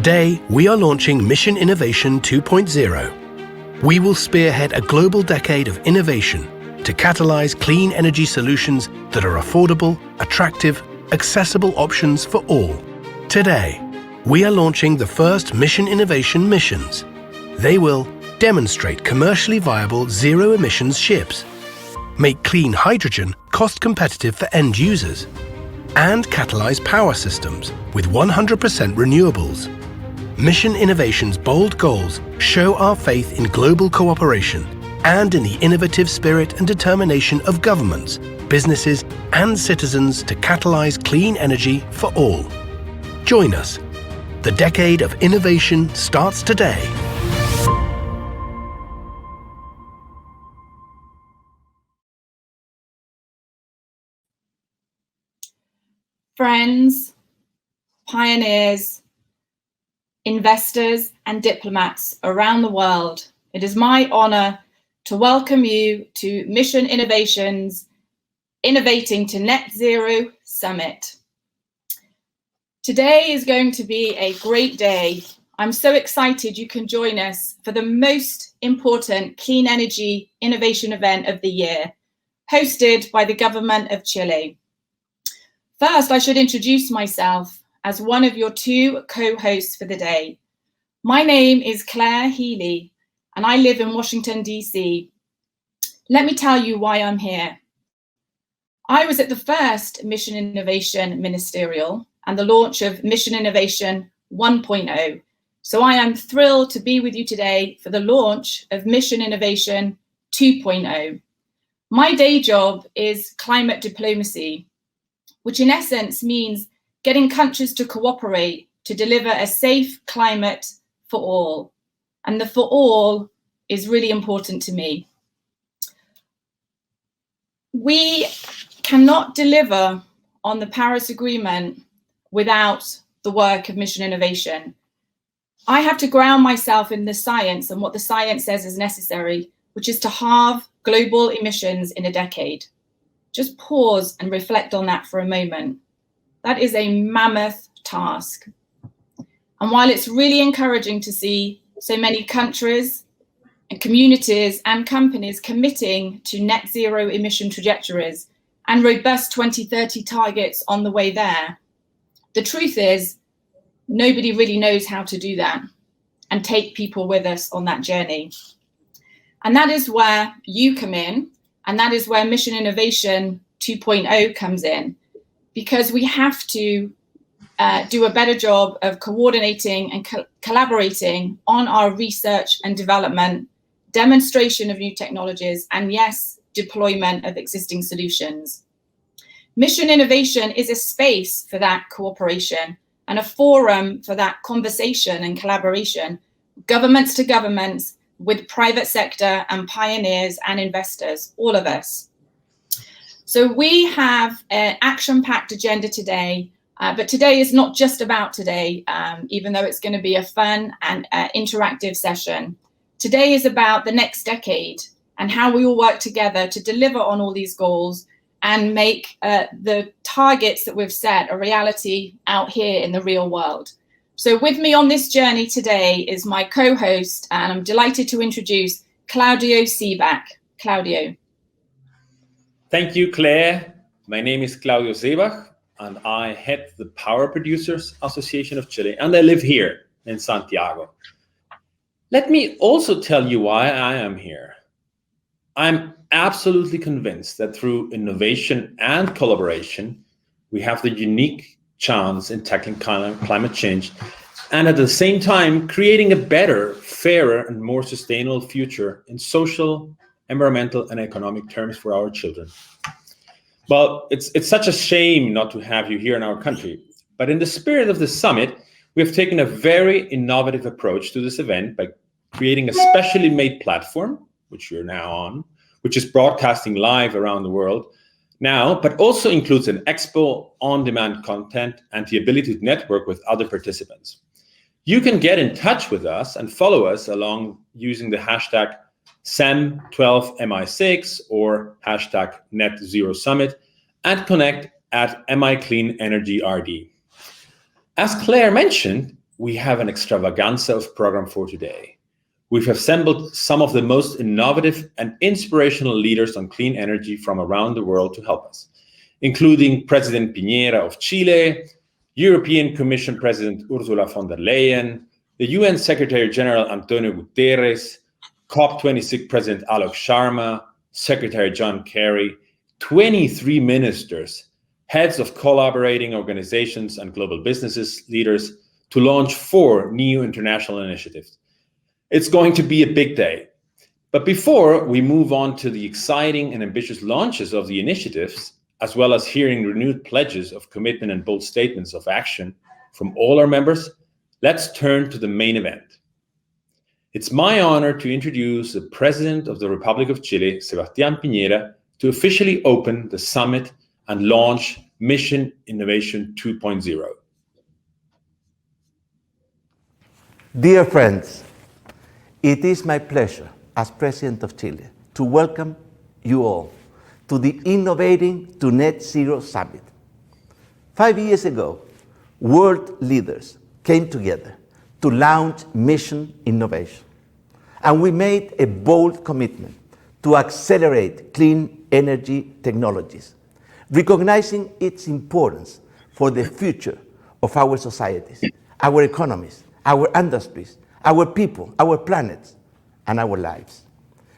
Today, we are launching Mission Innovation 2.0. We will spearhead a global decade of innovation to catalyze clean energy solutions that are affordable, attractive, accessible options for all. Today, we are launching the first Mission Innovation missions. They will demonstrate commercially viable zero-emissions ships, make clean hydrogen cost-competitive for end users, and catalyze power systems with 100% renewables. Mission Innovation's bold goals show our faith in global cooperation and in the innovative spirit and determination of governments, businesses, and citizens to catalyze clean energy for all. Join us. The decade of innovation starts today. Friends, pioneers, investors, and diplomats around the world, it is my honor to welcome you to Mission Innovation's Innovating to Net Zero Summit. Today is going to be a great day. I'm so excited you can join us for the most important clean energy innovation event of the year, hosted by the government of Chile. First, I should introduce myself as one of your two co-hosts for the day. My name is Claire Healy, and I live in Washington, D.C. Let me tell you why I'm here. I was at the first Mission Innovation Ministerial and the launch of Mission Innovation 1.0. So I am thrilled to be with you today for the launch of Mission Innovation 2.0. My day job is climate diplomacy, which in essence means getting countries to cooperate to deliver a safe climate for all. And the for all is really important to me. We cannot deliver on the Paris Agreement without the work of Mission Innovation. I have to ground myself in the science and what the science says is necessary, which is to halve global emissions in a decade. Just pause and reflect on that for a moment. That is a mammoth task. And while it's really encouraging to see so many countries and communities and companies committing to net zero emission trajectories and robust 2030 targets on the way there, the truth is nobody really knows how to do that and take people with us on that journey. And that is where you come in. And that is where Mission Innovation 2.0 comes in, because we have to do a better job of coordinating and collaborating on our research and development, demonstration of new technologies, and yes, deployment of existing solutions. Mission Innovation is a space for that cooperation and a forum for that conversation and collaboration, governments to governments, with private sector and pioneers and investors, all of us. So we have an action-packed agenda today, but today is not just about today, even though it's going to be a fun and interactive session. Today is about the next decade and how we all work together to deliver on all these goals and make the targets that we've set a reality out here in the real world. So with me on this journey today is my co-host, and I'm delighted to introduce Claudio Seebach. Claudio. Thank you, Claire. My name is Claudio Seebach, and I head the Power Producers Association of Chile, and I live here in Santiago. Let me also tell you why I am here. I'm absolutely convinced that through innovation and collaboration, we have the unique chance in tackling climate change, and at the same time creating a better, fairer, and more sustainable future in social, environmental, and economic terms for our children. Well, it's such a shame not to have you here in our country, but in the spirit of the summit, we have taken a very innovative approach to this event by creating a specially made platform, which you're now on, which is broadcasting live around the world now, but also includes an expo, on-demand content, and the ability to network with other participants. You can get in touch with us and follow us along using the hashtag SEM12MI6 or hashtag NetZeroSummit and connect at MI Clean Energy RD. As Claire mentioned, we have an extravaganza of program for today. We've assembled some of the most innovative and inspirational leaders on clean energy from around the world to help us, including President Piñera of Chile, European Commission President Ursula von der Leyen, the UN Secretary General Antonio Guterres, COP26 President Alok Sharma, Secretary John Kerry, 23 ministers, heads of collaborating organizations and global businesses leaders to launch 4 new international initiatives. It's going to be a big day. But before we move on to the exciting and ambitious launches of the initiatives, as well as hearing renewed pledges of commitment and bold statements of action from all our members, let's turn to the main event. It's my honor to introduce the President of the Republic of Chile, Sebastián Piñera, to officially open the summit and launch Mission Innovation 2.0. Dear friends, it is my pleasure as President of Chile to welcome you all to the Innovating to Net Zero Summit. 5 years ago, world leaders came together to launch Mission Innovation, and we made a bold commitment to accelerate clean energy technologies, recognizing its importance for the future of our societies, our economies, our industries, our people, our planets, and our lives.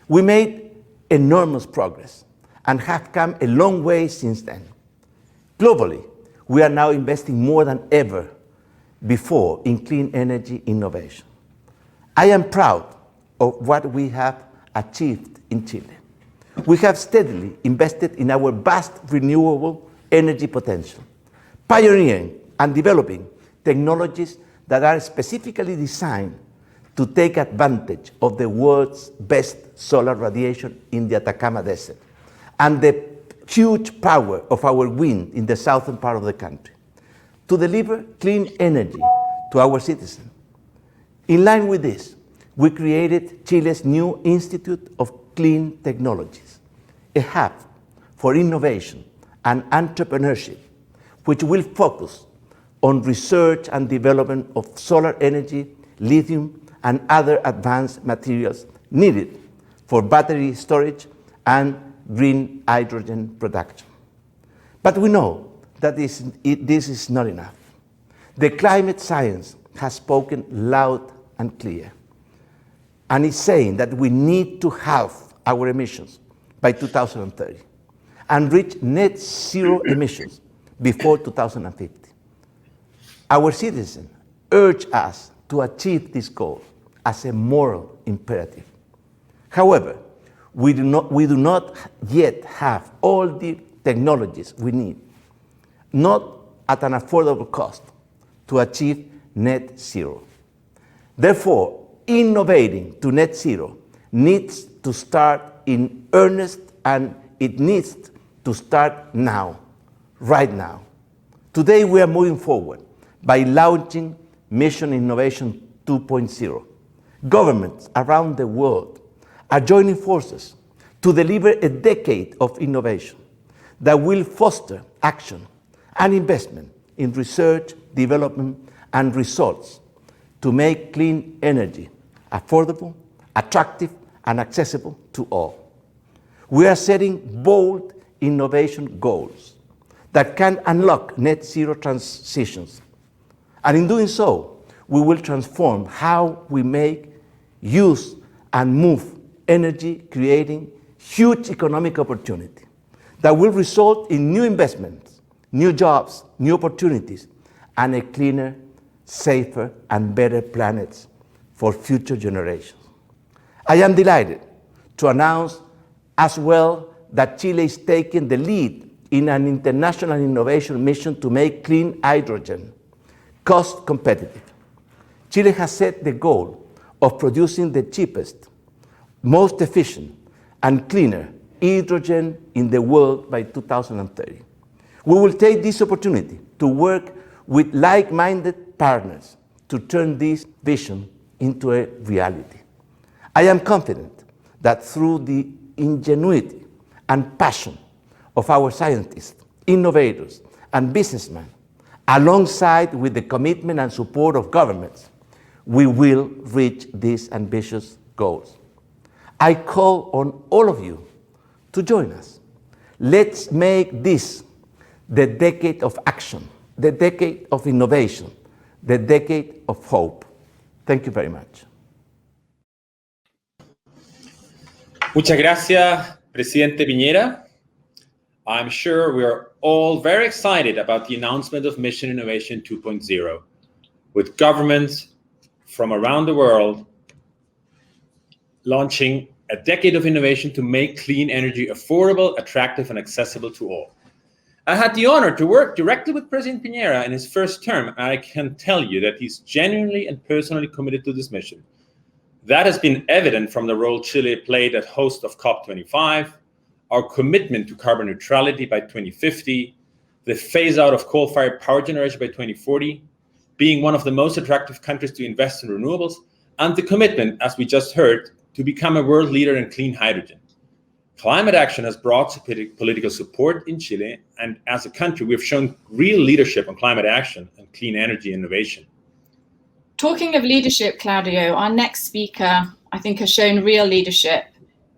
We made enormous progress and have come a long way since then. Globally, we are now investing more than ever before in clean energy innovation. I am proud of what we have achieved in Chile. We have steadily invested in our vast renewable energy potential, pioneering and developing technologies that are specifically designed to take advantage of the world's best solar radiation in the Atacama Desert and the huge power of our wind in the southern part of the country to deliver clean energy to our citizens. In line with this, we created Chile's new Institute of Clean Technologies, a hub for innovation and entrepreneurship, which will focus on research and development of solar energy, lithium, and other advanced materials needed for battery storage and green hydrogen production. But we know that this is not enough. The climate science has spoken loud and clear, and is saying that we need to halve our emissions by 2030 and reach net zero emissions before 2050. Our citizens urge us to achieve this goal as a moral imperative. However, we do not yet have all the technologies we need, not at an affordable cost, to achieve net zero. Therefore, innovating to net zero needs to start in earnest, and it needs to start now, right now. Today we are moving forward by launching Mission Innovation 2.0. Governments around the world are joining forces to deliver a decade of innovation that will foster action and investment in research, development, and results to make clean energy affordable, attractive, and accessible to all. We are setting bold innovation goals that can unlock net zero transitions. And in doing so, we will transform how we make, use, and move energy, creating huge economic opportunity that will result in new investments, new jobs, new opportunities, and a cleaner, safer, and better planet for future generations. I am delighted to announce as well that Chile is taking the lead in an international innovation mission to make clean hydrogen cost competitive. Chile has set the goal of producing the cheapest, most efficient, and cleaner hydrogen in the world by 2030. We will take this opportunity to work with like-minded partners to turn this vision into a reality. I am confident that through the ingenuity and passion of our scientists, innovators, and businessmen, Alongside with the commitment and support of governments, we will reach these ambitious goals. I call on all of you to join us. Let's make this the decade of action, the decade of innovation, the decade of hope. Thank you very much. Muchas gracias, Presidente Piñera. I'm sure we are all very excited about the announcement of Mission Innovation 2.0, with governments from around the world launching a decade of innovation to make clean energy affordable, attractive, and accessible to all. I had the honor to work directly with President Piñera in his first term, and I can tell you that he's genuinely and personally committed to this mission. That has been evident from the role Chile played as host of COP25, our commitment to carbon neutrality by 2050, the phase out of coal-fired power generation by 2040, being one of the most attractive countries to invest in renewables, and the commitment, as we just heard, to become a world leader in clean hydrogen. Climate action has brought political support in Chile, and as a country, we've shown real leadership on climate action and clean energy innovation. Talking of leadership, Claudio, our next speaker, I think, has shown real leadership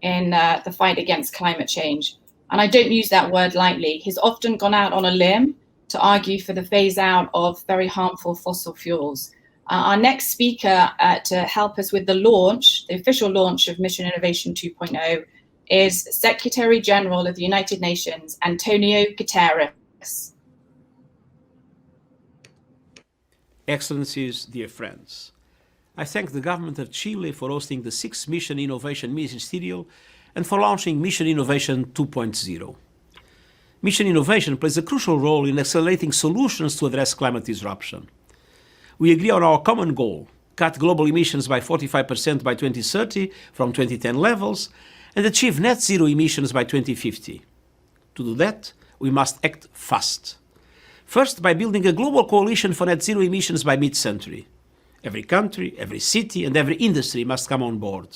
in the fight against climate change. And I don't use that word lightly. He's often gone out on a limb to argue for the phase out of very harmful fossil fuels. Our next speaker to help us with the launch, the official launch of Mission Innovation 2.0, is Secretary General of the United Nations, Antonio Guterres. Excellencies, dear friends, I thank the government of Chile for hosting the 6th Mission Innovation Ministerial and for launching Mission Innovation 2.0. Mission Innovation plays a crucial role in accelerating solutions to address climate disruption. We agree on our common goal, cut global emissions by 45% by 2030 from 2010 levels, and achieve net zero emissions by 2050. To do that, we must act fast. First, by building a global coalition for net zero emissions by mid-century. Every country, every city, and every industry must come on board.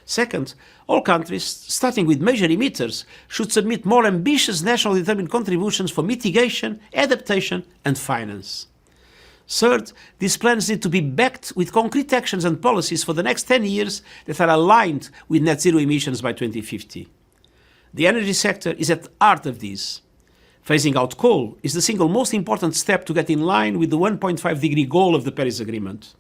Second, all countries, starting with major emitters, should submit more ambitious nationally determined contributions for mitigation, adaptation, and finance. Third, these plans need to be backed with concrete actions and policies for the next 10 years that are aligned with net zero emissions by 2050. The energy sector is at the heart of these. Phasing out coal is the single most important step to get in line with the 1.5-degree goal of the Paris Agreement.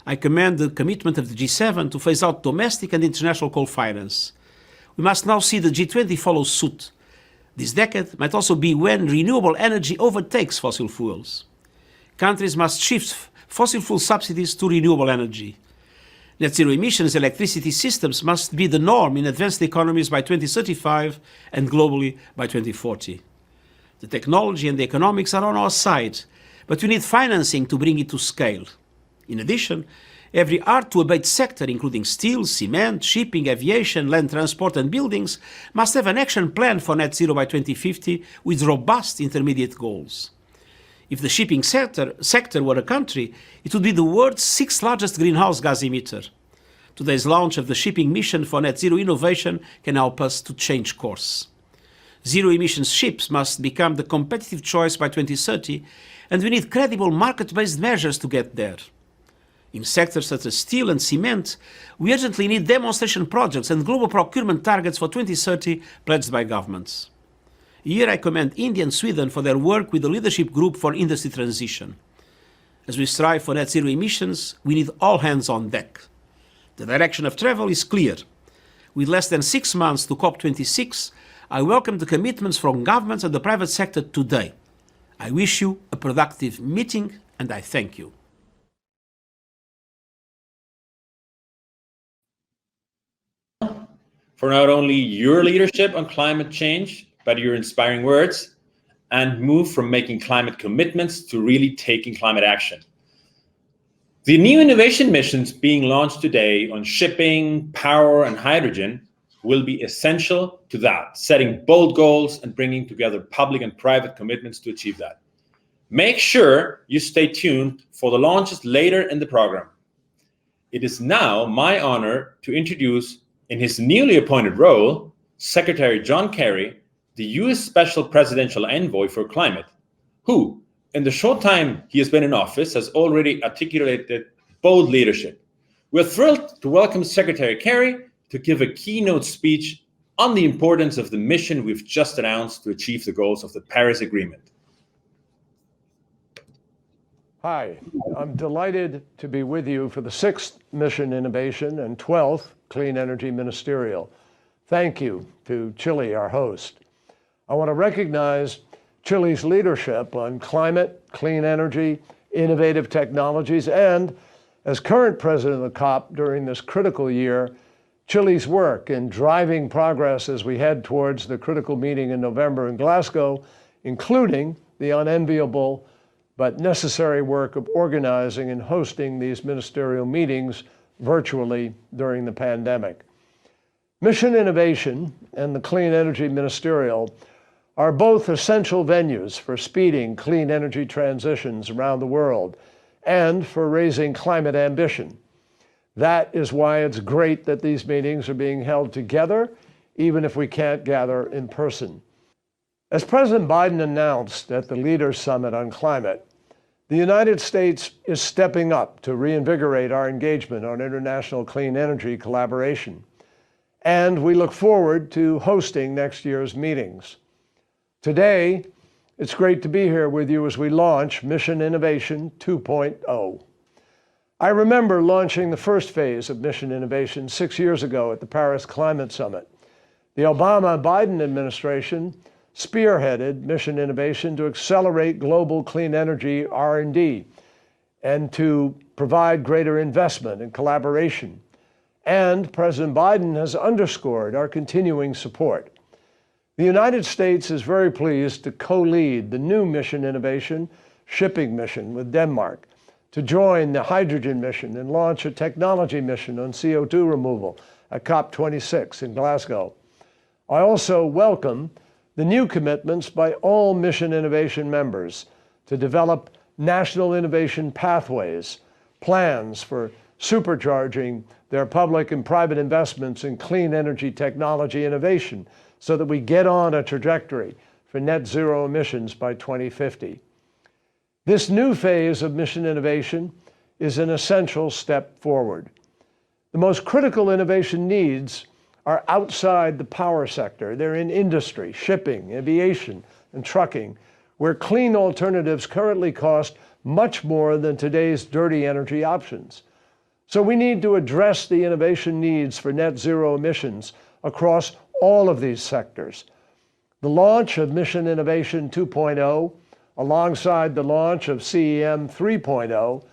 I commend the commitment of the G7 to phase out domestic and international coal finance. We must now see the G20 follow suit. This decade might also be when renewable energy overtakes fossil fuels. Countries must shift fossil fuel subsidies to renewable energy. Net zero emissions electricity systems must be the norm in advanced economies by 2035 and globally by 2040. The technology and the economics are on our side, but we need financing to bring it to scale. In addition, every hard-to-abate sector, including steel, cement, shipping, aviation, land transport, and buildings, must have an action plan for net zero by 2050 with robust intermediate goals. If the shipping sector were a country, it would be the world's 6th largest greenhouse gas emitter. Today's launch of the shipping mission for net zero innovation can help us to change course. Zero emissions ships must become the competitive choice by 2030, and we need credible market-based measures to get there. In sectors such as steel and cement, we urgently need demonstration projects and global procurement targets for 2030 pledged by governments. Here I commend India and Sweden for their work with the Leadership Group for Industry Transition. As we strive for net zero emissions, we need all hands on deck. The direction of travel is clear. With less than 6 months to COP26, I welcome the commitments from governments and the private sector today. I wish you a productive meeting, and I thank you. For not only your leadership on climate change, but your inspiring words, and move from making climate commitments to really taking climate action. The new innovation missions being launched today on shipping, power, and hydrogen will be essential to that, setting bold goals and bringing together public and private commitments to achieve that. Make sure you stay tuned for the launches later in the program. It is now my honor to introduce, in his newly appointed role, Secretary John Kerry, the U.S. Special Presidential Envoy for Climate, who, in the short time he has been in office, has already articulated bold leadership. We're thrilled to welcome Secretary Kerry to give a keynote speech on the importance of the mission we've just announced to achieve the goals of the Paris Agreement. Hi, I'm delighted to be with you for the 6th Mission Innovation and 12th Clean Energy Ministerial. Thank you to Chile, our host. I want to recognize Chile's leadership on climate, clean energy, innovative technologies, and as current president of the COP during this critical year, Chile's work in driving progress as we head towards the critical meeting in November in Glasgow, including the unenviable but necessary work of organizing and hosting these ministerial meetings virtually during the pandemic. Mission Innovation and the Clean Energy Ministerial are both essential venues for speeding clean energy transitions around the world and for raising climate ambition. That is why it's great that these meetings are being held together, even if we can't gather in person. As President Biden announced at the Leaders Summit on Climate, the United States is stepping up to reinvigorate our engagement on international clean energy collaboration. And we look forward to hosting next year's meetings. Today, it's great to be here with you as we launch Mission Innovation 2.0. I remember launching the first phase of Mission Innovation 6 years ago at the Paris Climate Summit. The Obama-Biden administration spearheaded Mission Innovation to accelerate global clean energy R&D and to provide greater investment and collaboration. And President Biden has underscored our continuing support. The United States is very pleased to co-lead the new Mission Innovation shipping mission with Denmark, to join the hydrogen mission and launch a technology mission on CO2 removal at COP26 in Glasgow. I also welcome the new commitments by all Mission Innovation members to develop national innovation pathways, plans for supercharging their public and private investments in clean energy technology innovation so that we get on a trajectory for net zero emissions by 2050. This new phase of Mission Innovation is an essential step forward. The most critical innovation needs are outside the power sector. They're in industry, shipping, aviation, and trucking, where clean alternatives currently cost much more than today's dirty energy options. So we need to address the innovation needs for net zero emissions across all of these sectors. The launch of Mission Innovation 2.0, alongside the launch of CEM 3.0,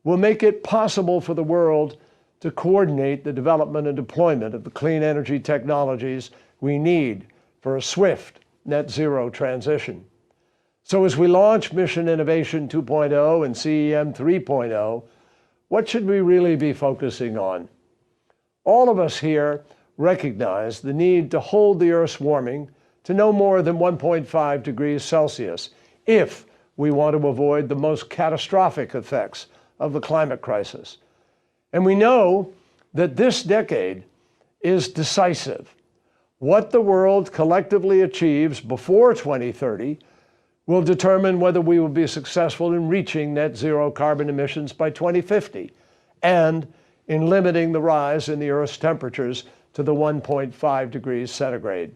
will make it possible for the world to coordinate the development and deployment of the clean energy technologies we need for a swift net zero transition. So as we launch Mission Innovation 2.0 and CEM 3.0, what should we really be focusing on? All of us here recognize the need to hold the Earth's warming to no more than 1.5 degrees Celsius if we want to avoid the most catastrophic effects of the climate crisis. And we know that this decade is decisive. What the world collectively achieves before 2030 will determine whether we will be successful in reaching net zero carbon emissions by 2050 and in limiting the rise in the Earth's temperatures to the 1.5 degrees centigrade.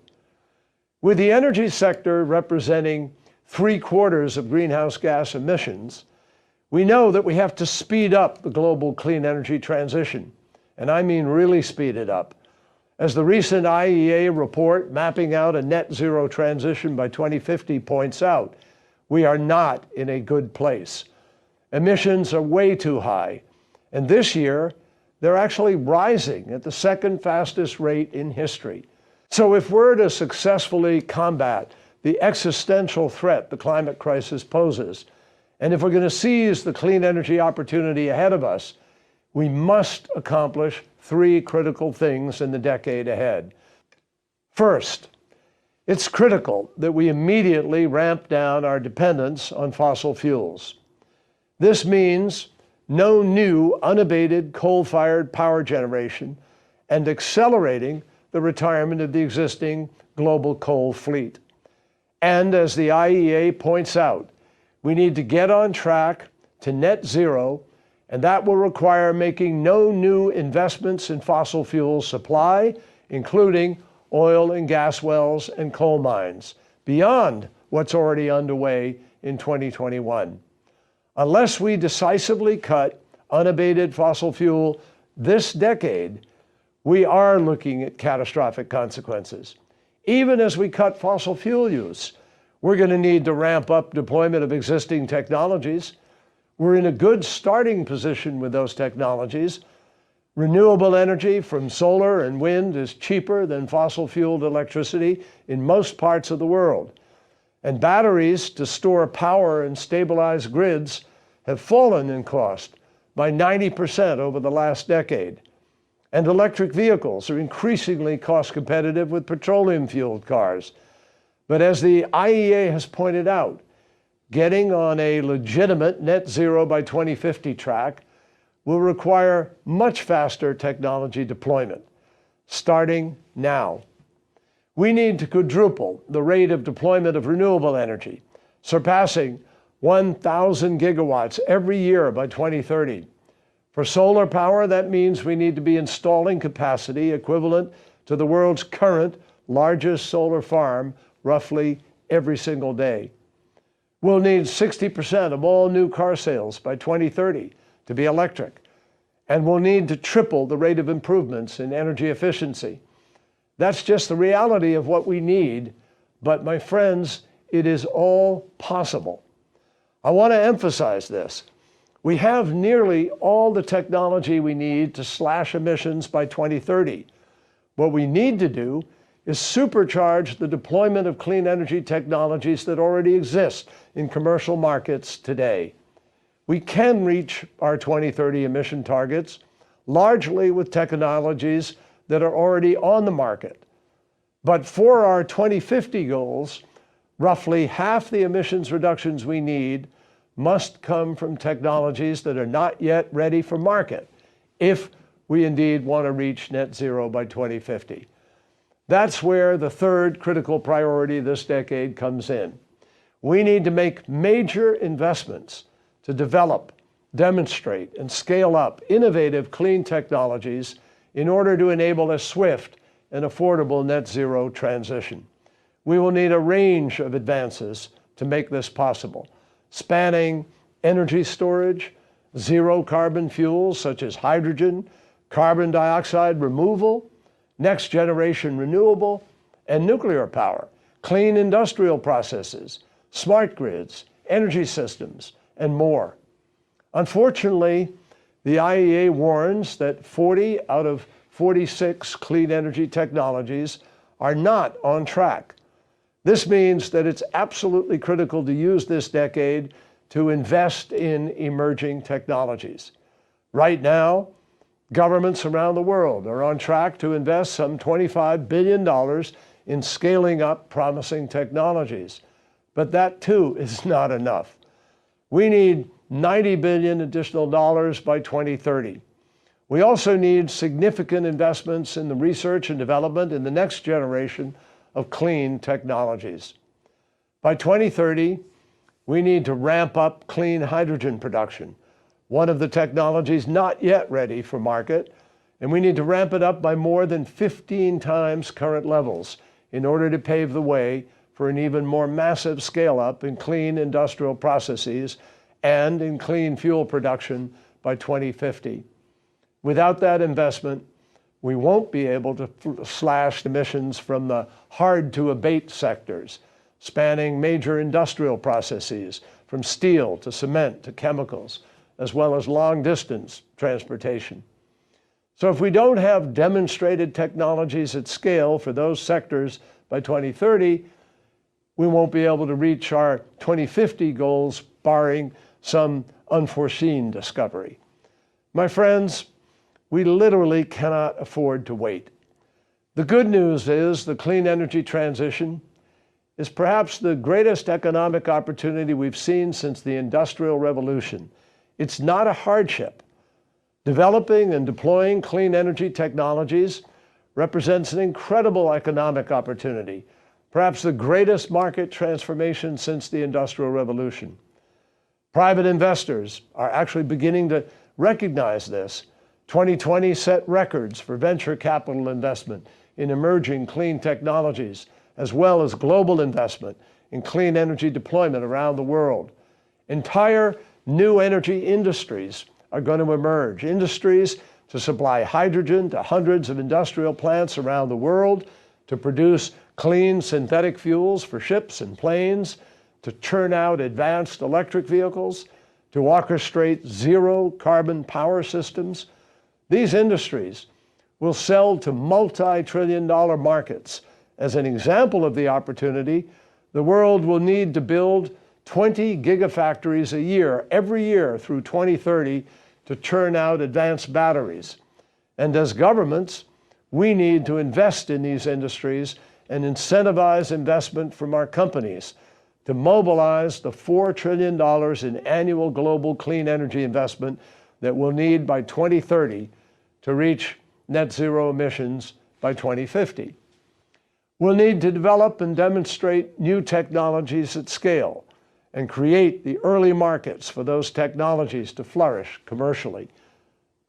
With the energy sector representing 3/4 of greenhouse gas emissions, we know that we have to speed up the global clean energy transition, and I mean really speed it up. As the recent IEA report mapping out a net zero transition by 2050 points out, we are not in a good place. Emissions are way too high, and this year, they're actually rising at the second fastest rate in history. So if we're to successfully combat the existential threat the climate crisis poses, and if we're going to seize the clean energy opportunity ahead of us, we must accomplish 3 critical things in the decade ahead. First, it's critical that we immediately ramp down our dependence on fossil fuels. This means no new unabated coal-fired power generation and accelerating the retirement of the existing global coal fleet. And as the IEA points out, We need to get on track to net zero, and that will require making no new investments in fossil fuel supply, including oil and gas wells and coal mines, beyond what's already underway in 2021. Unless we decisively cut unabated fossil fuel this decade, we are looking at catastrophic consequences. Even as we cut fossil fuel use, we're going to need to ramp up deployment of existing technologies. We're in a good starting position with those technologies. Renewable energy from solar and wind is cheaper than fossil-fueled electricity in most parts of the world. And batteries to store power and stabilize grids have fallen in cost by 90% over the last decade. And electric vehicles are increasingly cost competitive with petroleum-fueled cars. But as the IEA has pointed out, getting on a legitimate net zero by 2050 track will require much faster technology deployment, starting now. We need to quadruple the rate of deployment of renewable energy, surpassing 1,000 gigawatts every year by 2030. For solar power, that means we need to be installing capacity equivalent to the world's current largest solar farm roughly every single day. We'll need 60% of all new car sales by 2030 to be electric, and we'll need to triple the rate of improvements in energy efficiency. That's just the reality of what we need, but my friends, it is all possible. I want to emphasize this. We have nearly all the technology we need to slash emissions by 2030. What we need to do is supercharge the deployment of clean energy technologies that already exist in commercial markets today. We can reach our 2030 emission targets largely with technologies that are already on the market. But for our 2050 goals, roughly half the emissions reductions we need must come from technologies that are not yet ready for market if we indeed want to reach net zero by 2050. That's where the third critical priority this decade comes in. We need to make major investments to develop, demonstrate, and scale up innovative clean technologies in order to enable a swift and affordable net zero transition. We will need a range of advances to make this possible, spanning energy storage, zero carbon fuels such as hydrogen, carbon dioxide removal, next generation renewable and nuclear power, clean industrial processes, smart grids, energy systems, and more. Unfortunately, the IEA warns that 40 out of 46 clean energy technologies are not on track. This means that it's absolutely critical to use this decade to invest in emerging technologies. Right now, governments around the world are on track to invest some $25 billion in scaling up promising technologies. But that too is not enough. We need $90 billion additional dollars by 2030. We also need significant investments in the research and development in the next generation of clean technologies. By 2030, we need to ramp up clean hydrogen production, one of the technologies not yet ready for market, and we need to ramp it up by more than 15 times current levels in order to pave the way for an even more massive scale-up in clean industrial processes and in clean fuel production by 2050. Without that investment, we won't be able to slash emissions from the hard-to-abate sectors, spanning major industrial processes, from steel to cement to chemicals, as well as long-distance transportation. So if we don't have demonstrated technologies at scale for those sectors by 2030, we won't be able to reach our 2050 goals, barring some unforeseen discovery. My friends, we literally cannot afford to wait. The good news is the clean energy transition is perhaps the greatest economic opportunity we've seen since the Industrial Revolution. It's not a hardship. Developing and deploying clean energy technologies represents an incredible economic opportunity, perhaps the greatest market transformation since the Industrial Revolution. Private investors are actually beginning to recognize this. 2020 set records for venture capital investment in emerging clean technologies, as well as global investment in clean energy deployment around the world. Entire new energy industries are going to emerge, industries to supply hydrogen to hundreds of industrial plants around the world, to produce clean synthetic fuels for ships and planes, to churn out advanced electric vehicles, to orchestrate zero carbon power systems. These industries will sell to multi-trillion-dollar markets. As an example of the opportunity, the world will need to build 20 gigafactories a year, every year through 2030, to churn out advanced batteries. And as governments, we need to invest in these industries and incentivize investment from our companies to mobilize the $4 trillion in annual global clean energy investment that we'll need by 2030 to reach net zero emissions by 2050. We'll need to develop and demonstrate new technologies at scale and create the early markets for those technologies to flourish commercially,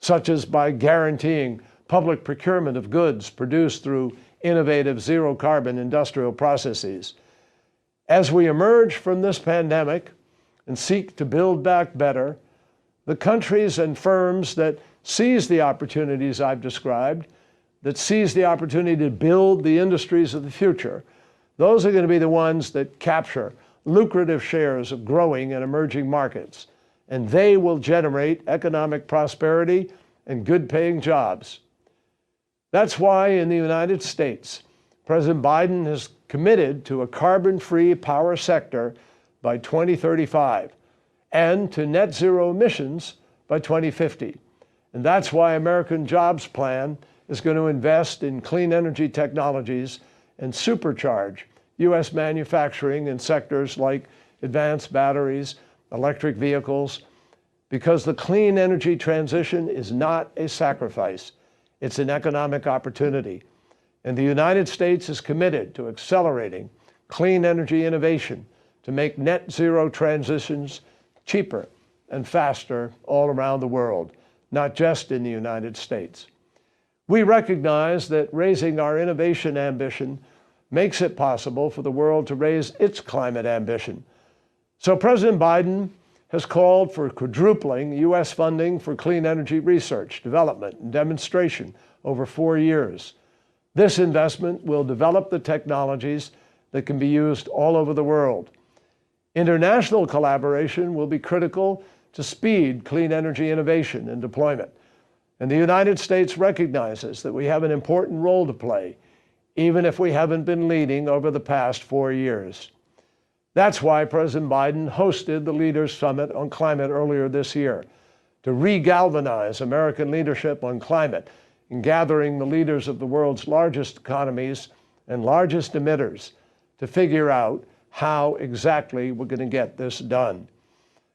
such as by guaranteeing public procurement of goods produced through innovative zero-carbon industrial processes. As we emerge from this pandemic and seek to build back better, the countries and firms that seize the opportunities I've described, that seize the opportunity to build the industries of the future, those are going to be the ones that capture lucrative shares of growing and emerging markets, and they will generate economic prosperity and good-paying jobs. That's why in the United States, President Biden has committed to a carbon-free power sector by 2035 and to net zero emissions by 2050. And that's why American Jobs Plan is going to invest in clean energy technologies and supercharge U.S. manufacturing in sectors like advanced batteries, electric vehicles, because the clean energy transition is not a sacrifice, it's an economic opportunity. And the United States is committed to accelerating clean energy innovation to make net zero transitions cheaper and faster all around the world, not just in the United States. We recognize that raising our innovation ambition makes it possible for the world to raise its climate ambition. So President Biden has called for quadrupling U.S. funding for clean energy research, development, and demonstration over 4 years. This investment will develop the technologies that can be used all over the world. International collaboration will be critical to speed clean energy innovation and deployment. And the United States recognizes that we have an important role to play, even if we haven't been leading over the past 4 years. That's why President Biden hosted the Leaders Summit on Climate earlier this year, to re-galvanize American leadership on climate in gathering the leaders of the world's largest economies and largest emitters to figure out how exactly we're going to get this done.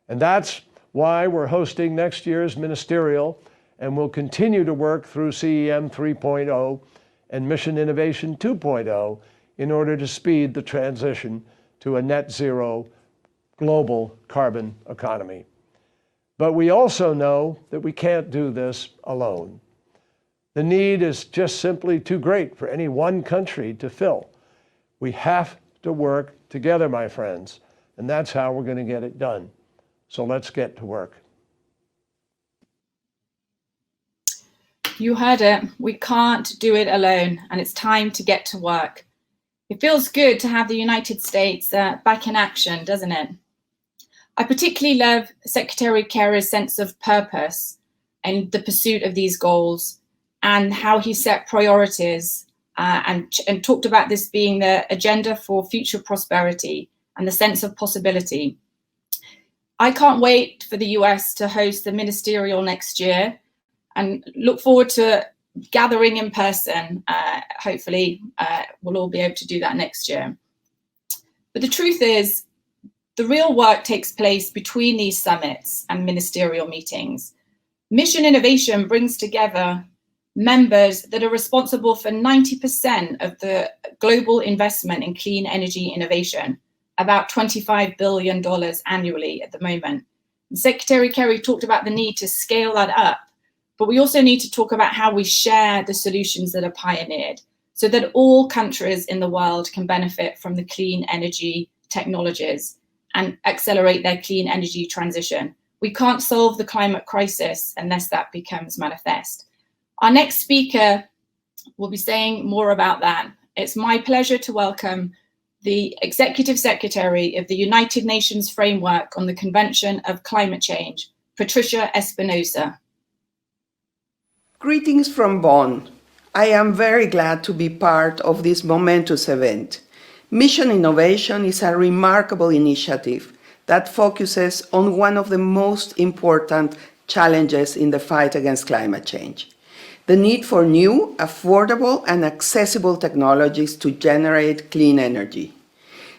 And that's why we're hosting next year's ministerial, and we'll continue to work through CEM 3.0 and Mission Innovation 2.0 in order to speed the transition to a net zero global carbon economy. But we also know that we can't do this alone. The need is just simply too great for any one country to fill. We have to work together, my friends, and that's how we're going to get it done. So let's get to work. You heard it. We can't do it alone, and it's time to get to work. It feels good to have the United States back in action, doesn't it? I particularly love Secretary Kerry's sense of purpose and the pursuit of these goals, and how he set priorities and talked about this being the agenda for future prosperity and the sense of possibility. I can't wait for the US to host the ministerial next year, and look forward to gathering in person. Hopefully, we'll all be able to do that next year. But the truth is, the real work takes place between these summits and ministerial meetings. Mission Innovation brings together members that are responsible for 90% of the global investment in clean energy innovation, about $25 billion annually at the moment. Secretary Kerry talked about the need to scale that up, but we also need to talk about how we share the solutions that are pioneered so that all countries in the world can benefit from the clean energy technologies and accelerate their clean energy transition. We can't solve the climate crisis unless that becomes manifest. Our next speaker will be saying more about that. It's my pleasure to welcome the Executive Secretary of the United Nations Framework on the Convention of Climate Change, Patricia Espinosa. Greetings from Bonn. I am very glad to be part of this momentous event. Mission Innovation is a remarkable initiative that focuses on one of the most important challenges in the fight against climate change: the need for new, affordable, and accessible technologies to generate clean energy.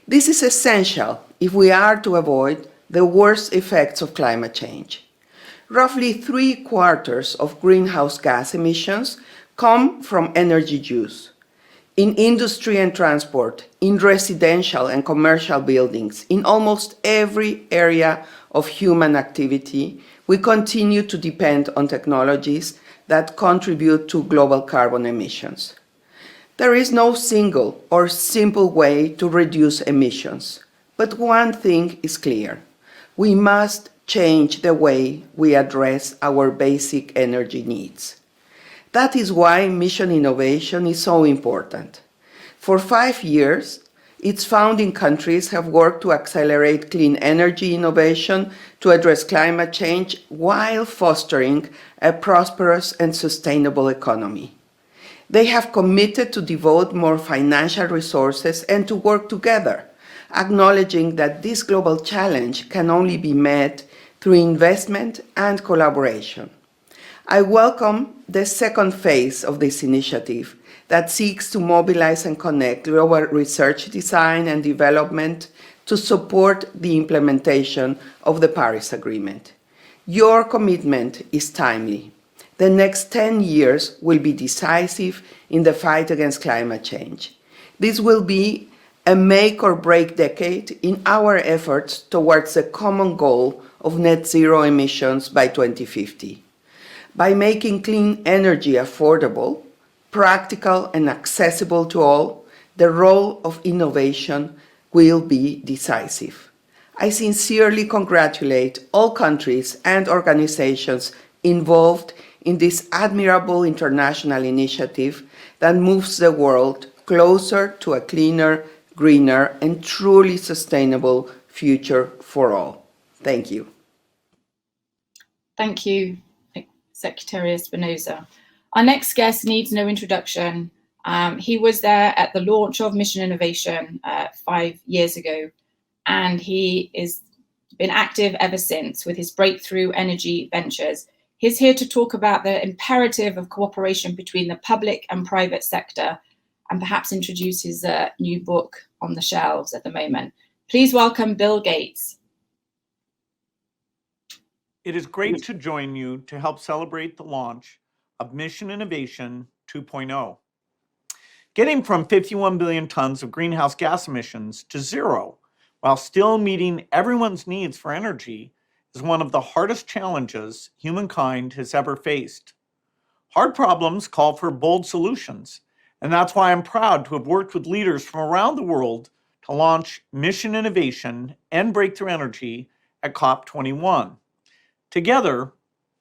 This is essential if we are to avoid the worst effects of climate change. Roughly 3/4 of greenhouse gas emissions come from energy use. In industry and transport, in residential and commercial buildings, in almost every area of human activity, we continue to depend on technologies that contribute to global carbon emissions. There is no single or simple way to reduce emissions, but one thing is clear: we must change the way we address our basic energy needs. That is why Mission Innovation is so important. For 5 years, its founding countries have worked to accelerate clean energy innovation to address climate change while fostering a prosperous and sustainable economy. They have committed to devote more financial resources and to work together, acknowledging that this global challenge can only be met through investment and collaboration. I welcome the second phase of this initiative that seeks to mobilize and connect global research, design, and development to support the implementation of the Paris Agreement. Your commitment is timely. The next 10 years will be decisive in the fight against climate change. This will be a make or break decade in our efforts towards the common goal of net zero emissions by 2050. By making clean energy affordable, practical, and accessible to all, the role of innovation will be decisive. I sincerely congratulate all countries and organizations involved in this admirable international initiative that moves the world closer to a cleaner, greener, and truly sustainable future for all. Thank you. Thank you, Secretary Espinosa. Our next guest needs no introduction. He was there at the launch of Mission Innovation 5 years ago, and he has been active ever since with his breakthrough energy ventures. He's here to talk about the imperative of cooperation between the public and private sector, and perhaps introduce his new book on the shelves at the moment. Please welcome Bill Gates. It is great to join you to help celebrate the launch of Mission Innovation 2.0. Getting from 51 billion tons of greenhouse gas emissions to zero while still meeting everyone's needs for energy is one of the hardest challenges humankind has ever faced. Hard problems call for bold solutions, and that's why I'm proud to have worked with leaders from around the world to launch Mission Innovation and Breakthrough Energy at COP21. Together,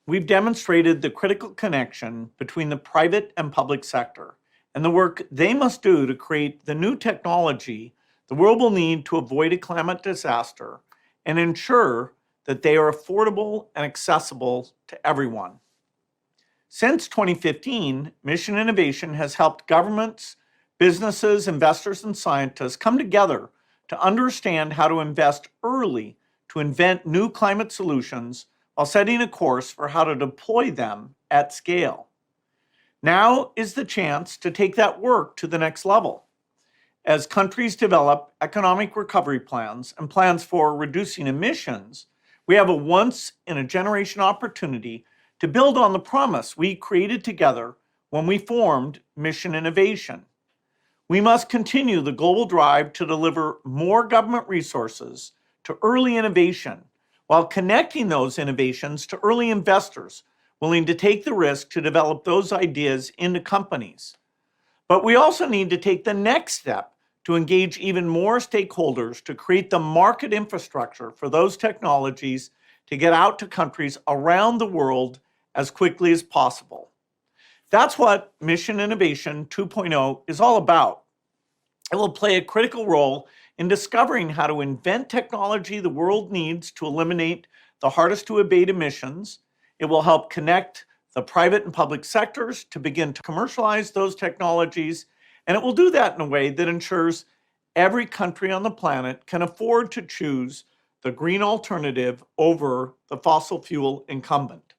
we've demonstrated the critical connection between the private and public sector and the work they must do to create the new technology the world will need to avoid a climate disaster and ensure that they are affordable and accessible to everyone. Since 2015, Mission Innovation has helped governments, businesses, investors, and scientists come together to understand how to invest early to invent new climate solutions while setting a course for how to deploy them at scale. Now is the chance to take that work to the next level. As countries develop economic recovery plans and plans for reducing emissions, we have a once-in-a-generation opportunity to build on the promise we created together when we formed Mission Innovation. We must continue the global drive to deliver more government resources to early innovation while connecting those innovations to early investors willing to take the risk to develop those ideas into companies. But we also need to take the next step to engage even more stakeholders to create the market infrastructure for those technologies to get out to countries around the world as quickly as possible. That's what Mission Innovation 2.0 is all about. It will play a critical role in discovering how to invent technology the world needs to eliminate the hardest to abate emissions. It will help connect the private and public sectors to begin to commercialize those technologies, and it will do that in a way that ensures every country on the planet can afford to choose the green alternative over the fossil fuel incumbent.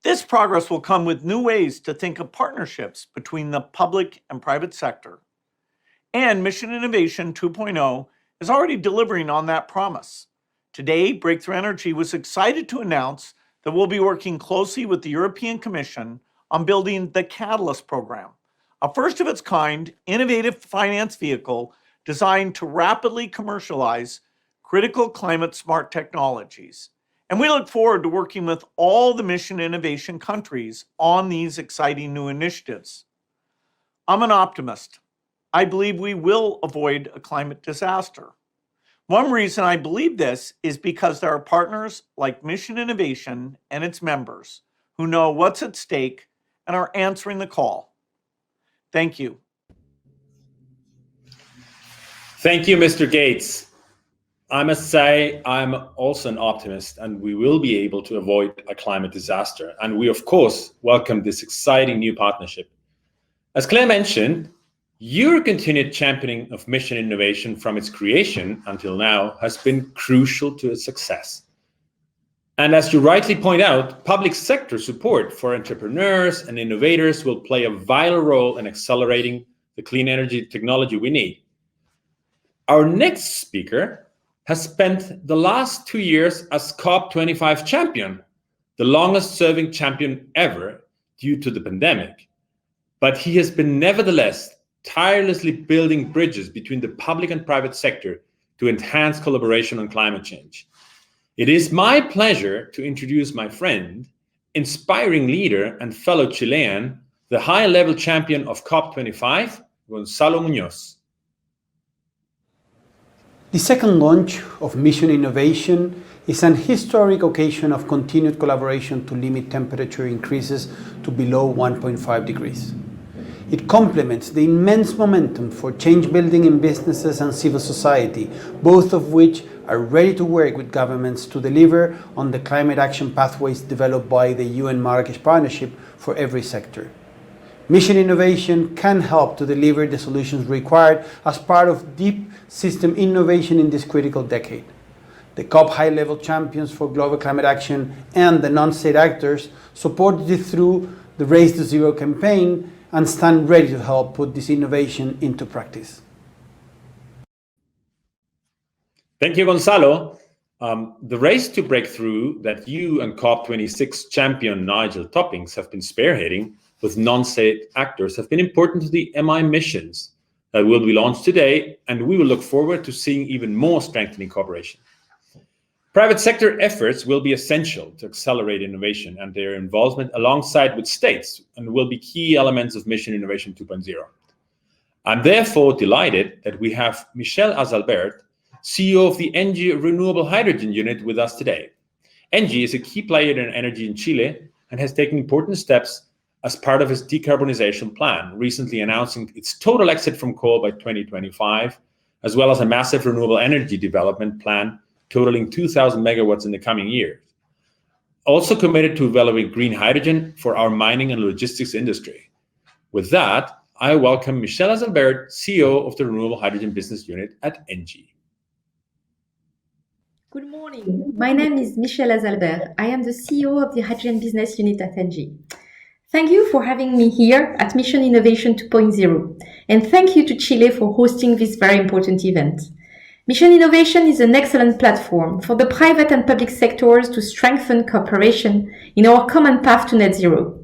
This progress will come with new ways to think of partnerships between the public and private sector. And Mission Innovation 2.0 is already delivering on that promise. Today, Breakthrough Energy was excited to announce that we'll be working closely with the European Commission on building the Catalyst program, a first-of-its-kind innovative finance vehicle designed to rapidly commercialize critical climate-smart technologies. And we look forward to working with all the Mission Innovation countries on these exciting new initiatives. I'm an optimist. I believe we will avoid a climate disaster. One reason I believe this is because there are partners like Mission Innovation and its members who know what's at stake and are answering the call. Thank you. Thank you, Mr. Gates. I must say I'm also an optimist, and we will be able to avoid a climate disaster. And we, of course, welcome this exciting new partnership. As Claire mentioned, your continued championing of Mission Innovation from its creation until now has been crucial to its success. And as you rightly point out, public sector support for entrepreneurs and innovators will play a vital role in accelerating the clean energy technology we need. Our next speaker has spent the last 2 years as COP25 champion, the longest serving champion ever due to the pandemic. But he has been nevertheless tirelessly building bridges between the public and private sector to enhance collaboration on climate change. It is my pleasure to introduce my friend, inspiring leader and fellow Chilean, the high-level champion of COP25, Gonzalo Muñoz. The second launch of Mission Innovation is an historic occasion of continued collaboration to limit temperature increases to below 1.5 degrees. It complements the immense momentum for change building in businesses and civil society, both of which are ready to work with governments to deliver on the climate action pathways developed by the UN Marrakesh Partnership for every sector. Mission Innovation can help to deliver the solutions required as part of deep system innovation in this critical decade. The COP high-level champions for global climate action and the non-state actors supported it through the Race to Zero campaign and stand ready to help put this innovation into practice. Thank you, Gonzalo. The race to breakthrough that you and COP26 champion Nigel Toppings have been spearheading with non-state actors have been important to the MI missions that will be launched today, and we will look forward to seeing even more strengthening cooperation. Private sector efforts will be essential to accelerate innovation, and their involvement alongside with states and will be key elements of Mission Innovation 2.0. I'm therefore delighted that we have Michel Azalbert, CEO of the ENGIE Renewable Hydrogen Unit, with us today. ENGIE is a key player in energy in Chile and has taken important steps as part of its decarbonization plan, recently announcing its total exit from coal by 2025, as well as a massive renewable energy development plan totaling 2,000 megawatts in the coming years. Also committed to developing green hydrogen for our mining and logistics industry. With that, I welcome Michel Azalbert, CEO of the Renewable Hydrogen Business Unit at ENGIE. Good morning. My name is Michel Azalbert. I am the CEO of the Hydrogen Business Unit at ENGIE. Thank you for having me here at Mission Innovation 2.0, and thank you to Chile for hosting this very important event. Mission Innovation is an excellent platform for the private and public sectors to strengthen cooperation in our common path to net zero.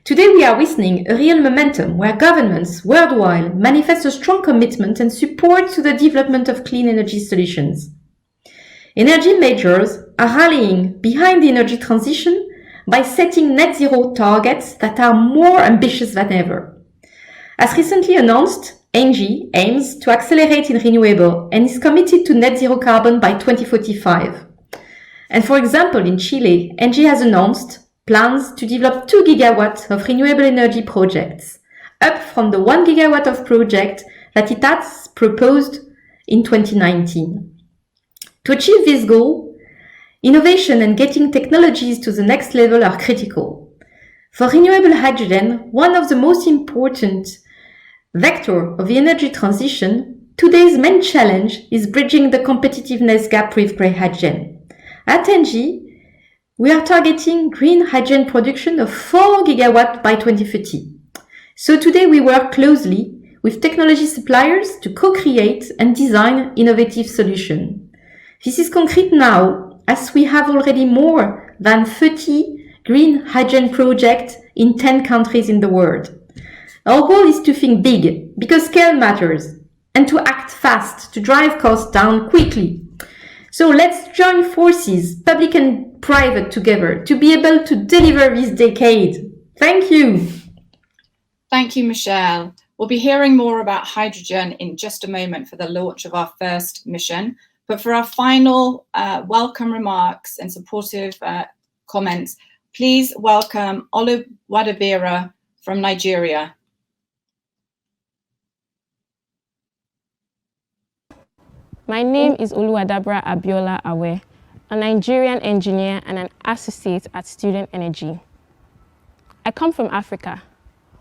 Today we are witnessing a real momentum where governments worldwide manifest a strong commitment and support to the development of clean energy solutions. Energy majors are rallying behind the energy transition by setting net zero targets that are more ambitious than ever. As recently announced, ENGIE aims to accelerate in renewable and is committed to net zero carbon by 2045. And for example, in Chile, ENGIE has announced plans to develop 2 gigawatts of renewable energy projects, up from the 1 gigawatt of project that it has proposed in 2019. To achieve this goal, innovation and getting technologies to the next level are critical. For renewable hydrogen, one of the most important vectors of the energy transition, today's main challenge is bridging the competitiveness gap with grey hydrogen. At ENGIE, we are targeting green hydrogen production of 4 gigawatts by 2030. So today we work closely with technology suppliers to co-create and design innovative solutions. This is concrete now, as we have already more than 30 green hydrogen projects in 10 countries in the world. Our goal is to think big, because scale matters, and to act fast to drive costs down quickly. So let's join forces, public and private together, to be able to deliver this decade. Thank you. Thank you, Michelle. We'll be hearing more about hydrogen in just a moment for the launch of our first mission. But for our final welcome remarks and supportive comments, please welcome Oluwadabira from Nigeria. My name is Oluwadabira Abiola Awe, a Nigerian engineer and an associate at Student Energy. I come from Africa,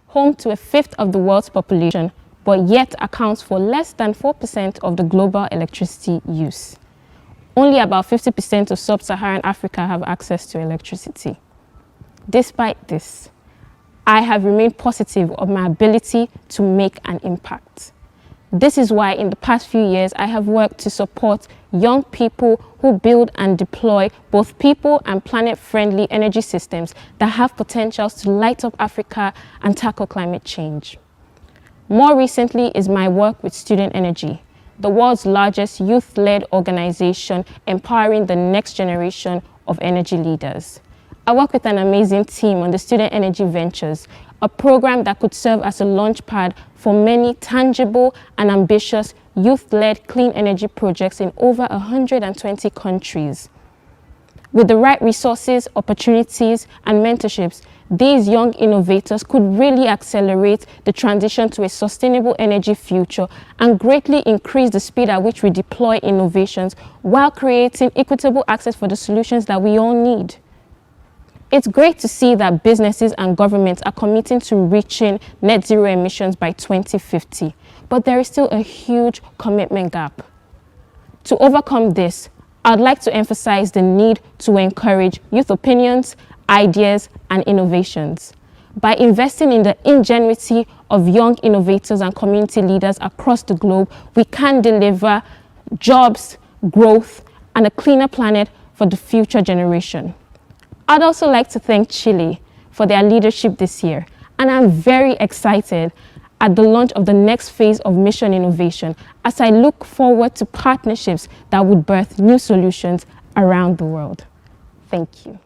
home to a fifth of the world's population, but yet accounts for less than 4% of the global electricity use. Only about 50% of sub-Saharan Africa have access to electricity. Despite this, I have remained positive of my ability to make an impact. This is why in the past few years, I have worked to support young people who build and deploy both people and planet-friendly energy systems that have potentials to light up Africa and tackle climate change. More recently is my work with Student Energy, the world's largest youth-led organization empowering the next generation of energy leaders. I work with an amazing team on the Student Energy Ventures, a program that could serve as a launchpad for many tangible and ambitious youth-led clean energy projects in over 120 countries. With the right resources, opportunities, and mentorships, these young innovators could really accelerate the transition to a sustainable energy future and greatly increase the speed at which we deploy innovations while creating equitable access for the solutions that we all need. It's great to see that businesses and governments are committing to reaching net zero emissions by 2050, but there is still a huge commitment gap. To overcome this, I'd like to emphasize the need to encourage youth opinions, ideas, and innovations. By investing in the ingenuity of young innovators and community leaders across the globe, we can deliver jobs, growth, and a cleaner planet for the future generation. I'd also like to thank Chile for their leadership this year, and I'm very excited at the launch of the next phase of Mission Innovation as I look forward to partnerships that would birth new solutions around the world. Thank you.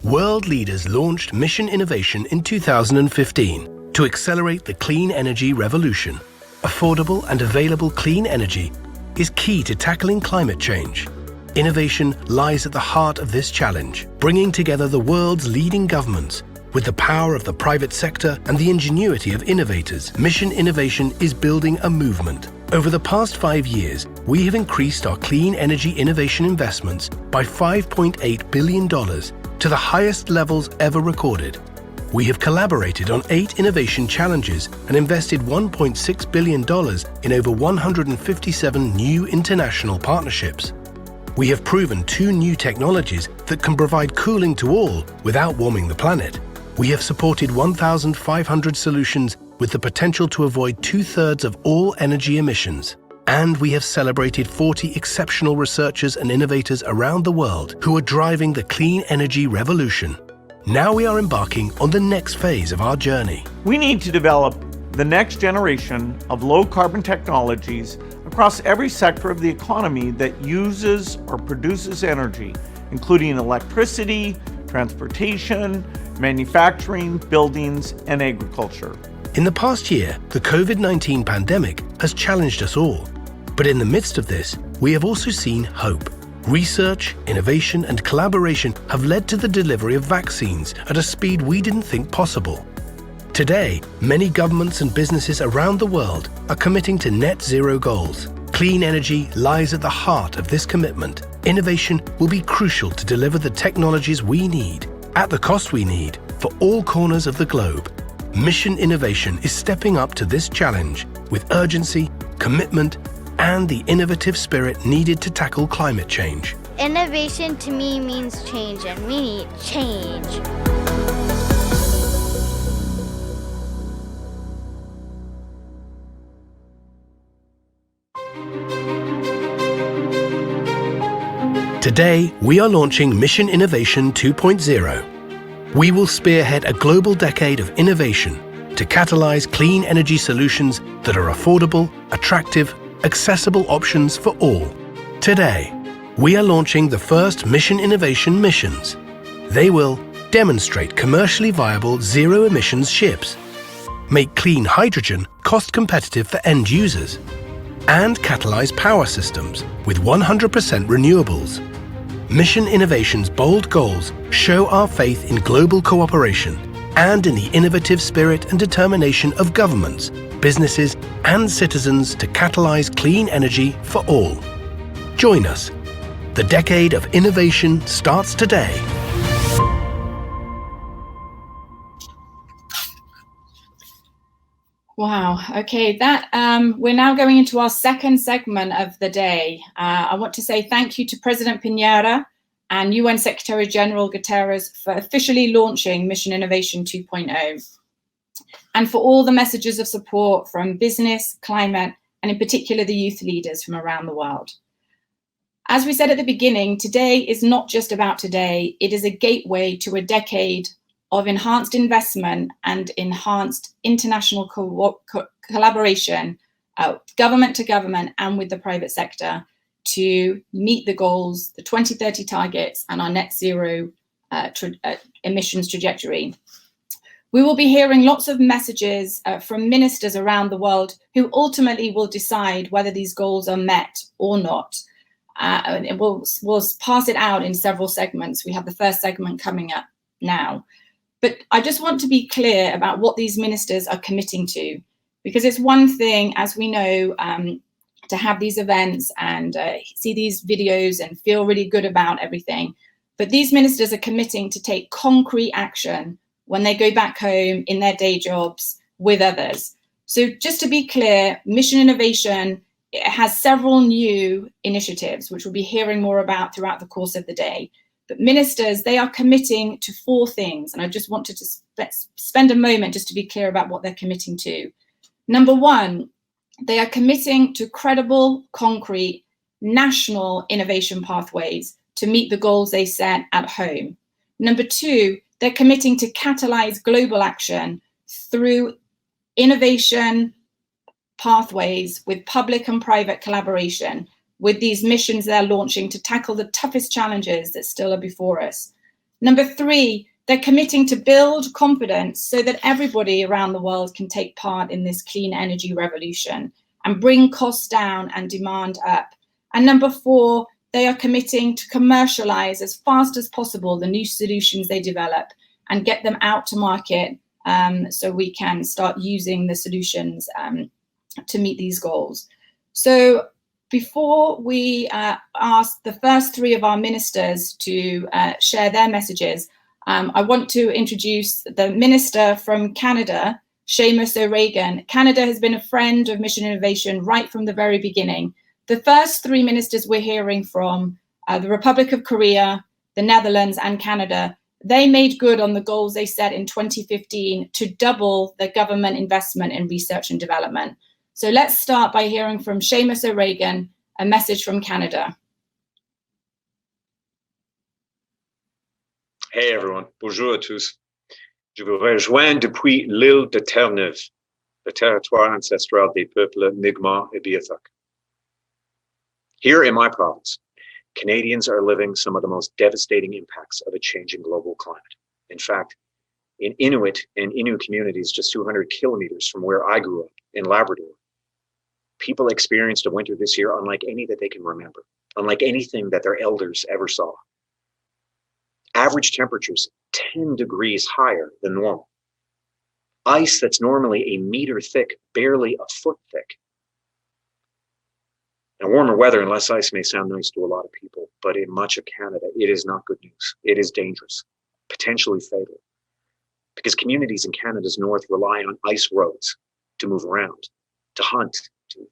World leaders launched Mission Innovation in 2015 to accelerate the clean energy revolution. Affordable and available clean energy is key to tackling climate change. Innovation lies at the heart of this challenge, bringing together the world's leading governments with the power of the private sector and the ingenuity of innovators. Mission Innovation is building a movement. Over the past 5 years, we have increased our clean energy innovation investments by $5.8 billion to the highest levels ever recorded. We have collaborated on 8 innovation challenges and invested $1.6 billion in over 157 new international partnerships. We have proven 2 new technologies that can provide cooling to all without warming the planet. We have supported 1,500 solutions with the potential to avoid 2/3 of all energy emissions. And we have celebrated 40 exceptional researchers and innovators around the world who are driving the clean energy revolution. Now we are embarking on the next phase of our journey. We need to develop the next generation of low carbon technologies across every sector of the economy that uses or produces energy, including electricity, transportation, manufacturing, buildings, and agriculture. In the past year, the COVID-19 pandemic has challenged us all. But in the midst of this, we have also seen hope. Research, innovation, and collaboration have led to the delivery of vaccines at a speed we didn't think possible. Today, many governments and businesses around the world are committing to net zero goals. Clean energy lies at the heart of this commitment. Innovation will be crucial to deliver the technologies we need, at the cost we need, for all corners of the globe. Mission Innovation is stepping up to this challenge with urgency, commitment, and the innovative spirit needed to tackle climate change. Innovation to me means change, and we need change. Today, we are launching Mission Innovation 2.0. We will spearhead a global decade of innovation to catalyze clean energy solutions that are affordable, attractive, accessible options for all. Today, we are launching the first Mission Innovation missions. They will demonstrate commercially viable zero-emissions ships, make clean hydrogen cost-competitive for end users, and catalyze power systems with 100% renewables. Mission Innovation's bold goals show our faith in global cooperation and in the innovative spirit and determination of governments, businesses, and citizens to catalyze clean energy for all. Join us. The decade of innovation starts today. Wow. Okay, we're now going into our second segment of the day. I want to say thank you to President Piñera and UN Secretary General Guterres for officially launching Mission Innovation 2.0, and for all the messages of support from business, climate, and in particular the youth leaders from around the world. As we said at the beginning, today is not just about today, it is a gateway to a decade of enhanced investment and enhanced international collaboration, government to government and with the private sector, to meet the goals, the 2030 targets, and our net zero emissions trajectory. We will be hearing lots of messages from ministers around the world who ultimately will decide whether these goals are met or not. And we'll pass it out in several segments. We have the first segment coming up now. But I just want to be clear about what these ministers are committing to, because it's one thing, as we know, to have these events and see these videos and feel really good about everything. But these ministers are committing to take concrete action when they go back home in their day jobs with others. So just to be clear, Mission Innovation has several new initiatives, which we'll be hearing more about throughout the course of the day. But ministers, they are committing to 4 things. And I just wanted to spend a moment just to be clear about what they're committing to. Number 1, they are committing to credible, concrete, national innovation pathways to meet the goals they set at home. Number 2, they're committing to catalyze global action through innovation pathways with public and private collaboration, with these missions they're launching to tackle the toughest challenges that still are before us. Number 3, they're committing to build confidence so that everybody around the world can take part in this clean energy revolution and bring costs down and demand up. And number 4, they are committing to commercialize as fast as possible the new solutions they develop and get them out to market so we can start using the solutions to meet these goals. So before we ask the first 3 of our ministers to share their messages, I want to introduce the minister from Canada, Seamus O'Regan. Canada has been a friend of Mission Innovation right from the very beginning. The first 3 ministers we're hearing from, the Republic of Korea, the Netherlands, and Canada, they made good on the goals they set in 2015 to double the government investment in research and development. So let's start by hearing from Seamus O'Regan, a message from Canada. Hey everyone, bonjour à tous. Je vous rejoins depuis l'île de Terre-Neuve. le territoire ancestral des peuples Mi'kmaq et Beothuk. Here in my province, Canadians are living some of the most devastating impacts of a changing global climate. In fact, in Inuit and Innu communities just 200 kilometers from where I grew up in Labrador, people experienced a winter this year unlike any that they can remember, unlike anything that their elders ever saw. Average temperatures 10 degrees higher than normal. Ice that's normally a meter thick, barely a foot thick. Now, warmer weather and less ice may sound nice to a lot of people, but in much of Canada, it is not good news. It is dangerous, potentially fatal, because communities in Canada's north rely on ice roads to move around, to hunt,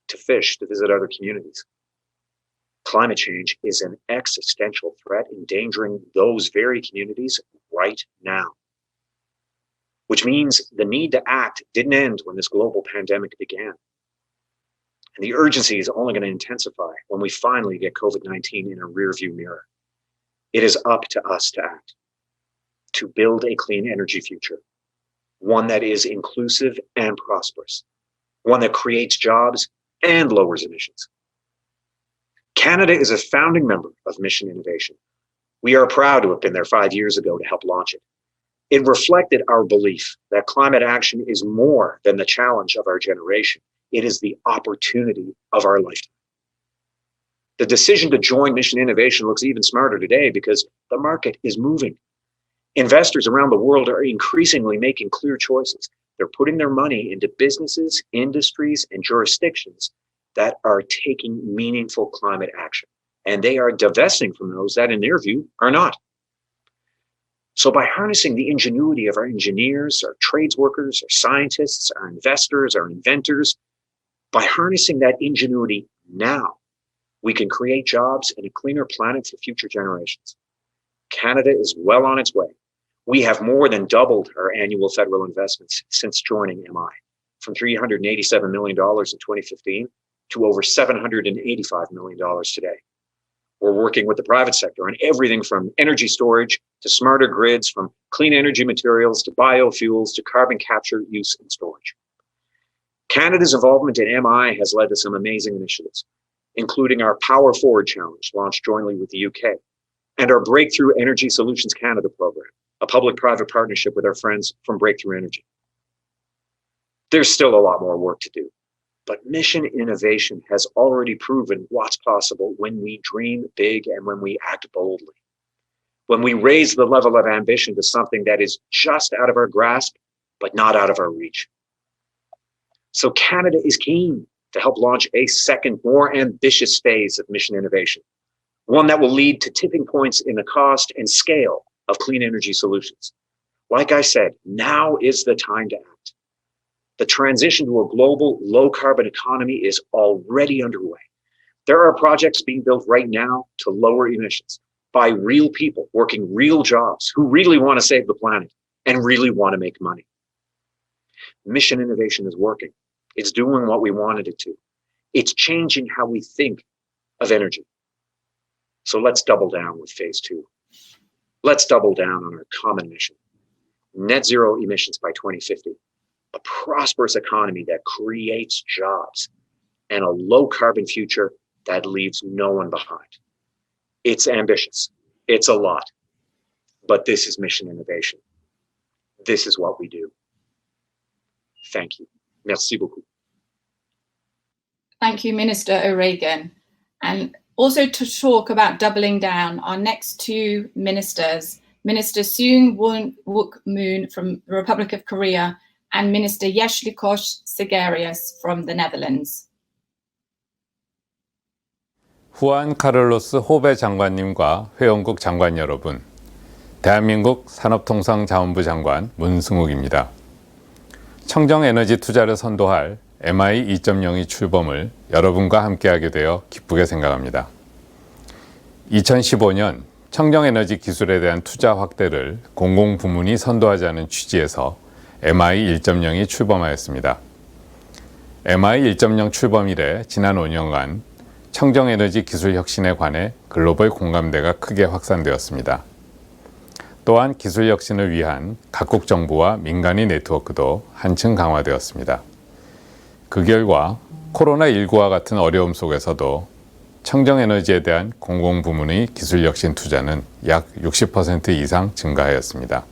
to fish, to visit other communities. Climate change is an existential threat endangering those very communities right now, which means the need to act didn't end when this global pandemic began. And the urgency is only going to intensify when we finally get COVID-19 in a rearview mirror. It is up to us to act, to build a clean energy future, one that is inclusive and prosperous, one that creates jobs and lowers emissions. Canada is a founding member of Mission Innovation. We are proud to have been there 5 years ago to help launch it. It reflected our belief that climate action is more than the challenge of our generation. It is the opportunity of our lifetime. The decision to join Mission Innovation looks even smarter today because the market is moving. Investors around the world are increasingly making clear choices. They're putting their money into businesses, industries, and jurisdictions that are taking meaningful climate action. And they are divesting from those that, in their view, are not. So by harnessing the ingenuity of our engineers, our trades workers, our scientists, our investors, our inventors, by harnessing that ingenuity now, we can create jobs and a cleaner planet for future generations. Canada is well on its way. We have more than doubled our annual federal investments since joining MI, from $387 million in 2015 to over $785 million today. We're working with the private sector on everything from energy storage to smarter grids, from clean energy materials to biofuels to carbon capture, use, and storage. Canada's involvement in MI has led to some amazing initiatives, including our Power Forward Challenge, launched jointly with the UK, and our Breakthrough Energy Solutions Canada program, a public-private partnership with our friends from Breakthrough Energy. There's still a lot more work to do, but Mission Innovation has already proven what's possible when we dream big and when we act boldly. When we raise the level of ambition to something that is just out of our grasp, but not out of our reach. So Canada is keen to help launch a second, more ambitious phase of Mission Innovation, one that will lead to tipping points in the cost and scale of clean energy solutions. Like I said, now is the time to act. The transition to a global low-carbon economy is already underway. There are projects being built right now to lower emissions by real people working real jobs who really want to save the planet and really want to make money. Mission Innovation is working. It's doing what we wanted it to. It's changing how we think of energy. So let's double down with phase 2. Let's double down on our common mission. Net zero emissions by 2050. A prosperous economy that creates jobs and a low carbon future that leaves no one behind. It's ambitious. It's a lot. But this is Mission Innovation. This is what we do. Thank you. Merci beaucoup. Thank you, Minister O'Regan. And also to talk about doubling down, our next two ministers, Minister Seung Wook Moon from the Republic of Korea and Minister Yeshlikos Sigarius from the Netherlands. 후안 카를로스 호베 장관님과 회원국 장관 여러분, 대한민국 산업통상자원부 장관 문승욱입니다. 청정에너지 투자를 선도할 MI 2.0의 출범을 여러분과 함께하게 되어 기쁘게 생각합니다. 2015년 청정에너지 기술에 대한 투자 확대를 공공부문이 선도하자는 취지에서 MI 1.0이 출범하였습니다. MI 1.0 출범 이래 지난 5년간 청정에너지 기술 혁신에 관해 글로벌 공감대가 크게 확산되었습니다. 또한 기술 혁신을 위한 각국 정부와 민간의 네트워크도 한층 강화되었습니다. 그 결과 코로나19와 같은 어려움 속에서도 청정에너지에 대한 공공부문의 기술혁신 투자는 약 60% 이상 증가하였습니다.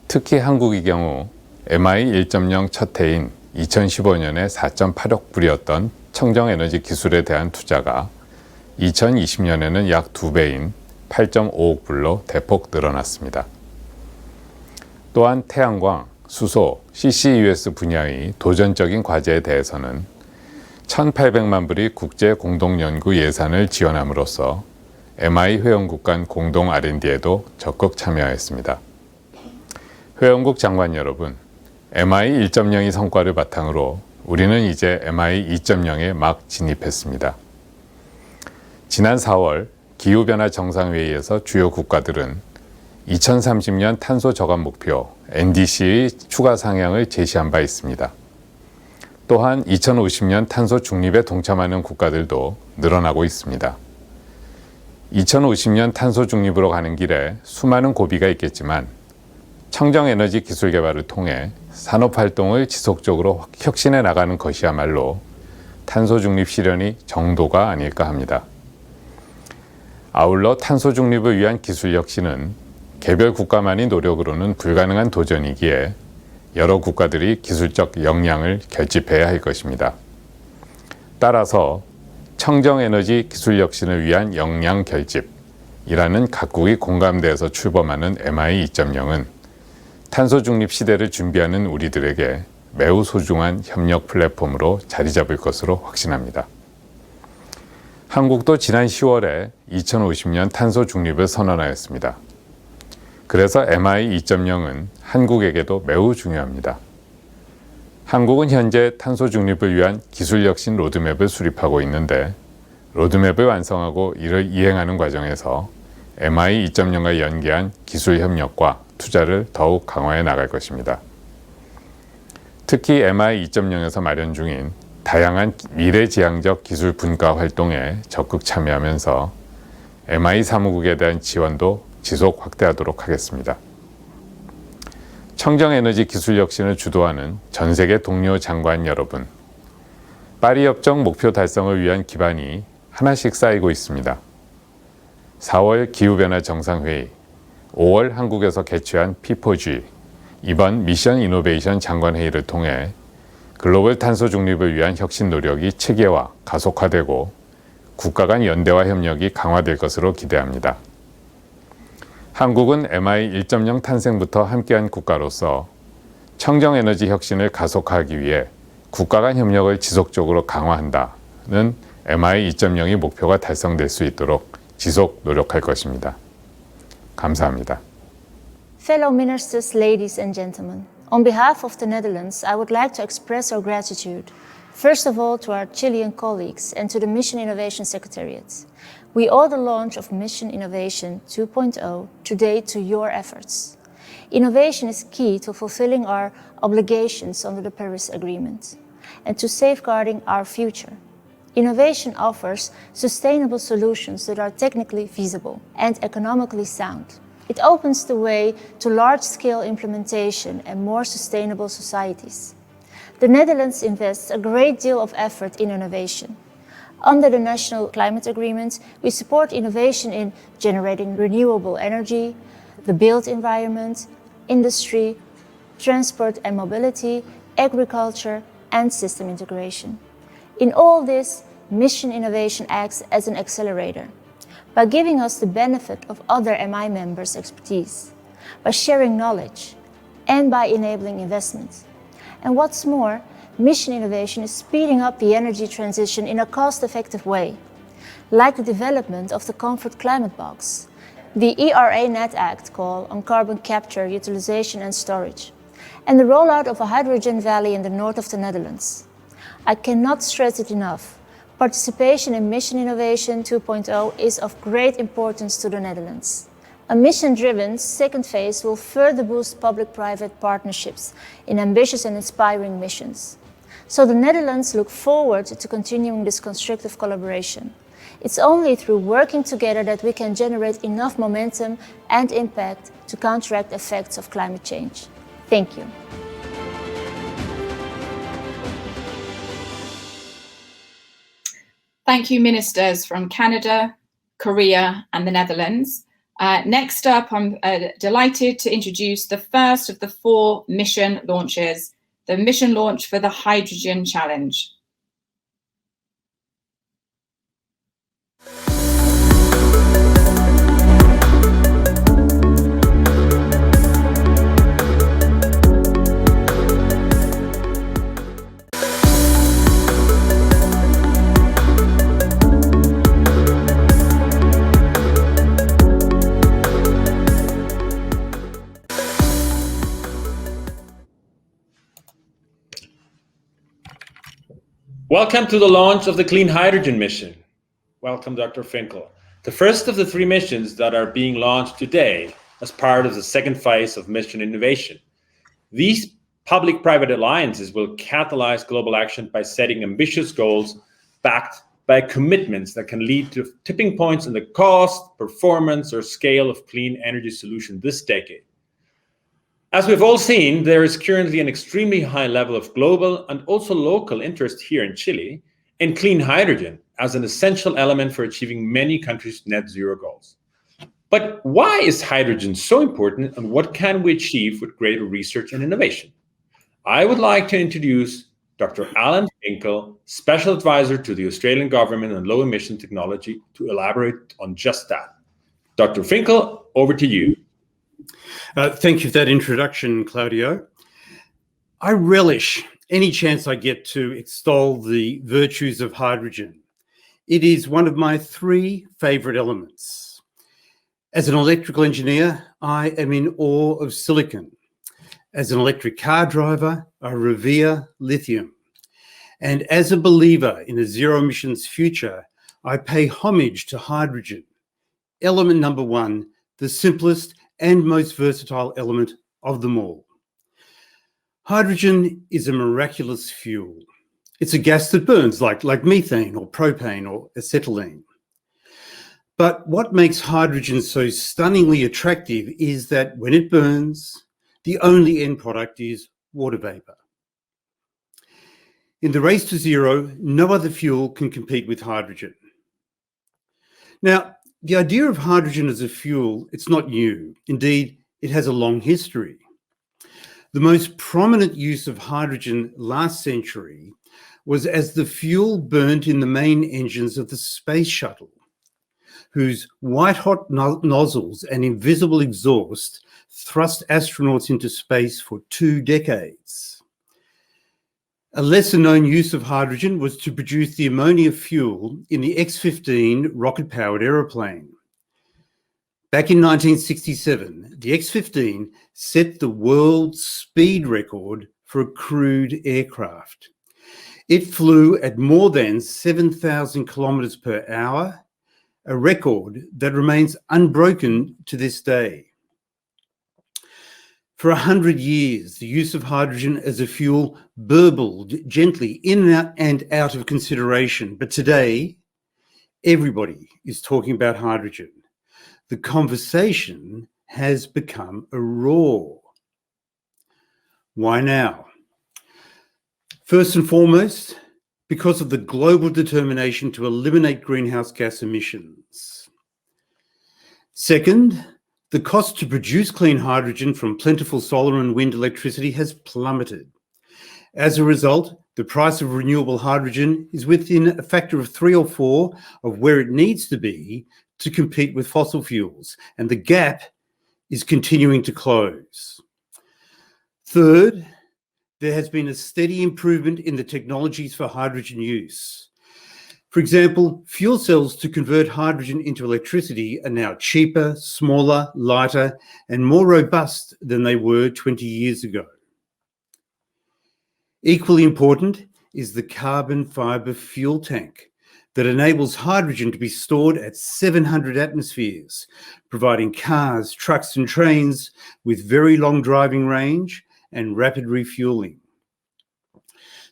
특히 한국의 경우 MI 1.0 첫 해인 2015년에 4.8억 불이었던 청정에너지 기술에 대한 투자가 2020년에는 약 2배인 8.5억 불로 대폭 늘어났습니다. 또한 태양광, 수소, CCUS 분야의 도전적인 과제에 대해서는 1,800만 불의 국제 공동연구 예산을 지원함으로써 MI 회원국 간 공동 R&D에도 적극 참여하였습니다. 회원국 장관 여러분, MI 1.0의 성과를 바탕으로 우리는 이제 MI 2.0에 막 진입했습니다. 지난 4월 기후변화 정상회의에서 주요 국가들은 2030년 탄소 저감 목표 NDC의 추가 상향을 제시한 바 있습니다. 또한 2050년 탄소 중립에 동참하는 국가들도 늘어나고 있습니다. 2050년 탄소 중립으로 가는 길에 수많은 고비가 있겠지만 청정에너지 기술 개발을 통해 산업활동을 지속적으로 혁신해 나가는 것이야말로 탄소 중립 실현이 정도가 아닐까 합니다. 아울러 탄소 중립을 위한 기술 혁신은 개별 국가만의 노력으로는 불가능한 도전이기에 여러 국가들이 기술적 역량을 결집해야 할 것입니다. 따라서 청정에너지 기술 혁신을 위한 역량 결집이라는 각국의 공감대에서 출범하는 MI 2.0은 탄소 중립 시대를 준비하는 우리들에게 매우 소중한 협력 플랫폼으로 자리 잡을 것으로 확신합니다. 한국도 지난 10월에 2050년 탄소 중립을 선언하였습니다. 그래서 MI 2.0은 한국에게도 매우 중요합니다. 한국은 현재 탄소 중립을 위한 기술혁신 로드맵을 수립하고 있는데 로드맵을 완성하고 이를 이행하는 과정에서 MI 2.0과 연계한 기술 협력과 투자를 더욱 강화해 나갈 것입니다. 특히 MI 2.0에서 마련 중인 다양한 미래지향적 기술 분과 활동에 적극 참여하면서 MI 사무국에 대한 지원도 지속 확대하도록 하겠습니다. 청정에너지 기술 혁신을 주도하는 전 세계 동료 장관 여러분, 파리 협정 목표 달성을 위한 기반이 하나씩 쌓이고 있습니다. 4월 기후변화 정상회의, 5월 한국에서 개최한 P4G, 이번 미션 이노베이션 장관회의를 통해 글로벌 탄소 중립을 위한 혁신 노력이 체계화, 가속화되고 국가 간 연대와 협력이 강화될 것으로 기대합니다. 한국은 MI 1.0 탄생부터 함께한 국가로서 청정에너지 혁신을 가속화하기 위해 국가 간 협력을 지속적으로 강화한다는 MI 2.0의 목표가 달성될 수 있도록 지속 노력할 것입니다. 감사합니다. Fellow ministers, ladies and gentlemen, on behalf of the Netherlands, I would like to express our gratitude, first of all to our Chilean colleagues and to the Mission Innovation Secretariat. We owe the launch of Mission Innovation 2.0 today to your efforts. Innovation is key to fulfilling our obligations under the Paris Agreement and to safeguarding our future. Innovation offers sustainable solutions that are technically feasible and economically sound. It opens the way to large-scale implementation and more sustainable societies. The Netherlands invests a great deal of effort in innovation. Under the National Climate Agreement, we support innovation in generating renewable energy, the built environment, industry, transport and mobility, agriculture, and system integration. In all this, Mission Innovation acts as an accelerator by giving us the benefit of other MI members' expertise, by sharing knowledge, and by enabling investment. And what's more, Mission Innovation is speeding up the energy transition in a cost-effective way, like the development of the Comfort Climate Box, the ERA Net Act call on carbon capture, utilization and storage, and the rollout of a hydrogen valley in the north of the Netherlands. I cannot stress it enough. Participation in Mission Innovation 2.0 is of great importance to the Netherlands. A mission-driven second phase will further boost public-private partnerships in ambitious and inspiring missions. So the Netherlands look forward to continuing this constructive collaboration. It's only through working together that we can generate enough momentum and impact to counteract effects of climate change. Thank you. Thank you, ministers from Canada, Korea, and the Netherlands. Next up, I'm delighted to introduce the first of the 4 mission launches, the mission launch for the Hydrogen Challenge. Welcome to the launch of the Clean Hydrogen Mission. Welcome, Dr. Finkel. The first of the 3 missions that are being launched today as part of the second phase of Mission Innovation. These public-private alliances will catalyze global action by setting ambitious goals backed by commitments that can lead to tipping points in the cost, performance, or scale of clean energy solution this decade. As we've all seen, there is currently an extremely high level of global and also local interest here in Chile in clean hydrogen as an essential element for achieving many countries' net zero goals. But why is hydrogen so important, and what can we achieve with greater research and innovation? I would like to introduce Dr. Alan Finkel, Special Advisor to the Australian Government on Low Emission Technology, to elaborate on just that. Dr. Finkel, over to you. Thank you for that introduction, Claudio. I relish any chance I get to extol the virtues of hydrogen. It is one of my 3 favorite elements. As an electrical engineer, I am in awe of silicon. As an electric car driver, I revere lithium. And as a believer in a zero emissions future, I pay homage to hydrogen. Element number 1, the simplest and most versatile element of them all. Hydrogen is a miraculous fuel. It's a gas that burns like methane or propane or acetylene. But what makes hydrogen so stunningly attractive is that when it burns, the only end product is water vapor. In the race to zero, no other fuel can compete with hydrogen. Now, the idea of hydrogen as a fuel, it's not new. Indeed, it has a long history. The most prominent use of hydrogen last century was as the fuel burnt in the main engines of the space shuttle, whose white-hot nozzles and invisible exhaust thrust astronauts into space for 2 decades. A lesser-known use of hydrogen was to produce the ammonia fuel in the X-15 rocket-powered aeroplane. Back in 1967, the X-15 set the world speed record for a crewed aircraft. It flew at more than 7,000 kilometers per hour, a record that remains unbroken to this day. For 100 years, the use of hydrogen as a fuel burbled gently in and out of consideration. But today, everybody is talking about hydrogen. The conversation has become a roar. Why now? First and foremost, because of the global determination to eliminate greenhouse gas emissions. Second, the cost to produce clean hydrogen from plentiful solar and wind electricity has plummeted. As a result, the price of renewable hydrogen is within a factor of 3 or 4 of where it needs to be to compete with fossil fuels, and the gap is continuing to close. Third, there has been a steady improvement in the technologies for hydrogen use. For example, fuel cells to convert hydrogen into electricity are now cheaper, smaller, lighter, and more robust than they were 20 years ago. Equally important is the carbon fiber fuel tank that enables hydrogen to be stored at 700 atmospheres, providing cars, trucks, and trains with very long driving range and rapid refueling.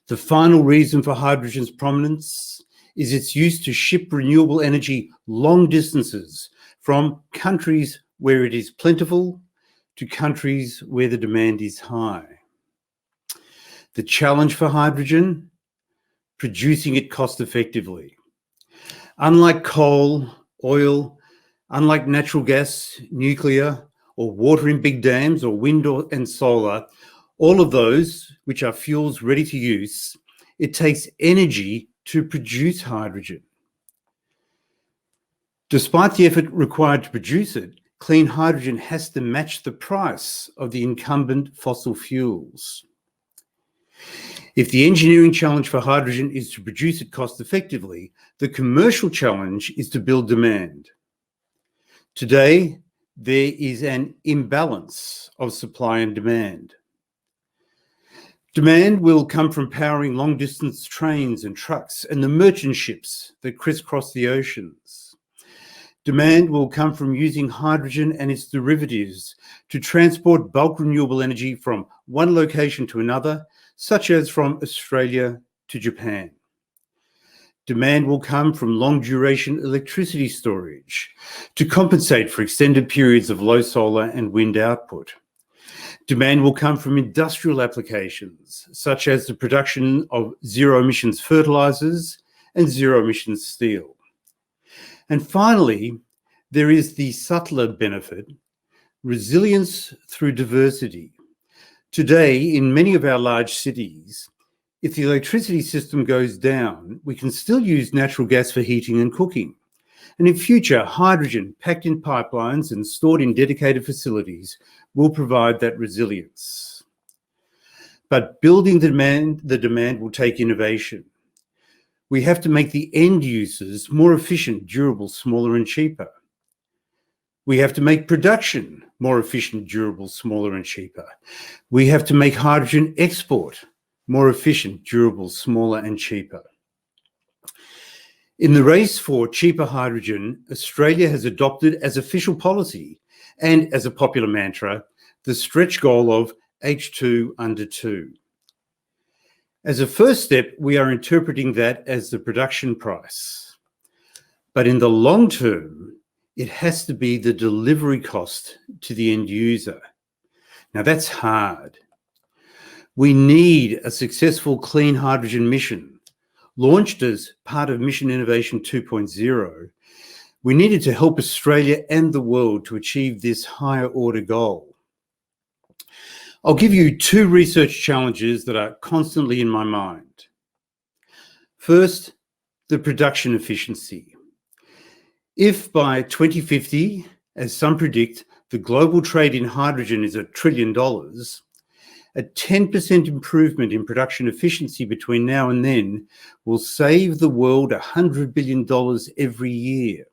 The final reason for hydrogen's prominence is its use to ship renewable energy long distances from countries where it is plentiful to countries where the demand is high. The challenge for hydrogen, producing it cost effectively. Unlike coal, oil, unlike natural gas, nuclear, or water in big dams, or wind and solar, all of those which are fuels ready to use, it takes energy to produce hydrogen. Despite the effort required to produce it, clean hydrogen has to match the price of the incumbent fossil fuels. If the engineering challenge for hydrogen is to produce it cost effectively, the commercial challenge is to build demand. Today, there is an imbalance of supply and demand. Demand will come from powering long-distance trains and trucks and the merchant ships that crisscross the oceans. Demand will come from using hydrogen and its derivatives to transport bulk renewable energy from one location to another, such as from Australia to Japan. Demand will come from long-duration electricity storage to compensate for extended periods of low solar and wind output. Demand will come from industrial applications, such as the production of zero-emissions fertilizers and zero-emissions steel. And finally, there is the subtler benefit, resilience through diversity. Today, in many of our large cities, if the electricity system goes down, we can still use natural gas for heating and cooking. And in future, hydrogen packed in pipelines and stored in dedicated facilities will provide that resilience. But building the demand will take innovation. We have to make the end users more efficient, durable, smaller, and cheaper. We have to make production more efficient, durable, smaller, and cheaper. We have to make hydrogen export more efficient, durable, smaller, and cheaper. In the race for cheaper hydrogen, Australia has adopted as official policy and as a popular mantra, the stretch goal of H2 under 2. As a first step, we are interpreting that as the production price. But in the long term, it has to be the delivery cost to the end user. Now that's hard. We need a successful clean hydrogen mission. Launched as part of Mission Innovation 2.0, we needed to help Australia and the world to achieve this higher order goal. I'll give you two research challenges that are constantly in my mind. First, the production efficiency. If by 2050, as some predict, the global trade in hydrogen is $1 trillion, a 10% improvement in production efficiency between now and then will save the world $100 billion every year.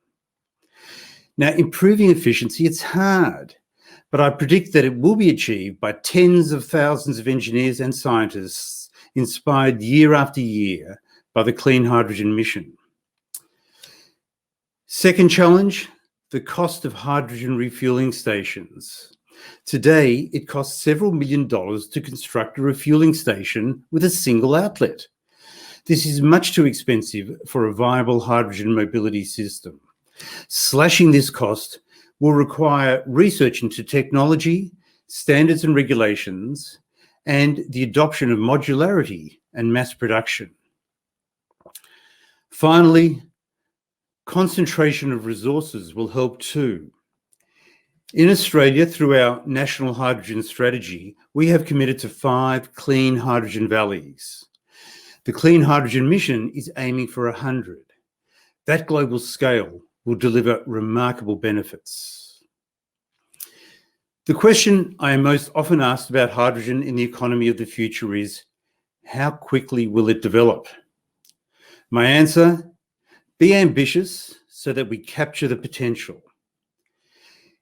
Now, improving efficiency, it's hard, but I predict that it will be achieved by tens of thousands of engineers and scientists inspired year after year by the Clean Hydrogen Mission. Second challenge, the cost of hydrogen refueling stations. Today, it costs several $1 million to construct a refueling station with a single outlet. This is much too expensive for a viable hydrogen mobility system. Slashing this cost will require research into technology, standards and regulations, and the adoption of modularity and mass production. Finally, concentration of resources will help too. In Australia, through our National Hydrogen Strategy, we have committed to 5 clean hydrogen valleys. The Clean Hydrogen Mission is aiming for 100. That global scale will deliver remarkable benefits. The question I am most often asked about hydrogen in the economy of the future is, how quickly will it develop? My answer, be ambitious so that we capture the potential.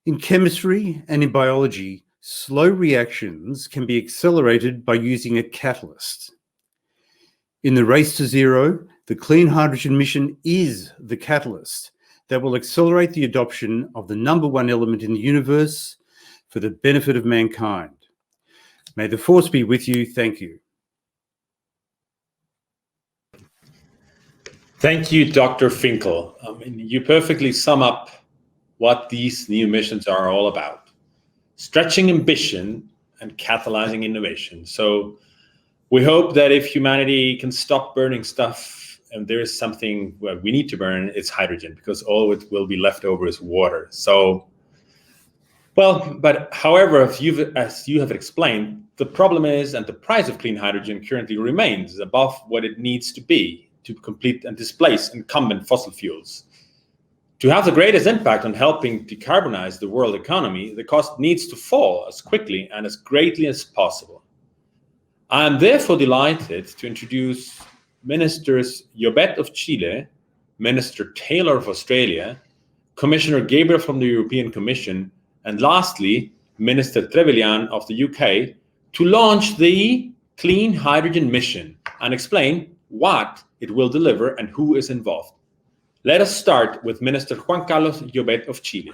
In chemistry and in biology, slow reactions can be accelerated by using a catalyst. In the race to zero, the Clean Hydrogen Mission is the catalyst that will accelerate the adoption of the #1 element in the universe for the benefit of mankind. May the force be with you. Thank you. Thank you, Dr. Finkel. You perfectly sum up what these new missions are all about. Stretching ambition and catalyzing innovation. So we hope that if humanity can stop burning stuff there is something we need to burn, it's hydrogen, because all it will be left over is water. So, well, but however, as you have explained, the problem is, and the price of clean hydrogen currently remains above what it needs to be to complete and displace incumbent fossil fuels. To have the greatest impact on helping decarbonize the world economy, the cost needs to fall as quickly and as greatly as possible. I am therefore delighted to introduce Ministers Llobet of Chile, Minister Taylor of Australia, Commissioner Gabriel from the European Commission, and lastly, Minister Trevelyan of the UK, to launch the Clean Hydrogen Mission and explain what it will deliver and who is involved. Let us start with Minister Juan Carlos Llobet of Chile.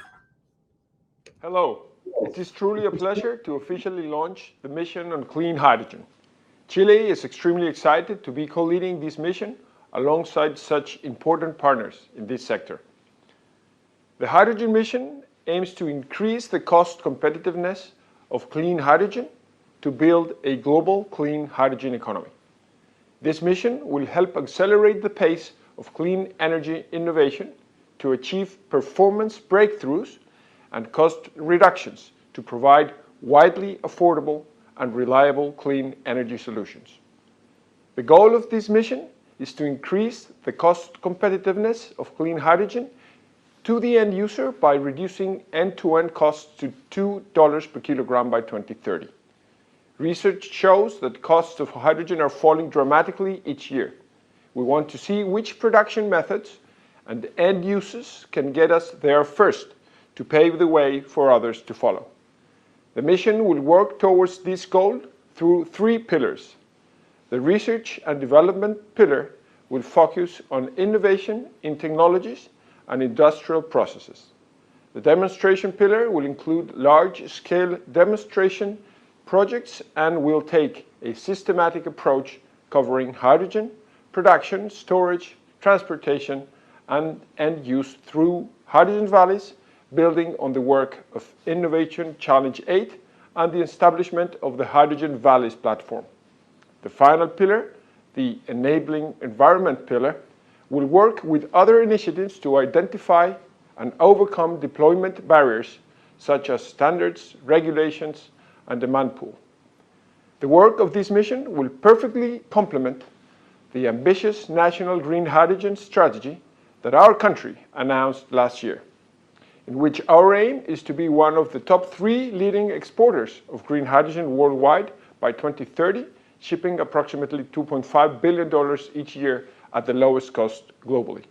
Hello. It is truly a pleasure to officially launch the mission on clean hydrogen. Chile is extremely excited to be co-leading this mission alongside such important partners in this sector. The hydrogen mission aims to increase the cost competitiveness of clean hydrogen to build a global clean hydrogen economy. This mission will help accelerate the pace of clean energy innovation to achieve performance breakthroughs and cost reductions to provide widely affordable and reliable clean energy solutions. The goal of this mission is to increase the cost competitiveness of clean hydrogen to the end user by reducing end-to-end costs to $2 per kilogram by 2030. Research shows that costs of hydrogen are falling dramatically each year. We want to see which production methods and end uses can get us there first to pave the way for others to follow. The mission will work towards this goal through 3 pillars. The research and development pillar will focus on innovation in technologies and industrial processes. The demonstration pillar will include large-scale demonstration projects and will take a systematic approach covering hydrogen, production, storage, transportation, and end use through hydrogen valleys, building on the work of Innovation Challenge 8 and the establishment of the Hydrogen Valleys platform. The final pillar, the Enabling Environment pillar, will work with other initiatives to identify and overcome deployment barriers such as standards, regulations, and demand pool. The work of this mission will perfectly complement the ambitious national green hydrogen strategy that our country announced last year, in which our aim is to be one of the top 3 leading exporters of green hydrogen worldwide by 2030, shipping approximately $2.5 billion each year at the lowest cost globally.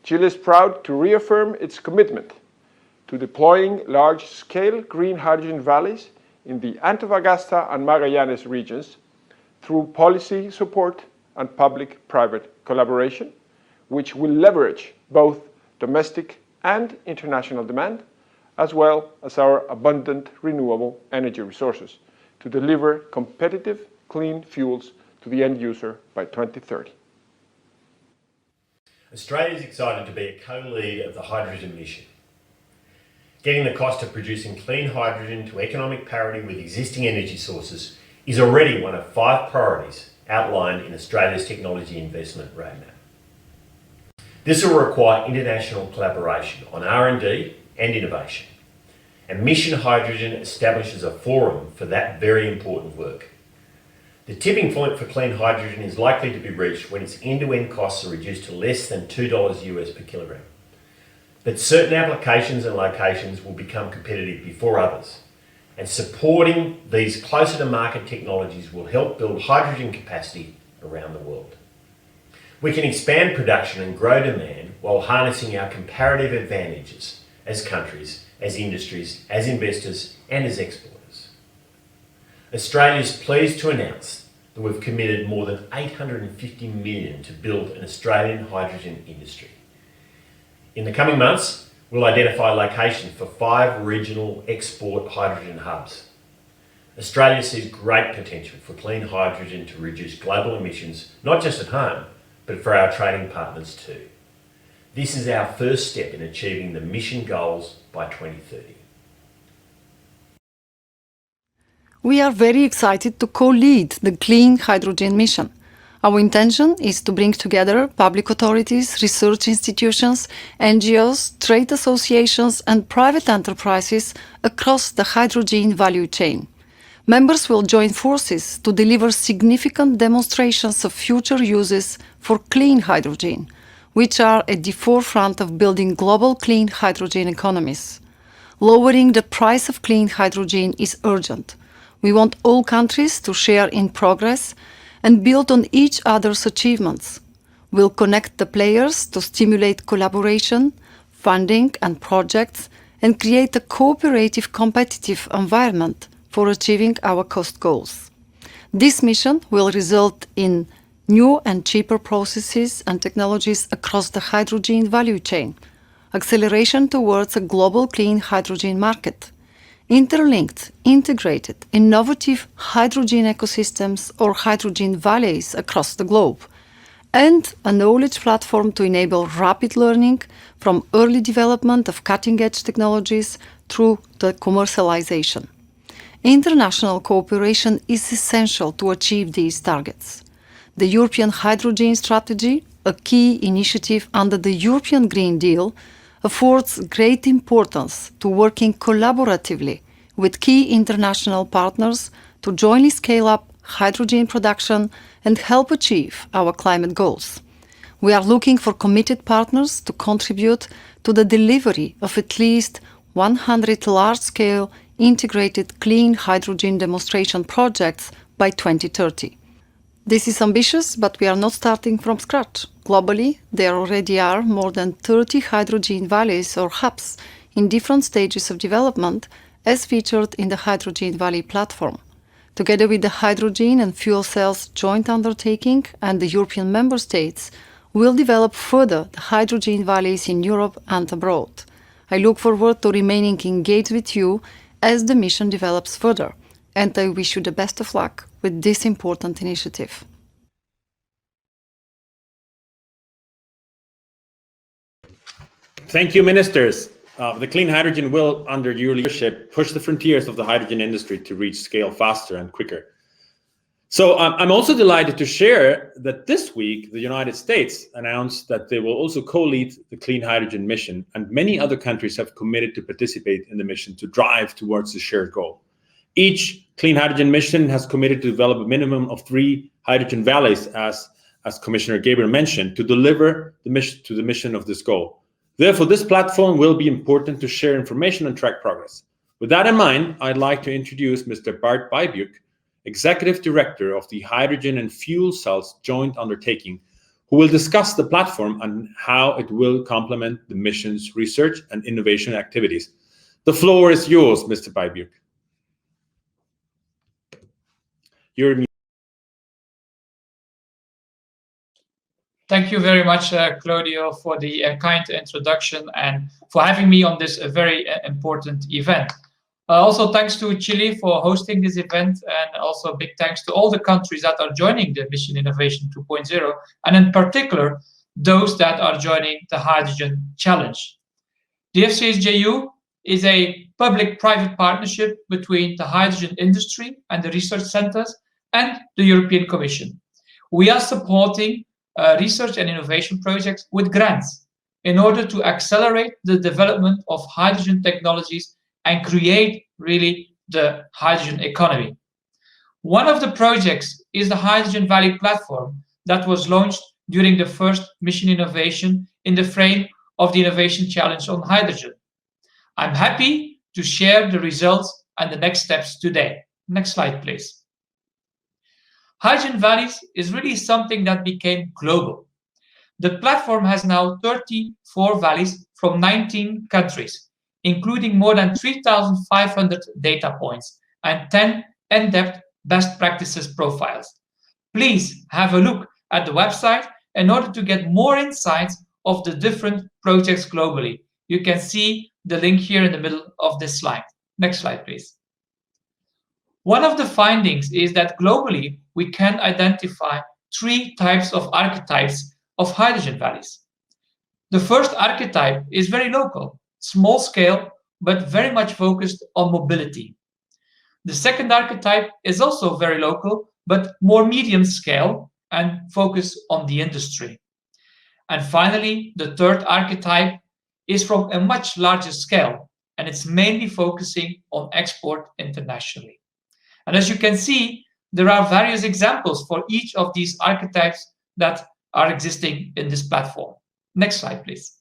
Chile is proud to reaffirm its commitment to deploying large-scale green hydrogen valleys in the Antofagasta and Magallanes regions through policy support and public-private collaboration, which will leverage both domestic and international demand, as well as our abundant renewable energy resources to deliver competitive, clean fuels to the end user by 2030. Australia is excited to be a co-lead of the hydrogen mission. Getting the cost of producing clean hydrogen to economic parity with existing energy sources is already one of 5 priorities outlined in Australia's technology investment roadmap. This will require international collaboration on R&D and innovation, and Mission Hydrogen establishes a forum for that very important work. The tipping point for clean hydrogen is likely to be reached when its end-to-end costs are reduced to less than $2 US per kilogram. But certain applications and locations will become competitive before others, and supporting these closer to market technologies will help build hydrogen capacity around the world. We can expand production and grow demand while harnessing our comparative advantages as countries, as industries, as investors, and as exporters. Australia is pleased to announce that we've committed more than $850 million to build an Australian hydrogen industry. In the coming months, we'll identify locations for 5 regional export hydrogen hubs. Australia sees great potential for clean hydrogen to reduce global emissions, not just at home, but for our trading partners too. This is our first step in achieving the mission goals by 2030. We are very excited to co-lead the Clean Hydrogen Mission. Our intention is to bring together public authorities, research institutions, NGOs, trade associations, and private enterprises across the hydrogen value chain. Members will join forces to deliver significant demonstrations of future uses for clean hydrogen, which are at the forefront of building global clean hydrogen economies. Lowering the price of clean hydrogen is urgent. We want all countries to share in progress and build on each other's achievements. We'll connect the players to stimulate collaboration, funding and projects, and create a cooperative, competitive environment for achieving our cost goals. This mission will result in new and cheaper processes and technologies across the hydrogen value chain, acceleration towards a global clean hydrogen market, interlinked, integrated, innovative hydrogen ecosystems or hydrogen valleys across the globe, and a knowledge platform to enable rapid learning from early development of cutting-edge technologies through the commercialization. International cooperation is essential to achieve these targets. The European Hydrogen Strategy, a key initiative under the European Green Deal, affords great importance to working collaboratively with key international partners to jointly scale up hydrogen production and help achieve our climate goals. We are looking for committed partners to contribute to the delivery of at least 100 large-scale integrated clean hydrogen demonstration projects by 2030. This is ambitious, but we are not starting from scratch. Globally, there already are more than 30 hydrogen valleys or hubs in different stages of development, as featured in the Hydrogen Valley platform. Together with the Hydrogen and Fuel Cells Joint Undertaking and the European Member States, we'll develop further the hydrogen valleys in Europe and abroad. I look forward to remaining engaged with you as the mission develops further, and I wish you the best of luck with this important initiative. Thank you, ministers. The clean hydrogen will, under your leadership, push the frontiers of the hydrogen industry to reach scale faster and quicker. So I'm also delighted to share that this week, the United States announced that they will also co-lead the clean hydrogen mission, and many other countries have committed to participate in the mission to drive towards the shared goal. Each clean hydrogen mission has committed to develop a minimum of 3 hydrogen valleys, as Commissioner Gabriel mentioned, to deliver the mission of this goal. Therefore, this platform will be important to share information and track progress. With that in mind, I'd like to introduce Mr. Bart Bijbuek, Executive Director of the Hydrogen and Fuel Cells Joint Undertaking, who will discuss the platform and how it will complement the mission's research and innovation activities. The floor is yours, Mr. Bijbuek. Thank you very much, Claudio, for the kind introduction and for having me on this very important event. Also, thanks to Chile for hosting this event, and also big thanks to all the countries that are joining the Mission Innovation 2.0, and in particular, those that are joining the Hydrogen Challenge. The FCSJU is a public-private partnership between the hydrogen industry and the research centers and the European Commission. We are supporting research and innovation projects with grants in order to accelerate the development of hydrogen technologies and create really the hydrogen economy. One of the projects is the Hydrogen Valley platform that was launched during the first Mission Innovation in the frame of the Innovation Challenge on Hydrogen. I'm happy to share the results and the next steps today. Next slide, please. Hydrogen Valleys is really something that became global. The platform has now 34 valleys from 19 countries, including more than 3,500 data points and 10 in-depth best practices profiles. Please have a look at the website in order to get more insights of the different projects globally. You can see the link here in the middle of this slide. Next slide, please. One of the findings is that globally, we can identify 3 types of archetypes of hydrogen valleys. The first archetype is very local, small scale, but very much focused on mobility. The second archetype is also very local, but more medium scale, and focus on the industry. And finally, the third archetype is from a much larger scale, and it's mainly focusing on export internationally. And as you can see, there are various examples for each of these archetypes that are existing in this platform. Next slide, please.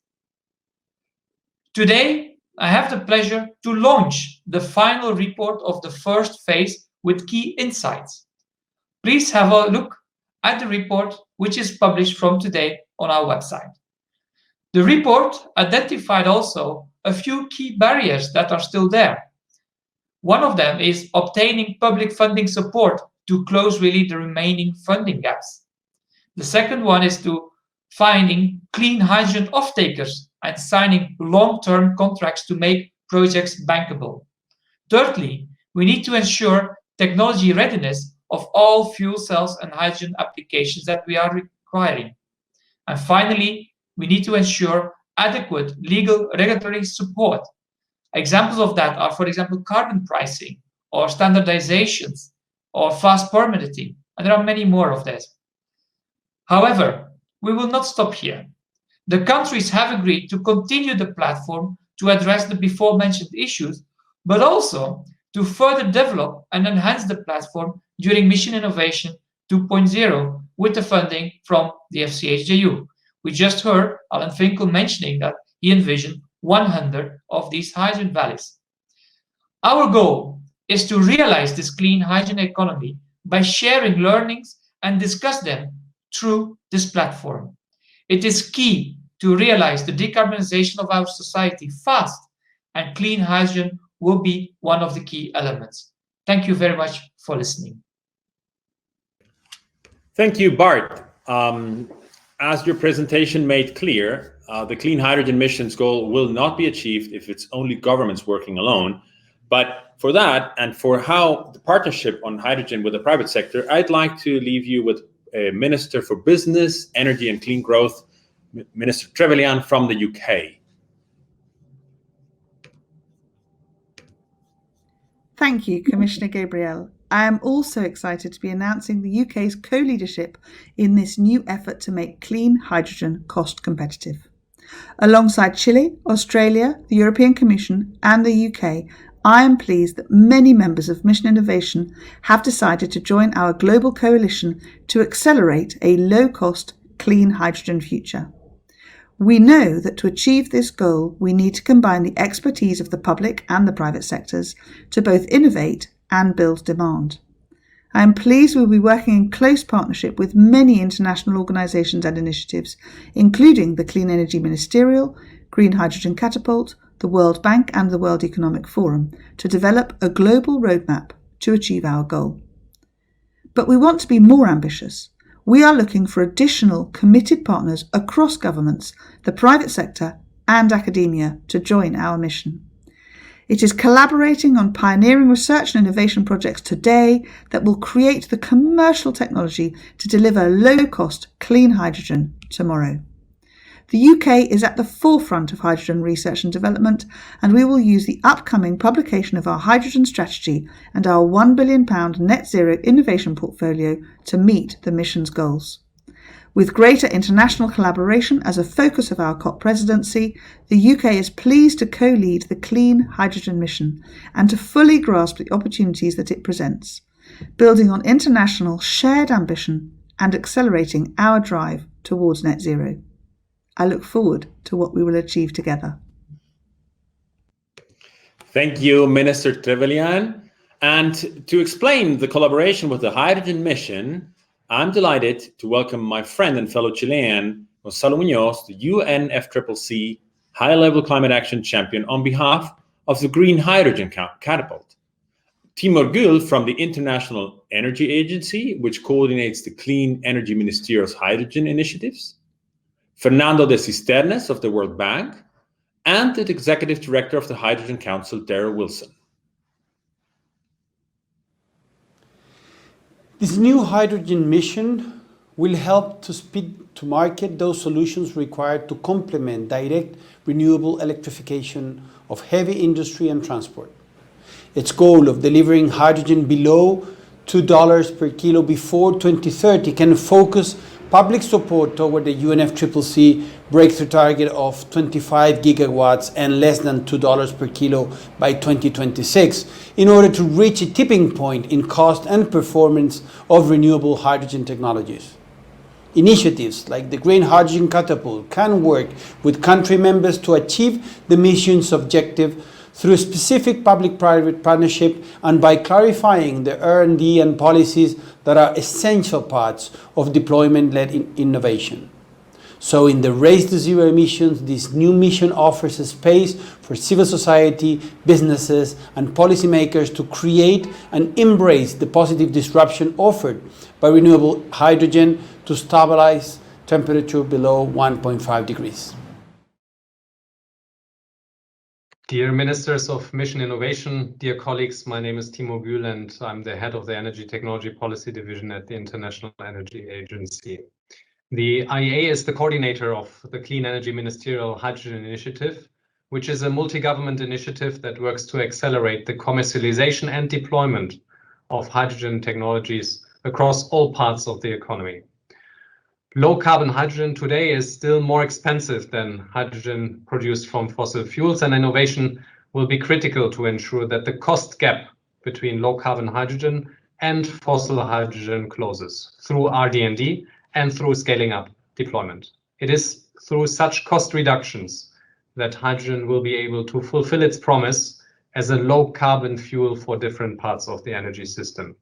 Today, I have the pleasure to launch the final report of the first phase with key insights. Please have a look at the report, which is published from today on our website. The report identified also a few key barriers that are still there. One of them is obtaining public funding support to close really the remaining funding gaps. The second one is to finding clean hydrogen off-takers and signing long-term contracts to make projects bankable. Thirdly, we need to ensure technology readiness of all fuel cells and hydrogen applications that we are requiring. And finally, we need to ensure adequate legal regulatory support. Examples of that are, for example, carbon pricing or standardizations or fast permitting, and there are many more of this. However, we will not stop here. The countries have agreed to continue the platform to address the before mentioned issues, but also to further develop and enhance the platform during Mission Innovation 2.0 with the funding from the FCHJU. We just heard Alan Finkel mentioning that he envisioned 100 of these hydrogen valleys. Our goal is to realize this clean hydrogen economy by sharing learnings and discuss them through this platform. It is key to realize the decarbonization of our society fast, and clean hydrogen will be one of the key elements. Thank you very much for listening. Thank you, Bart. As your presentation made clear, the clean hydrogen missions goal will not be achieved if it's only governments working alone. But for that, and for how the partnership on hydrogen with the private sector, I'd like to leave you with Minister for Business, Energy and Clean Growth, Minister Trevelyan from the UK. Thank you, Commissioner Gabriel. I am also excited to be announcing the UK's co-leadership in this new effort to make clean hydrogen cost competitive. Alongside Chile, Australia, the European Commission and the UK, I am pleased that many members of Mission Innovation have decided to join our global coalition to accelerate a low-cost, clean hydrogen future. We know that to achieve this goal, we need to combine the expertise of the public and the private sectors to both innovate and build demand. I am pleased we will be working in close partnership with many international organisations and initiatives, including the Clean Energy Ministerial, Green Hydrogen Catapult, the World Bank and the World Economic Forum, to develop a global roadmap to achieve our goal. But we want to be more ambitious. We are looking for additional committed partners across governments, the private sector and academia to join our mission. It is collaborating on pioneering research and innovation projects today that will create the commercial technology to deliver low-cost, clean hydrogen tomorrow. The UK is at the forefront of hydrogen research and development, and we will use the upcoming publication of our hydrogen strategy and our £1 billion net zero innovation portfolio to meet the mission's goals. With greater international collaboration as a focus of our COP presidency, the UK is pleased to co-lead the Clean Hydrogen Mission and to fully grasp the opportunities that it presents, building on international shared ambition and accelerating our drive towards net zero. I look forward to what we will achieve together. Thank you, Minister Trevelyan. And to explain the collaboration with the Hydrogen Mission, I'm delighted to welcome my friend and fellow Chilean, Gonzalo Muñoz, the UNFCCC High-Level Climate Action Champion on behalf of the Green Hydrogen Catapult. Timur Gül from the International Energy Agency, which coordinates the Clean Energy Ministerial's hydrogen initiatives. Fernando de Cisternes of the World Bank, and the Executive Director of the Hydrogen Council, Darrell Wilson. This new hydrogen mission will help to speed to market those solutions required to complement direct renewable electrification of heavy industry and transport. Its goal of delivering hydrogen below $2 per kilo before 2030 can focus public support toward the UNFCCC breakthrough target of 25 gigawatts and less than $2 per kilo by 2026 in order to reach a tipping point in cost and performance of renewable hydrogen technologies. Initiatives like the Green Hydrogen Catapult can work with country members to achieve the mission's objective through specific public-private partnership and by clarifying the R&D and policies that are essential parts of deployment-led innovation. So in the race to zero emissions, this new mission offers a space for civil society, businesses, and policymakers to create and embrace the positive disruption offered by renewable hydrogen to stabilize temperature below 1.5 degrees. Dear Ministers of Mission Innovation, dear colleagues, my name is Timo Bühl and I'm the head of the Energy Technology Policy Division at the International Energy Agency. The IEA is the coordinator of the Clean Energy Ministerial Hydrogen Initiative, which is a multi-government initiative that works to accelerate the commercialization and deployment of hydrogen technologies across all parts of the economy. Low-carbon hydrogen today is still more expensive than hydrogen produced from fossil fuels, and innovation will be critical to ensure that the cost gap between low-carbon hydrogen and fossil hydrogen closes through RD&D and through scaling up deployment. It is through such cost reductions that hydrogen will be able to fulfill its promise as a low-carbon fuel for different parts of the energy system.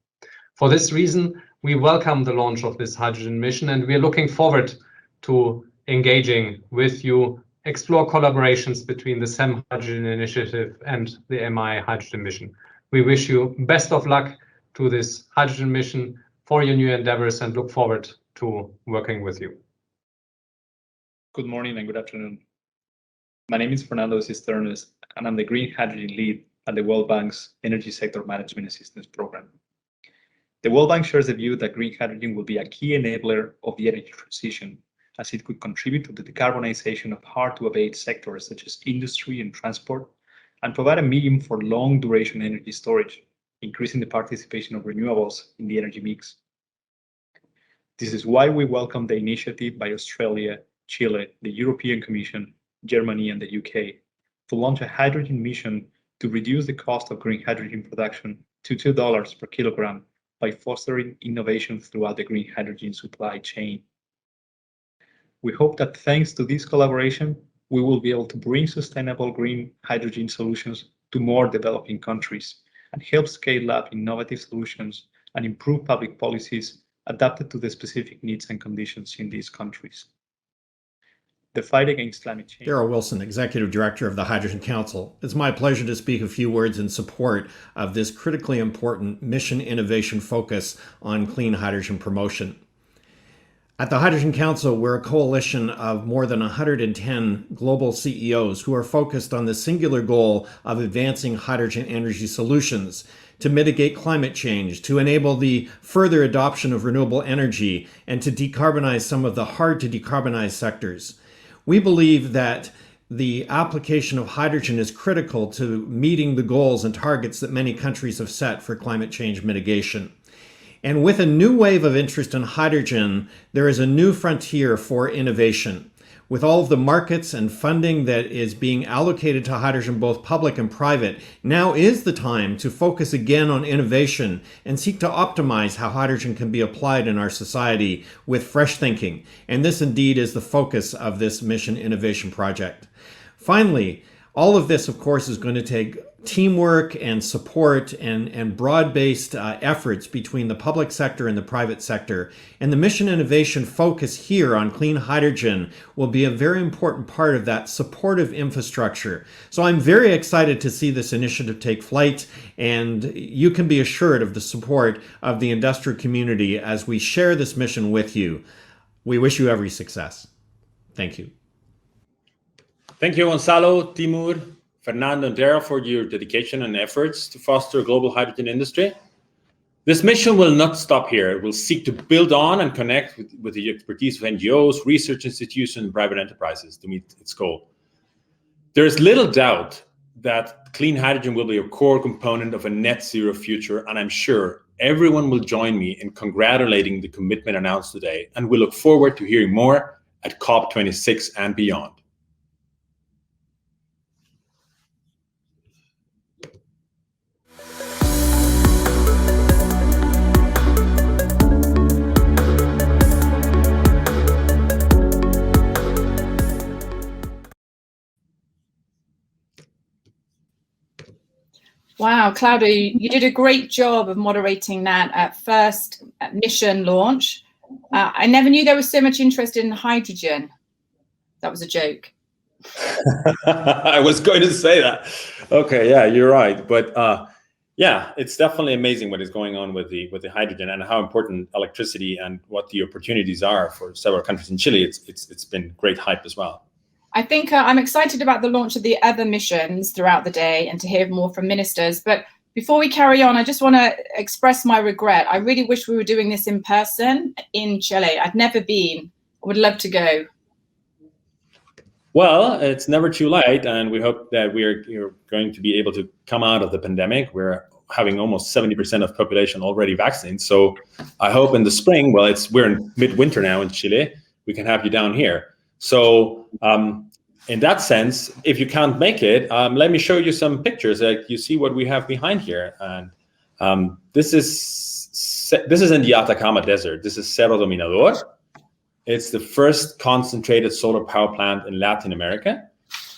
For this reason, we welcome the launch of this hydrogen mission, and we are looking forward to engaging with you, explore collaborations between the SEM Hydrogen Initiative and the MI Hydrogen Mission. We wish you best of luck to this hydrogen mission for your new endeavors and look forward to working with you. Good morning and good afternoon. My name is Fernando Cisternes, and I'm the Green Hydrogen Lead at the World Bank's Energy Sector Management Assistance Program. The World Bank shares the view that green hydrogen will be a key enabler of the energy transition, as it could contribute to the decarbonization of hard-to-abate sectors such as industry and transport, and provide a medium for long-duration energy storage, increasing the participation of renewables in the energy mix. This is why we welcome the initiative by Australia, Chile, the European Commission, Germany, and the UK to launch a hydrogen mission to reduce the cost of green hydrogen production to $2 per kilogram by fostering innovation throughout the green hydrogen supply chain. We hope that thanks to this collaboration, we will be able to bring sustainable green hydrogen solutions to more developing countries and help scale up innovative solutions and improve public policies adapted to the specific needs and conditions in these countries. The fight against climate change. Darrell Wilson, Executive Director of the Hydrogen Council. It's my pleasure to speak a few words in support of this critically important mission innovation focus on clean hydrogen promotion. At the Hydrogen Council, we're a coalition of more than 110 global CEOs who are focused on the singular goal of advancing hydrogen energy solutions to mitigate climate change, to enable the further adoption of renewable energy, and to decarbonize some of the hard-to-decarbonize sectors. We believe that the application of hydrogen is critical to meeting the goals and targets that many countries have set for climate change mitigation. And with a new wave of interest in hydrogen, there is a new frontier for innovation. With all of the markets and funding that is being allocated to hydrogen, both public and private, now is the time to focus again on innovation and seek to optimize how hydrogen can be applied in our society with fresh thinking. And this indeed is the focus of this Mission Innovation Project. Finally, all of this, of course, is going to take teamwork and support and broad-based efforts between the public sector and the private sector. And the Mission Innovation focus here on clean hydrogen will be a very important part of that supportive infrastructure. So I'm very excited to see this initiative take flight, and you can be assured of the support of the industrial community as we share this mission with you. We wish you every success. Thank you. Thank you, Gonzalo, Timur, Fernando, and Darrell for your dedication and efforts to foster a global hydrogen industry. This mission will not stop here. It will seek to build on and connect with the expertise of NGOs, research institutions, and private enterprises to meet its goal. There is little doubt that clean hydrogen will be a core component of a net zero future, and I'm sure everyone will join me in congratulating the commitment announced today, and we look forward to hearing more at COP26 and beyond. Wow, Claudio, you did a great job of moderating that first mission launch. I never knew there was so much interest in hydrogen. That was a joke. I was going to say that. Okay, yeah, you're right. But yeah, it's definitely amazing what is going on with the hydrogen and how important electricity and what the opportunities are for several countries in Chile. It's been great hype as well. I think I'm excited about the launch of the other missions throughout the day and to hear more from ministers. But before we carry on, I just want to express my regret. I really wish we were doing this in person in Chile. I've never been. I would love to go. Well, it's never too late, and we hope that you're going to be able to come out of the pandemic. We're having almost 70% of population already vaccinated. So I hope in the spring, well, we're in midwinter now in Chile, we can have you down here. So in that sense, if you can't make it, let me show you some pictures. Like you see what we have behind here, and this is in the Atacama Desert. This is Cerro Dominador. It's the first concentrated solar power plant in Latin America.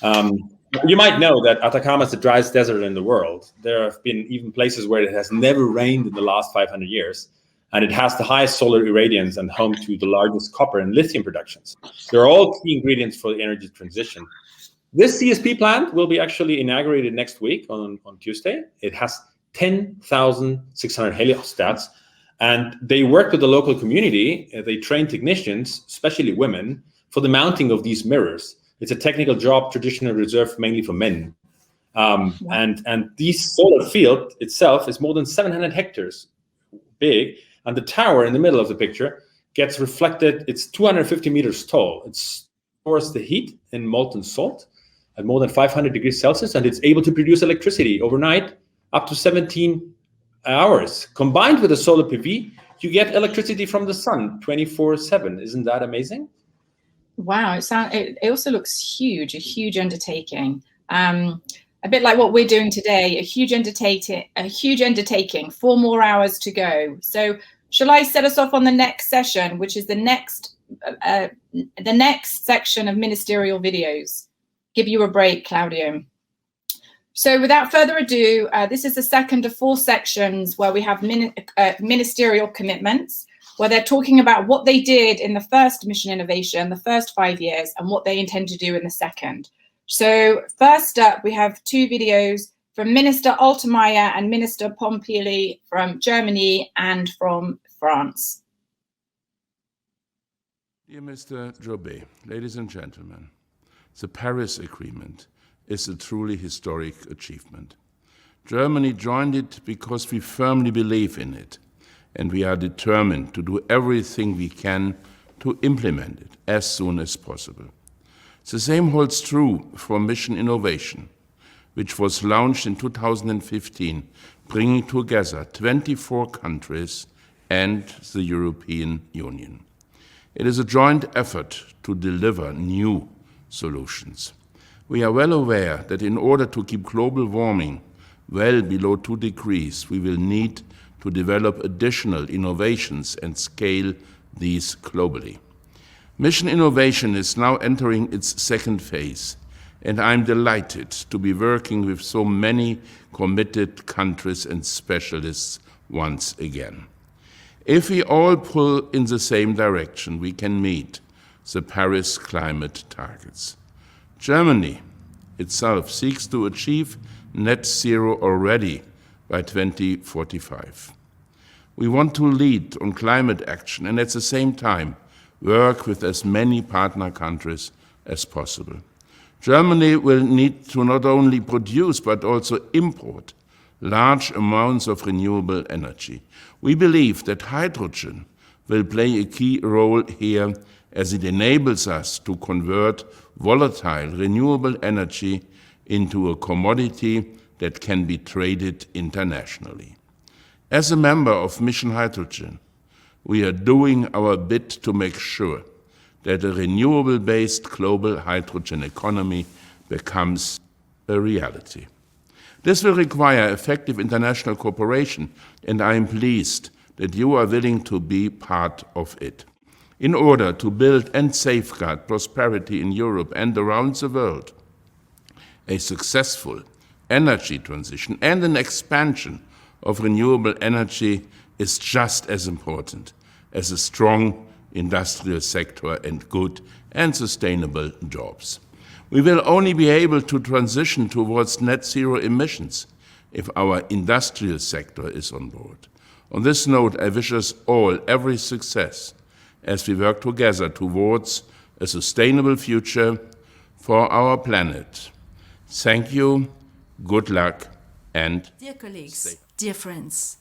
You might know that Atacama is the driest desert in the world. There have been even places where it has never rained in the last 500 years. And it has the highest solar irradiance and home to the largest copper and lithium productions. They're all key ingredients for the energy transition. This CSP plant will be actually inaugurated next week on Tuesday. It has 10,600 heliostats, and they work with the local community. They train technicians, especially women, for the mounting of these mirrors. It's a technical job traditionally reserved mainly for men. And this solar field itself is more than 700 hectares big. And the tower in the middle of the picture gets reflected. It's 250 meters tall. It stores the heat in molten salt at more than 500 degrees Celsius, and it's able to produce electricity overnight up to 17 hours. Combined with the solar PV, you get electricity from the sun 24/7. Isn't that amazing? Wow, it also looks huge, a huge undertaking. A bit like what we're doing today, a huge undertaking, 4 more hours to go. So shall I set us off on the next session, which is the next section of ministerial videos? Give you a break, Claudio. So without further ado, this is the second of 4 sections where we have ministerial commitments, where they're talking about what they did in the first mission innovation, the first 5 years, and what they intend to do in the second. So first up, we have 2 videos from Minister Altmaier and Minister Pompili from Germany and from France. Dear Mr. Joubert, ladies and gentlemen, the Paris Agreement is a truly historic achievement. Germany joined it because we firmly believe in it, and we are determined to do everything we can to implement it as soon as possible. The same holds true for Mission Innovation, which was launched in 2015, bringing together 24 countries and the European Union. It is a joint effort to deliver new solutions. We are well aware that in order to keep global warming well below 2 degrees, we will need to develop additional innovations and scale these globally. Mission Innovation is now entering its second phase, and I'm delighted to be working with so many committed countries and specialists once again. If we all pull in the same direction, we can meet the Paris climate targets. Germany itself seeks to achieve net zero already by 2045. We want to lead on climate action and at the same time work with as many partner countries as possible. Germany will need to not only produce but also import large amounts of renewable energy. We believe that hydrogen will play a key role here as it enables us to convert volatile renewable energy into a commodity that can be traded internationally. As a member of Mission Hydrogen, we are doing our bit to make sure that a renewable-based global hydrogen economy becomes a reality. This will require effective international cooperation, and I am pleased that you are willing to be part of it. In order to build and safeguard prosperity in Europe and around the world, a successful energy transition and an expansion of renewable energy is just as important as a strong industrial sector and good and sustainable jobs. We will only be able to transition towards net zero emissions if our industrial sector is on board. On this note, I wish us all every success as we work together towards a sustainable future for our planet. Thank you, good luck, and dear colleagues, dear friends.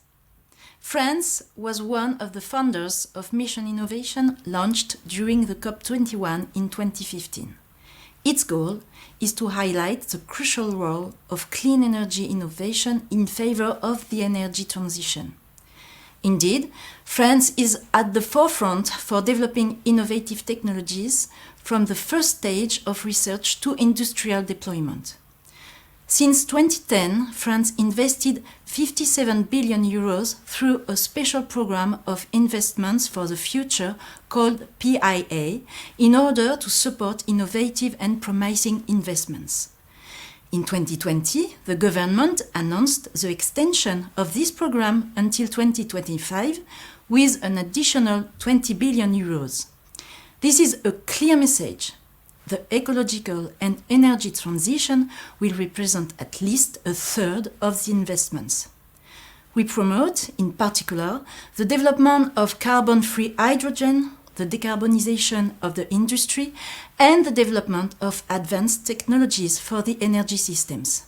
France was one of the founders of Mission Innovation launched during the COP21 in 2015. Its goal is to highlight the crucial role of clean energy innovation in favor of the energy transition. Indeed, France is at the forefront for developing innovative technologies from the first stage of research to industrial deployment. Since 2010, France invested 57 billion euros through a special program of investments for the future called PIA in order to support innovative and promising investments. In 2020, the government announced the extension of this program until 2025 with an additional 20 billion euros. This is a clear message. The ecological and energy transition will represent at least a third of the investments. We promote, in particular, the development of carbon-free hydrogen, the decarbonization of the industry, and the development of advanced technologies for the energy systems.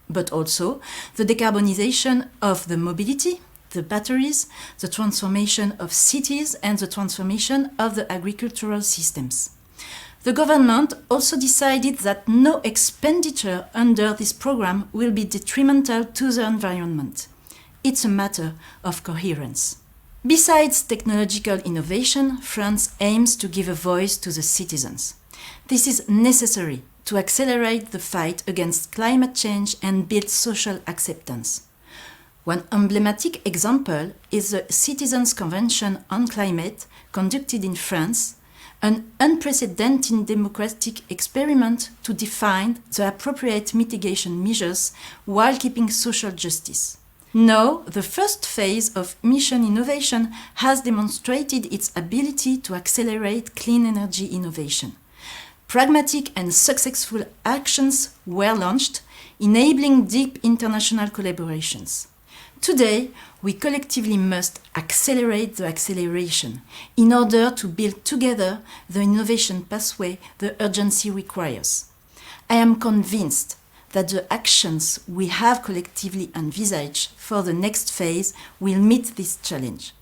But also the decarbonization of the mobility, the batteries, the transformation of cities, and the transformation of the agricultural systems. The government also decided that no expenditure under this program will be detrimental to the environment. It's a matter of coherence. Besides technological innovation, France aims to give a voice to the citizens. This is necessary to accelerate the fight against climate change and build social acceptance. One emblematic example is the Citizens' Convention on Climate conducted in France, an unprecedented democratic experiment to define the appropriate mitigation measures while keeping social justice. Now, the first phase of Mission Innovation has demonstrated its ability to accelerate clean energy innovation. Pragmatic and successful actions were launched, enabling deep international collaborations. Today, we collectively must accelerate the acceleration in order to build together the innovation pathway the urgency requires. I am convinced that the actions we have collectively envisaged for the next phase will meet this challenge.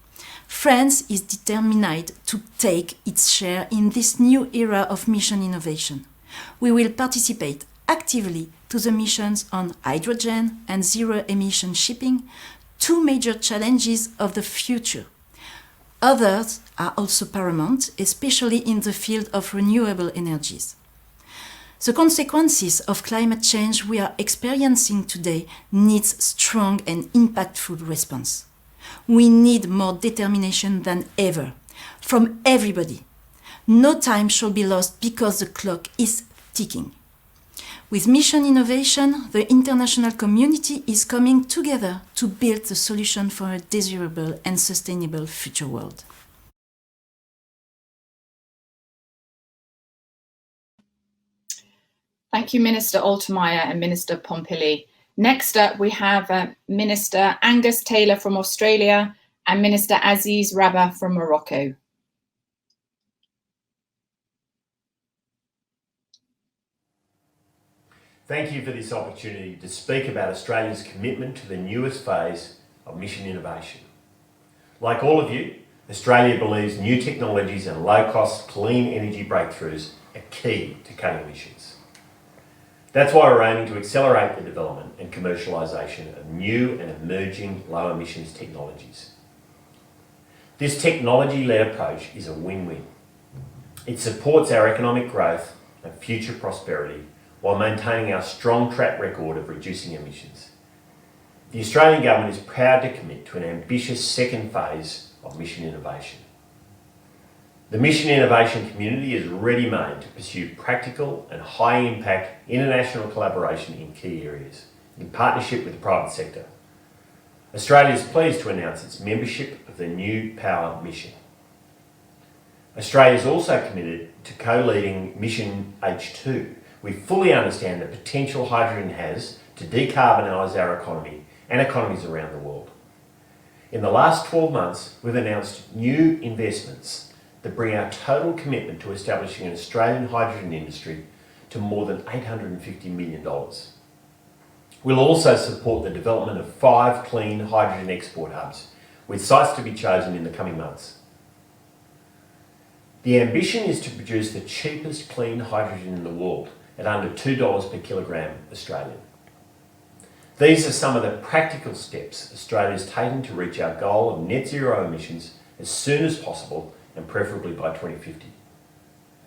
France is determined to take its share in this new era of mission innovation. We will participate actively to the missions on hydrogen and zero-emission shipping, two major challenges of the future. Others are also paramount, especially in the field of renewable energies. The consequences of climate change we are experiencing today needs strong and impactful response. We need more determination than ever, from everybody. No time shall be lost because the clock is ticking. With Mission Innovation, the international community is coming together to build the solution for a desirable and sustainable future world. Thank you, Minister Altmaier and Minister Pompili. Next up, we have Minister Angus Taylor from Australia and Minister Aziz Rabah from Morocco. Thank you for this opportunity to speak about Australia's commitment to the newest phase of Mission Innovation. Like all of you, Australia believes new technologies and low-cost clean energy breakthroughs are key to cutting emissions. That's why we're aiming to accelerate the development and commercialisation of new and emerging low emissions technologies. This technology-led approach is a win-win. It supports our economic growth and future prosperity while maintaining our strong track record of reducing emissions. The Australian Government is proud to commit to an ambitious second phase of mission innovation. The mission innovation community is ready-made to pursue practical and high-impact international collaboration in key areas, in partnership with the private sector. Australia is pleased to announce its membership of the New Power Mission. Australia is also committed to co-leading Mission H2. We fully understand the potential hydrogen has to decarbonise our economy and economies around the world. In the last 12 months, we've announced new investments that bring our total commitment to establishing an Australian hydrogen industry to more than $850 million. We'll also support the development of 5 clean hydrogen export hubs, with sites to be chosen in the coming months. The ambition is to produce the cheapest clean hydrogen in the world at under $2 per kilogram Australian. These are some of the practical steps Australia is taking to reach our goal of net zero emissions as soon as possible and preferably by 2050.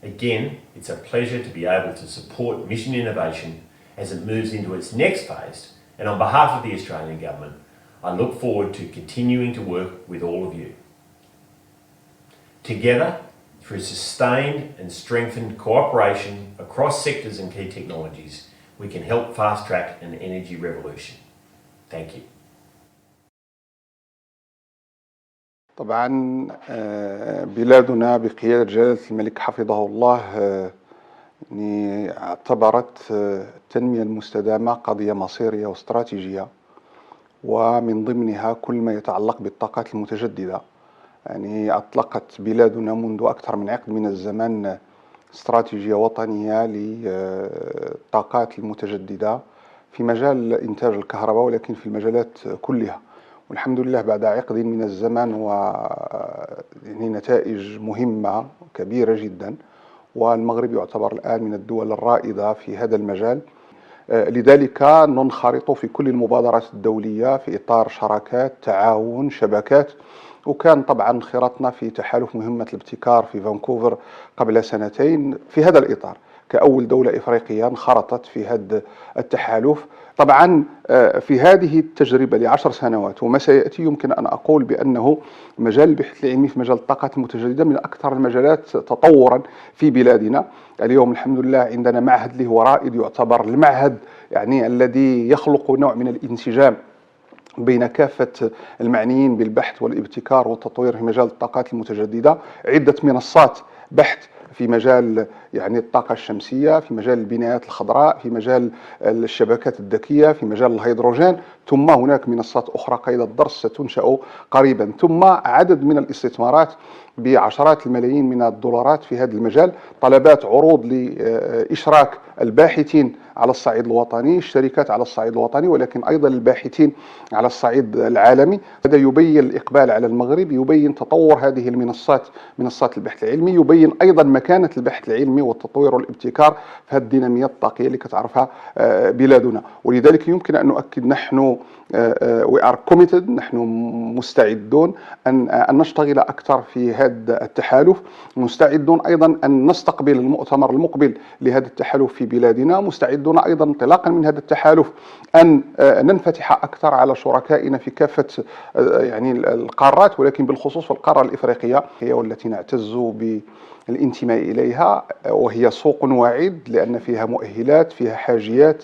Again, it's a pleasure to be able to support mission innovation as it moves into its next phase, and on behalf of the Australian Government, I look forward to continuing to work with all of you. Together, through sustained and strengthened cooperation across sectors and key technologies, we can help fast-track an energy revolution. Thank you. طبعا بلادنا بقيادة جلالة الملك حفظه الله يعني اعتبرت التنمية المستدامة قضية مصيرية واستراتيجية، ومن ضمنها كل ما يتعلق بالطاقات المتجددة. يعني أطلقت بلادنا منذ أكثر من عقد من الزمن استراتيجية وطنية للطاقات المتجددة في مجال إنتاج الكهرباء، ولكن في المجالات كلها. والحمد لله بعد عقد من الزمن يعني نتائج مهمة كبيرة جدا، والمغرب يعتبر الآن من الدول الرائدة في هذا المجال. لذلك ننخرط في كل المبادرات الدولية في إطار شراكات، تعاون، شبكات. وكان طبعا انخراطنا في تحالف مهمة الابتكار في فانكوفر قبل سنتين في هذا الإطار كأول دولة إفريقية انخرطت في هذا التحالف. طبعا في هذه التجربة ل10 سنوات وما سيأتي يمكن أن أقول بأنه مجال البحث العلمي في مجال الطاقات المتجددة من أكثر المجالات تطورا في بلادنا. اليوم الحمد لله عندنا معهد اللي هو رائد، يعتبر المعهد يعني الذي يخلق نوع من الانسجام بين كافة المعنيين بالبحث والابتكار والتطوير في مجال الطاقات المتجددة. عدة منصات بحث في مجال يعني الطاقة الشمسية، في مجال البنايات الخضراء، في مجال الشبكات الذكية، في مجال الهيدروجين، ثم هناك منصات أخرى قيد الضرس ستنشأ قريبا، ثم عدد من الاستثمارات بعشرات الملايين من الدولارات في هذا المجال، طلبات عروض لإشراك الباحثين على الصعيد الوطني، الشركات على الصعيد الوطني، ولكن أيضا الباحثين على الصعيد العالمي. هذا يبين الإقبال على المغرب، يبين تطور هذه المنصات، منصات البحث العلمي، يبين أيضا مكانة البحث العلمي والتطوير والابتكار في هذه الدينامية الطاقية اللي كتعرفها بلادنا. ولذلك يمكن أن نؤكد نحن we are committed، نحن مستعدون أن نشتغل أكثر في هذا التحالف، مستعدون أيضا أن نستقبل المؤتمر المقبل لهذا التحالف في بلادنا، مستعدون أيضا انطلاقا من هذا التحالف أن ننفتح أكثر على شركائنا في كافة يعني القارات، ولكن بالخصوص في القارة الإفريقية هي والتي نعتز بالانتماء إليها، وهي سوق واعد لأن فيها مؤهلات، فيها حاجيات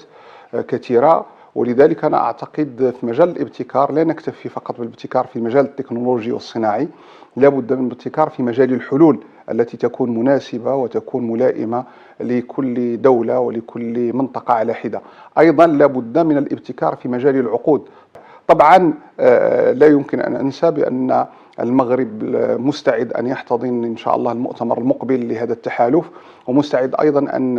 كثيرة. ولذلك أنا أعتقد في مجال الابتكار لا نكتفي فقط بالابتكار في المجال التكنولوجي والصناعي، لا بد من الابتكار في مجال الحلول التي تكون مناسبة وتكون ملائمة لكل دولة ولكل منطقة على حدة. أيضا لا بد من الابتكار في مجال العقود. طبعا لا يمكن أن أنسى بأن المغرب مستعد أن يحتضن إن شاء الله المؤتمر المقبل لهذا التحالف، ومستعد أيضا أن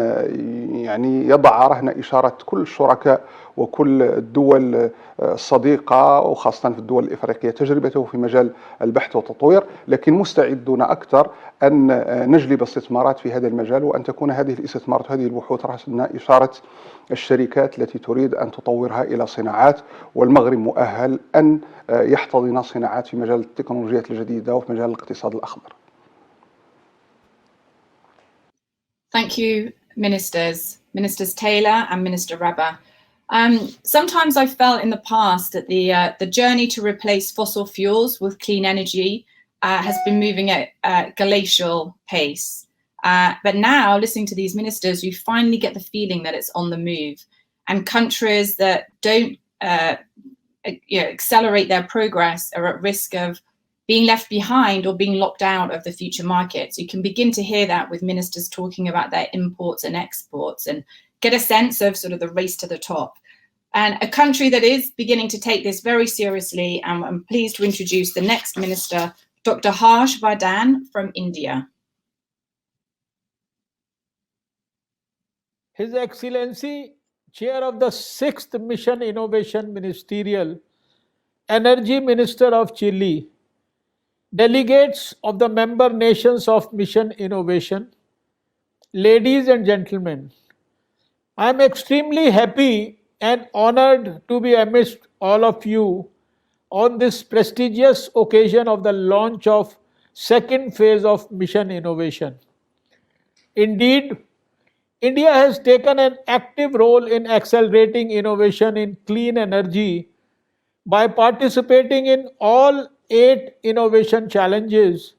يعني يضع رهن إشارة كل الشركاء وكل الدول الصديقة وخاصة في الدول الإفريقية تجربته في مجال البحث والتطوير، لكن مستعدون أكثر أن نجلب استثمارات في هذا المجال، وأن تكون هذه الاستثمارات وهذه البحوث رأسنا إشارة الشركات التي تريد أن تطورها إلى صناعات، والمغرب مؤهل أن يحتضن صناعات في مجال التكنولوجيات الجديدة وفي مجال الاقتصاد الأخضر. Thank you, Ministers Taylor and Minister Rabah. Sometimes I felt in the past that the journey to replace fossil fuels with clean energy has been moving at a glacial pace. But now, listening to these ministers, you finally get the feeling that it's on the move. And countries that don't accelerate their progress are at risk of being left behind or being locked out of the future markets. You can begin to hear that with ministers talking about their imports and exports and get a sense of sort of the race to the top. And a country that is beginning to take this very seriously, and I'm pleased to introduce the next minister, Dr. Harsh Vardhan from India. His Excellency, Chair of the 6th Mission Innovation Ministerial, Energy Minister of Chile, delegates of the member nations of Mission Innovation, ladies and gentlemen, I am extremely happy and honored to be amidst all of you on this prestigious occasion of the launch of second phase of Mission Innovation. Indeed, India has taken an active role in accelerating innovation in clean energy by participating in all 8 innovation challenges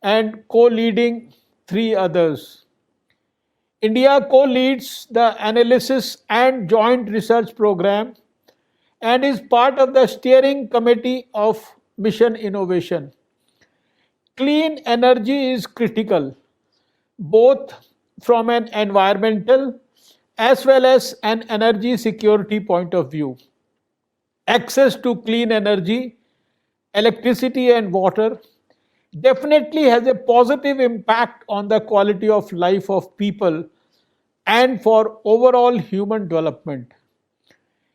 and co-leading 3 others. India co-leads the Analysis and Joint Research Program and is part of the steering committee of Mission Innovation. Clean energy is critical, both from an environmental as well as an energy security point of view. Access to clean energy, electricity and water definitely has a positive impact on the quality of life of people and for overall human development.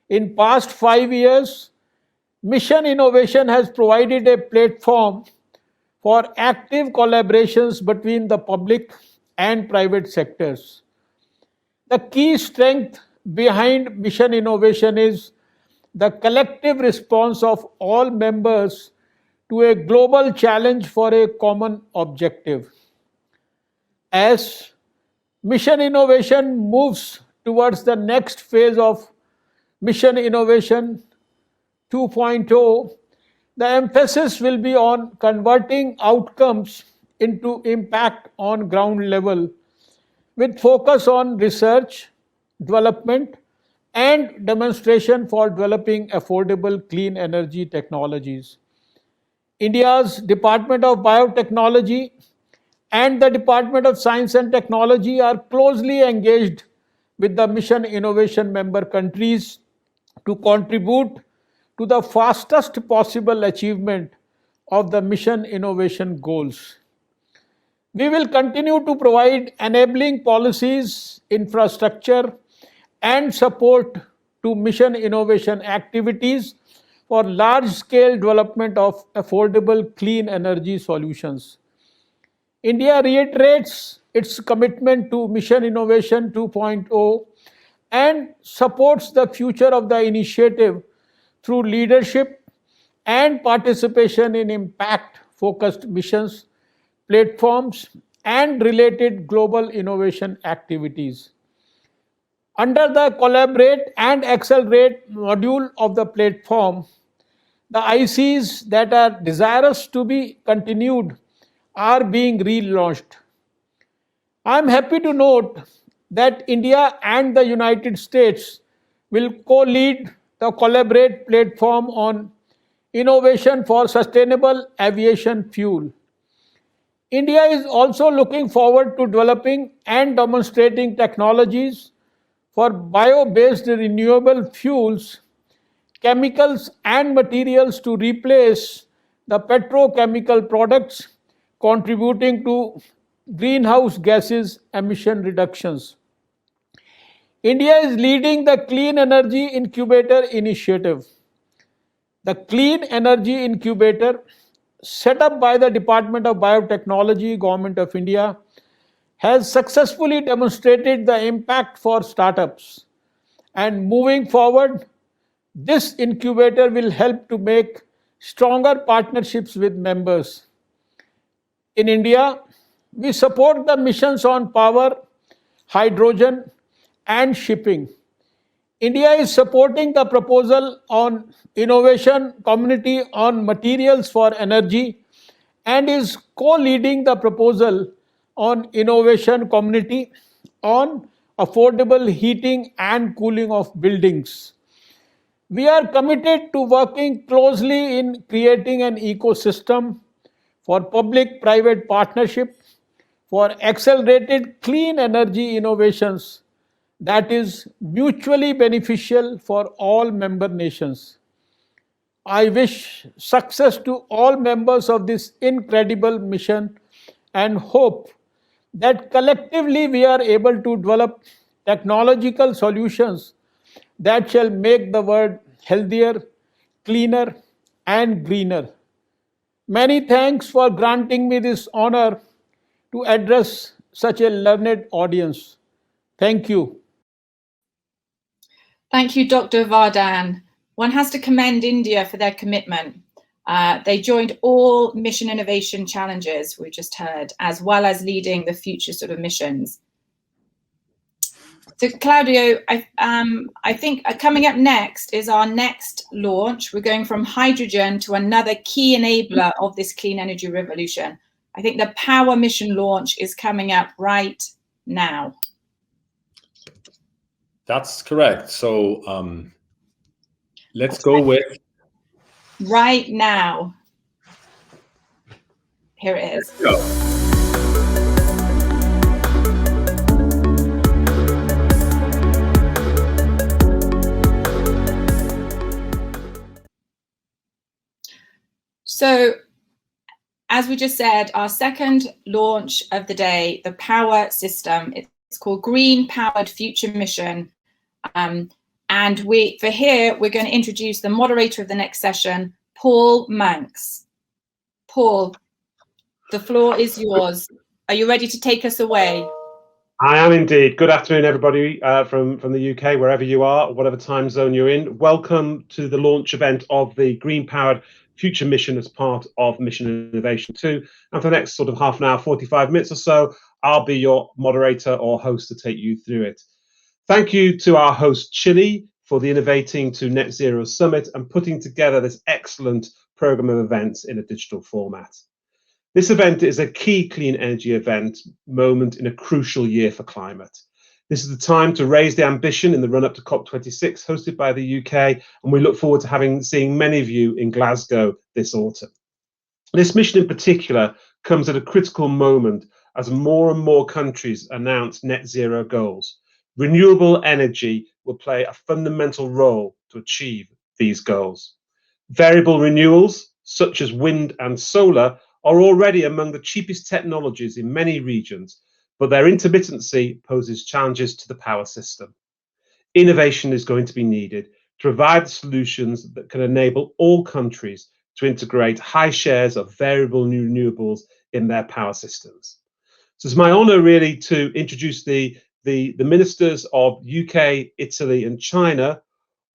In past 5 years, Mission Innovation has provided a platform for active collaborations between the public and private sectors. The key strength behind Mission Innovation is the collective response of all members to a global challenge for a common objective. As Mission Innovation moves towards the next phase of Mission Innovation 2.0, the emphasis will be on converting outcomes into impact on ground level with focus on research, development, and demonstration for developing affordable clean energy technologies. India's Department of Biotechnology and the Department of Science and Technology are closely engaged with the Mission Innovation member countries to contribute to the fastest possible achievement of the Mission Innovation goals. We will continue to provide enabling policies, infrastructure, and support to Mission Innovation activities for large-scale development of affordable clean energy solutions. India reiterates its commitment to Mission Innovation 2.0 and supports the future of the initiative through leadership and participation in impact-focused missions, platforms, and related global innovation activities. Under the Collaborate and Accelerate module of the platform, the ICs that are desirous to be continued are being relaunched. I am happy to note that India and the United States will co-lead the Collaborate platform on innovation for sustainable aviation fuel. India is also looking forward to developing and demonstrating technologies for bio-based renewable fuels, chemicals and materials to replace the petrochemical products, contributing to greenhouse gases emission reductions. India is leading the Clean Energy Incubator Initiative. The Clean Energy Incubator, set up by the Department of Biotechnology, Government of India, has successfully demonstrated the impact for startups. And moving forward, this incubator will help to make stronger partnerships with members. In India, we support the missions on power, hydrogen, and shipping. India is supporting the proposal on innovation community on materials for energy and is co-leading the proposal on innovation community on affordable heating and cooling of buildings. We are committed to working closely in creating an ecosystem for public-private partnership for accelerated clean energy innovations that is mutually beneficial for all member nations. I wish success to all members of this incredible mission and hope that collectively we are able to develop technological solutions that shall make the world healthier, cleaner, and greener. Many thanks for granting me this honor to address such a learned audience. Thank you. Thank you, Dr. Vardhan. One has to commend India for their commitment. They joined all mission innovation challenges we just heard, as well as leading the future sort of missions. So Claudio, I think coming up next is our next launch. We're going from hydrogen to another key enabler of this clean energy revolution. I think the Power mission launch is coming up right now. That's correct. So let's go with right now. Here it is. Let's go. So, as we just said, our second launch of the day, the Power system, it's called Green Powered Future Mission. And we're going to introduce the moderator of the next session, Paul Manx. Paul, the floor is yours. Are you ready to take us away? I am indeed. Good afternoon, everybody from the UK, wherever you are, whatever time zone you're in. Welcome to the launch event of the Green Powered Future Mission as part of Mission Innovation 2. And for the next sort of half an hour, 45 minutes or so, I'll be your moderator or host to take you through it. Thank you to our host, Chile, for the Innovating to Net Zero Summit and putting together this excellent program of events in a digital format. This event is a key clean energy event moment in a crucial year for climate. This is the time to raise the ambition in the run-up to COP26, hosted by the UK, and we look forward to seeing many of you in Glasgow this autumn. This mission in particular comes at a critical moment as more and more countries announce net zero goals. Renewable energy will play a fundamental role to achieve these goals. Variable renewals, such as wind and solar, are already among the cheapest technologies in many regions, but their intermittency poses challenges to the power system. Innovation is going to be needed to provide solutions that can enable all countries to integrate high shares of variable renewables in their power systems. So it's my honor really to introduce the ministers of UK, Italy, and China,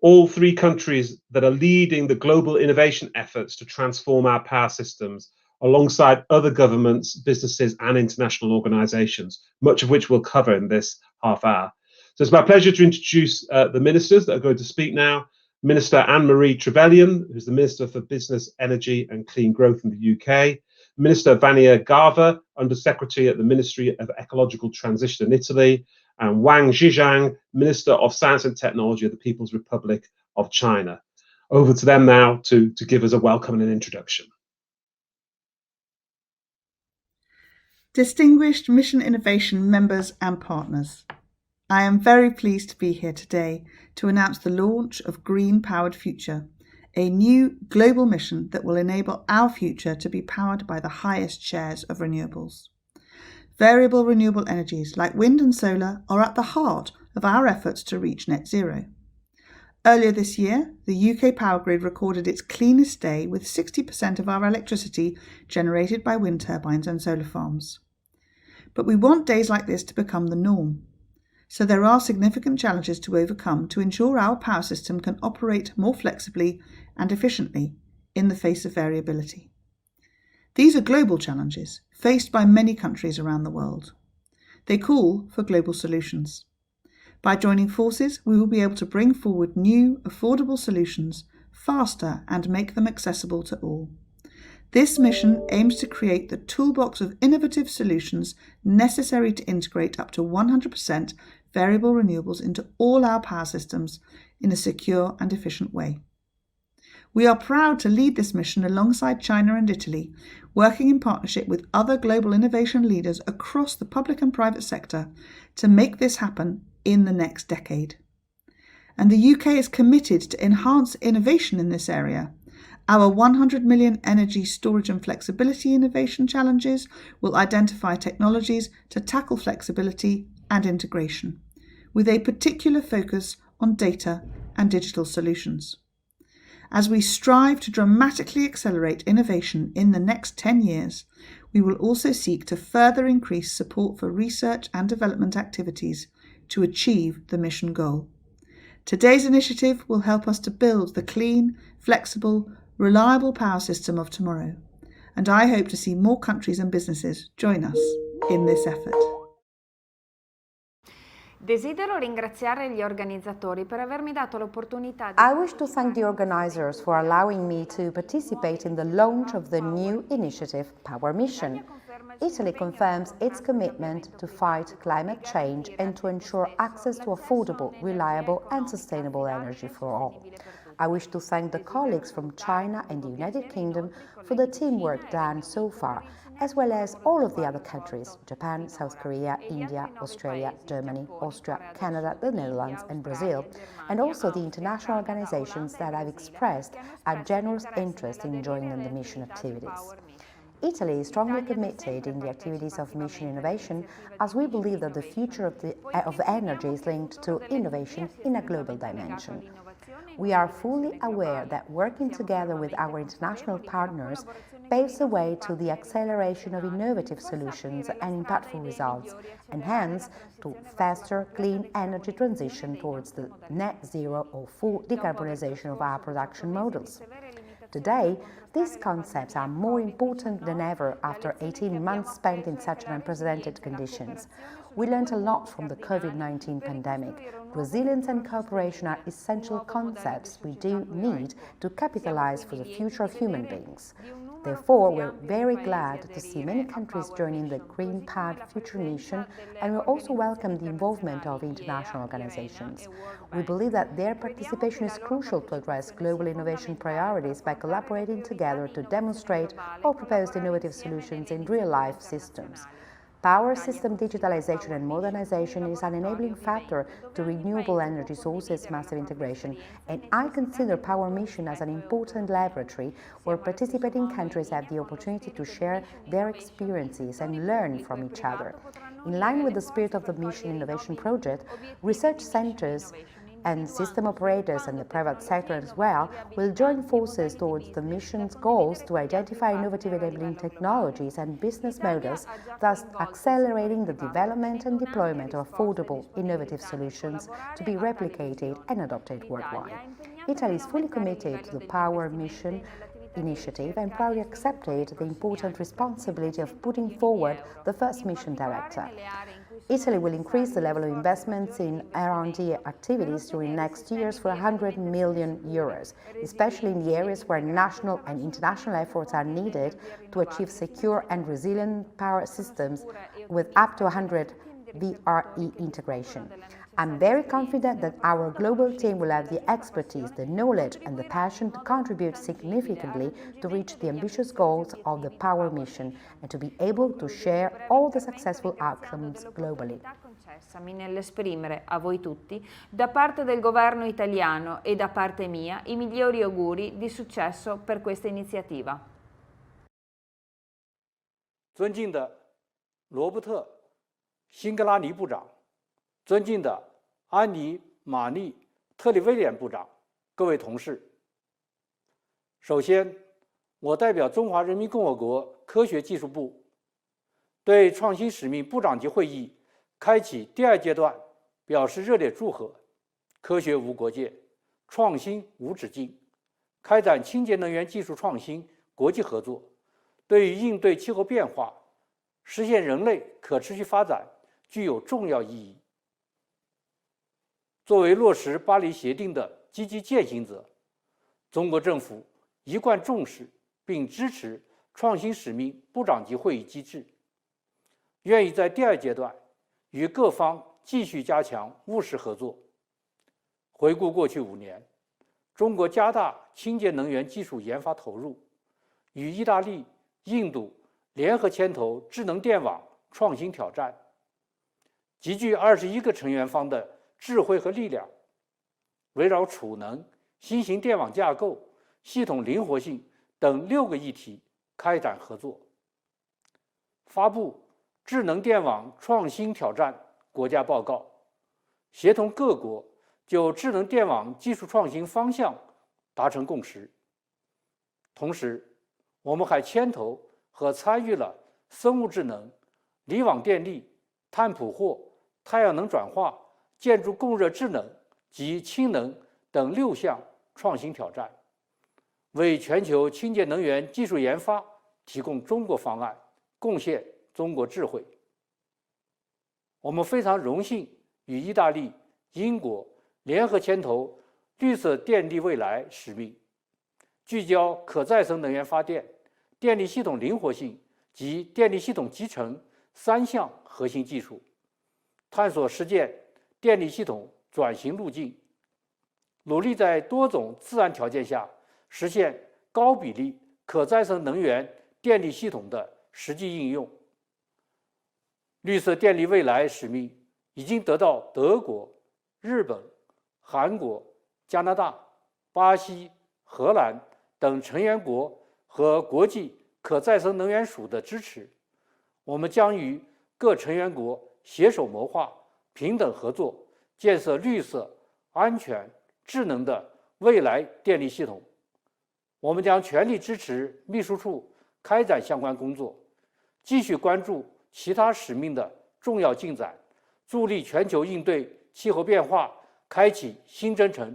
all three countries that are leading the global innovation efforts to transform our power systems, alongside other governments, businesses, and international organizations, much of which we'll cover in this half hour. So it's my pleasure to introduce the ministers that are going to speak now. Minister Anne-Marie Trevelyan, who's the Minister for Business, Energy and Clean Growth in the UK. Minister Vania Gava, Under Secretary at the Ministry of Ecological Transition in Italy. And Wang Zhijiang, Minister of Science and Technology of the People's Republic of China. Over to them now to give us a welcome and an introduction. Distinguished Mission Innovation members and partners, I am very pleased to be here today to announce the launch of Green Powered Future, a new global mission that will enable our future to be powered by the highest shares of renewables. Variable renewable energies like wind and solar are at the heart of our efforts to reach net zero. Earlier this year, the UK power grid recorded its cleanest day with 60% of our electricity generated by wind turbines and solar farms. But we want days like this to become the norm. So there are significant challenges to overcome to ensure our power system can operate more flexibly and efficiently in the face of variability. These are global challenges faced by many countries around the world. They call for global solutions. By joining forces, we will be able to bring forward new, affordable solutions faster and make them accessible to all. This mission aims to create the toolbox of innovative solutions necessary to integrate up to 100% variable renewables into all our power systems in a secure and efficient way. We are proud to lead this mission alongside China and Italy, working in partnership with other global innovation leaders across the public and private sector to make this happen in the next decade. And the UK is committed to enhance innovation in this area. Our 100 million energy storage and flexibility innovation challenges will identify technologies to tackle flexibility and integration, with a particular focus on data and digital solutions. As we strive to dramatically accelerate innovation in the next 10 years, we will also seek to further increase support for research and development activities to achieve the mission goal. Today's initiative will help us to build the clean, flexible, reliable power system of tomorrow, and I hope to see more countries and businesses join us in this effort. Desidero ringraziare gli organizzatori per avermi dato l'opportunità di... I wish to thank the organizers for allowing me to participate in the launch of the new initiative Power Mission. Italy confirms its commitment to fight climate change and to ensure access to affordable, reliable and sustainable energy for all. I wish to thank the colleagues from China and the United Kingdom for the teamwork done so far, as well as all of the other countries, Japan, South Korea, India, Australia, Germany, Austria, Canada, the Netherlands and Brazil, and also the international organizations that have expressed a generous interest in joining the mission activities. Italy is strongly committed in the activities of mission innovation, as we believe that the future of energy is linked to innovation in a global dimension. We are fully aware that working together with our international partners paves the way to the acceleration of innovative solutions and impactful results, and hence to faster clean energy transition towards the net zero or full decarbonization of our production models. Today, these concepts are more important than ever after 18 months spent in such unprecedented conditions. We learned a lot from the COVID-19 pandemic. Resilience and cooperation are essential concepts we do need to capitalize for the future of human beings. Therefore, we're very glad to see many countries joining the Green Powered Future Mission, and we also welcome the involvement of international organizations. We believe that their participation is crucial to address global innovation priorities by collaborating together to demonstrate or propose innovative solutions in real-life systems. Power system digitalization and modernization is an enabling factor to renewable energy sources massive integration, and I consider Power Mission as an important laboratory where participating countries have the opportunity to share their experiences and learn from each other. In line with the spirit of the Mission Innovation Project, research centers and system operators and the private sector as well will join forces towards the mission's goals to identify innovative enabling technologies and business models, thus accelerating the development and deployment of affordable, innovative solutions to be replicated and adopted worldwide. Italy is fully committed to the Power Mission initiative and proudly accepted the important responsibility of putting forward the first mission director. Italy will increase the level of investments in R&D activities during next years for 100 million euros, especially in the areas where national and international efforts are needed to achieve secure and resilient power systems with up to 100 VRE integration. I'm very confident that our global team will have the expertise, the knowledge and the passion to contribute significantly to reach the ambitious goals of the Power Mission and to be able to share all the successful outcomes globally. Concessami nell'esprimere a voi tutti, da parte del governo italiano e da parte mia, i migliori auguri di successo per questa iniziativa. 尊敬的罗伯特·辛格拉尼部长，尊敬的安妮·玛丽·特里威廉部长，各位同事。首先，我代表中华人民共和国科学技术部，对创新使命部长级会议开启第2阶段表示热烈祝贺。科学无国界，创新无止境，开展清洁能源技术创新国际合作，对于应对气候变化、实现人类可持续发展具有重要意义。作为落实巴黎协定的积极践行者，中国政府一贯重视并支持创新使命部长级会议机制，愿意在第2阶段与各方继续加强务实合作。回顾过去5年，中国加大清洁能源技术研发投入，与意大利、印度联合牵头智能电网创新挑战，集聚21个成员方的智慧和力量，围绕储能、新型电网架构、系统灵活性等6个议题开展合作，发布智能电网创新挑战国家报告，协同各国就智能电网技术创新方向达成共识。同时，我们还牵头和参与了生物智能、离网电力、碳捕获、太阳能转化、建筑供热智能及氢能等6项创新挑战，为全球清洁能源技术研发提供中国方案，贡献中国智慧。我们非常荣幸与意大利、英国联合牵头绿色电力未来使命，聚焦可再生能源发电、电力系统灵活性及电力系统集成3项核心技术，探索实践电力系统转型路径，努力在多种自然条件下实现高比例可再生能源电力系统的实际应用。绿色电力未来使命已经得到德国、日本、韩国、加拿大、巴西、荷兰等成员国和国际可再生能源署的支持。我们将与各成员国携手谋划平等合作，建设绿色、安全、智能的未来电力系统。我们将全力支持秘书处开展相关工作，继续关注其他使命的重要进展，助力全球应对气候变化开启新征程。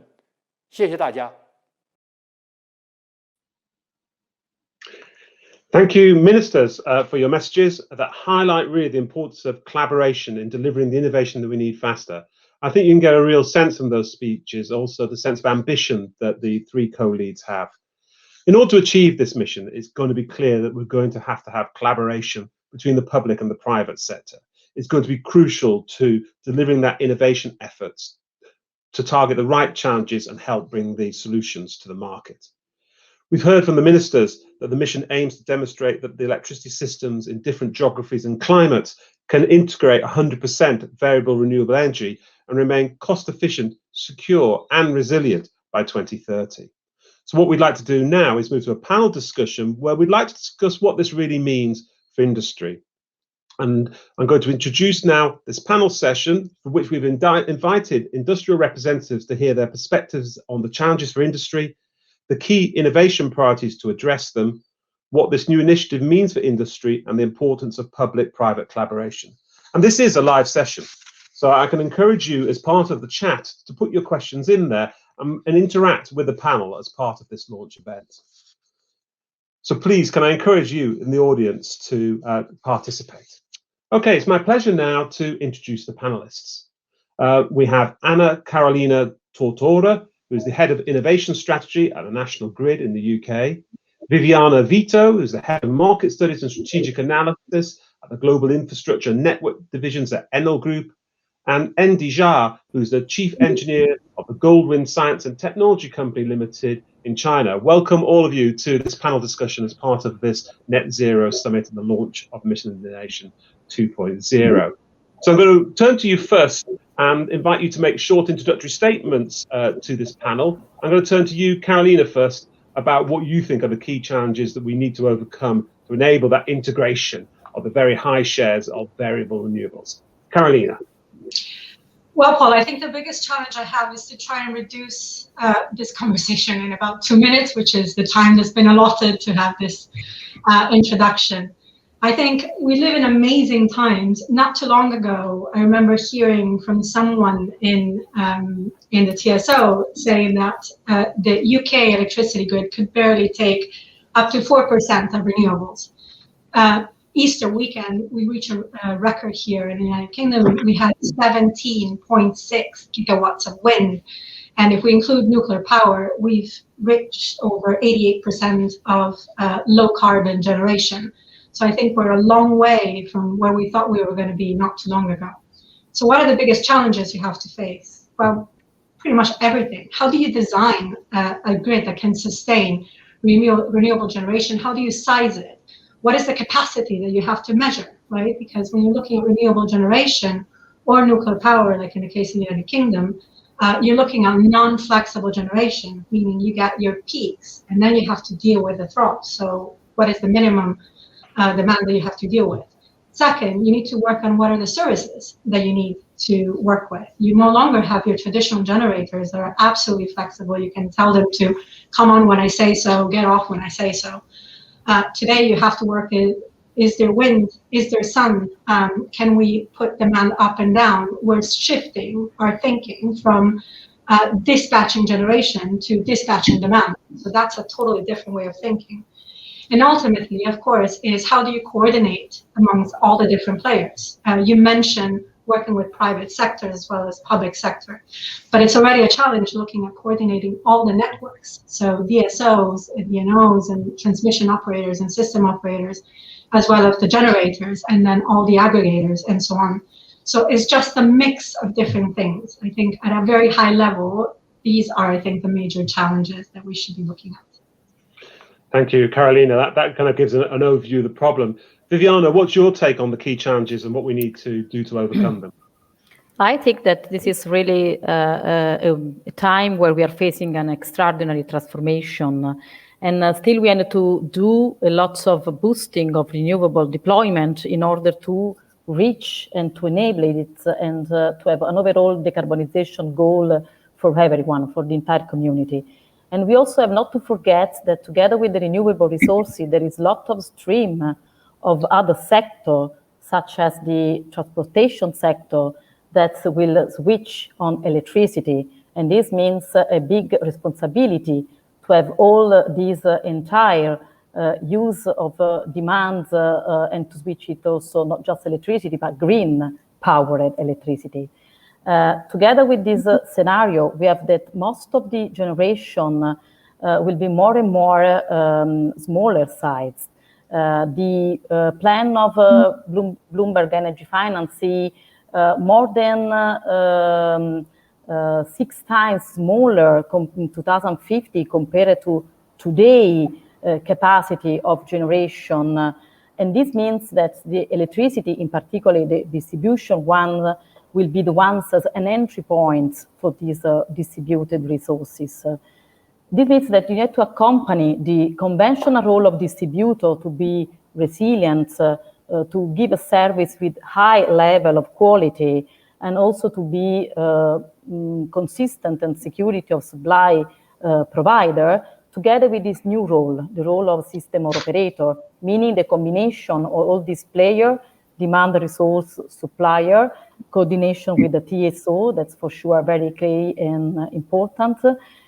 谢谢大家。Thank you, Ministers, for your messages that highlight really the importance of collaboration in delivering the innovation that we need faster. I think you can get a real sense from those speeches, also the sense of ambition that the 3 co-leads have. In order to achieve this mission, it's going to be clear that we're going to have collaboration between the public and the private sector. It's going to be crucial to delivering that innovation efforts to target the right challenges and help bring these solutions to the market. We've heard from the ministers that the mission aims to demonstrate that the electricity systems in different geographies and climates can integrate 100% variable renewable energy and remain cost efficient, secure and resilient by 2030. So what we'd like to do now is move to a panel discussion where we'd like to discuss what this really means for industry. And I'm going to introduce now this panel session, for which we've invited industrial representatives to hear their perspectives on the challenges for industry, the key innovation priorities to address them, what this new initiative means for industry, and the importance of public-private collaboration. And this is a live session, so I can encourage you as part of the chat to put your questions in there and interact with the panel as part of this launch event. So please, can I encourage you in the audience to participate? Okay, it's my pleasure now to introduce the panelists. We have Anna Carolina Tortora, who is the Head of Innovation Strategy at the National Grid in the UK. Viviana Vito, who's the Head of Market Studies and Strategic Analysis at the Global Infrastructure and Network Divisions at Enel Group. And Andy Jia, who's the Chief Engineer of the Goldwind Science and Technology Company Limited in China. Welcome all of you to this panel discussion as part of this Net Zero Summit and the launch of Mission Innovation 2.0. So I'm going to turn to you first and invite you to make short introductory statements to this panel. I'm going to turn to you, Carolina, first, about what you think are the key challenges that we need to overcome to enable that integration of the very high shares of variable renewables. Carolina. Well, Paul, I think the biggest challenge I have is to try and reduce this conversation in about 2 minutes, which is the time that's been allotted to have this introduction. I think we live in amazing times. Not too long ago, I remember hearing from someone in the TSO saying that the UK electricity grid could barely take up to 4% of renewables. Easter weekend, we reached a record here in the United Kingdom. We had 17.6 gigawatts of wind. And if we include nuclear power, we've reached over 88% of low carbon generation. So I think we're a long way from where we thought we were going to be not too long ago. So what are the biggest challenges you have to face? Well, pretty much everything. How do you design a grid that can sustain renewable generation? How do you size it? What is the capacity that you have to measure, right? Because when you're looking at renewable generation or nuclear power, like in the case of the United Kingdom, you're looking at non-flexible generation, meaning you get your peaks and then you have to deal with the troughs. So what is the minimum demand that you have to deal with? Second, you need to work on what are the services that you need to work with. You no longer have your traditional generators that are absolutely flexible. You can tell them to come on when I say so, get off when I say so. Today you have to work is there wind, is there sun, can we put demand up and down? We're shifting our thinking from dispatching generation to dispatching demand. So that's a totally different way of thinking. And ultimately, of course, is how do you coordinate amongst all the different players? You mentioned working with private sector as well as public sector, but it's already a challenge looking at coordinating all the networks. So DSOs, DNOs, and transmission operators and system operators, as well as the generators, and then all the aggregators and so on. So it's just a mix of different things. I think at a very high level, these are, I think, the major challenges that we should be looking at. Thank you, Carolina. That kind of gives an overview of the problem. Viviana, what's your take on the key challenges and what we need to do to overcome them? I think that this is really a time where we are facing an extraordinary transformation, and still we need to do a lot of boosting of renewable deployment in order to reach and to enable it and to have an overall decarbonization goal for everyone, for the entire community. And we also have not to forget that together with the renewable resources, there is a lot of stream of other sectors, such as the transportation sector, that will switch on electricity. And this means a big responsibility to have all these entire use of demand and to switch it also not just electricity, but green powered electricity. Together with this scenario, we have that most of the generation will be more and more smaller size. The plan of Bloomberg Energy Finance more than 6 times smaller in 2050 compared to today capacity of generation. And this means that the electricity, in particular the distribution one, will be the ones as an entry point for these distributed resources. This means that you need to accompany the conventional role of distributor to be resilient, to give a service with high level of quality, and also to be consistent and security of supply provider, together with this new role, the role of system operator, meaning the combination of all these players, demand resource supplier, coordination with the TSO, that's for sure very key and important,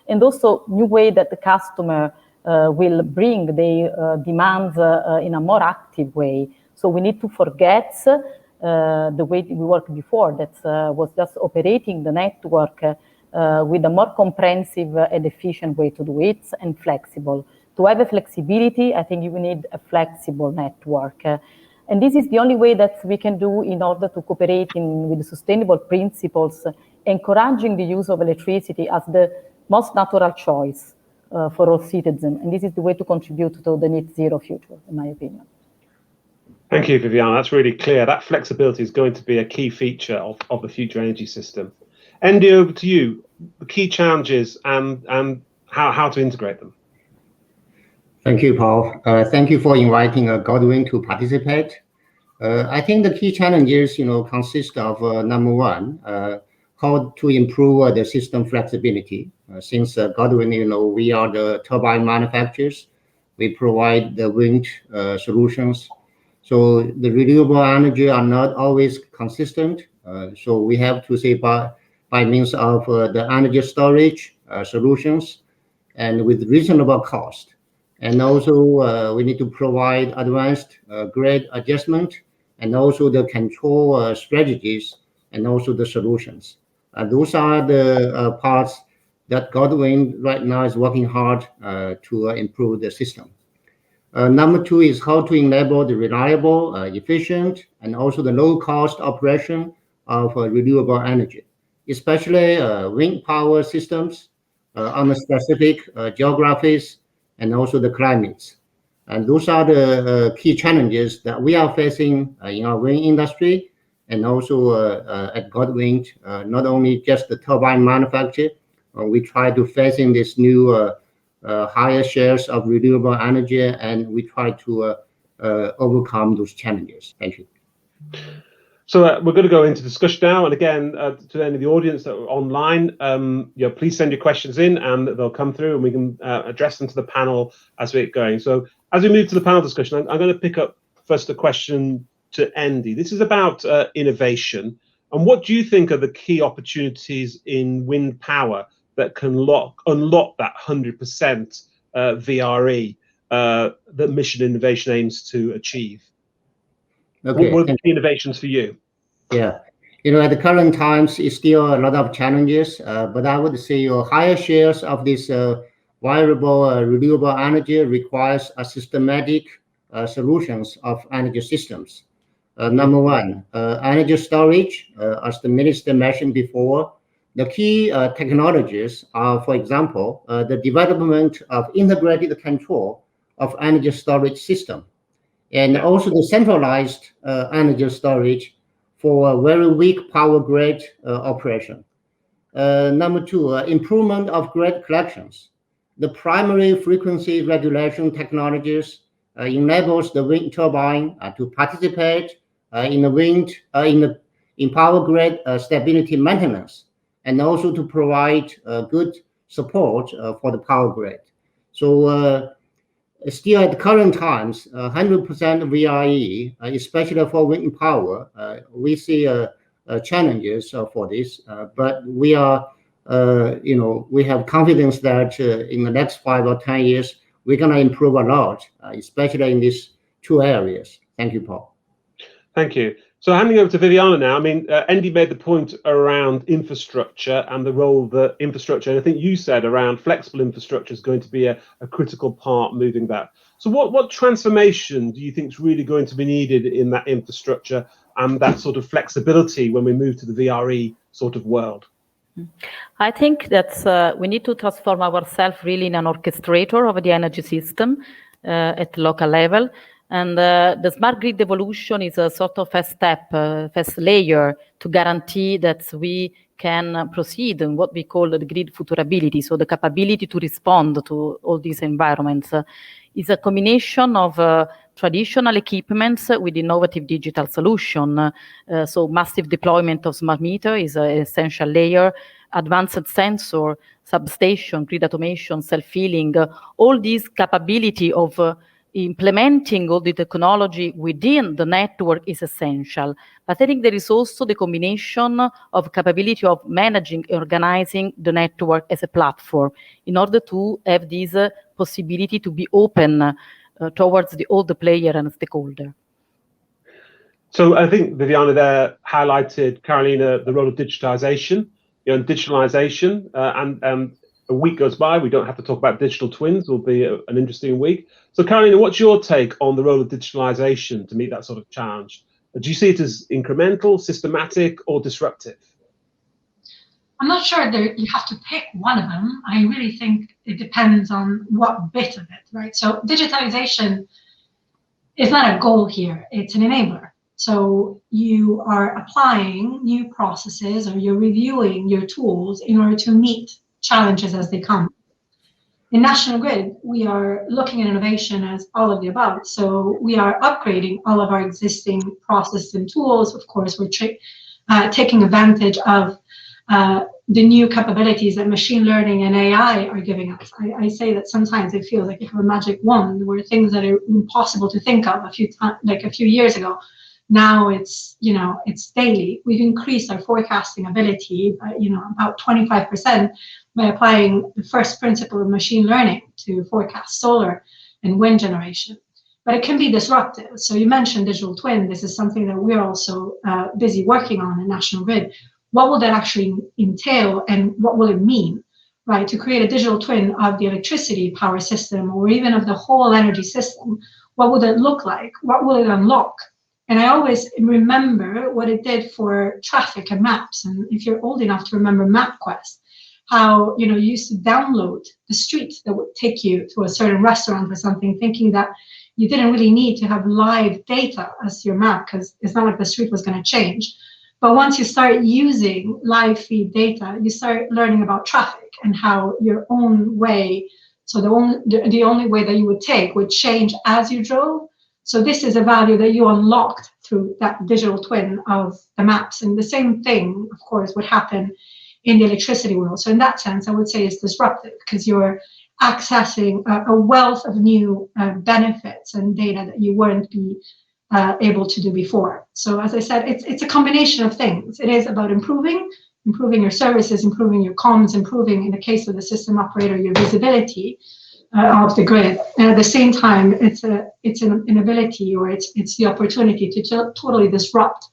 and also new way that the customer will bring their demands in a more active way. So we need to forget the way we worked before, that was just operating the network with a more comprehensive and efficient way to do it, and flexible. To have a flexibility, I think you need a flexible network. And this is the only way that we can do in order to cooperate with the sustainable principles, encouraging the use of electricity as the most natural choice for all citizens. And this is the way to contribute to the net zero future, in my opinion. Thank you, Viviana. That's really clear. That flexibility is going to be a key feature of the future energy system. Andy, over to you. The key challenges and how to integrate them. Thank you, Paul. Thank you for inviting Godwin to participate. I think the key challenges, consist of number one, how to improve the system flexibility. Since Godwin, we are the turbine manufacturers. We provide the wind solutions. So the renewable energy are not always consistent. So we have to say by means of the energy storage solutions and with reasonable cost. And also we need to provide advanced grid adjustment and also the control strategies and also the solutions. Those are the parts that Godwin right now is working hard to improve the system. Number two is how to enable the reliable, efficient, and also the low-cost operation of renewable energy, especially wind power systems on the specific geographies and also the climates. And those are the key challenges that we are facing in our wind industry and also at Godwin, not only just the turbine manufacturer. We try to facing this new higher shares of renewable energy, and we try to overcome those challenges. Thank you. So we're going to go into discussion now, and again, to any of the audience that are online, please send your questions in, and they'll come through, and we can address them to the panel as we get going. So as we move to the panel discussion, I'm going to pick up first a question to Andy. This is about innovation, and what do you think are the key opportunities in wind power that can unlock that 100% VRE that Mission Innovation aims to achieve? Okay. What are the key innovations for you? Yeah, at the current times, it's still a lot of challenges, but I would say higher shares of this viable renewable energy requires a systematic solutions of energy systems. Number one, energy storage, as the minister mentioned before. The key technologies are, for example, the development of integrated control of energy storage system, and also the centralized energy storage for very weak power grid operation. Number two, improvement of grid collections. The primary frequency regulation technologies enables the wind turbine to participate in the wind in power grid stability maintenance, and also to provide good support for the power grid. So still at the current times, 100% VRE, especially for wind power, we see challenges for this, but we are, we have confidence that in the next 5 or 10 years, we're going to improve a lot, especially in these two areas. Thank you, Paul. Thank you. So handing over to Viviana now. I mean, Andy made the point around infrastructure and the role that infrastructure, and I think you said around flexible infrastructure is going to be a critical part moving that. So what transformation do you think is really going to be needed in that infrastructure and that sort of flexibility when we move to the VRE sort of world? I think that we need to transform ourselves really in an orchestrator of the energy system at local level. And the smart grid evolution is a sort of first step, first layer to guarantee that we can proceed in what we call the grid futurability. So the capability to respond to all these environments is a combination of traditional equipments with innovative digital solution. So massive deployment of smart meter is an essential layer, advanced sensor, substation, grid automation, self-healing, all these capability of implementing all the technology within the network is essential. But I think there is also the combination of capability of managing, organizing the network as a platform in order to have this possibility to be open towards all the player and stakeholder. So I think Viviana there highlighted, Carolina, the role of digitization, and digitalization, and a week goes by, we don't have to talk about digital twins. Will be an interesting week. So Carolina, what's your take on the role of digitalization to meet that sort of challenge? Do you see it as incremental, systematic, or disruptive? I'm not sure that you have to pick one of them. I really think it depends on what bit of it, right? So digitalization is not a goal here, it's an enabler. So you are applying new processes or you're reviewing your tools in order to meet challenges as they come. In National Grid, we are looking at innovation as all of the above. So we are upgrading all of our existing processes and tools. Of course, we're taking advantage of the new capabilities that machine learning and AI are giving us. I say that sometimes it feels like you have a magic wand where things that are impossible to think of a few years ago, now it's daily. We've increased our forecasting ability by about 25% by applying the first principle of machine learning to forecast solar and wind generation. But it can be disruptive. So you mentioned digital twin. This is something that we're also busy working on in National Grid. What will that actually entail, and what will it mean, right? To create a digital twin of the electricity power system, or even of the whole energy system, what would it look like? What will it unlock? And I always remember what it did for traffic and maps. And if you're old enough to remember MapQuest, how you used to download the street that would take you to a certain restaurant or something, thinking that you didn't really need to have live data as your map, because it's not like the street was going to change. But once you start using live feed data, you start learning about traffic and how your own way, so the only way that you would take would change as you drove. So this is a value that you unlocked through that digital twin of the maps. And the same thing, of course, would happen in the electricity world. So in that sense, I would say it's disruptive, because you're accessing a wealth of new benefits and data that you weren't able to do before. So as I said, it's a combination of things. It is about improving your services, improving your comms, improving, in the case of the system operator, your visibility of the grid. And at the same time, it's an ability, or it's the opportunity to totally disrupt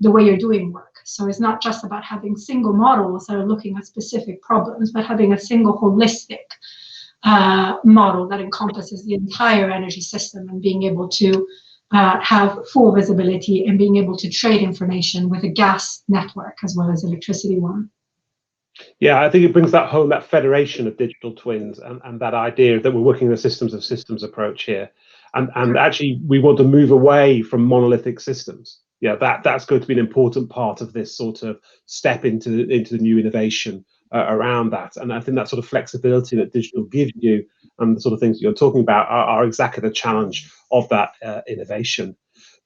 the way you're doing work. So it's not just about having single models that are looking at specific problems, but having a single holistic model that encompasses the entire energy system, and being able to have full visibility and being able to trade information with a gas network as well as electricity one. Yeah, I think it brings that federation of digital twins and that idea that we're working in a systems of systems approach here. And actually, we want to move away from monolithic systems. Yeah, that's going to be an important part of this sort of step into the new innovation around that. And I think that sort of flexibility that digital gives you and the sort of things that you're talking about are exactly the challenge of that innovation.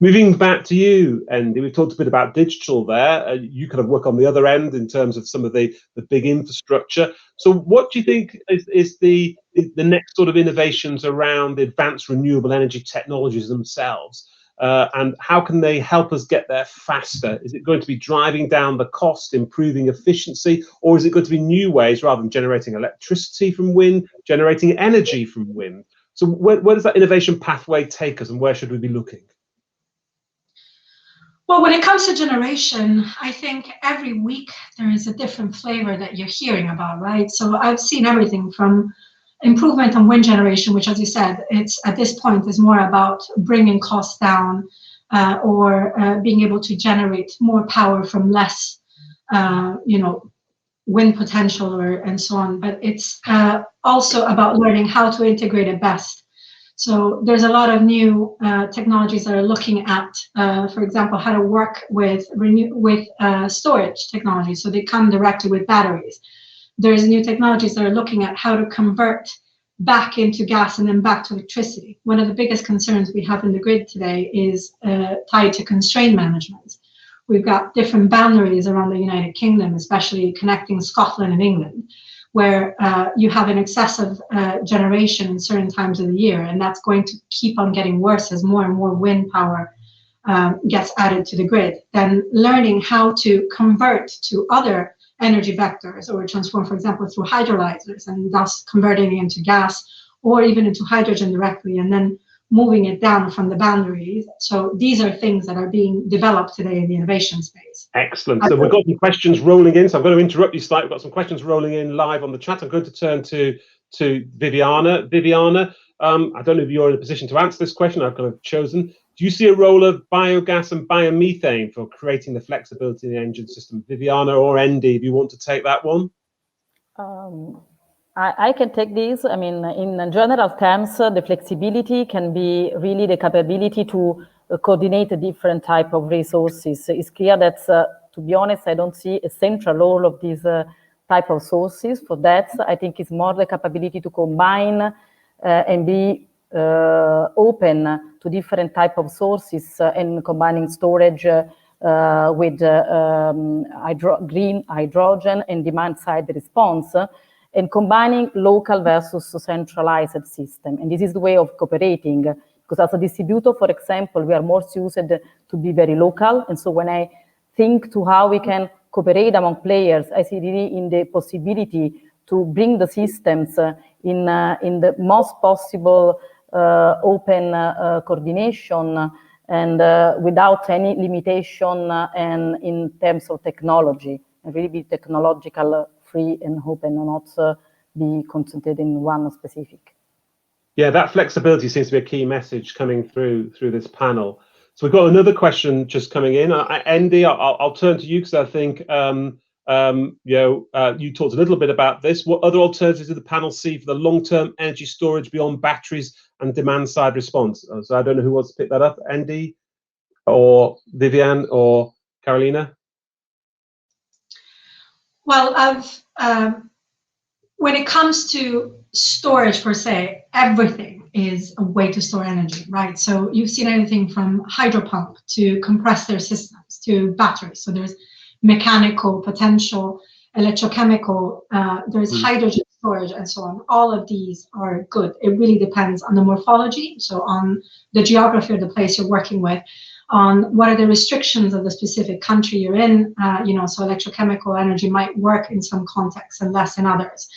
Moving back to you, Andy, we've talked a bit about digital there. You kind of work on the other end in terms of some of the big infrastructure. So what do you think is the next sort of innovations around the advanced renewable energy technologies themselves? And how can they help us get there faster? Is it going to be driving down the cost, improving efficiency, or is it going to be new ways, rather than generating electricity from wind, generating energy from wind? So where does that innovation pathway take us, and where should we be looking? Well, when it comes to generation, I think every week there is a different flavor that you're hearing about, right? So I've seen everything from improvement on wind generation, which, as you said, it's at this point is more about bringing costs down or being able to generate more power from less, wind potential and so on. But it's also about learning how to integrate it best. So there's a lot of new technologies that are looking at, for example, how to work with storage technology. So they come directly with batteries. There's new technologies that are looking at how to convert back into gas and then back to electricity. One of the biggest concerns we have in the grid today is tied to constraint management. We've got different boundaries around the United Kingdom, especially connecting Scotland and England, where you have an excessive generation in certain times of the year, and that's going to keep on getting worse as more and more wind power gets added to the grid. Then learning how to convert to other energy vectors or transform, for example, through hydrolyzers, and thus converting it into gas or even into hydrogen directly, and then moving it down from the boundaries. So these are things that are being developed today in the innovation space. Excellent. So we've got some questions rolling in. So I'm going to interrupt you slightly. We've got some questions rolling in live on the chat. I'm going to turn to Viviana. Viviana, I don't know if you're in a position to answer this question. I've kind of chosen. Do you see a role of biogas and biomethane for creating the flexibility in the engine system? Viviana or Andy, if you want to take that one. I can take this. I mean, in general terms, the flexibility can be really the capability to coordinate a different type of resources. It's clear that, to be honest, I don't see a central role of these type of sources. For that, I think it's more the capability to combine and be open to different type of sources and combining storage with green hydrogen and demand-side response, and combining local versus centralized system. And this is the way of cooperating, because as a distributor, for example, we are more used to be very local. And so when I think to how we can cooperate among players, I see really in the possibility to bring the systems in the most possible open coordination and without any limitation and in terms of technology, and really be technological free and open and not be concentrated in one specific. Yeah, that flexibility seems to be a key message coming through this panel. So we've got another question just coming in. Andy, I'll turn to you because I think you talked a little bit about this. What other alternatives do the panel see for the long-term energy storage beyond batteries and demand-side response? So I don't know who wants to pick that up, Andy, or Viviane, or Carolina. Well, when it comes to storage per se, everything is a way to store energy, right? So you've seen anything from hydropump to compressor systems to batteries. So there's mechanical, potential, electrochemical, there's hydrogen storage and so on. All of these are good. It really depends on the morphology, so on the geography of the place you're working with, on what are the restrictions of the specific country you're in. So electrochemical energy might work in some contexts and less in others,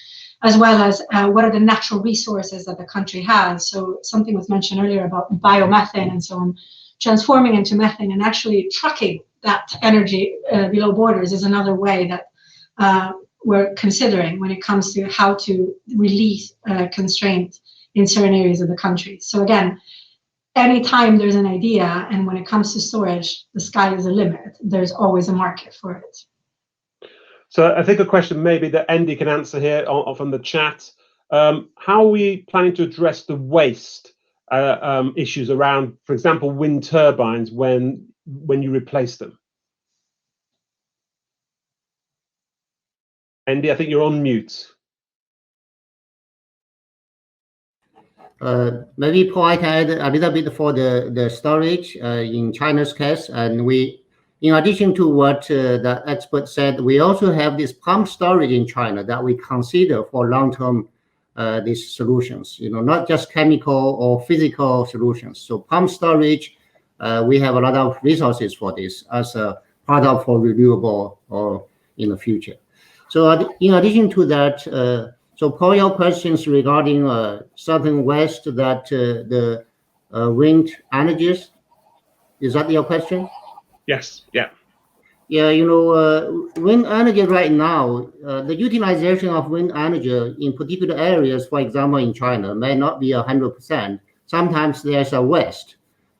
as well as what are the natural resources that the country has. So something was mentioned earlier about biomethane and so on, transforming into methane and actually trucking that energy below borders is another way that we're considering when it comes to how to release constraints in certain areas of the country. So again, anytime there's an idea, and when it comes to storage, the sky is the limit. There's always a market for it. So I think a question maybe that Andy can answer here from the chat. How are we planning to address the waste issues around, for example, wind turbines when you replace them? Andy, I think you're on mute. Maybe Paul, I can add a little bit for the storage in China's case. And we, in addition to what the expert said, we also have this pump storage in China that we consider for long-term these solutions, not just chemical or physical solutions. So pump storage, we have a lot of resources for this as a part of for renewable or in the future. So in addition to that, so Paul, your questions regarding southern west that the wind energies, is that your question? Yes, yeah. Yeah, wind energy right now, the utilization of wind energy in particular areas, for example, in China, may not be 100%. Sometimes there's a waste,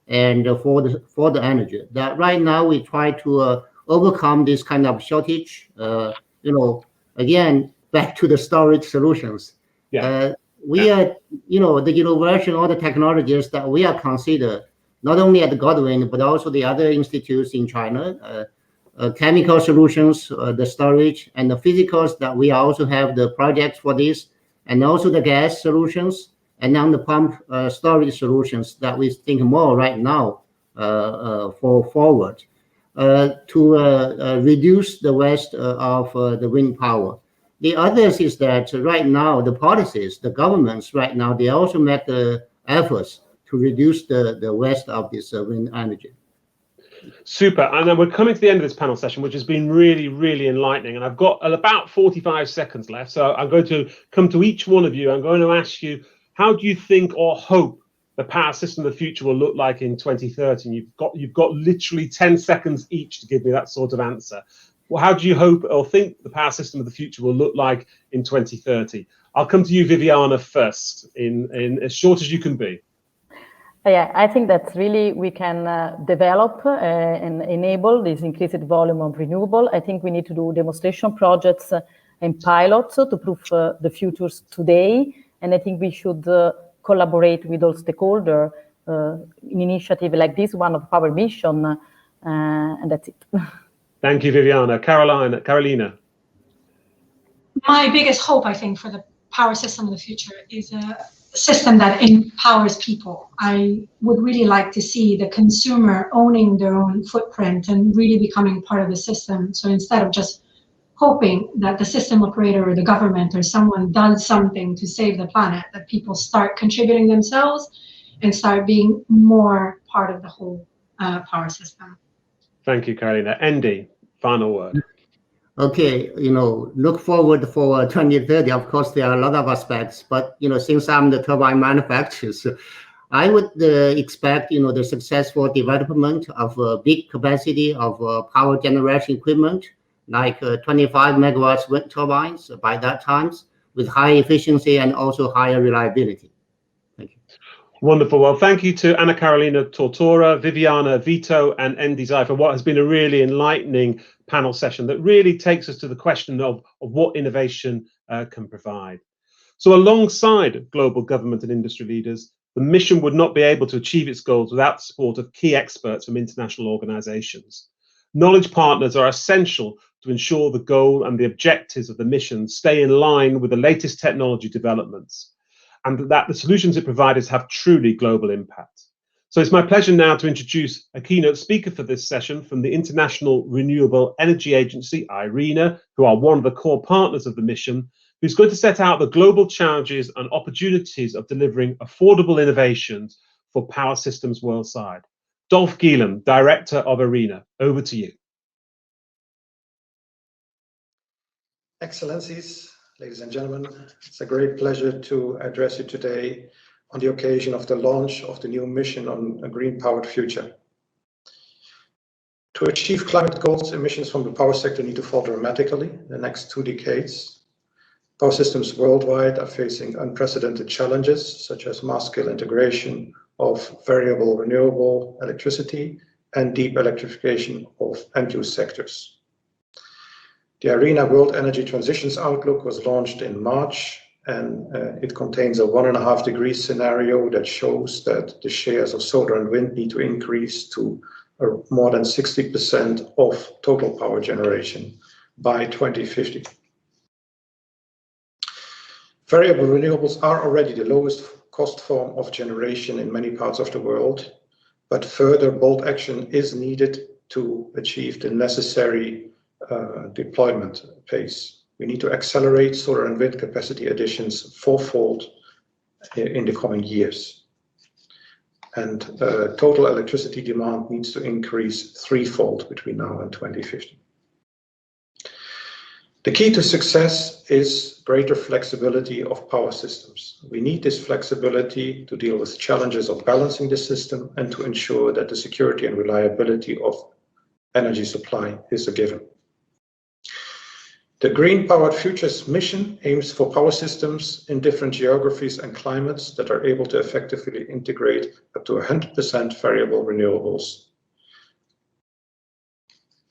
and for the energy that right now we try to overcome this kind of shortage. Again, back to the storage solutions. Yeah. We are, the innovation, all the technologies that we are considered, not only at the Godwin, but also the other institutes in China, chemical solutions, the storage, and the physicals that we also have the projects for this, and also the gas solutions, and now the pump storage solutions that we think more right now for forward to reduce the waste of the wind power. The others is that right now the policies, the governments right now, they also make the efforts to reduce the waste of this wind energy. Super. And then we're coming to the end of this panel session, which has been really, really enlightening. And I've got about 45 seconds left. So I'm going to come to each one of you. I'm going to ask you, how do you think or hope the power system of the future will look like in 2030? And you've got literally 10 seconds each to give me that sort of answer. Well, how do you hope or think the power system of the future will look like in 2030? I'll come to you, Viviana, first, in as short as you can be. Yeah, I think that really we can develop and enable this increased volume of renewable. I think we need to do demonstration projects and pilots to prove the futures today. And I think we should collaborate with all stakeholders in initiative like this one of Power Mission, and that's it. Thank you, Viviana. Carolina. My biggest hope, I think, for the power system of the future is a system that empowers people. I would really like to see the consumer owning their own footprint and really becoming part of the system. So instead of just hoping that the system operator or the government or someone does something to save the planet, that people start contributing themselves and start being more part of the whole power system. Thank you, Carolina. Andy, final word. Okay, look forward for 2030. Of course, there are a lot of aspects, but since I'm the turbine manufacturer, so I would expect the successful development of a big capacity of power generation equipment, like 25 megawatts wind turbines by that time, with high efficiency and also higher reliability. Thank you. Wonderful. Well, thank you to Anna Carolina Tortora, Viviana Vito, and Andy Zai for what has been a really enlightening panel session that really takes us to the question of what innovation can provide. So alongside global government and industry leaders, the mission would not be able to achieve its goals without the support of key experts from international organizations. Knowledge partners are essential to ensure the goal and the objectives of the mission stay in line with the latest technology developments, and that the solutions it provides have truly global impact. So it's my pleasure now to introduce a keynote speaker for this session from the International Renewable Energy Agency, IRENA, who are one of the core partners of the mission, who's going to set out the global challenges and opportunities of delivering affordable innovations for power systems worldwide. Dolf Gielen, Director of IRENA, over to you. Excellencies, ladies and gentlemen, it's a great pleasure to address you today on the occasion of the launch of the new mission on a green-powered future. To achieve climate goals, emissions from the power sector need to fall dramatically in the next 2 decades. Power systems worldwide are facing unprecedented challenges, such as mass-scale integration of variable renewable electricity and deep electrification of end-use sectors. The IRENA World Energy Transitions Outlook was launched in March, and it contains a 1.5 degree scenario that shows that the shares of solar and wind need to increase to more than 60% of total power generation by 2050. Variable renewables are already the lowest cost form of generation in many parts of the world, but further bold action is needed to achieve the necessary deployment pace. We need to accelerate solar and wind capacity additions fourfold in the coming years. And total electricity demand needs to increase threefold between now and 2050. The key to success is greater flexibility of power systems. We need this flexibility to deal with challenges of balancing the system and to ensure that the security and reliability of energy supply is a given. The Green Powered Futures mission aims for power systems in different geographies and climates that are able to effectively integrate up to 100% variable renewables.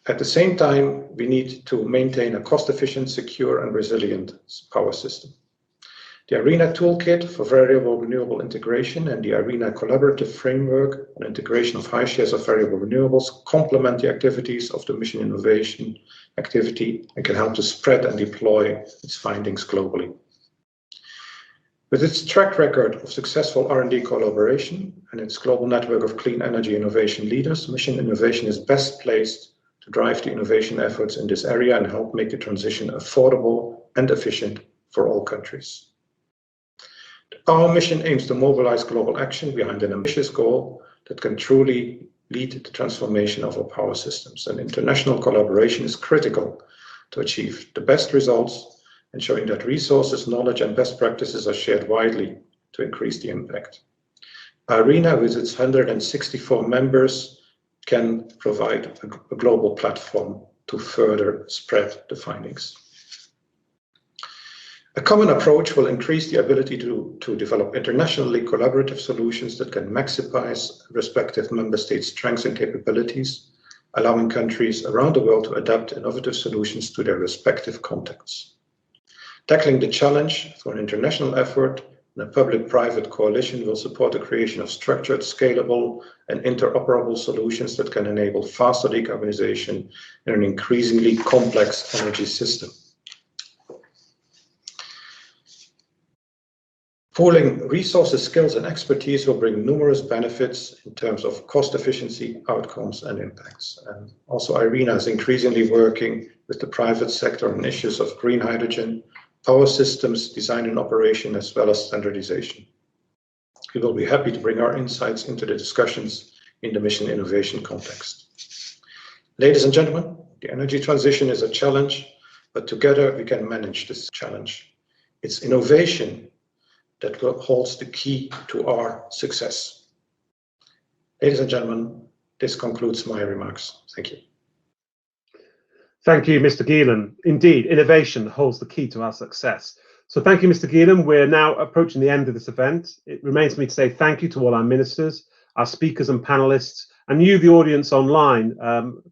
At the same time, we need to maintain a cost-efficient, secure, and resilient power system. The IRENA Toolkit for Variable Renewable Integration and the IRENA Collaborative Framework on Integration of High Shares of Variable Renewables complement the activities of the Mission Innovation activity and can help to spread and deploy its findings globally. With its track record of successful R&D collaboration and its global network of clean energy innovation leaders, Mission Innovation is best placed to drive the innovation efforts in this area and help make the transition affordable and efficient for all countries. Our mission aims to mobilize global action behind an ambitious goal that can truly lead the transformation of our power systems. And international collaboration is critical to achieve the best results, ensuring that resources, knowledge, and best practices are shared widely to increase the impact. IRENA, with its 164 members, can provide a global platform to further spread the findings. A common approach will increase the ability to develop internationally collaborative solutions that can maximize respective member states' strengths and capabilities, allowing countries around the world to adapt innovative solutions to their respective contexts. Tackling the challenge through an international effort and a public-private coalition will support the creation of structured, scalable, and interoperable solutions that can enable faster decarbonization in an increasingly complex energy system. Pooling resources, skills, and expertise will bring numerous benefits in terms of cost efficiency, outcomes, and impacts. And also, IRENA is increasingly working with the private sector on issues of green hydrogen, power systems, design and operation, as well as standardization. We will be happy to bring our insights into the discussions in the mission innovation context. Ladies and gentlemen, the energy transition is a challenge, but together we can manage this challenge. It's innovation that holds the key to our success. Ladies and gentlemen, this concludes my remarks. Thank you. Thank you, Mr. Gielen. Indeed, innovation holds the key to our success. So thank you, Mr. Gielen. We're now approaching the end of this event. It remains for me to say thank you to all our ministers, our speakers and panelists, and you, the audience online,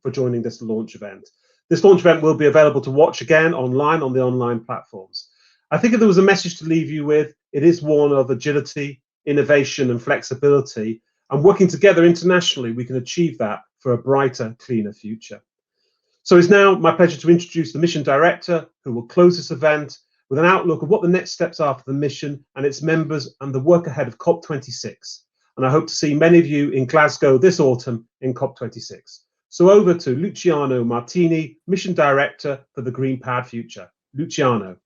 for joining this launch event. This launch event will be available to watch again online on the online platforms. I think if there was a message to leave you with, it is one of agility, innovation, and flexibility. And working together internationally, we can achieve that for a brighter, cleaner future. So it's now my pleasure to introduce the mission director, who will close this event with an outlook of what the next steps are for the mission and its members and the work ahead of COP26. And I hope to see many of you in Glasgow this autumn in COP26. So over to Luciano Martini, mission director for the Green Powered Future. Luciano.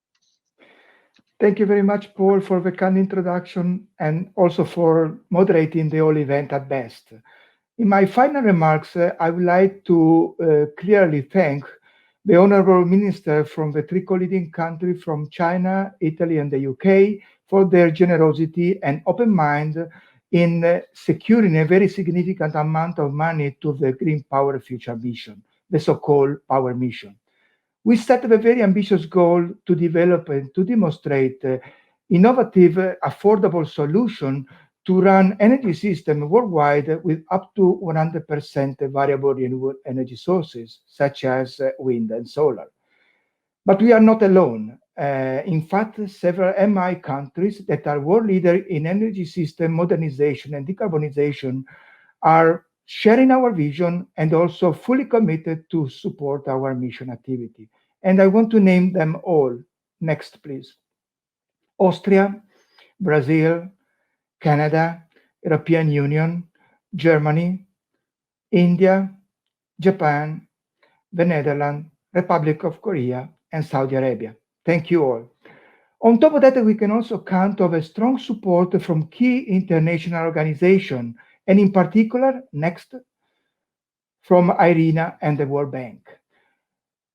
Thank you very much, Paul, for the kind introduction and also for moderating the whole event at best. In my final remarks, I would like to clearly thank the Honourable Minister from the three co-leading countries from China, Italy, and the UK for their generosity and open mind in securing a very significant amount of money to the Green Power Future mission, the so-called Power Mission. We set a very ambitious goal to develop and to demonstrate innovative, affordable solution to run energy system worldwide with up to 100% variable renewable energy sources, such as wind and solar. But we are not alone. In fact, several MI countries that are world leaders in energy system modernization and decarbonization are sharing our vision and also fully committed to support our mission activity. And I want to name them all. Next, please. Austria, Brazil, Canada, European Union, Germany, India, Japan, the Netherlands, Republic of Korea, and Saudi Arabia. Thank you all. On top of that, we can also count on a strong support from key international organizations, and in particular, next, from IRENA and the World Bank.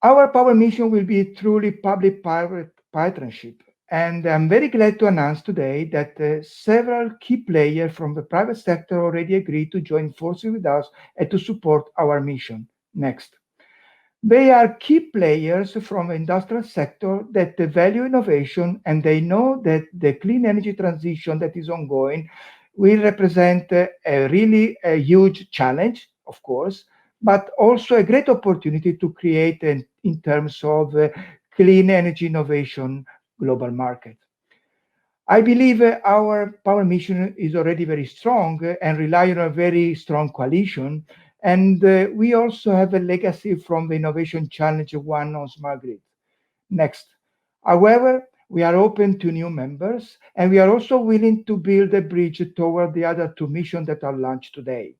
Our power mission will be truly public-private partnership, and I'm very glad to announce today that several key players from the private sector already agreed to join forces with us and to support our mission. Next. They are key players from the industrial sector that value innovation, and they know that the clean energy transition that is ongoing will represent a huge challenge, of course, but also a great opportunity to create, in terms of clean energy innovation, global market. I believe our power mission is already very strong and rely on a very strong coalition. And we also have a legacy from the Innovation Challenge 1 on smart grid. Next. However, we are open to new members, and we are also willing to build a bridge toward the other two missions that are launched today.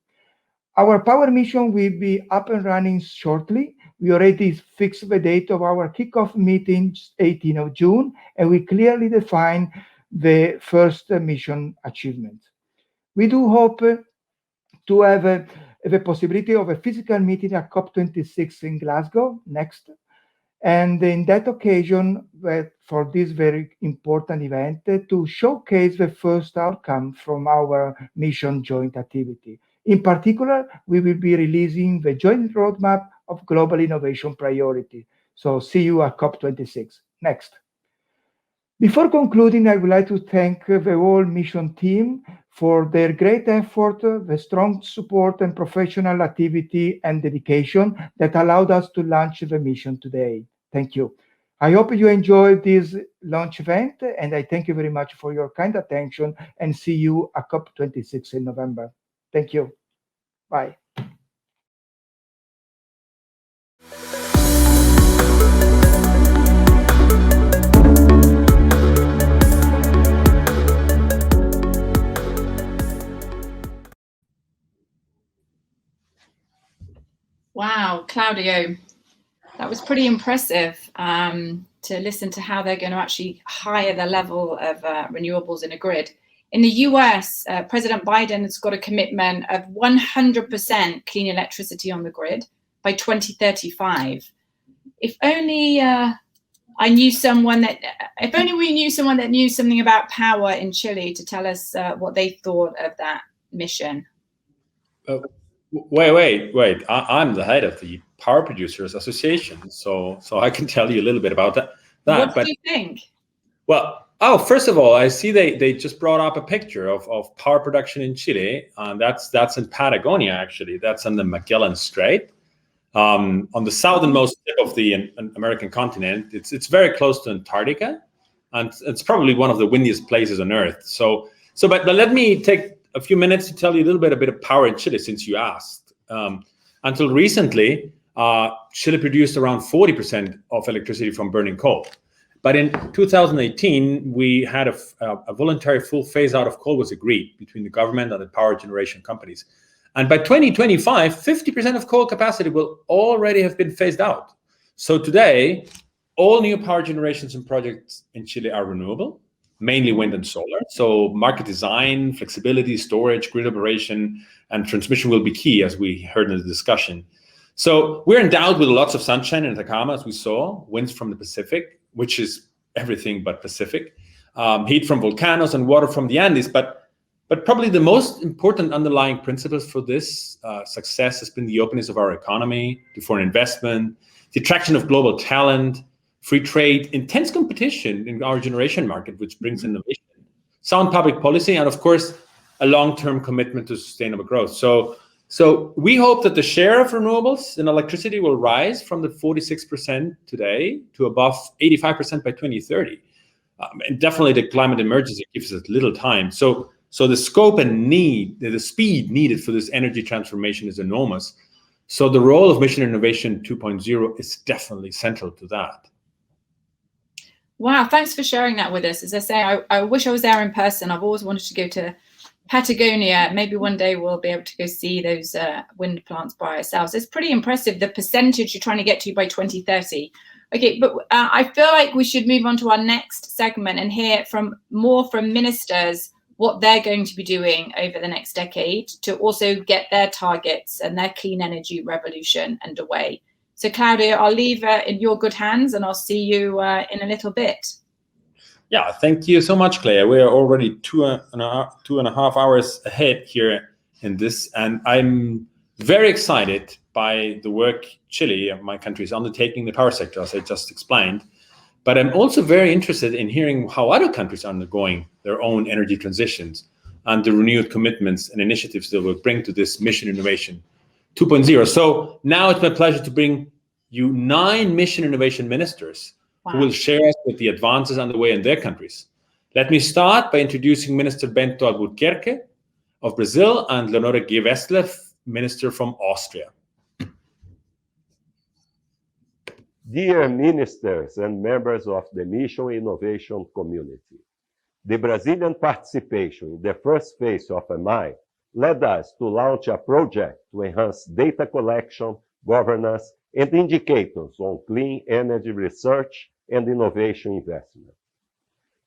Our power mission will be up and running shortly. We already fixed the date of our kickoff meeting, 18th of June, and we clearly define the first mission achievement. We do hope to have the possibility of a physical meeting at COP26 in Glasgow next. And in that occasion, for this very important event, to showcase the first outcome from our mission joint activity. In particular, we will be releasing the joint roadmap of global innovation priority. So see you at COP26. Next. Before concluding, I would like to thank the whole mission team for their great effort, the strong support and professional activity and dedication that allowed us to launch the mission today. Thank you. I hope you enjoyed this launch event, and I thank you very much for your kind attention, and see you at COP26 in November. Thank you. Bye. Wow, Claudio, that was pretty impressive to listen to how they're going to actually higher the level of renewables in a grid. In the US, President Biden has got a commitment of 100% clean electricity on the grid by 2035. If only we knew someone that knew something about power in Chile to tell us what they thought of that mission. Wait. I'm the head of the Power Producers Association, so I can tell you a little bit about that. What do you think? Well, first of all, I see they just brought up a picture of power production in Chile, and that's in Patagonia, actually. That's on the Magellan Strait, on the southernmost tip of the American continent. It's very close to Antarctica, and it's probably one of the windiest places on Earth. But let me take a few minutes to tell you a little bit of power in Chile, since you asked. Until recently, Chile produced around 40% of electricity from burning coal. But in 2018, we had a voluntary full phase out of coal was agreed between the government and the power generation companies. And by 2025, 50% of coal capacity will already have been phased out. So today, all new power generations and projects in Chile are renewable, mainly wind and solar. So market design, flexibility, storage, grid operation, and transmission will be key, as we heard in the discussion. So we're endowed with lots of sunshine in Atacama, as we saw, winds from the Pacific, which is everything but Pacific, heat from volcanoes and water from the Andes. But probably the most important underlying principles for this success has been the openness of our economy to foreign investment, the attraction of global talent, free trade, intense competition in our generation market, which brings innovation, sound public policy, and of course, a long-term commitment to sustainable growth. So we hope that the share of renewables in electricity will rise from the 46% today to above 85% by 2030. And definitely the climate emergency gives us little time. So the scope and need, the speed needed for this energy transformation is enormous. So the role of Mission Innovation 2.0 is definitely central to that. Wow, thanks for sharing that with us. As I say, I wish I was there in person. I've always wanted to go to Patagonia. Maybe one day we'll be able to go see those wind plants by ourselves. It's pretty impressive, the percentage you're trying to get to by 2030. Okay, but I feel like we should move on to our next segment and hear more from ministers what they're going to be doing over the next decade to also get their targets and their clean energy revolution underway. So Claudio, I'll leave in your good hands, and I'll see you in a little bit. Yeah, thank you so much, Claire. We are already two and a half hours ahead here in this, and I'm very excited by the work Chile, my country, is undertaking in the power sector, as I just explained. But I'm also very interested in hearing how other countries are undergoing their own energy transitions and the renewed commitments and initiatives that will bring to this Mission Innovation 2.0. So now it's my pleasure to bring you 9 Mission Innovation ministers who will share us with the advances underway in their countries. Let me start by introducing Minister Bento Albuquerque of Brazil and Leonore Gewessler, Minister from Austria. Dear ministers and members of the Mission Innovation community, the Brazilian participation in the first phase of MI led us to launch a project to enhance data collection, governance, and indicators on clean energy research and innovation investment.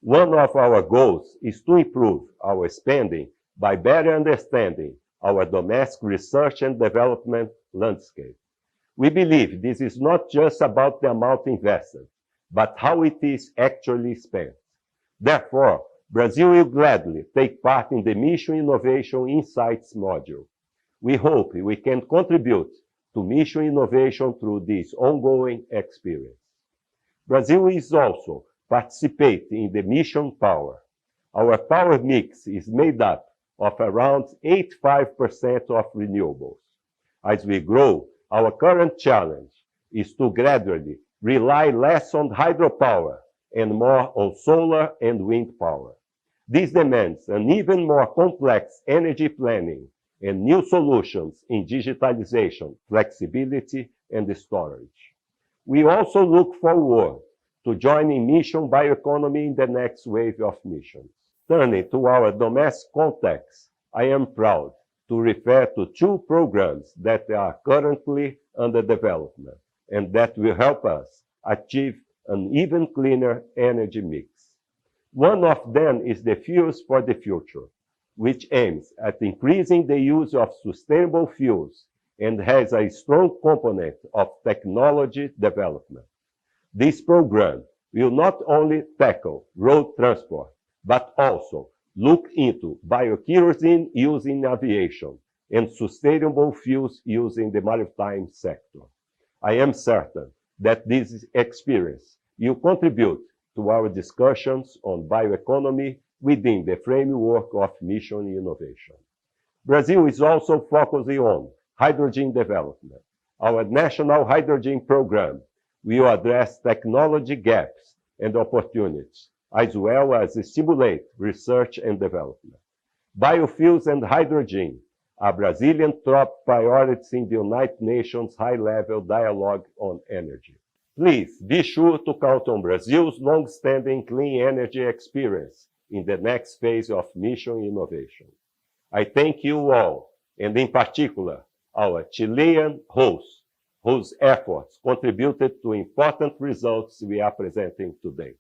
One of our goals is to improve our spending by better understanding our domestic research and development landscape. We believe this is not just about the amount invested, but how it is actually spent. Therefore, Brazil will gladly take part in the Mission Innovation Insights module. We hope we can contribute to mission innovation through this ongoing experience. Brazil is also participating in the Mission Power. Our power mix is made up of around 85% of renewables. As we grow, our current challenge is to gradually rely less on hydropower and more on solar and wind power. This demands an even more complex energy planning and new solutions in digitalization, flexibility, and storage. We also look forward to joining Mission Bioeconomy in the next wave of missions. Turning to our domestic context, I am proud to refer to two programs that are currently under development and that will help us achieve an even cleaner energy mix. One of them is the Fuels for the Future, which aims at increasing the use of sustainable fuels and has a strong component of technology development. This program will not only tackle road transport, but also look into biokerosene used in aviation and sustainable fuels used in the maritime sector. I am certain that this experience will contribute to our discussions on bioeconomy within the framework of mission innovation. Brazil is also focusing on hydrogen development. Our national hydrogen program will address technology gaps and opportunities, as well as stimulate research and development. Biofuels and hydrogen are Brazilian top priorities in the United Nations high-level dialogue on energy. Please be sure to count on Brazil's long-standing clean energy experience in the next phase of mission innovation. I thank you all, and in particular, our Chilean hosts, whose efforts contributed to important results we are presenting today.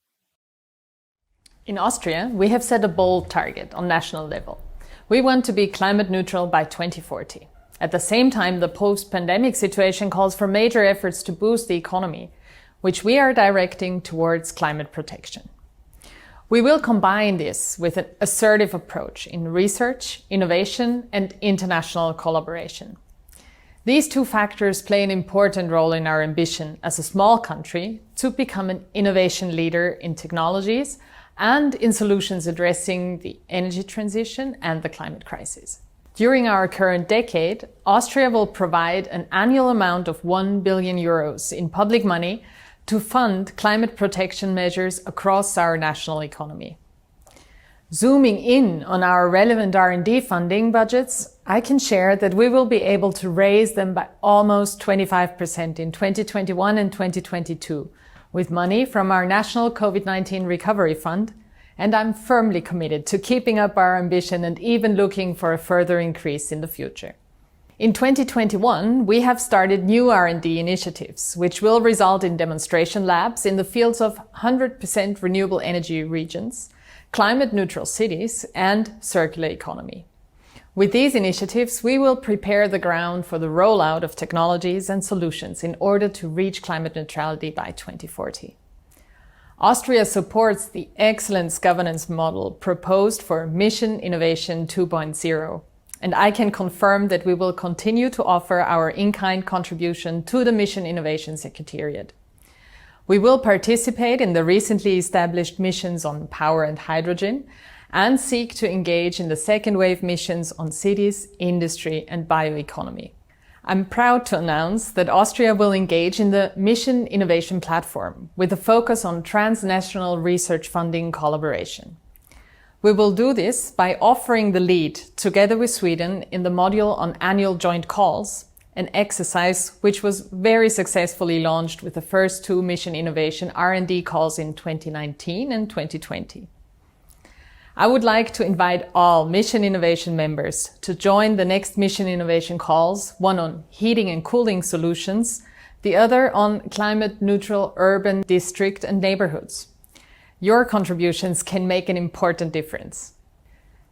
In Austria, we have set a bold target on national level. We want to be climate neutral by 2040. At the same time, the post-pandemic situation calls for major efforts to boost the economy, which we are directing towards climate protection. We will combine this with an assertive approach in research, innovation, and international collaboration. These two factors play an important role in our ambition as a small country to become an innovation leader in technologies and in solutions addressing the energy transition and the climate crisis. During our current decade, Austria will provide an annual amount of 1 billion euros in public money to fund climate protection measures across our national economy. Zooming in on our relevant R&D funding budgets, I can share that we will be able to raise them by almost 25% in 2021 and 2022, with money from our National COVID-19 Recovery Fund, and I'm firmly committed to keeping up our ambition and even looking for a further increase in the future. In 2021, we have started new R&D initiatives, which will result in demonstration labs in the fields of 100% renewable energy regions, climate-neutral cities, and circular economy. With these initiatives, we will prepare the ground for the rollout of technologies and solutions in order to reach climate neutrality by 2040. Austria supports the excellence governance model proposed for Mission Innovation 2.0, and I can confirm that we will continue to offer our in-kind contribution to the Mission Innovation Secretariat. We will participate in the recently established missions on power and hydrogen and seek to engage in the second wave missions on cities, industry, and bioeconomy. I'm proud to announce that Austria will engage in the Mission Innovation Platform with a focus on transnational research funding collaboration. We will do this by offering the lead together with Sweden in the module on annual joint calls, an exercise which was very successfully launched with the first two Mission Innovation R&D calls in 2019 and 2020. I would like to invite all Mission Innovation members to join the next Mission Innovation calls, one on heating and cooling solutions, the other on climate-neutral urban district and neighborhoods. Your contributions can make an important difference.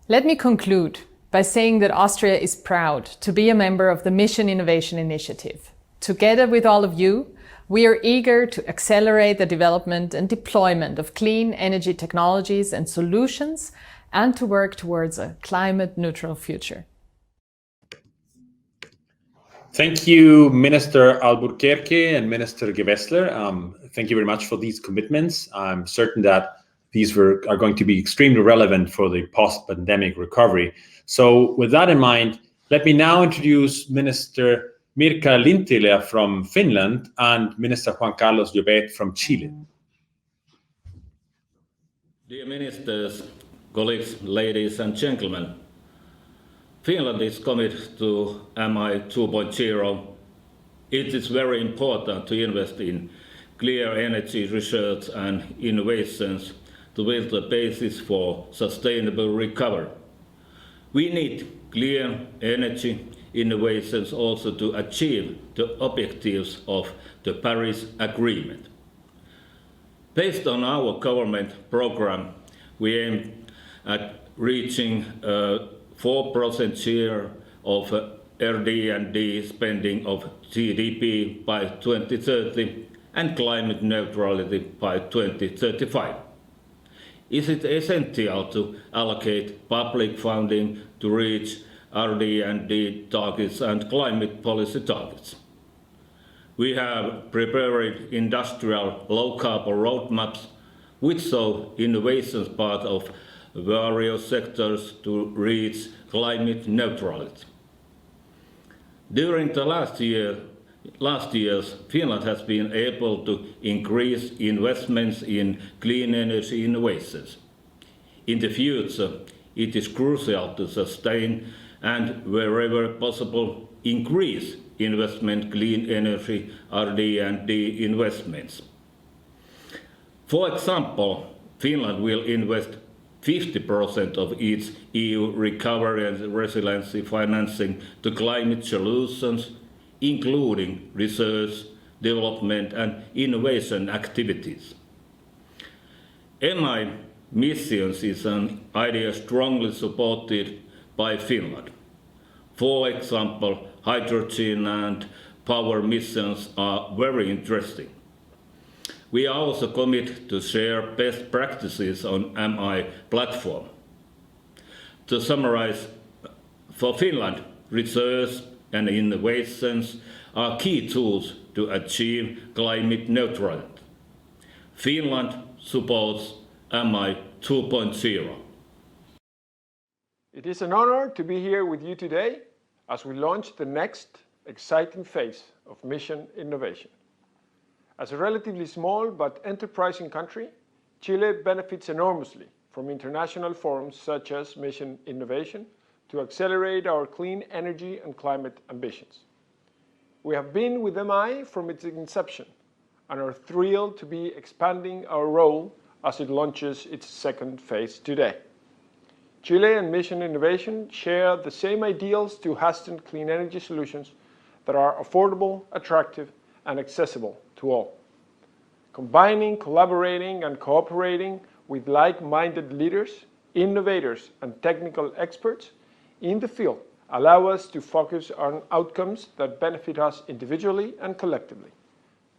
Let me conclude by saying that Austria is proud to be a member of the Mission Innovation Initiative. Together with all of you, we are eager to accelerate the development and deployment of clean energy technologies and solutions and to work towards a climate-neutral future. Thank you, Minister Albuquerque and Minister Gewessler. Thank you very much for these commitments. I'm certain that these are going to be extremely relevant for the post-pandemic recovery. So with that in mind, let me now introduce Minister Mirka Lintilä from Finland and Minister Juan Carlos Llobet from Chile. Dear ministers, colleagues, ladies and gentlemen, Finland is committed to MI 2.0. It is very important to invest in clear energy research and innovations to build the basis for sustainable recovery. We need clear energy innovations also to achieve the objectives of the Paris Agreement. Based on our government program, we aim at reaching a 4% share of RD&D spending of GDP by 2030 and climate neutrality by 2035. Is it essential to allocate public funding to reach RD&D targets and climate policy targets? We have prepared industrial low-carbon roadmaps which show innovations part of various sectors to reach climate neutrality. During the last years, Finland has been able to increase investments in clean energy innovations. In the future, it is crucial to sustain and, wherever possible, increase investment clean energy RD&D investments. For example, Finland will invest 50% of its EU recovery and resiliency financing to climate solutions, including research, development and innovation activities. MI missions is an idea strongly supported by Finland. For example, hydrogen and power missions are very interesting. We are also committed to share best practices on MI platform. To summarize, for Finland, research and innovations are key tools to achieve climate neutrality. Finland supports MI 2.0. It is an honor to be here with you today as we launch the next exciting phase of Mission Innovation. As a relatively small but enterprising country, Chile benefits enormously from international forums such as Mission Innovation to accelerate our clean energy and climate ambitions. We have been with MI from its inception and are thrilled to be expanding our role as it launches its second phase today. Chile and Mission Innovation share the same ideals to hasten clean energy solutions that are affordable, attractive, and accessible to all. Combining, collaborating, and cooperating with like-minded leaders, innovators, and technical experts in the field allow us to focus on outcomes that benefit us individually and collectively.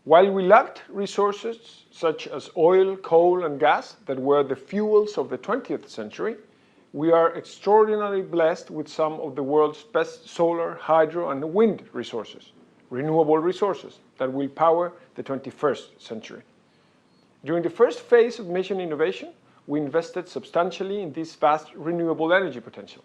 While we lacked resources such as oil, coal, and gas that were the fuels of the 20th century, we are extraordinarily blessed with some of the world's best solar, hydro, and wind resources, renewable resources that will power the 21st century. During the first phase of Mission Innovation, we invested substantially in this vast renewable energy potential.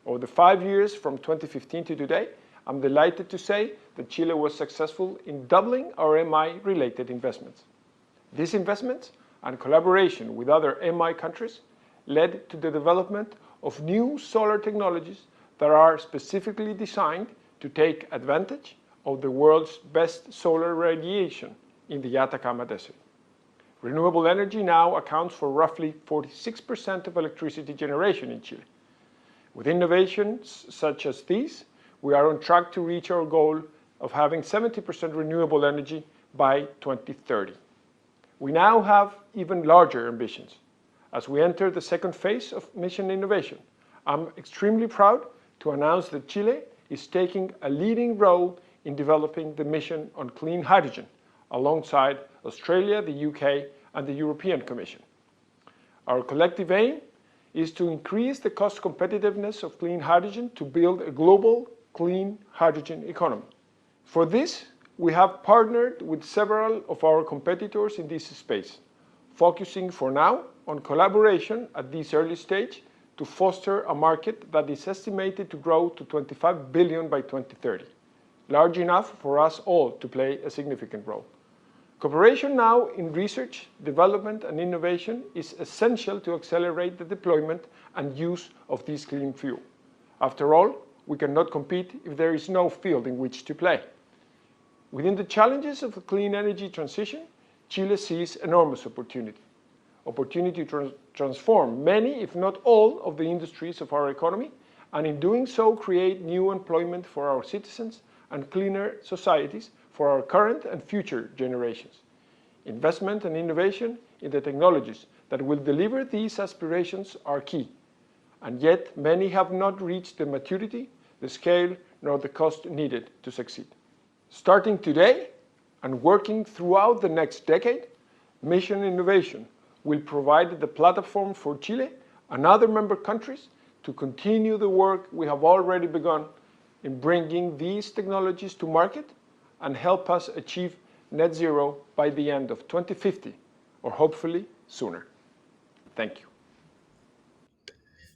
Over the 5 years from 2015 to today, I'm delighted to say that Chile was successful in doubling our MI-related investments. These investments and collaboration with other MI countries led to the development of new solar technologies that are specifically designed to take advantage of the world's best solar radiation in the Atacama Desert. Renewable energy now accounts for roughly 46% of electricity generation in Chile. With innovations such as these, we are on track to reach our goal of having 70% renewable energy by 2030. We now have even larger ambitions. As we enter the second phase of Mission Innovation, I'm extremely proud to announce that Chile is taking a leading role in developing the mission on clean hydrogen, alongside Australia, the UK, and the European Commission. Our collective aim is to increase the cost competitiveness of clean hydrogen to build a global clean hydrogen economy. For this, we have partnered with several of our competitors in this space, focusing for now on collaboration at this early stage to foster a market that is estimated to grow to 25 billion by 2030, large enough for us all to play a significant role. Cooperation now in research, development, and innovation is essential to accelerate the deployment and use of this clean fuel. After all, we cannot compete if there is no field in which to play. Within the challenges of the clean energy transition, Chile sees enormous opportunity to transform many, if not all, of the industries of our economy and in doing so create new employment for our citizens and cleaner societies for our current and future generations. Investment and innovation in the technologies that will deliver these aspirations are key, and yet many have not reached the maturity, the scale, nor the cost needed to succeed. Starting today and working throughout the next decade, Mission Innovation will provide the platform for Chile and other member countries to continue the work we have already begun in bringing these technologies to market and help us achieve net zero by the end of 2050, or hopefully sooner. Thank you.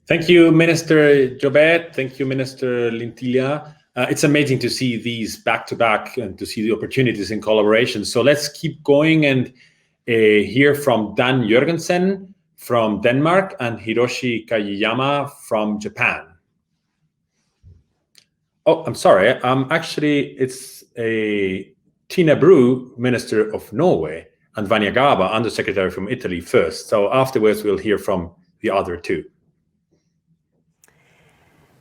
Thank you, Minister Jobert. Thank you, Minister Lintilla. It's amazing to see these back-to-back and to see the opportunities in collaboration. So let's keep going and hear from Dan Jørgensen from Denmark and Hiroshi Kagiyama from Japan. Oh, I'm sorry. Actually, it's Tina Bru, Minister of Norway, and Vanya Gaba, Undersecretary from Italy first. So afterwards, we'll hear from the other two.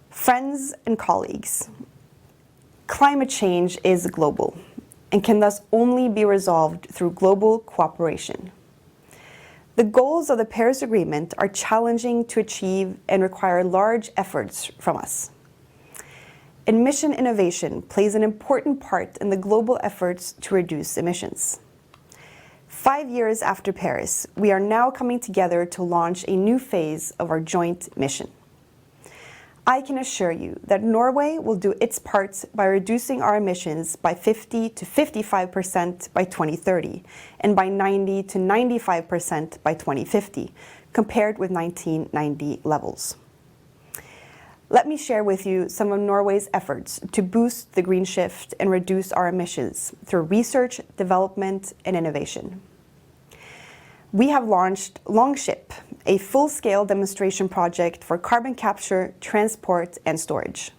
Friends and colleagues, climate change is global and can thus only be resolved through global cooperation. The goals of the Paris Agreement are challenging to achieve and require large efforts from us. And Mission Innovation plays an important part in the global efforts to reduce emissions. 5 years after Paris, we are now coming together to launch a new phase of our joint mission. I can assure you that Norway will do its part by reducing our emissions by 50 to 55% by 2030 and by 90 to 95% by 2050, compared with 1990 levels. Let me share with you some of Norway's efforts to boost the green shift and reduce our emissions through research, development, and innovation. We have launched Longship, a full-scale demonstration project for carbon capture, transport, and storage.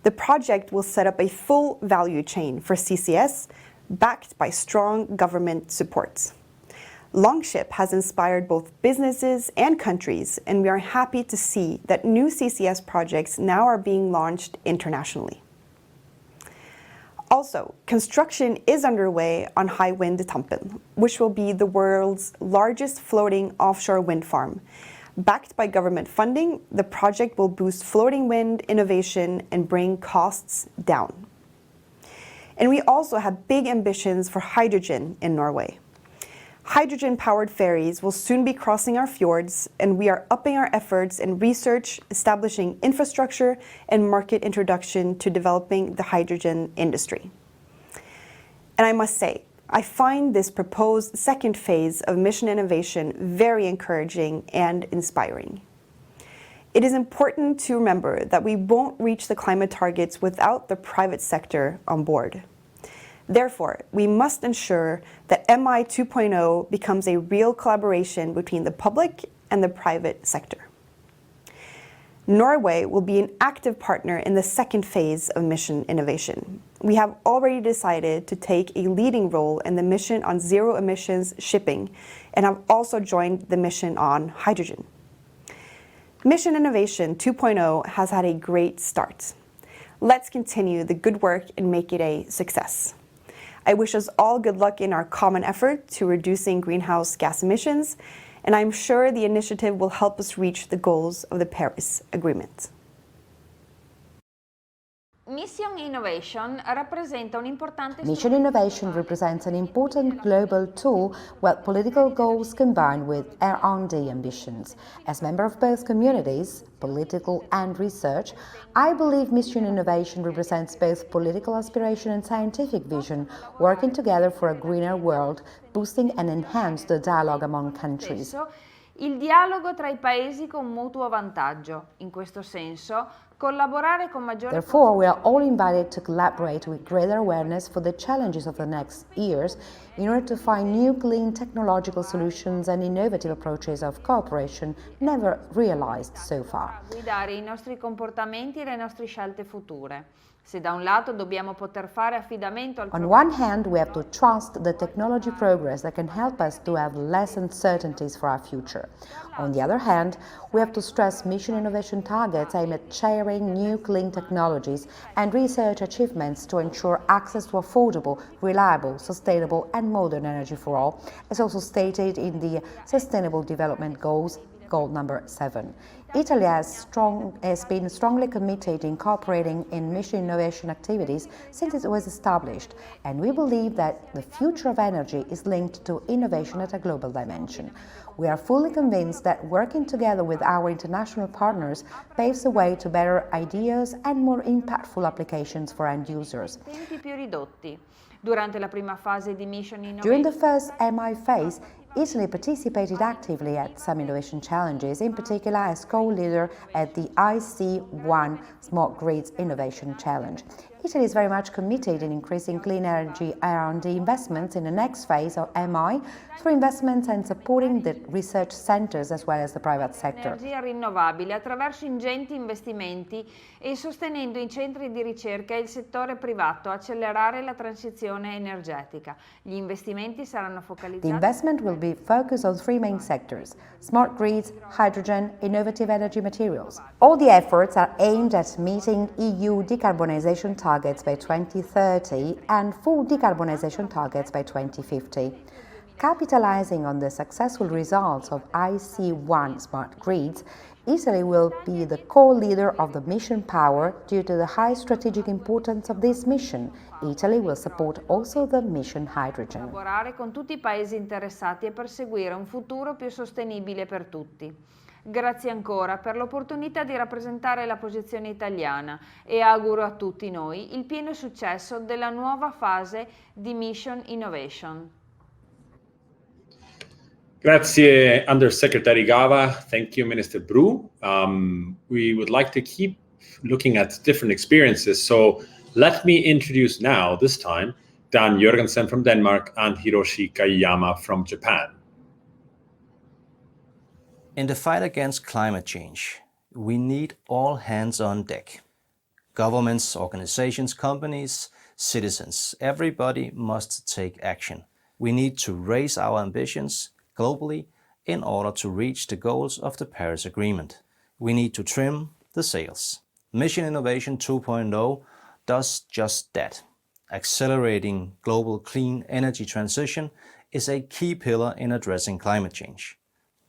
The project will set up a full value chain for CCS, backed by strong government support. Longship has inspired both businesses and countries, and we are happy to see that new CCS projects now are being launched internationally. Also, construction is underway on Hywind Tampen, which will be the world's largest floating offshore wind farm. Backed by government funding, the project will boost floating wind innovation and bring costs down. And we also have big ambitions for hydrogen in Norway. Hydrogen-powered ferries will soon be crossing our fjords, and we are upping our efforts in research, establishing infrastructure, and market introduction to developing the hydrogen industry. And I must say, I find this proposed second phase of Mission Innovation very encouraging and inspiring. It is important to remember that we won't reach the climate targets without the private sector on board. Therefore, we must ensure that MI 2.0 becomes a real collaboration between the public and the private sector. Norway will be an active partner in the second phase of Mission Innovation. We have already decided to take a leading role in the mission on zero emissions shipping and have also joined the mission on hydrogen. Mission Innovation 2.0 has had a great start. Let's continue the good work and make it a success. I wish us all good luck in our common effort to reducing greenhouse gas emissions, and I'm sure the initiative will help us reach the goals of the Paris Agreement. Mission Innovation represents an important global tool where political goals combine with R&D ambitions. As member of both communities, political and research, I believe Mission Innovation represents both political aspiration and scientific vision, working together for a greener world, boosting and enhance the dialogue among countries. Il dialogo tra I paesi con mutuo vantaggio. In questo senso, collaborare con maggiore... Therefore, we are all invited to collaborate with greater awareness for the challenges of the next years in order to find new clean technological solutions and innovative approaches of cooperation never realized so far. Guidare I nostri comportamenti e le nostre scelte future. Se da un lato dobbiamo poter fare affidamento al On one hand, we have to trust the technology progress that can help us to have less uncertainties for our future. On the other hand, we have to stress mission innovation targets aimed at sharing new clean technologies and research achievements to ensure access to affordable, reliable, sustainable and modern energy for all, as also stated in the Sustainable Development Goals, goal number 7. Italy has been strongly committed in cooperating in mission innovation activities since it was established, and we believe that the future of energy is linked to innovation at a global dimension. We are fully convinced that working together with our international partners paves the way to better ideas and more impactful applications for end users. tempi più ridotti. Durante la prima fase di Mission During the Innovation, first MI phase, Italy participated actively at some innovation challenges, in particular as co-leader at the IC1 Smart Grids Innovation Challenge. Italy is very much committed in increasing clean energy R&D investments in the next phase of MI through investments and supporting the research centers as well as the private sector. energia rinnovabile attraverso ingenti investimenti e sostenendo i centri di ricerca e il settore privato a accelerare la transizione energetica. Gli investimenti saranno The focalizzati investment will be focused on three main sectors: smart grids, hydrogen, innovative energy materials. All the efforts are aimed at meeting EU decarbonization targets by 2030 and full decarbonization targets by 2050. Capitalizing on the successful results of IC1 Smart Grids, Italy will be the co-leader of the mission Power due to the high strategic importance of this mission. Italy will support also the mission Hydrogen. collaborare con tutti i paesi interessati e perseguire un futuro più sostenibile per tutti. Grazie ancora per l'opportunità di rappresentare la posizione italiana e auguro a tutti noi il pieno successo della nuova fase di Mission Innovation. Grazie, Undersecretary Gava. Thank you, Minister Bru. We would like to keep looking at different experiences. So let me introduce now, this time, Dan Jørgensen from Denmark and Hiroshi Kayama from Japan. In the fight against climate change, we need all hands on deck. Governments, organizations, companies, citizens, everybody must take action. We need to raise our ambitions globally in order to reach the goals of the Paris Agreement. We need to trim the sails. Mission Innovation 2.0 does just that. Accelerating global clean energy transition is a key pillar in addressing climate change.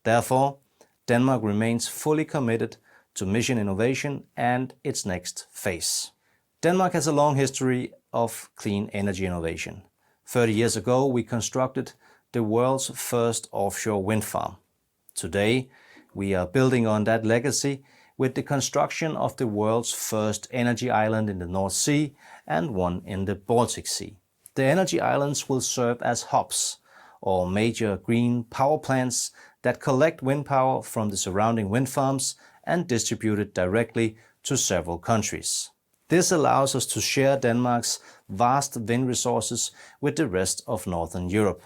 Therefore, Denmark remains fully committed to Mission Innovation and its next phase. Denmark has a long history of clean energy innovation. 30 years ago, we constructed the world's first offshore wind farm. Today, we are building on that legacy with the construction of the world's first energy island in the North Sea and one in the Baltic Sea. The energy islands will serve as hubs, or major green power plants that collect wind power from the surrounding wind farms and distribute it directly to several countries. This allows us to share Denmark's vast wind resources with the rest of Northern Europe.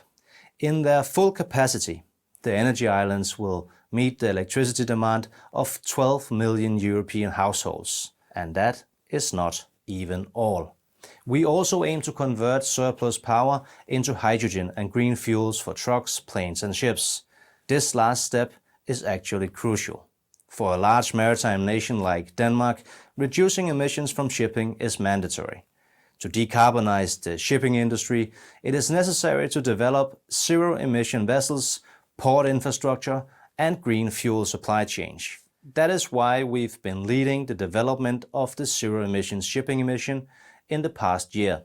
In their full capacity, the energy islands will meet the electricity demand of 12 million European households. And that is not even all. We also aim to convert surplus power into hydrogen and green fuels for trucks, planes and ships. This last step is actually crucial. For a large maritime nation like Denmark, reducing emissions from shipping is mandatory. To decarbonize the shipping industry, it is necessary to develop zero-emission vessels, port infrastructure, and green fuel supply chain. That is why we've been leading the development of the zero-emissions shipping mission in the past year.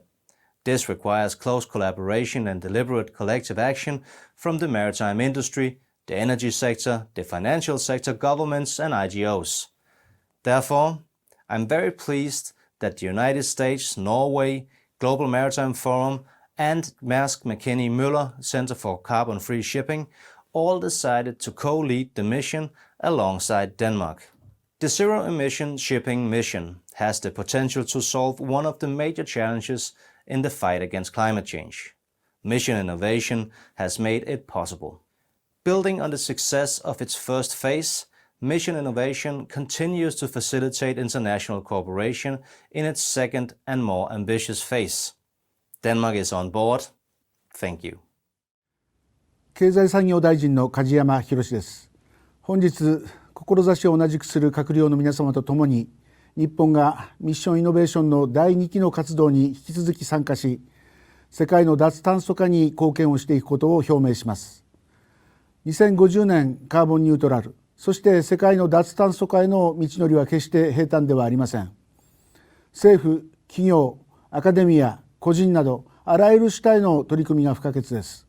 This requires close collaboration and deliberate collective action from the maritime industry, the energy sector, the financial sector, governments, and IGOs. Therefore, I'm very pleased that the United States, Norway, Global Maritime Forum, and Maersk Mc-Kinney Møller Center for Carbon-Free Shipping all decided to co-lead the mission alongside Denmark. The zero-emission shipping mission has the potential to solve one of the major challenges in the fight against climate change. Mission Innovation has made it possible. Building on the success of its first phase, Mission Innovation continues to facilitate international cooperation in its second and more ambitious phase. Denmark is on board. Thank you. 経済産業大臣の梶山博です。本日、志を同じくする閣僚の皆様とともに、日本がミッションイノベーションの第2期の活動に引き続き参加し、世界の脱炭素化に貢献をしていくことを表明します。2050年カーボンニュートラル、そして世界の脱炭素化への道のりは決して平坦ではありません。政府、企業、アカデミア、個人などあらゆる主体の取り組みが不可欠です。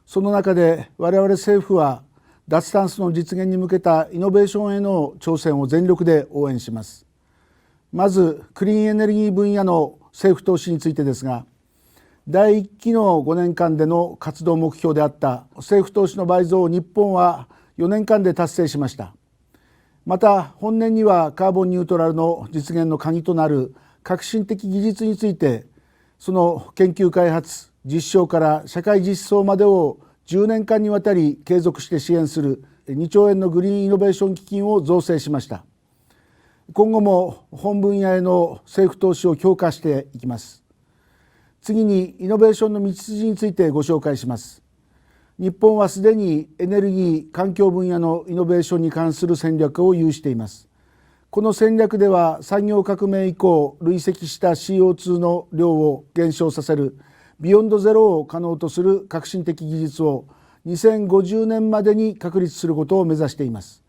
その中で我々政府は脱炭素の実現に向けたイノベーションへの挑戦を全力で応援します。まずクリーンエネルギー分野の政府投資についてですが、第1期の5年間での活動目標であった政府投資の倍増を日本は4年間で達成しました。また本年にはカーボンニュートラルの実現の鍵となる革新的技術について、その研究開発、実証から社会実装までを10年間にわたり継続して支援する2兆円のグリーンイノベーション基金を造成しました。今後も本分野への政府投資を強化していきます。次にイノベーションの道筋についてご紹介します。日本はすでにエネルギー・環境分野のイノベーションに関する戦略を有しています。この戦略では産業革命以降累積した CO2 の量を減少させるビヨンドゼロを可能とする革新的技術を2050年までに確立することを目指しています。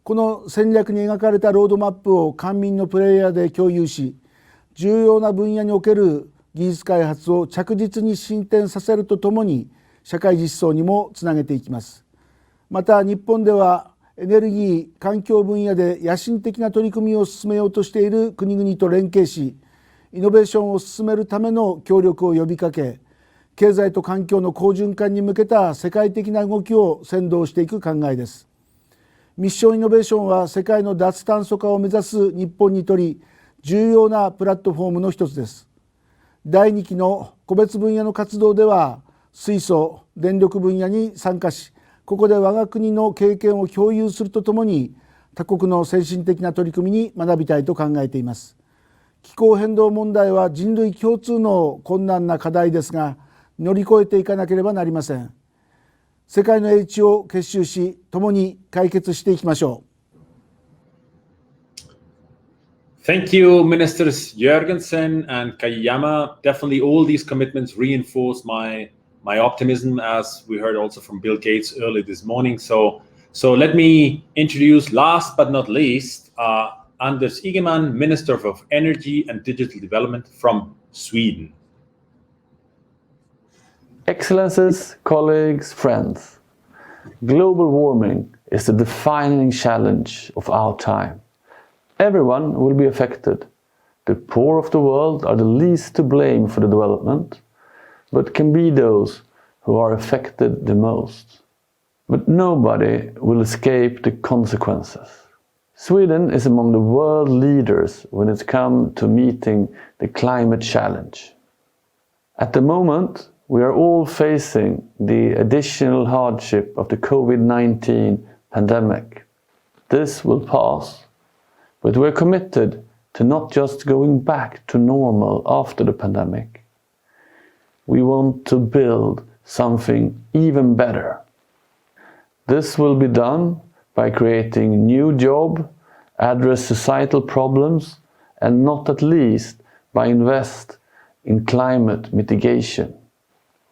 この戦略に描かれたロードマップを官民のプレイヤーで共有し、重要な分野における技術開発を着実に進展させるとともに社会実装にもつなげていきます。また日本ではエネルギー・環境分野で野心的な取り組みを進めようとしている国々と連携し、イノベーションを進めるための協力を呼びかけ、経済と環境の好循環に向けた世界的な動きを先導していく考えです。ミッションイノベーションは世界の脱炭素化を目指す日本にとり重要なプラットフォームの一つです。第2期の個別分野の活動では水素・電力分野に参加し、ここで我が国の経験を共有するとともに他国の先進的な取り組みに学びたいと考えています。気候変動問題は人類共通の困難な課題ですが、乗り越えていかなければなりません。世界の英知を結集し、共に解決していきましょう。Thank you, Ministers Jørgensen and Kayama. Definitely all these commitments reinforce my optimism, as we heard also from Bill Gates early this morning. So let me introduce, last but not least, Anders Ygeman, Minister of Energy and Digital Development from Sweden. Excellencies, colleagues, friends, global warming is the defining challenge of our time. Everyone will be affected. The poor of the world are the least to blame for the development, but can be those who are affected the most. But nobody will escape the consequences. Sweden is among the world leaders when it comes to meeting the climate challenge. At the moment, we are all facing the additional hardship of the COVID-19 pandemic. This will pass, but we're committed to not just going back to normal after the pandemic. We want to build something even better. This will be done by creating new jobs, address societal problems, and not at least by invest in climate mitigation.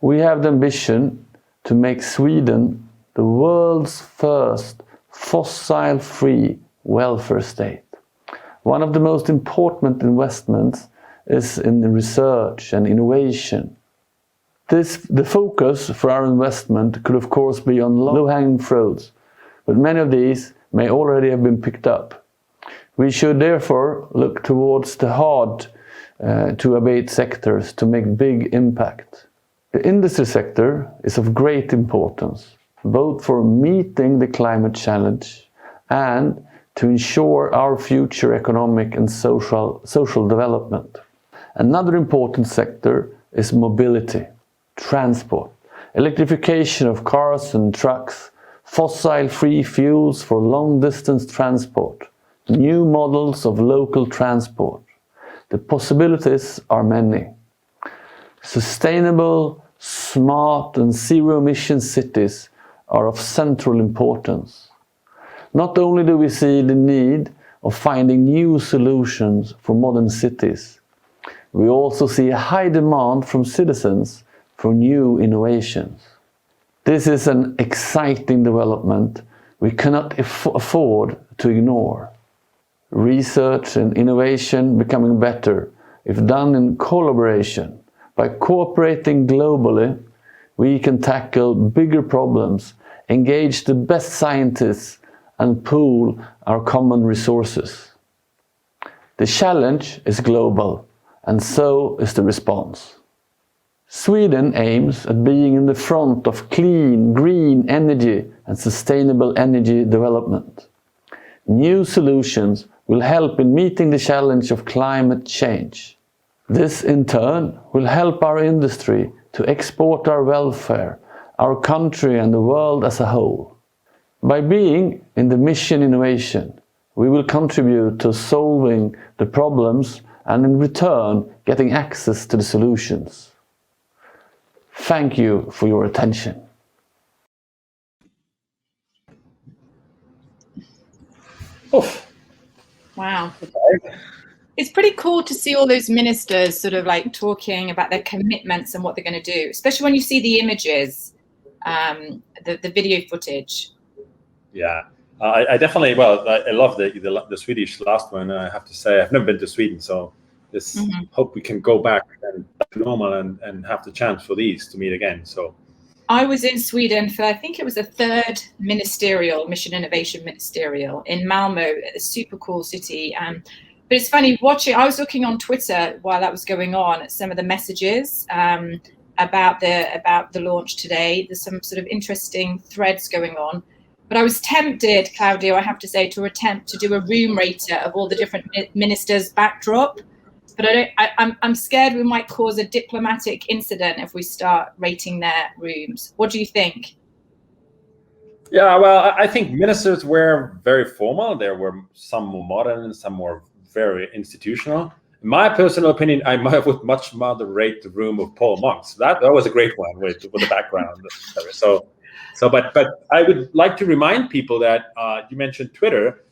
We have the ambition to make Sweden the world's first fossil-free welfare state. One of the most important investments is in research and innovation. The focus for our investment could of course be on low-hanging fruits, but many of these may already have been picked up. We should therefore look towards the hard to abate sectors to make big impact. The industry sector is of great importance, both for meeting the climate challenge and to ensure our future economic and social development. Another important sector is mobility, transport, electrification of cars and trucks, fossil-free fuels for long-distance transport, new models of local transport. The possibilities are many. Sustainable, smart and zero-emission cities are of central importance. Not only do we see the need of finding new solutions for modern cities, we also see a high demand from citizens for new innovations. This is an exciting development we cannot afford to ignore. Research and innovation becoming better if done in collaboration. By cooperating globally, we can tackle bigger problems, engage the best scientists and pool our common resources. The challenge is global, and so is the response. Sweden aims at being in the front of clean, green energy and sustainable energy development. New solutions will help in meeting the challenge of climate change. This in turn will help our industry to export our welfare, our country and the world as a whole. By being in the mission innovation, we will contribute to solving the problems and in return getting access to the solutions. Thank you for your attention. Oof. Wow. It's pretty cool to see all those ministers sort of like talking about their commitments and what they're going to do, especially when you see the images, the video footage. Yeah, I definitely, well, I love the Swedish last one. I have to say, I've never been to Sweden, so just hope we can go back and to normal and have the chance for these to meet again. So I was in Sweden for, I think it was the third ministerial, Mission Innovation Ministerial in Malmö, a super cool city. But it's funny watching, I was looking on Twitter while that was going on at some of the messages about the launch today. There's some sort of interesting threads going on. But I was tempted, Claudio, I have to say, to attempt to do a room rater of all the different ministers' backdrop. But I'm scared we might cause a diplomatic incident if we start rating their rooms. What do you think? yeah, well, I think ministers were very formal. There were some more modern and some more very institutional. In my personal opinion, I would much rather rate the room of Paul Monks. That was a great one with the background. But I would like to remind people that you mentioned Twitter.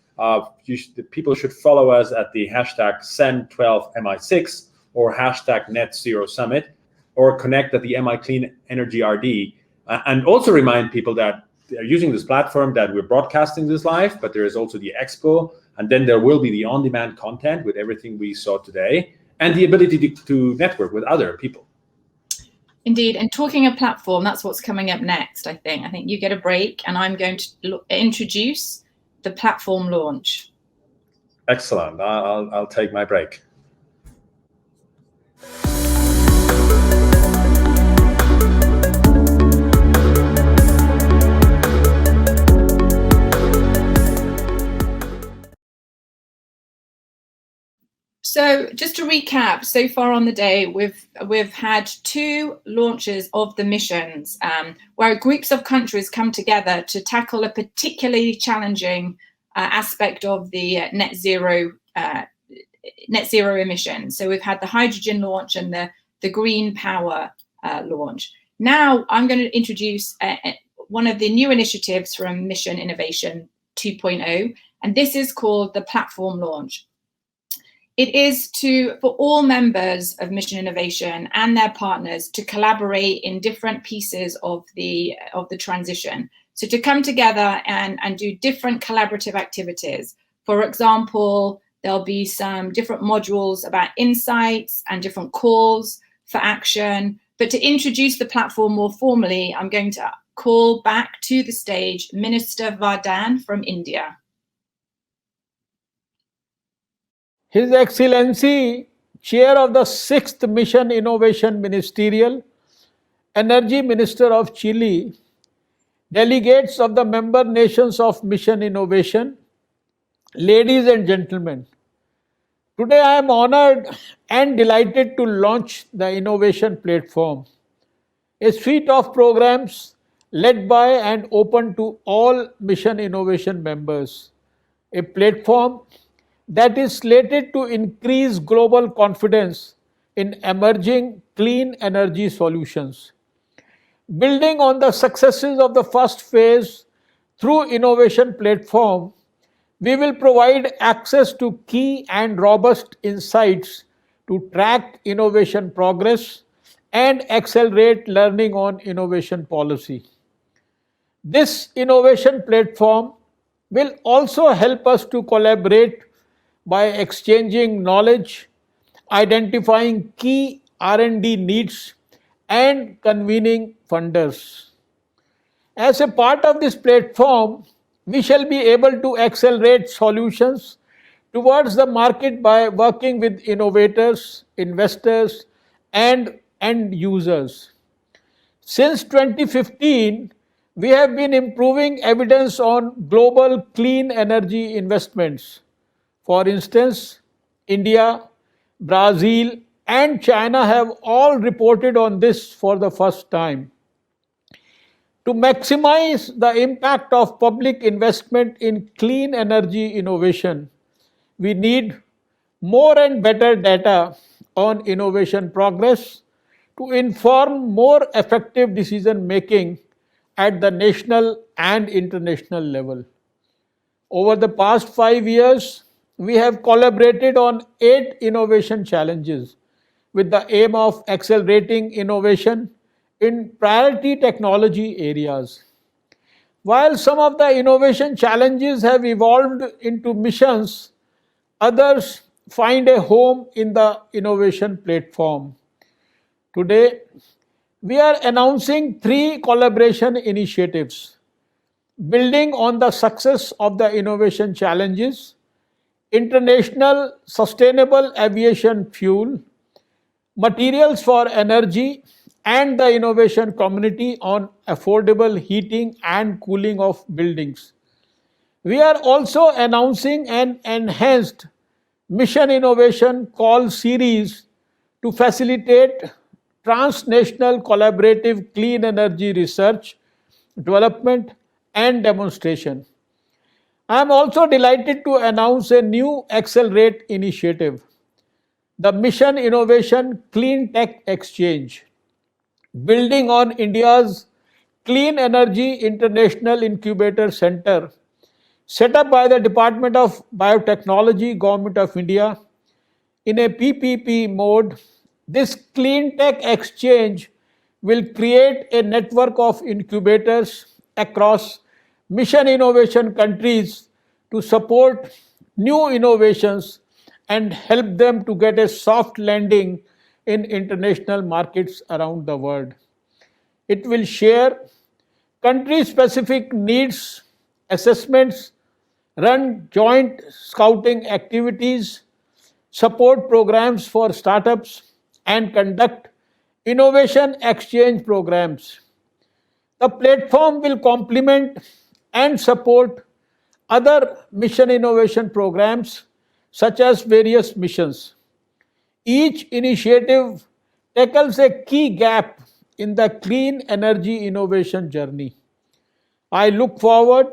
People should follow us at the hashtag SEN12MI6 or hashtag NetZeroSummit or connect at the MI Clean Energy RD. And also remind people that they're using this platform, that we're broadcasting this live, but there is also the expo, and then there will be the on-demand content with everything we saw today and the ability to network with other people. Indeed, and talking of platform, that's what's coming up next, I think. I think you get a break and I'm going to introduce the platform launch. Excellent. I'll take my break. So just to recap, so far on the day, we've had 2 launches of the missions where groups of countries come together to tackle a particularly challenging aspect of the net zero emissions. So we've had the hydrogen launch and the green power launch. Now I'm going to introduce one of the new initiatives from Mission Innovation 2.0, and this is called the platform launch. It is for all members of Mission Innovation and their partners to collaborate in different pieces of the transition. So to come together and do different collaborative activities. For example, there'll be some different modules about insights and different calls for action. But to introduce the platform more formally, I'm going to call back to the stage Minister Vardhan from India. His Excellency, Chair of the 6th Mission Innovation Ministerial, Energy Minister of Chile, delegates of the member nations of Mission Innovation, ladies and gentlemen, today I am honored and delighted to launch the Innovation Platform, a suite of programs led by and open to all Mission Innovation members, a platform that is slated to increase global confidence in emerging clean energy solutions. Building on the successes of the first phase through innovation platform, we will provide access to key and robust insights to track innovation progress and accelerate learning on innovation policy. This innovation platform will also help us to collaborate by exchanging knowledge, identifying key R&D needs, and convening funders. As a part of this platform, we shall be able to accelerate solutions towards the market by working with innovators, investors, and end users. Since 2015, we have been improving evidence on global clean energy investments. For instance, India, Brazil, and China have all reported on this for the first time. To maximize the impact of public investment in clean energy innovation, we need more and better data on innovation progress to inform more effective decision making at the national and international level. Over the past 5 years, we have collaborated on 8 innovation challenges with the aim of accelerating innovation in priority technology areas. While some of the innovation challenges have evolved into missions, others find a home in the innovation platform. Today, we are announcing 3 collaboration initiatives. Building on the success of the innovation challenges, International Sustainable Aviation Fuel, Materials for Energy, and the innovation community on affordable heating and cooling of buildings. We are also announcing an enhanced Mission Innovation Call series to facilitate transnational collaborative clean energy research, development, and demonstration. I am also delighted to announce a new Accelerate initiative, the Mission Innovation Clean Tech Exchange. Building on India's Clean Energy International Incubator Center, set up by the Department of Biotechnology, Government of India, in a PPP mode, this Clean Tech Exchange will create a network of incubators across mission innovation countries to support new innovations and help them to get a soft landing in international markets around the world. It will share country-specific needs, assessments, run joint scouting activities, support programs for startups, and conduct innovation exchange programs. The platform will complement and support other mission innovation programs such as various missions. Each initiative tackles a key gap in the clean energy innovation journey. I look forward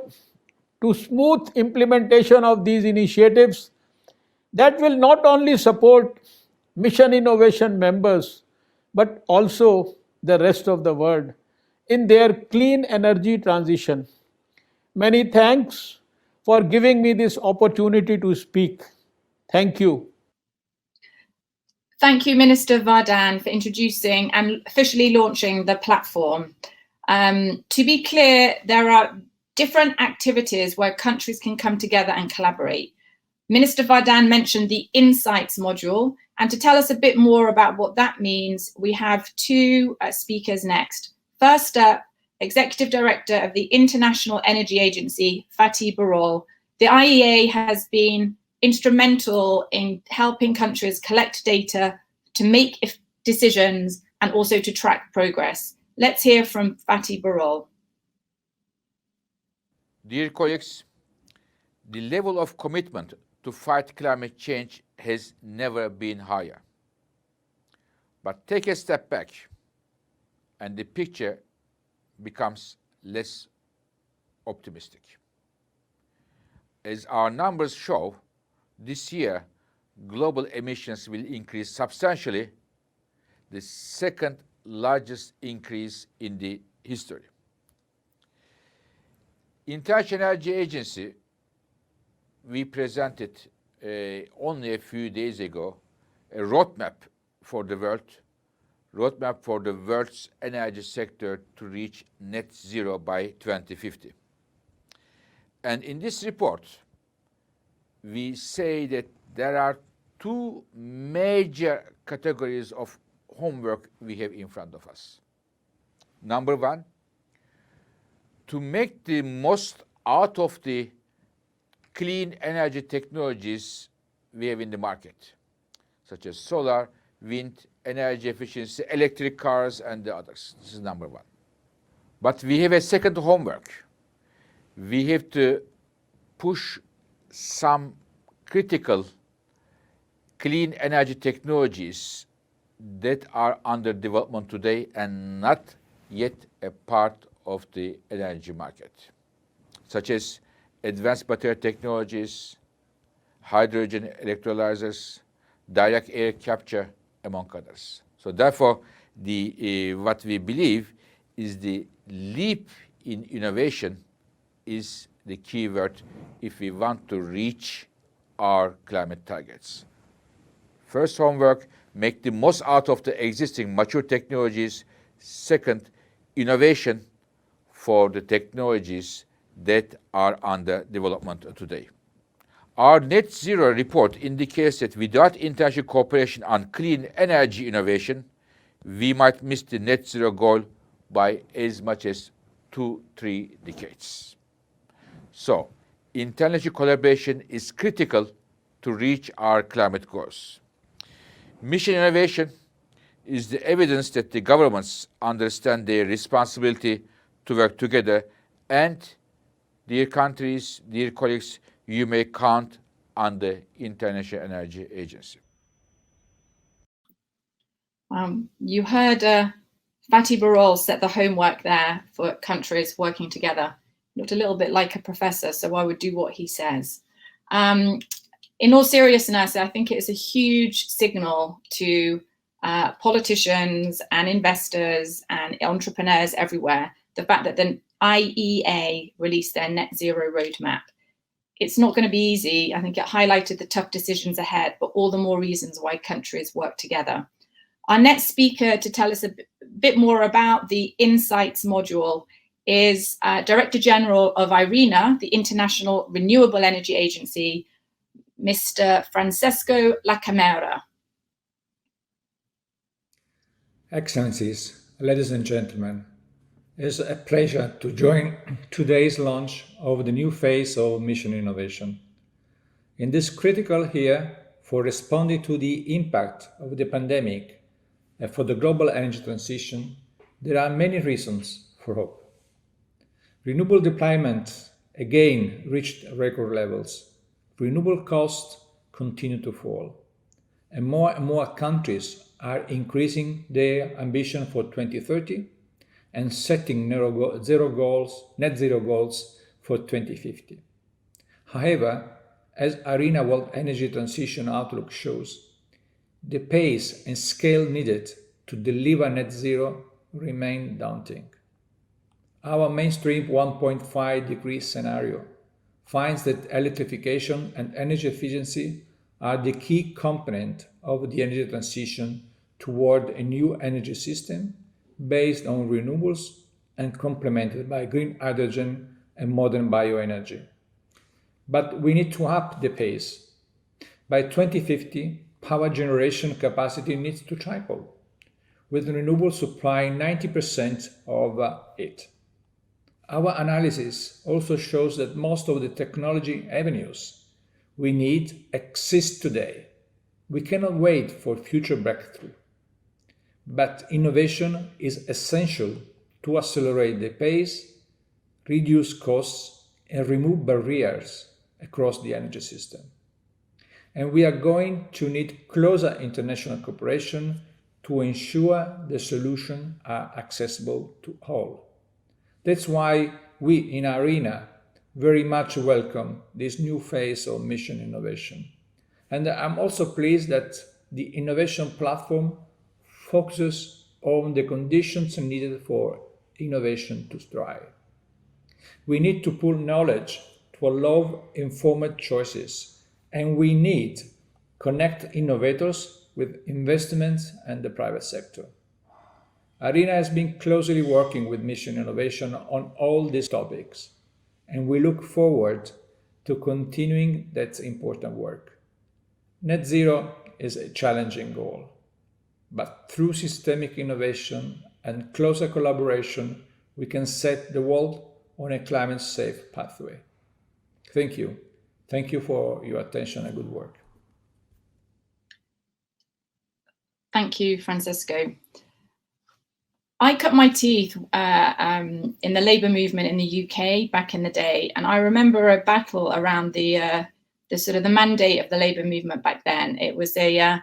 to smooth implementation of these initiatives that will not only support mission innovation members but also the rest of the world in their clean energy transition. Many thanks for giving me this opportunity to speak. Thank you. Thank you, Minister Vardhan, for introducing and officially launching the platform. To be clear, there are different activities where countries can come together and collaborate. Minister Vardhan mentioned the Insights module, and to tell us a bit more about what that means, we have 2 speakers next. First up, Executive Director of the International Energy Agency, Fatih Birol. The IEA has been instrumental in helping countries collect data to make decisions and also to track progress. Let's hear from Fatih Birol. Dear colleagues, the level of commitment to fight climate change has never been higher. But take a step back and the picture becomes less optimistic. As our numbers show, this year, global emissions will increase substantially, the second largest increase in the history. International Energy Agency, we presented only a few days ago a roadmap for the world's energy sector to reach net zero by 2050. And in this report, we say that there are two major categories of homework we have in front of us. Number one, to make the most out of the clean energy technologies we have in the market, such as solar, wind, energy efficiency, electric cars, and the others. This is number one. But we have a second homework. We have to push some critical clean energy technologies that are under development today and not yet a part of the energy market, such as advanced battery technologies, hydrogen electrolyzers, direct air capture, among others. So therefore, what we believe is the leap in innovation is the key word if we want to reach our climate targets. First homework, make the most out of the existing mature technologies. Second, innovation for the technologies that are under development today. Our net zero report indicates that without international cooperation on clean energy innovation, we might miss the net zero goal by as much as 2-3 decades. So, international collaboration is critical to reach our climate goals. Mission innovation is the evidence that the governments understand their responsibility to work together, and dear countries, dear colleagues, you may count on the International Energy Agency. You heard Fatih Birol set the homework there for countries working together. Looked a little bit like a professor, so I would do what he says. In all seriousness, I think it is a huge signal to politicians and investors and entrepreneurs everywhere, the fact that the IEA released their net zero roadmap. It's not going to be easy. I think it highlighted the tough decisions ahead, but all the more reasons why countries work together. Our next speaker to tell us a bit more about the Insights module is Director General of IRENA, the International Renewable Energy Agency, Mr. Francesco Lacamera. Excellencies, ladies and gentlemen, it's a pleasure to join today's launch of the new phase of Mission Innovation. In this critical year for responding to the impact of the pandemic and for the global energy transition, there are many reasons for hope. Renewable deployment again reached record levels. Renewable costs continue to fall, and more countries are increasing their ambition for 2030 and setting net zero goals for 2050. However, as IRENA World Energy Transition Outlook shows, the pace and scale needed to deliver net zero remain daunting. Our mainstream 1.5 degree scenario finds that electrification and energy efficiency are the key component of the energy transition toward a new energy system based on renewables and complemented by green hydrogen and modern bioenergy. But we need to up the pace. By 2050, power generation capacity needs to triple, with renewables supplying 90% of it. Our analysis also shows that most of the technology avenues we need exist today. We cannot wait for future breakthrough. But innovation is essential to accelerate the pace, reduce costs, and remove barriers across the energy system. And we are going to need closer international cooperation to ensure the solutions are accessible to all. That's why we in IRENA very much welcome this new phase of mission innovation. And I'm also pleased that the innovation platform focuses on the conditions needed for innovation to thrive. We need to pool knowledge to allow informed choices, and we need connect innovators with investments and the private sector. IRENA has been closely working with Mission Innovation on all these topics, and we look forward to continuing that important work. Net zero is a challenging goal, but through systemic innovation and closer collaboration, we can set the world on a climate-safe pathway. Thank you. Thank you for your attention and good work. Thank you, Francesco. I cut my teeth in the labour movement in the UK back in the day, and I remember a battle around the sort of the mandate of the labour movement back then. It was a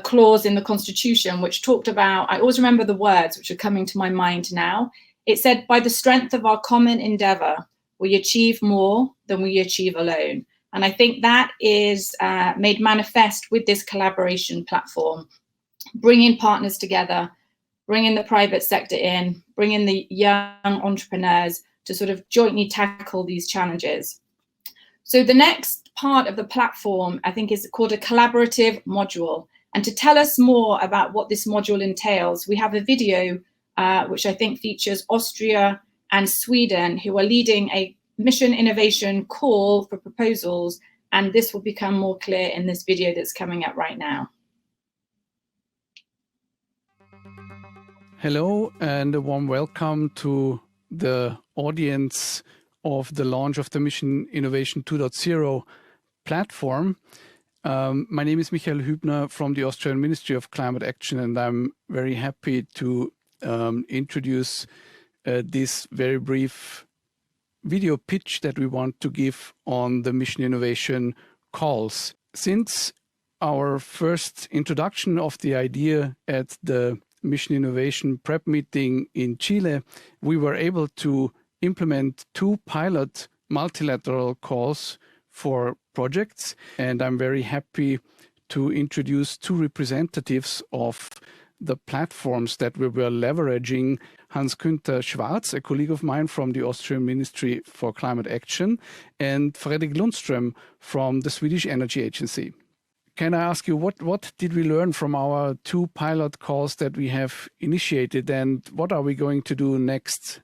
clause in the constitution which talked about, I always remember the words which are coming to my mind now. It said, by the strength of our common endeavour, we achieve more than we achieve alone. And I think that is made manifest with this collaboration platform, bringing partners together, bringing the private sector in, bringing the young entrepreneurs to sort of jointly tackle these challenges. So the next part of the platform, I think, is called a collaborative module. And to tell us more about what this module entails, we have a video which I think features Austria and Sweden, who are leading a mission innovation call for proposals. And this will become more clear in this video that's coming up right now. Hello and a warm welcome to the audience of the launch of the Mission Innovation 2.0 platform. My name is Michael Hübner from the Austrian Ministry of Climate Action, and I'm very happy to introduce this very brief video pitch that we want to give on the Mission Innovation calls. Since our first introduction of the idea at the Mission Innovation Prep meeting in Chile, we were able to implement 2 pilot multilateral calls for projects, and I'm very happy to introduce 2 representatives of the platforms that we were leveraging: Hans-Günther Schwarz, a colleague of mine from the Austrian Ministry for Climate Action, and Fredrik Lundström from the Swedish Energy Agency. Can I ask you, what did we learn from our 2 pilot calls that we have initiated, and what are we going to do next?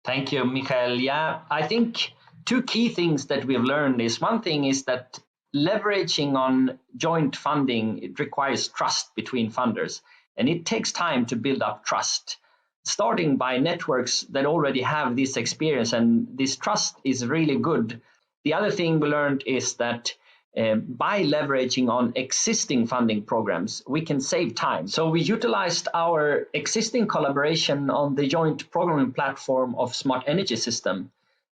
Thank you, Michael. Yeah, I think 2 key things that we've learned is, one thing is that leveraging on joint funding, it requires trust between funders, and it takes time to build up trust, starting by networks that already have this experience, and this trust is really good. The other thing we learned is that by leveraging on existing funding programs, we can save time. So we utilized our existing collaboration on the joint programming platform of Smart Energy System,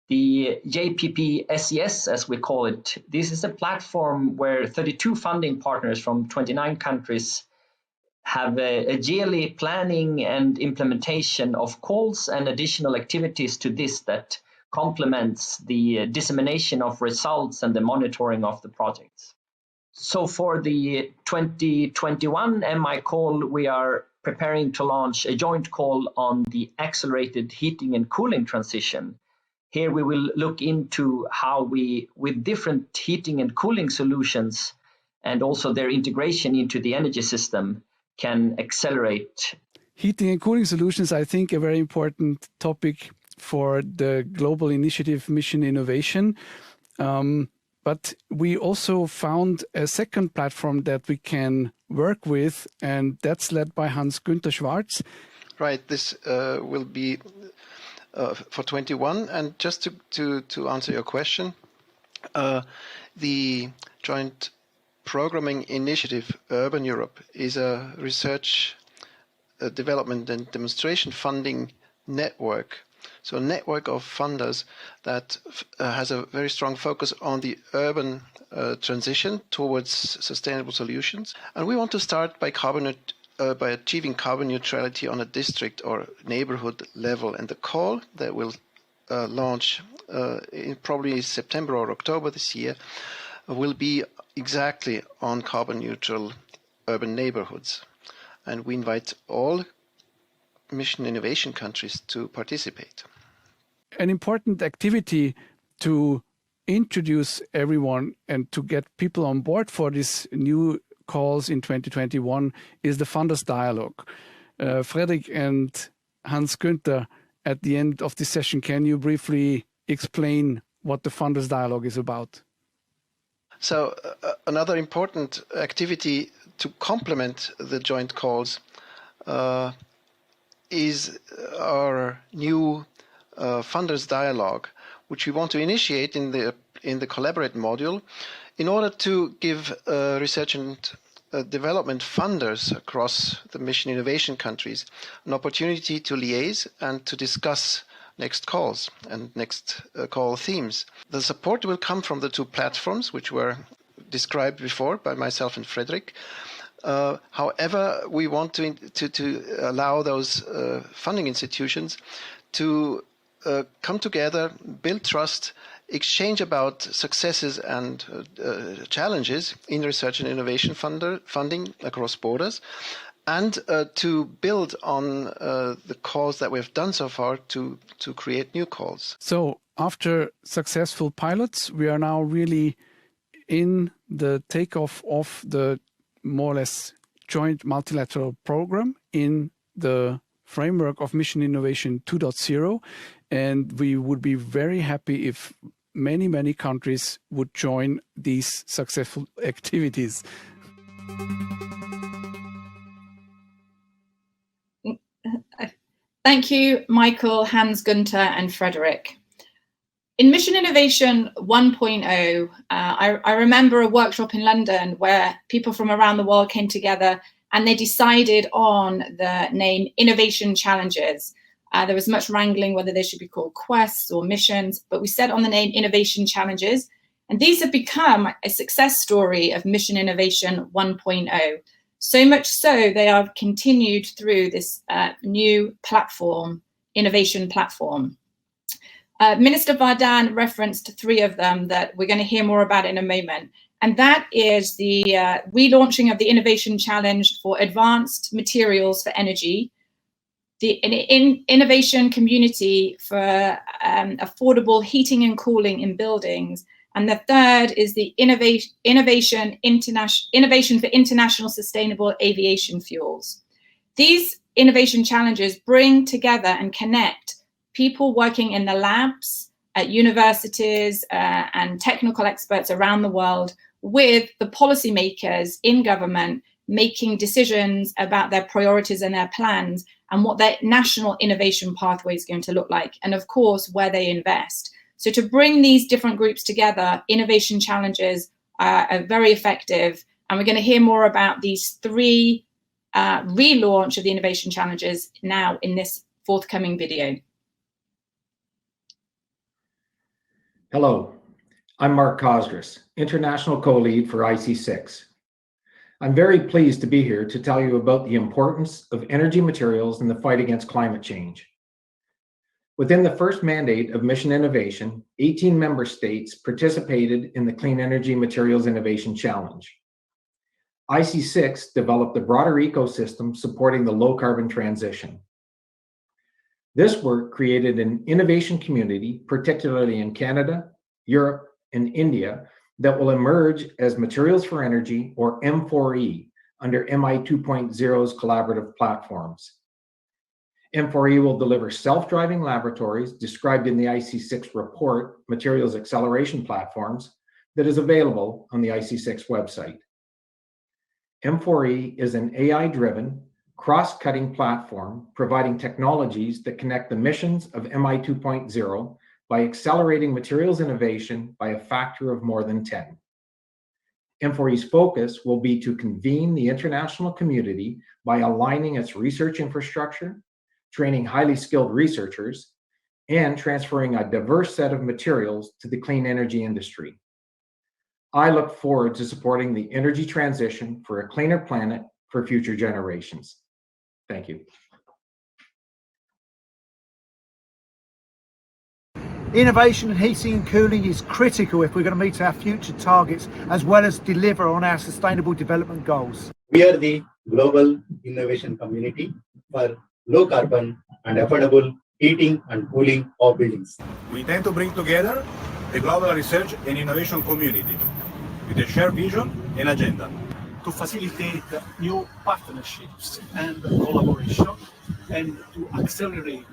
the JPP SES, as we call it. This is a platform where 32 funding partners from 29 countries have a yearly planning and implementation of calls and additional activities to this that complements the dissemination of results and the monitoring of the projects. So for the 2021 MI call, we are preparing to launch a joint call on the accelerated heating and cooling transition. Here we will look into how we, with different heating and cooling solutions and also their integration into the energy system, can accelerate. Heating and cooling solutions, I think, a very important topic for the global initiative Mission Innovation. But we also found a second platform that we can work with, and that's led by Hans-Günther Schwarz. Right, this will be for 21. And just to answer your question, the Joint Programming Initiative Urban Europe is a research, development and demonstration funding network. So a network of funders that has a very strong focus on the urban transition towards sustainable solutions. And we want to start bicarbonate by achieving carbon neutrality on a district or neighborhood level. And the call that will launch in probably September or October this year will be exactly on carbon neutral urban neighborhoods. And we invite all Mission Innovation countries to participate. An important activity to introduce everyone and to get people on board for this new calls in 2021 is the Funders Dialogue. Fredrik and Hans Günther, at the end of this session, can you briefly explain what the Funders Dialogue is about? So another important activity to complement the joint calls is our new Funders Dialogue, which we want to initiate in the Collaborate module in order to give research and development funders across the Mission Innovation countries an opportunity to liaise and to discuss next calls and next call themes. The support will come from the two platforms which were described before by myself and Fredrik. However, we want to allow those funding institutions to come together, build trust, exchange about successes and challenges in research and innovation funding across borders, and to build on the calls that we've done so far to create new calls. So after successful pilots, we are now really in the takeoff of the more or less joint multilateral program in the framework of Mission Innovation 2.0. And we would be very happy if many, many countries would join these successful activities. Thank you, Michael, Hans Günther, and Fredrik. In Mission Innovation 1.0, I remember a workshop in London where people from around the world came together and they decided on the name Innovation Challenges. There was much wrangling whether they should be called quests or missions, but we set on the name Innovation Challenges. And these have become a success story of Mission Innovation 1.0. So much so, they have continued through this new platform, innovation platform. Minister Vardan referenced three of them that we're going to hear more about in a moment. And that is the relaunching of the Innovation Challenge for Advanced Materials for Energy, the Innovation Community for Affordable Heating and Cooling in Buildings, and the third is the Innovation for International Sustainable Aviation Fuels. These innovation challenges bring together and connect people working in the labs at universities and technical experts around the world with the policymakers in government making decisions about their priorities and their plans and what their national innovation pathway is going to look like, and of course, where they invest. So to bring these different groups together, innovation challenges are very effective. And we're going to hear more about these three relaunch of the innovation challenges now in this forthcoming video. Hello, I'm Mark Kosdras, International Co-Lead for IC6. I'm very pleased to be here to tell you about the importance of energy materials in the fight against climate change. Within the first mandate of Mission Innovation, 18 member states participated in the Clean Energy Materials Innovation Challenge. IC6 developed a broader ecosystem supporting the low-carbon transition. This work created an innovation community, particularly in Canada, Europe, and India, that will emerge as Materials for Energy, or M4E, under MI 2.0's collaborative platforms. M4E will deliver self-driving laboratories described in the IC6 report, Materials Acceleration Platforms, that is available on the IC6 website. M4E is an AI-driven, cross-cutting platform providing technologies that connect the missions of MI 2.0 by accelerating materials innovation by a factor of more than 10. M4E's focus will be to convene the international community by aligning its research infrastructure, training highly skilled researchers, and transferring a diverse set of materials to the clean energy industry. I look forward to supporting the energy transition for a cleaner planet for future generations. Thank you. Innovation in heating and cooling is critical if we're going to meet our future targets as well as deliver on our sustainable development goals. We are the global innovation community for low carbon and affordable heating and cooling of buildings. We intend to bring together the global research and innovation community with a shared vision and agenda to facilitate new partnerships and collaboration and to accelerate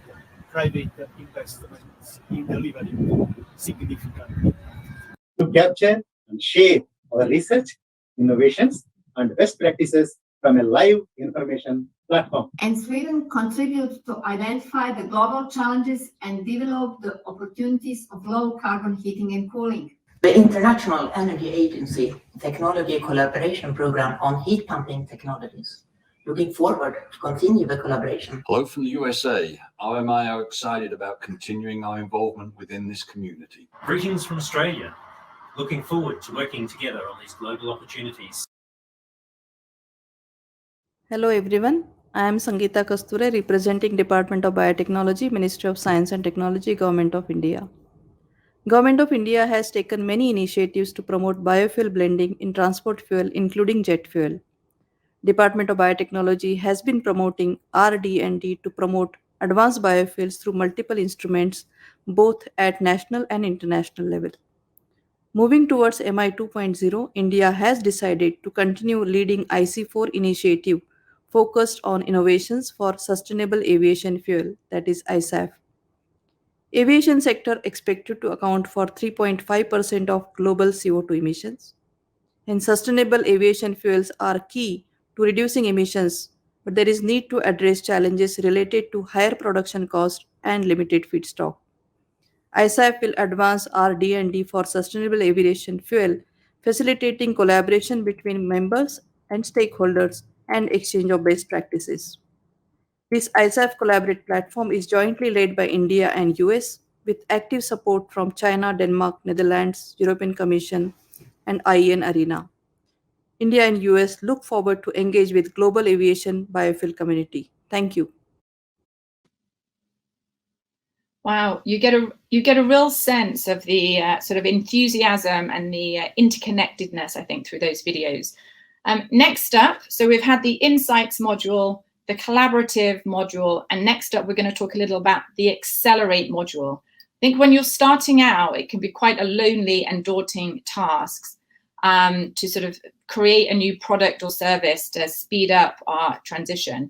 private investments in delivering significant. To capture and share our research, innovations, and best practices from a live information platform. And Sweden contributes to identify the global challenges and develop the opportunities of low carbon heating and cooling. The International Energy Agency Technology Collaboration Program on Heat Pumping Technologies. Looking forward to continue the collaboration. Hello from the USA. OMI are excited about continuing our involvement within this community. Greetings from Australia. Looking forward to working together on these global opportunities. Hello everyone. I am Sangeeta Kasture, representing Department of Biotechnology, Ministry of Science and Technology, Government of India. Government of India has taken many initiatives to promote biofuel blending in transport fuel, including jet fuel. Department of Biotechnology has been promoting RD&D to promote advanced biofuels through multiple instruments, both at national and international level. Moving towards MI 2.0, India has decided to continue leading IC4 initiative focused on innovations for sustainable aviation fuel, that is ISAF. Aviation sector expected to account for 3.5% of global CO2 emissions. And sustainable aviation fuels are key to reducing emissions, but there is need to address challenges related to higher production cost and limited feedstock. ISAF will advance RD&D for sustainable aviation fuel, facilitating collaboration between members and stakeholders and exchange of best practices. This ISAF collaborative platform is jointly led by India and US with active support from China, Denmark, Netherlands, European Commission, and IEN Arena. India and US look forward to engage with global aviation biofuel community. Thank you. Wow, you get a real sense of the sort of enthusiasm and the interconnectedness, I think, through those videos. Next up, so we've had the insights module, the collaborative module, and next up we're going to talk a little about the accelerate module. I think when you're starting out, it can be quite a lonely and daunting task to sort of create a new product or service to speed up our transition.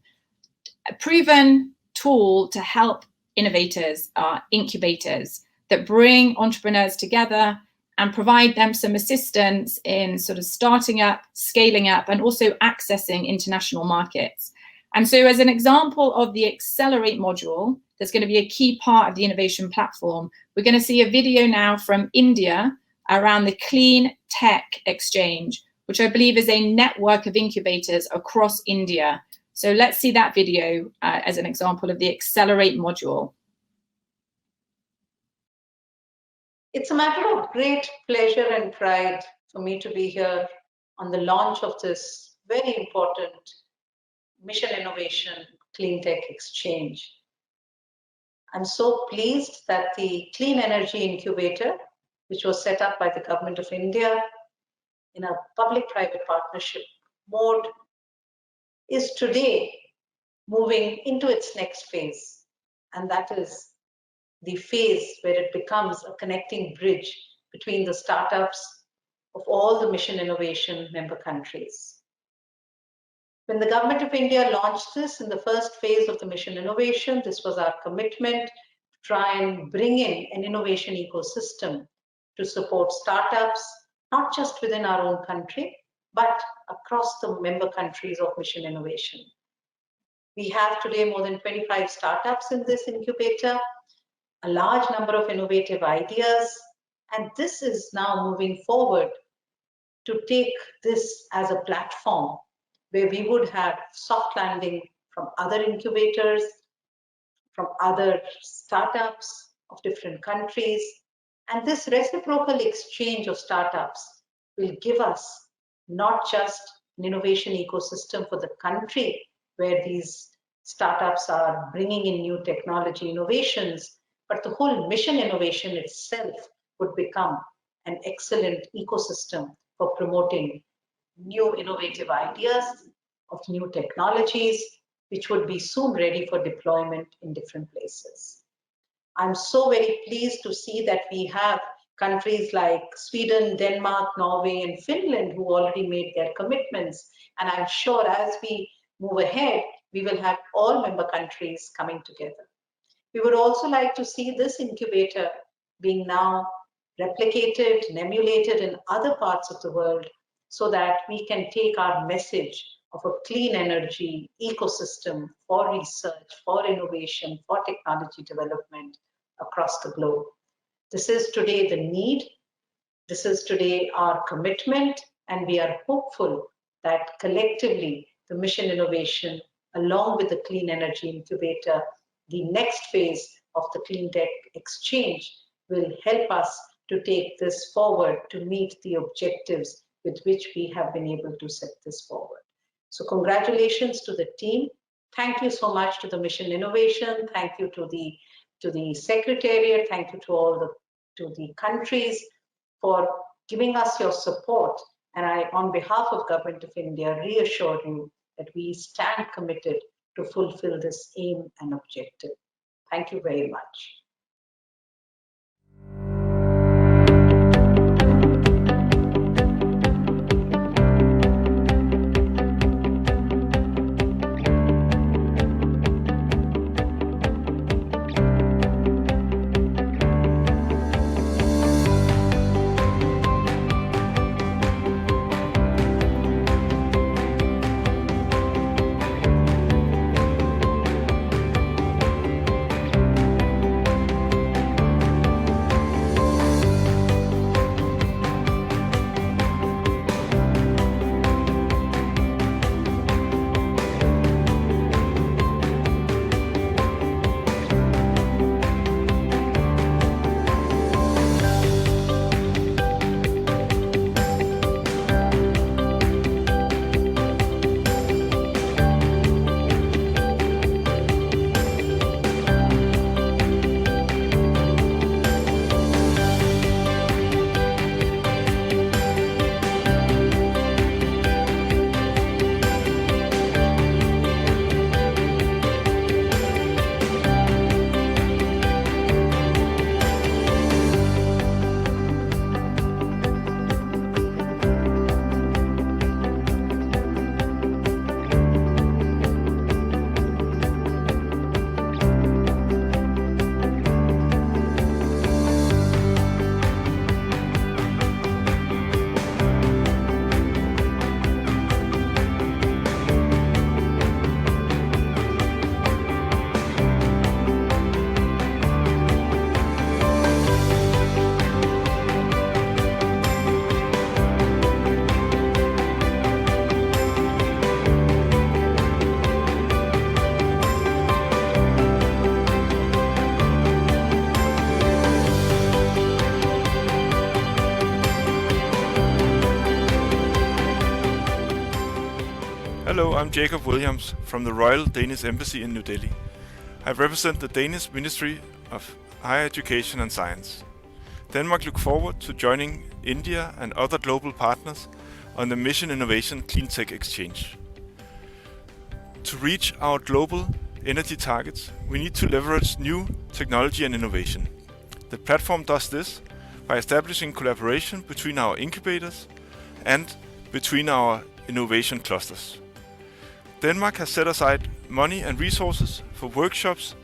A proven tool to help innovators are incubators that bring entrepreneurs together and provide them some assistance in sort of starting up, scaling up, and also accessing international markets. And so as an example of the Accelerate module, that's going to be a key part of the innovation platform. We're going to see a video now from India around the Clean Tech Exchange, which I believe is a network of incubators across India. So let's see that video as an example of the Accelerate module. It's a matter of great pleasure and pride for me to be here on the launch of this very important Mission Innovation Clean Tech Exchange. I'm so pleased that the Clean Energy Incubator, which was set up by the Government of India in a public-private partnership mode, is today moving into its next phase, and that is the phase where it becomes a connecting bridge between the startups of all the Mission Innovation member countries. When the Government of India launched this in the first phase of the Mission Innovation, this was our commitment to try and bring in an innovation ecosystem to support startups, not just within our own country, but across the member countries of Mission Innovation. We have today more than 25 startups in this incubator, a large number of innovative ideas, and this is now moving forward to take this as a platform where we would have soft landing from other incubators, from other startups of different countries. And this reciprocal exchange of startups will give us not just an innovation ecosystem for the country where these startups are bringing in new technology innovations, but the whole mission innovation itself would become an excellent ecosystem for promoting new innovative ideas of new technologies, which would be soon ready for deployment in different places. I'm so very pleased to see that we have countries like Sweden, Denmark, Norway, and Finland who already made their commitments. And I'm sure as we move ahead, we will have all member countries coming together. We would also like to see this incubator being now replicated and emulated in other parts of the world so that we can take our message of a clean energy ecosystem for research, for innovation, for technology development across the globe. This is today the need, this is today our commitment, and we are hopeful that collectively the mission innovation, along with the clean energy incubator, the next phase of the clean tech exchange will help us to take this forward to meet the objectives with which we have been able to set this forward. So congratulations to the team. Thank you so much to the Mission Innovation. Thank you to the Secretariat. Thank you to all the countries for giving us your support. And I, on behalf of Government of India, reassure you that we stand committed to fulfill this aim and objective. Thank you very much. Hello, I'm Jacob Williams from the Royal Danish Embassy in New Delhi. I represent the Danish Ministry of Higher Education and Science. Denmark looks forward to joining India and other global partners on the Mission Innovation Cleantech Exchange. To reach our global energy targets, we need to leverage new technology and innovation. The platform does this by establishing collaboration between our incubators and between our innovation clusters. Denmark has set aside money and resources for workshops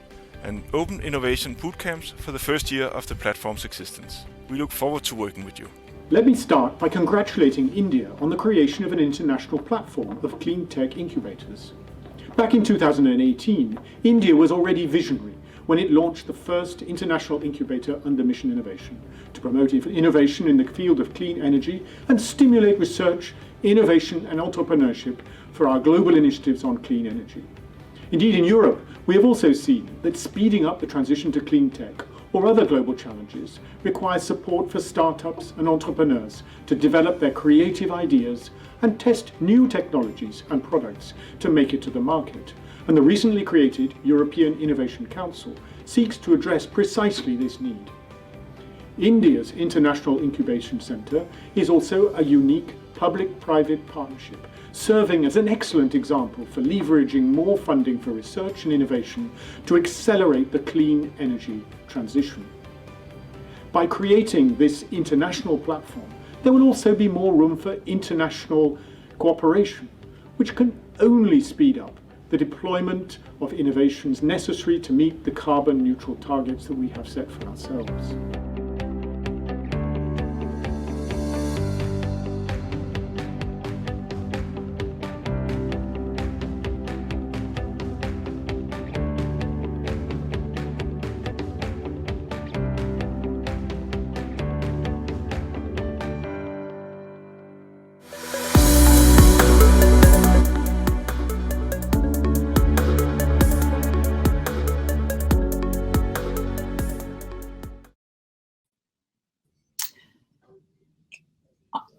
and open innovation bootcamps for the first year of the platform's existence. We look forward to working with you. Let me start by congratulating India on the creation of an international platform of clean tech incubators. Back in 2018, India was already visionary when it launched the first international incubator under Mission Innovation to promote innovation in the field of clean energy and stimulate research, innovation and entrepreneurship for our global initiatives on clean energy. Indeed, in Europe, we have also seen that speeding up the transition to clean tech or other global challenges requires support for startups and entrepreneurs to develop their creative ideas and test new technologies and products to make it to the market. And the recently created European Innovation Council seeks to address precisely this need. India's International Incubation Centre is also a unique public-private partnership, serving as an excellent example for leveraging more funding for research and innovation to accelerate the clean energy transition. By creating this international platform, there will also be more room for international cooperation, which can only speed up the deployment of innovations necessary to meet the carbon neutral targets that we have set for ourselves.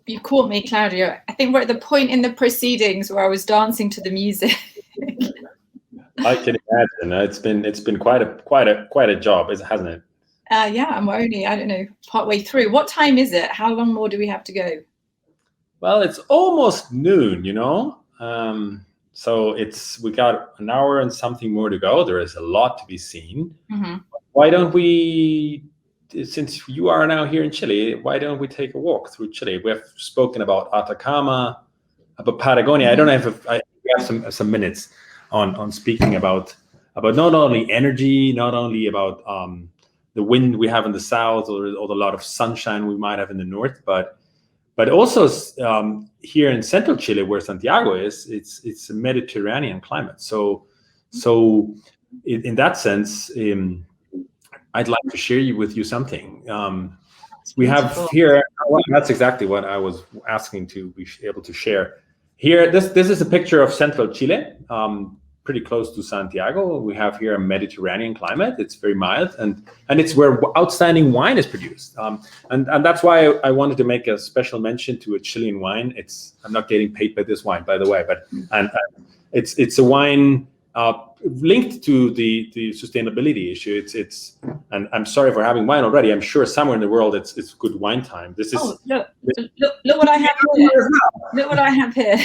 You caught me, Claudio. I think we're at the point in the proceedings where I was dancing to the music. I can imagine. It's been quite a job, hasn't it? Yeah, I'm only, I don't know, partway through. What time is it? How long more do we have to go? Well, it's almost noon, you know. So we got an hour and something more to go. There is a lot to be seen. Mm-hmm. Why don't we, since you are now here in Chile, why don't we take a walk through Chile? We have spoken about Atacama, about Patagonia. Mm-hmm. I don't know if I have some minutes on speaking about not only energy, not only about the wind we have in the south or the lot of sunshine we might have in the north, but also here in central Chile, where Santiago is, it's a Mediterranean climate. So in that sense, I'd like to share with you something. We have here, that's exactly what I was asking to be able to share. Here, this is a picture of central Chile, pretty close to Santiago. We have here a Mediterranean climate. It's very mild, and it's where outstanding wine is produced. And that's why I wanted to make a special mention to a Chilean wine. I'm not getting paid by this wine, by the way, but it's a wine linked to the sustainability issue. And I'm sorry for having wine already. I'm sure somewhere in the world it's good wine time. This is look what I have here. Look what I have here.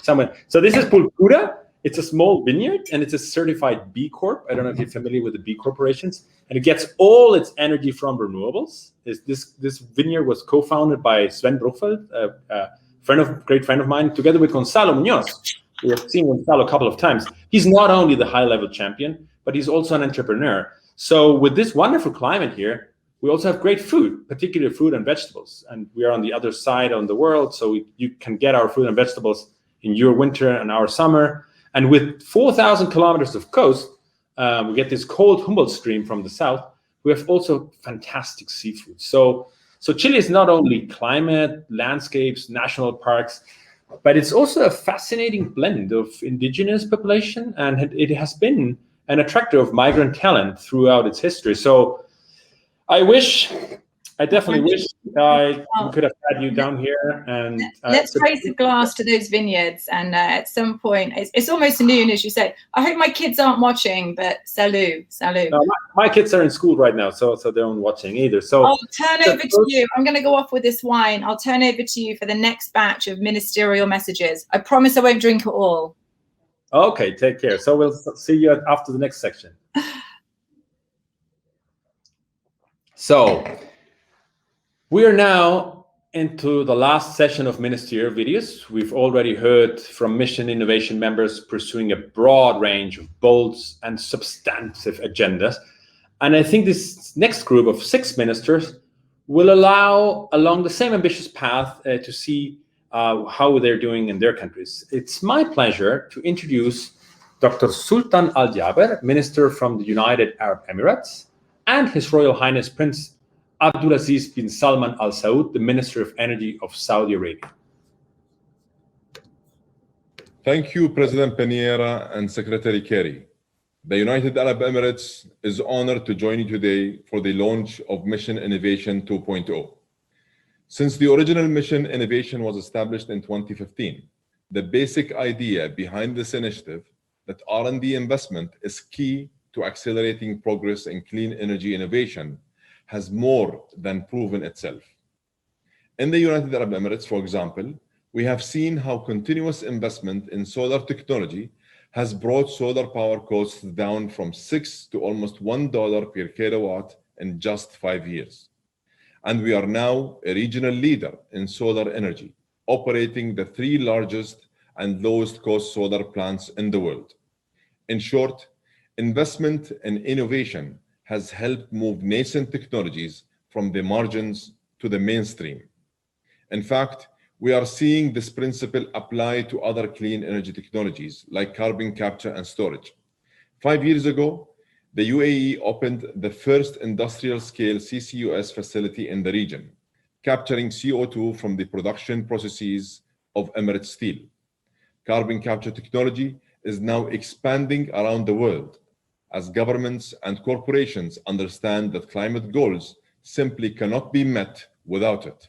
So this is Pulcura. It's a small vineyard, and it's a certified B Corp. I don't know if you're familiar with the B corporations, and it gets all its energy from renewables. This vineyard was co-founded by Sven Bruchfeld, a great friend of mine, together with Gonzalo Munoz. We have seen Gonzalo a couple of times. He's not only the high-level champion, but he's also an entrepreneur. So with this wonderful climate here, we also have great food, particularly fruit and vegetables. And we are on the other side of the world, so you can get our fruit and vegetables in your winter and our summer. And with 4,000 kilometers of coast, we get this cold Humboldt Stream from the south. We have also fantastic seafood. So Chile is not only climate, landscapes, national parks, but it's also a fascinating blend of indigenous population, and it has been an attractor of migrant talent throughout its history. So I definitely wish we could have had you down here. And let's raise a glass to those vineyards. And at some point, it's almost noon, as you said. I hope my kids aren't watching, but salut. No, my kids are in school right now, so they aren't watching either. So I'll turn over to you. I'm going to go off with this wine. I'll turn over to you for the next batch of ministerial messages. I promise I won't drink it all. Okay, take care. So we'll see you after the next section. So we are now into the last session of ministerial videos. We've already heard from Mission Innovation members pursuing a broad range of bold and substantive agendas. And I think this next group of 6 ministers will allow along the same ambitious path to see how they're doing in their countries. It's my pleasure to introduce Dr. Sultan Al Jaber, Minister from the United Arab Emirates, and His Royal Highness Prince Abdulaziz bin Salman Al Saud, the Minister of Energy of Saudi Arabia. Thank you, President Piñera and Secretary Kerry. The United Arab Emirates is honored to join you today for the launch of Mission Innovation 2.0. Since the original Mission Innovation was established in 2015, the basic idea behind this initiative that R&D investment is key to accelerating progress in clean energy innovation has more than proven itself. In the United Arab Emirates, for example, we have seen how continuous investment in solar technology has brought solar power costs down from $6 to almost $1 per kilowatt in just 5 years. And we are now a regional leader in solar energy, operating the 3 largest and lowest cost solar plants in the world. In short, investment in innovation has helped move nascent technologies from the margins to the mainstream. In fact, we are seeing this principle apply to other clean energy technologies like carbon capture and storage. 5 years ago, the UAE opened the first industrial-scale CCUS facility in the region, capturing CO2 from the production processes of Emirates Steel. Carbon capture technology is now expanding around the world as governments and corporations understand that climate goals simply cannot be met without it.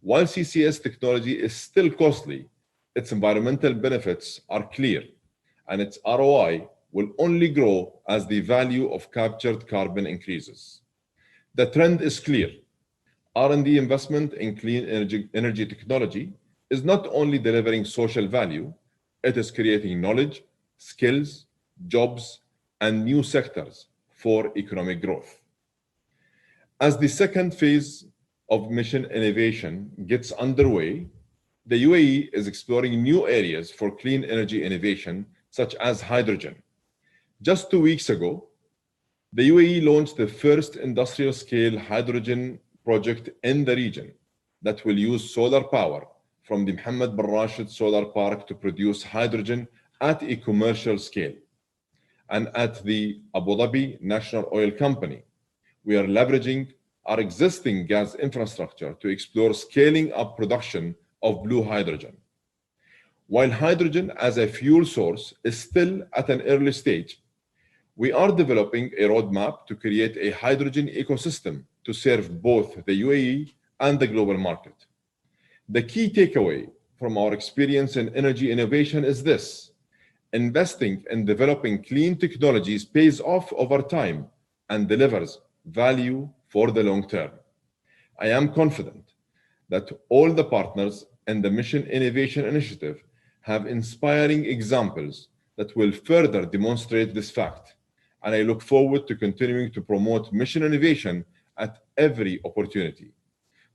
While CCS technology is still costly, its environmental benefits are clear, and its ROI will only grow as the value of captured carbon increases. The trend is clear. R&D investment in clean energy technology is not only delivering social value, it is creating knowledge, skills, jobs, and new sectors for economic growth. As the second phase of Mission Innovation gets underway, the UAE is exploring new areas for clean energy innovation, such as hydrogen. Just 2 weeks ago, the UAE launched the first industrial-scale hydrogen project in the region that will use solar power from the Mohammed bin Rashid Solar Park to produce hydrogen at a commercial scale. And at the Abu Dhabi National Oil Company, we are leveraging our existing gas infrastructure to explore scaling up production of blue hydrogen. While hydrogen as a fuel source is still at an early stage, we are developing a roadmap to create a hydrogen ecosystem to serve both the UAE and the global market. The key takeaway from our experience in energy innovation is this: investing in developing clean technologies pays off over time and delivers value for the long term. I am confident that all the partners in the Mission Innovation Initiative have inspiring examples that will further demonstrate this fact, and I look forward to continuing to promote mission innovation at every opportunity.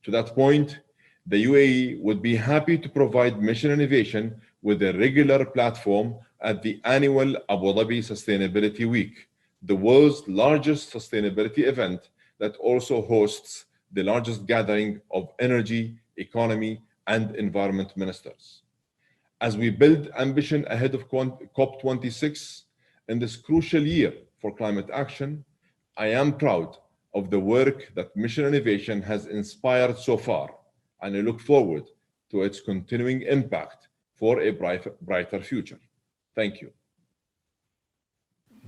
To that point, the UAE would be happy to provide mission innovation with a regular platform at the annual Abu Dhabi Sustainability Week, the world's largest sustainability event that also hosts the largest gathering of energy, economy, and environment ministers. As we build ambition ahead of COP26 in this crucial year for climate action, I am proud of the work that Mission Innovation has inspired so far, and I look forward to its continuing impact for a brighter future. Thank you.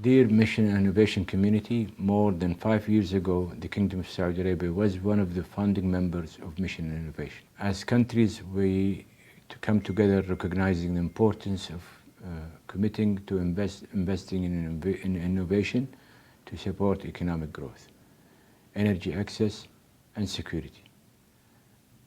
Dear Mission Innovation community, more than 5 years ago, the Kingdom of Saudi Arabia was one of the founding members of Mission Innovation. As countries, we come together recognizing the importance of committing to investing in innovation to support economic growth, energy access and security,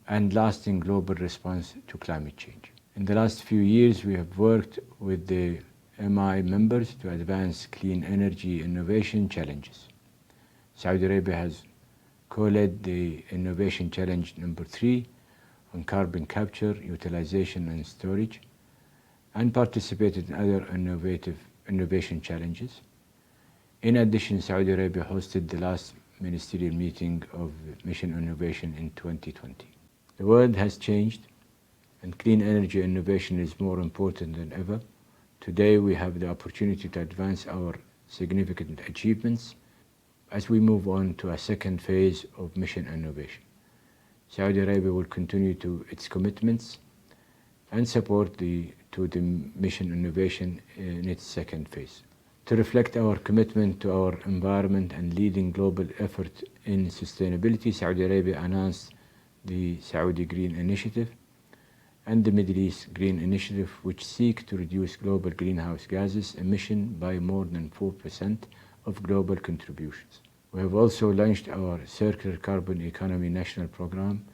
and lasting global response to climate change. In the last few years, we have worked with the MI members to advance clean energy innovation challenges. Saudi Arabia has co-led the Innovation Challenge number 3 on carbon capture, utilization and storage, and participated in other innovation challenges. In addition, Saudi Arabia hosted the last ministerial meeting of Mission Innovation in 2020. The world has changed, and clean energy innovation is more important than ever. Today, we have the opportunity to advance our significant achievements as we move on to a second phase of Mission Innovation. Saudi Arabia will continue to its commitments and support to the Mission Innovation in its second phase. To reflect our commitment to our environment and leading global effort in sustainability, Saudi Arabia announced the Saudi Green Initiative and the Middle East Green Initiative, which seek to reduce global greenhouse gases emission by more than 4% of global contributions. We have also launched our Circular Carbon Economy National Program,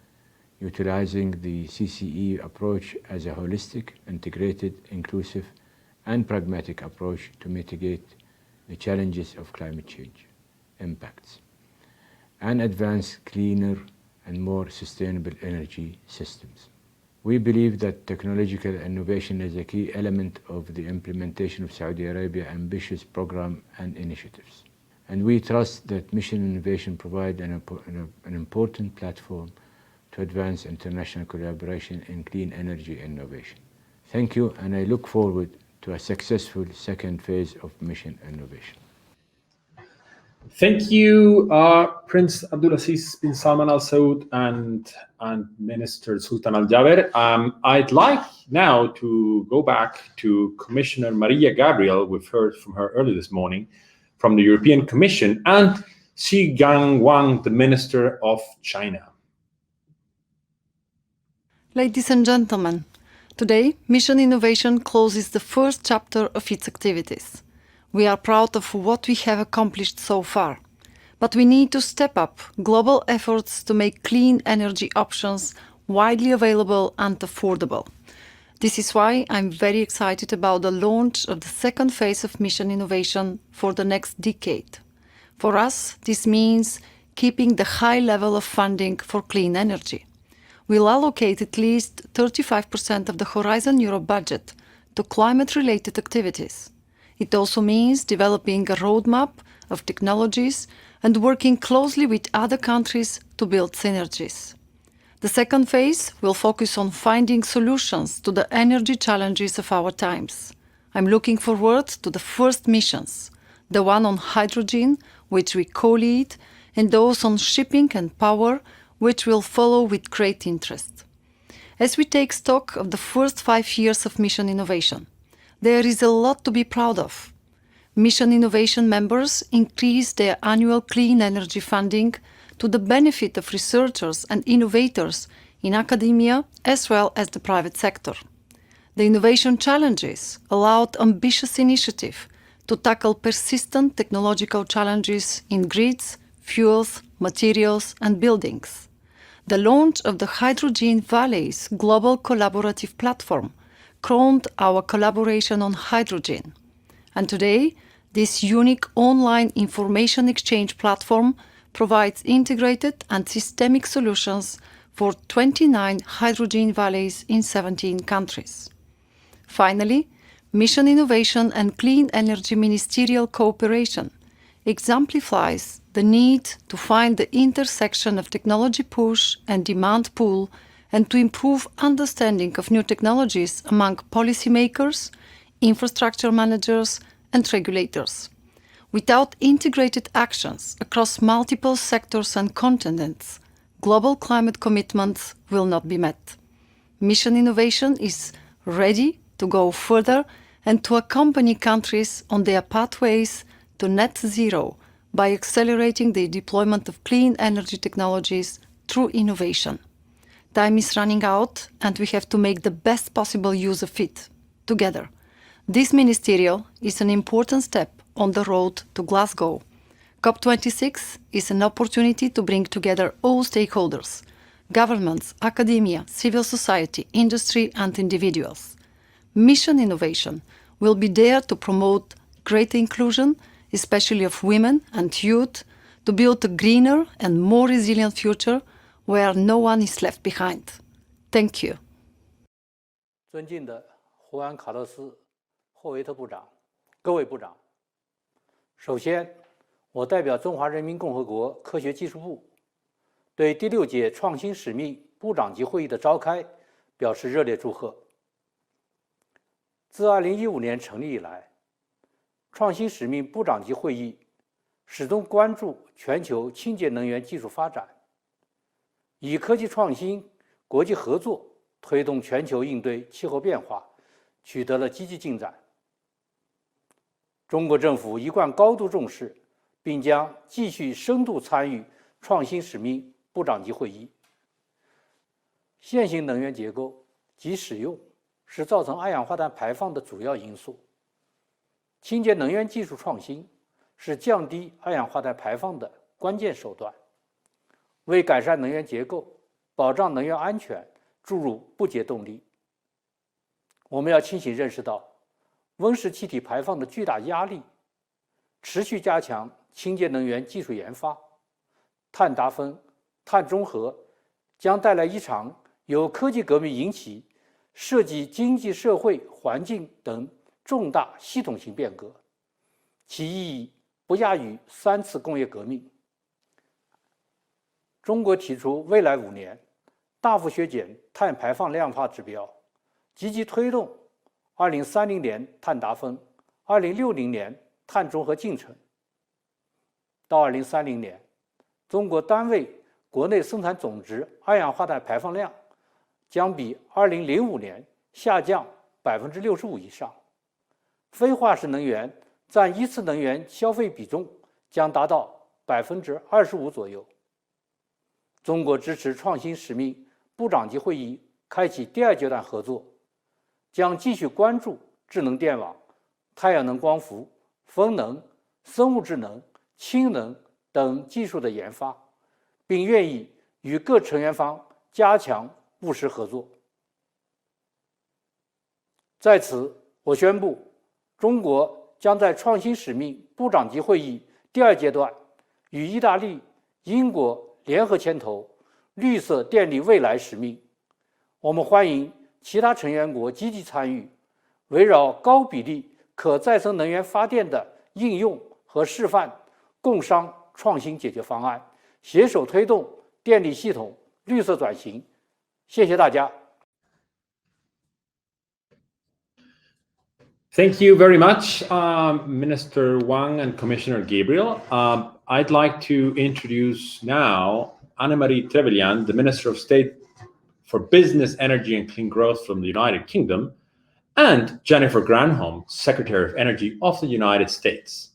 utilizing the CCE approach as a holistic, integrated, inclusive, and pragmatic approach to mitigate the challenges of climate change impacts and advance cleaner and more sustainable energy systems. We believe that technological innovation is a key element of the implementation of Saudi Arabia's ambitious program and initiatives. And we trust that Mission Innovation provides an important platform to advance international collaboration in clean energy innovation. Thank you, and I look forward to a successful second phase of Mission Innovation. Thank you, Prince Abdulaziz bin Salman Al Saud and Minister Sultan Al Jaber. I'd like now to go back to Commissioner Maria Gabriel. We've heard from her early this morning from the European Commission, and Xi Guangwang, the Minister of China. Ladies and gentlemen, today Mission Innovation closes the first chapter of its activities. We are proud of what we have accomplished so far, but we need to step up global efforts to make clean energy options widely available and affordable. This is why I'm very excited about the launch of the second phase of Mission Innovation for the next decade. For us, this means keeping the high level of funding for clean energy. We'll allocate at least 35% of the Horizon Europe budget to climate-related activities. It also means developing a roadmap of technologies and working closely with other countries to build synergies. The second phase will focus on finding solutions to the energy challenges of our times. I'm looking forward to the first missions, the one on hydrogen, which we co-lead, and those on shipping and power, which will follow with great interest. As we take stock of the first 5 years of Mission Innovation, there is a lot to be proud of. Mission Innovation members increased their annual clean energy funding to the benefit of researchers and innovators in academia as well as the private sector. The innovation challenges allowed ambitious initiative to tackle persistent technological challenges in grids, fuels, materials, and buildings. The launch of the Hydrogen Valleys Global Collaborative Platform crowned our collaboration on hydrogen. And today, this unique online information exchange platform provides integrated and systemic solutions for 29 hydrogen valleys in 17 countries. Finally, Mission Innovation and Clean Energy Ministerial Cooperation exemplifies the need to find the intersection of technology push and demand pull and to improve understanding of new technologies among policymakers, infrastructure managers, and regulators. Without integrated actions across multiple sectors and continents, global climate commitments will not be met. Mission Innovation is ready to go further and to accompany countries on their pathways to net zero by accelerating the deployment of clean energy technologies through innovation. Time is running out, and we have to make the best possible use of it, together. This ministerial is an important step on the road to Glasgow. COP26 is an opportunity to bring together all stakeholders, governments, academia, civil society, industry, and individuals. Mission Innovation will be there to promote greater inclusion, especially of women and youth, to build a greener and more resilient future where no one is left behind. Thank you. 尊敬的胡安·卡洛斯·霍维特部长，各位部长，首先，我代表中华人民共和国科学技术部，对第6届创新使命部长级会议的召开表示热烈祝贺。自2015年成立以来，创新使命部长级会议始终关注全球清洁能源技术发展，以科技创新、国际合作推动全球应对气候变化，取得了积极进展。中国政府一贯高度重视，并将继续深度参与创新使命部长级会议。现行能源结构及使用是造成二氧化碳排放的主要因素。清洁能源技术创新是降低二氧化碳排放的关键手段，为改善能源结构、保障能源安全注入不竭动力。我们要清醒认识到温室气体排放的巨大压力，持续加强清洁能源技术研发。碳达峰、碳中和将带来一场由科技革命引起、涉及经济社会环境等重大系统性变革，其意义不亚于3次工业革命。中国提出未来5年大幅削减碳排放量化指标，积极推动2030年碳达峰、2060年碳中和进程。到2030年，中国单位国内生产总值二氧化碳排放量将比2005年下降65%以上，非化石能源占一次能源消费比重将达到25%左右。中国支持创新使命部长级会议开启第2阶段合作，将继续关注智能电网、太阳能光伏、风能、生物智能、氢能等技术的研发，并愿意与各成员方加强务实合作。在此，我宣布，中国将在创新使命部长级会议第2阶段与意大利、英国联合牵头绿色电力未来使命。我们欢迎其他成员国积极参与，围绕高比例可再生能源发电的应用和示范，共商创新解决方案，携手推动电力系统绿色转型。谢谢大家。Thank you very much, Minister Wang and Commissioner Gabriel. I'd like to introduce now Anne-Marie Trevelyan, the Minister of State for Business, Energy and Clean Growth from the United Kingdom, and Jennifer Granholm, Secretary of Energy of the United States.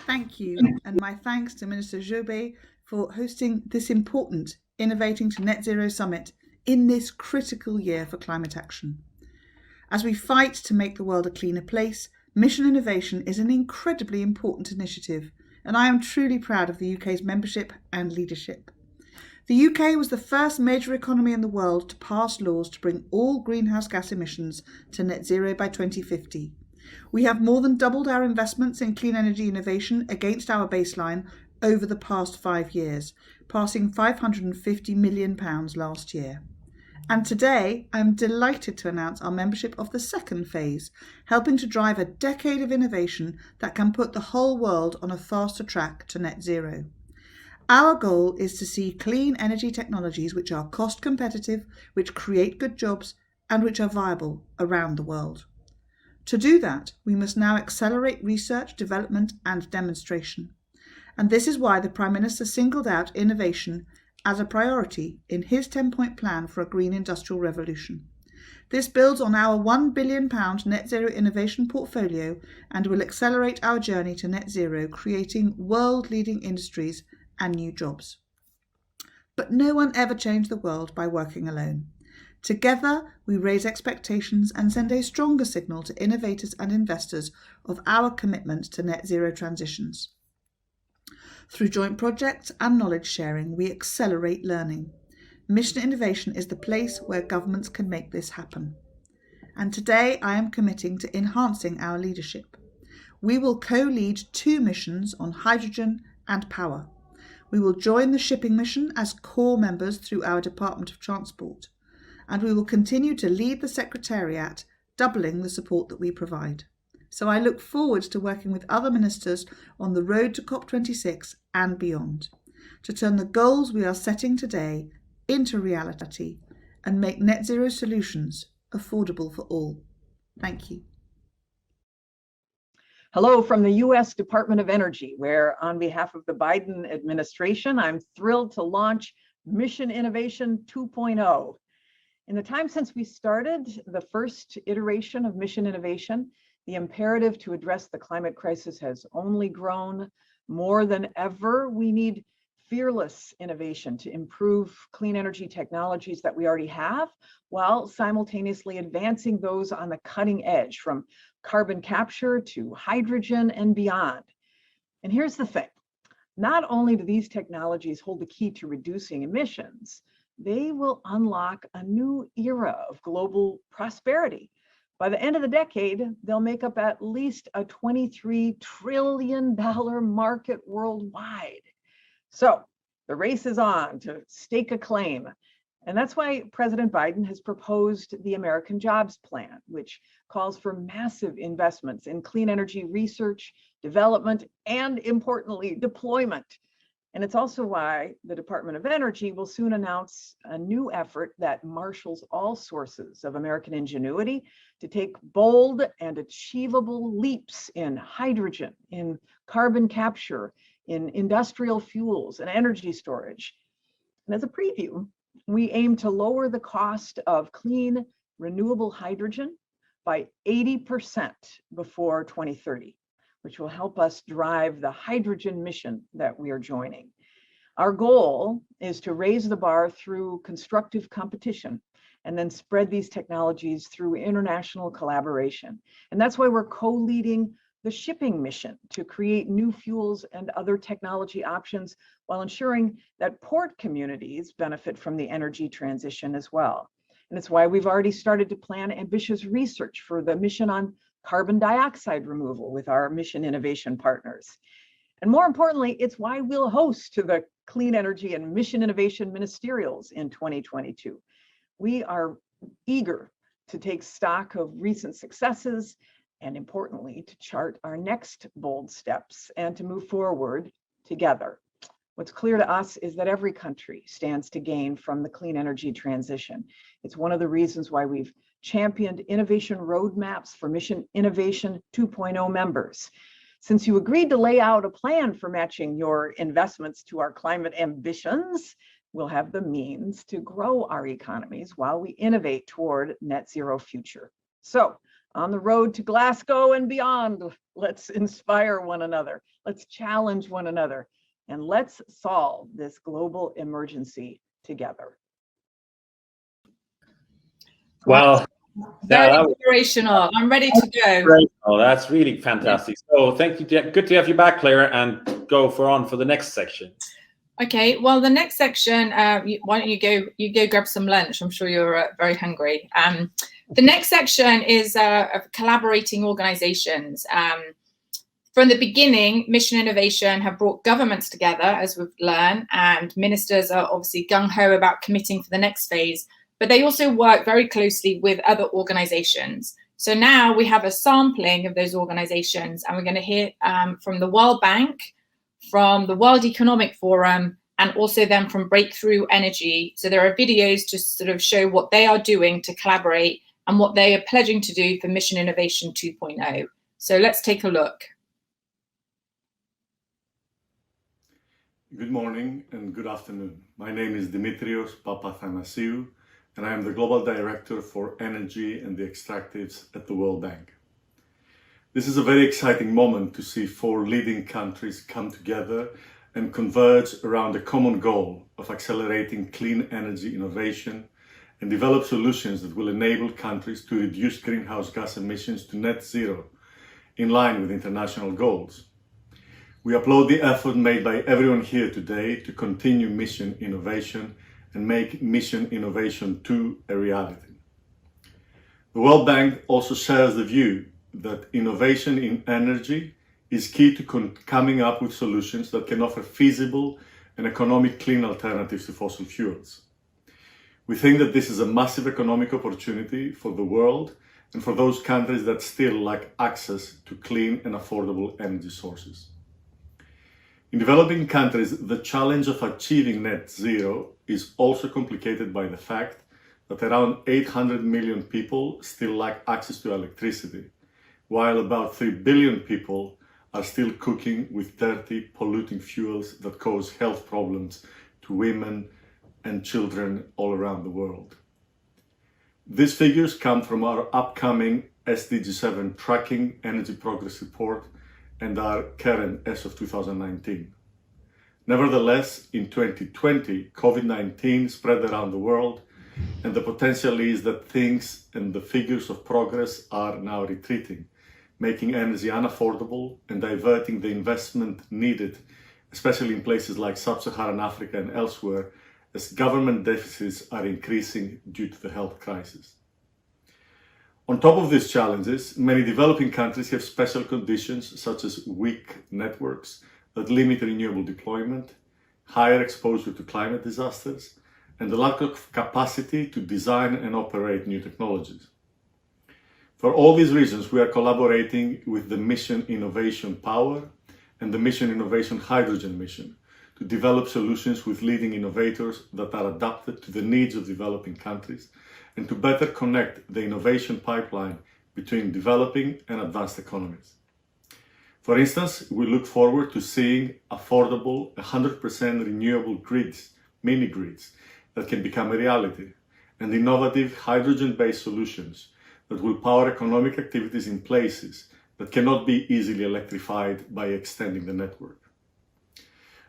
Thank you, and my thanks to Minister Joubert for hosting this important Innovating to Net Zero Summit in this critical year for climate action. As we fight to make the world a cleaner place, Mission Innovation is an incredibly important initiative, and I am truly proud of the UK's membership and leadership. The UK was the first major economy in the world to pass laws to bring all greenhouse gas emissions to net zero by 2050. We have more than doubled our investments in clean energy innovation against our baseline over the past 5 years, passing £550 million last year. And today, I'm delighted to announce our membership of the second phase, helping to drive a decade of innovation that can put the whole world on a faster track to net zero. Our goal is to see clean energy technologies which are cost competitive, which create good jobs, and which are viable around the world. To do that, we must now accelerate research, development, and demonstration. And this is why the Prime Minister singled out innovation as a priority in his 10-point plan for a green industrial revolution. This builds on our £1 billion net zero innovation portfolio and will accelerate our journey to net zero, creating world-leading industries and new jobs. But no one ever changed the world by working alone. Together, we raise expectations and send a stronger signal to innovators and investors of our commitment to net zero transitions. Through joint projects and knowledge sharing, we accelerate learning. Mission Innovation is the place where governments can make this happen. And today I am committing to enhancing our leadership. We will co-lead 2 missions on hydrogen and power. We will join the shipping mission as core members through our Department of Transport. And we will continue to lead the Secretariat, doubling the support that we provide. So I look forward to working with other ministers on the road to COP26 and beyond, to turn the goals we are setting today into reality and make net zero solutions affordable for all. Thank you. Hello from the US Department of Energy, where on behalf of the Biden administration, I'm thrilled to launch Mission Innovation 2.0. In the time since we started the first iteration of Mission Innovation, the imperative to address the climate crisis has only grown. More than ever, we need fearless innovation to improve clean energy technologies that we already have, while simultaneously advancing those on the cutting edge, from carbon capture to hydrogen and beyond. And here's the thing. Not only do these technologies hold the key to reducing emissions, they will unlock a new era of global prosperity. By the end of the decade, they'll make up at least a $23 trillion market worldwide. So the race is on to stake a claim. And that's why President Biden has proposed the American Jobs Plan, which calls for massive investments in clean energy research, development, and importantly, deployment. And it's also why the Department of Energy will soon announce a new effort that marshals all sources of American ingenuity to take bold and achievable leaps in hydrogen, in carbon capture, in industrial fuels and energy storage. And as a preview, we aim to lower the cost of clean, renewable hydrogen by 80% before 2030. Which will help us drive the hydrogen mission that we are joining. Our goal is to raise the bar through constructive competition and then spread these technologies through international collaboration. And that's why we're co-leading the shipping mission to create new fuels and other technology options while ensuring that port communities benefit from the energy transition as well. And it's why we've already started to plan ambitious research for the mission on carbon dioxide removal with our Mission Innovation partners. And more importantly, it's why we'll host the Clean Energy and Mission Innovation Ministerials in 2022. We are eager to take stock of recent successes and, importantly, to chart our next bold steps and to move forward together. What's clear to us is that every country stands to gain from the clean energy transition. It's one of the reasons why we've championed innovation roadmaps for Mission Innovation 2.0 members. Since you agreed to lay out a plan for matching your investments to our climate ambitions, we'll have the means to grow our economies while we innovate toward net zero future. So on the road to Glasgow and beyond, let's inspire one another, let's challenge one another, and let's solve this global emergency together. Well, very inspirational. I'm ready to go. Great. Oh, that's really fantastic. So thank you. Good to have you back, Claire, and go on for the next section. Okay. Well, the next section. Why don't you go grab some lunch? I'm sure you're very hungry. The next section is of collaborating organizations. From the beginning, Mission Innovation have brought governments together, as we've learned, and ministers are obviously gung-ho about committing for the next phase. But they also work very closely with other organizations. So now we have a sampling of those organizations, and we're going to hear from the World Bank, from the World Economic Forum, and also then from Breakthrough Energy. So there are videos to sort of show what they are doing to collaborate and what they are pledging to do for Mission Innovation 2.0. So let's take a look. Good morning and good afternoon. My name is Dimitrios Papathanasiou, and I am the Global Director for Energy and the Extractives at the World Bank. This is a very exciting moment to see 4 leading countries come together and converge around a common goal of accelerating clean energy innovation and develop solutions that will enable countries to reduce greenhouse gas emissions to net zero in line with international goals. We applaud the effort made by everyone here today to continue Mission Innovation and make Mission Innovation 2 a reality. The World Bank also shares the view that innovation in energy is key to coming up with solutions that can offer feasible and economic clean alternatives to fossil fuels. We think that this is a massive economic opportunity for the world and for those countries that still lack access to clean and affordable energy sources. In developing countries, the challenge of achieving net zero is also complicated by the fact that around 800 million people still lack access to electricity, while about 3 billion people are still cooking with dirty, polluting fuels that cause health problems to women and children all around the world. These figures come from our upcoming SDG 7 Tracking Energy Progress Report and are current as of 2019. Nevertheless, in 2020, COVID-19 spread around the world, and the potential is that things and the figures of progress are now retreating, making energy unaffordable and diverting the investment needed, especially in places like Sub-Saharan Africa and elsewhere, as government deficits are increasing due to the health crisis. On top of these challenges, many developing countries have special conditions such as weak networks that limit renewable deployment, higher exposure to climate disasters, and the lack of capacity to design and operate new technologies. For all these reasons, we are collaborating with the Mission Innovation Power and the Mission Innovation Hydrogen Mission to develop solutions with leading innovators that are adapted to the needs of developing countries and to better connect the innovation pipeline between developing and advanced economies. For instance, we look forward to seeing affordable 100% renewable grids, mini grids, that can become a reality, and innovative hydrogen-based solutions that will power economic activities in places that cannot be easily electrified by extending the network.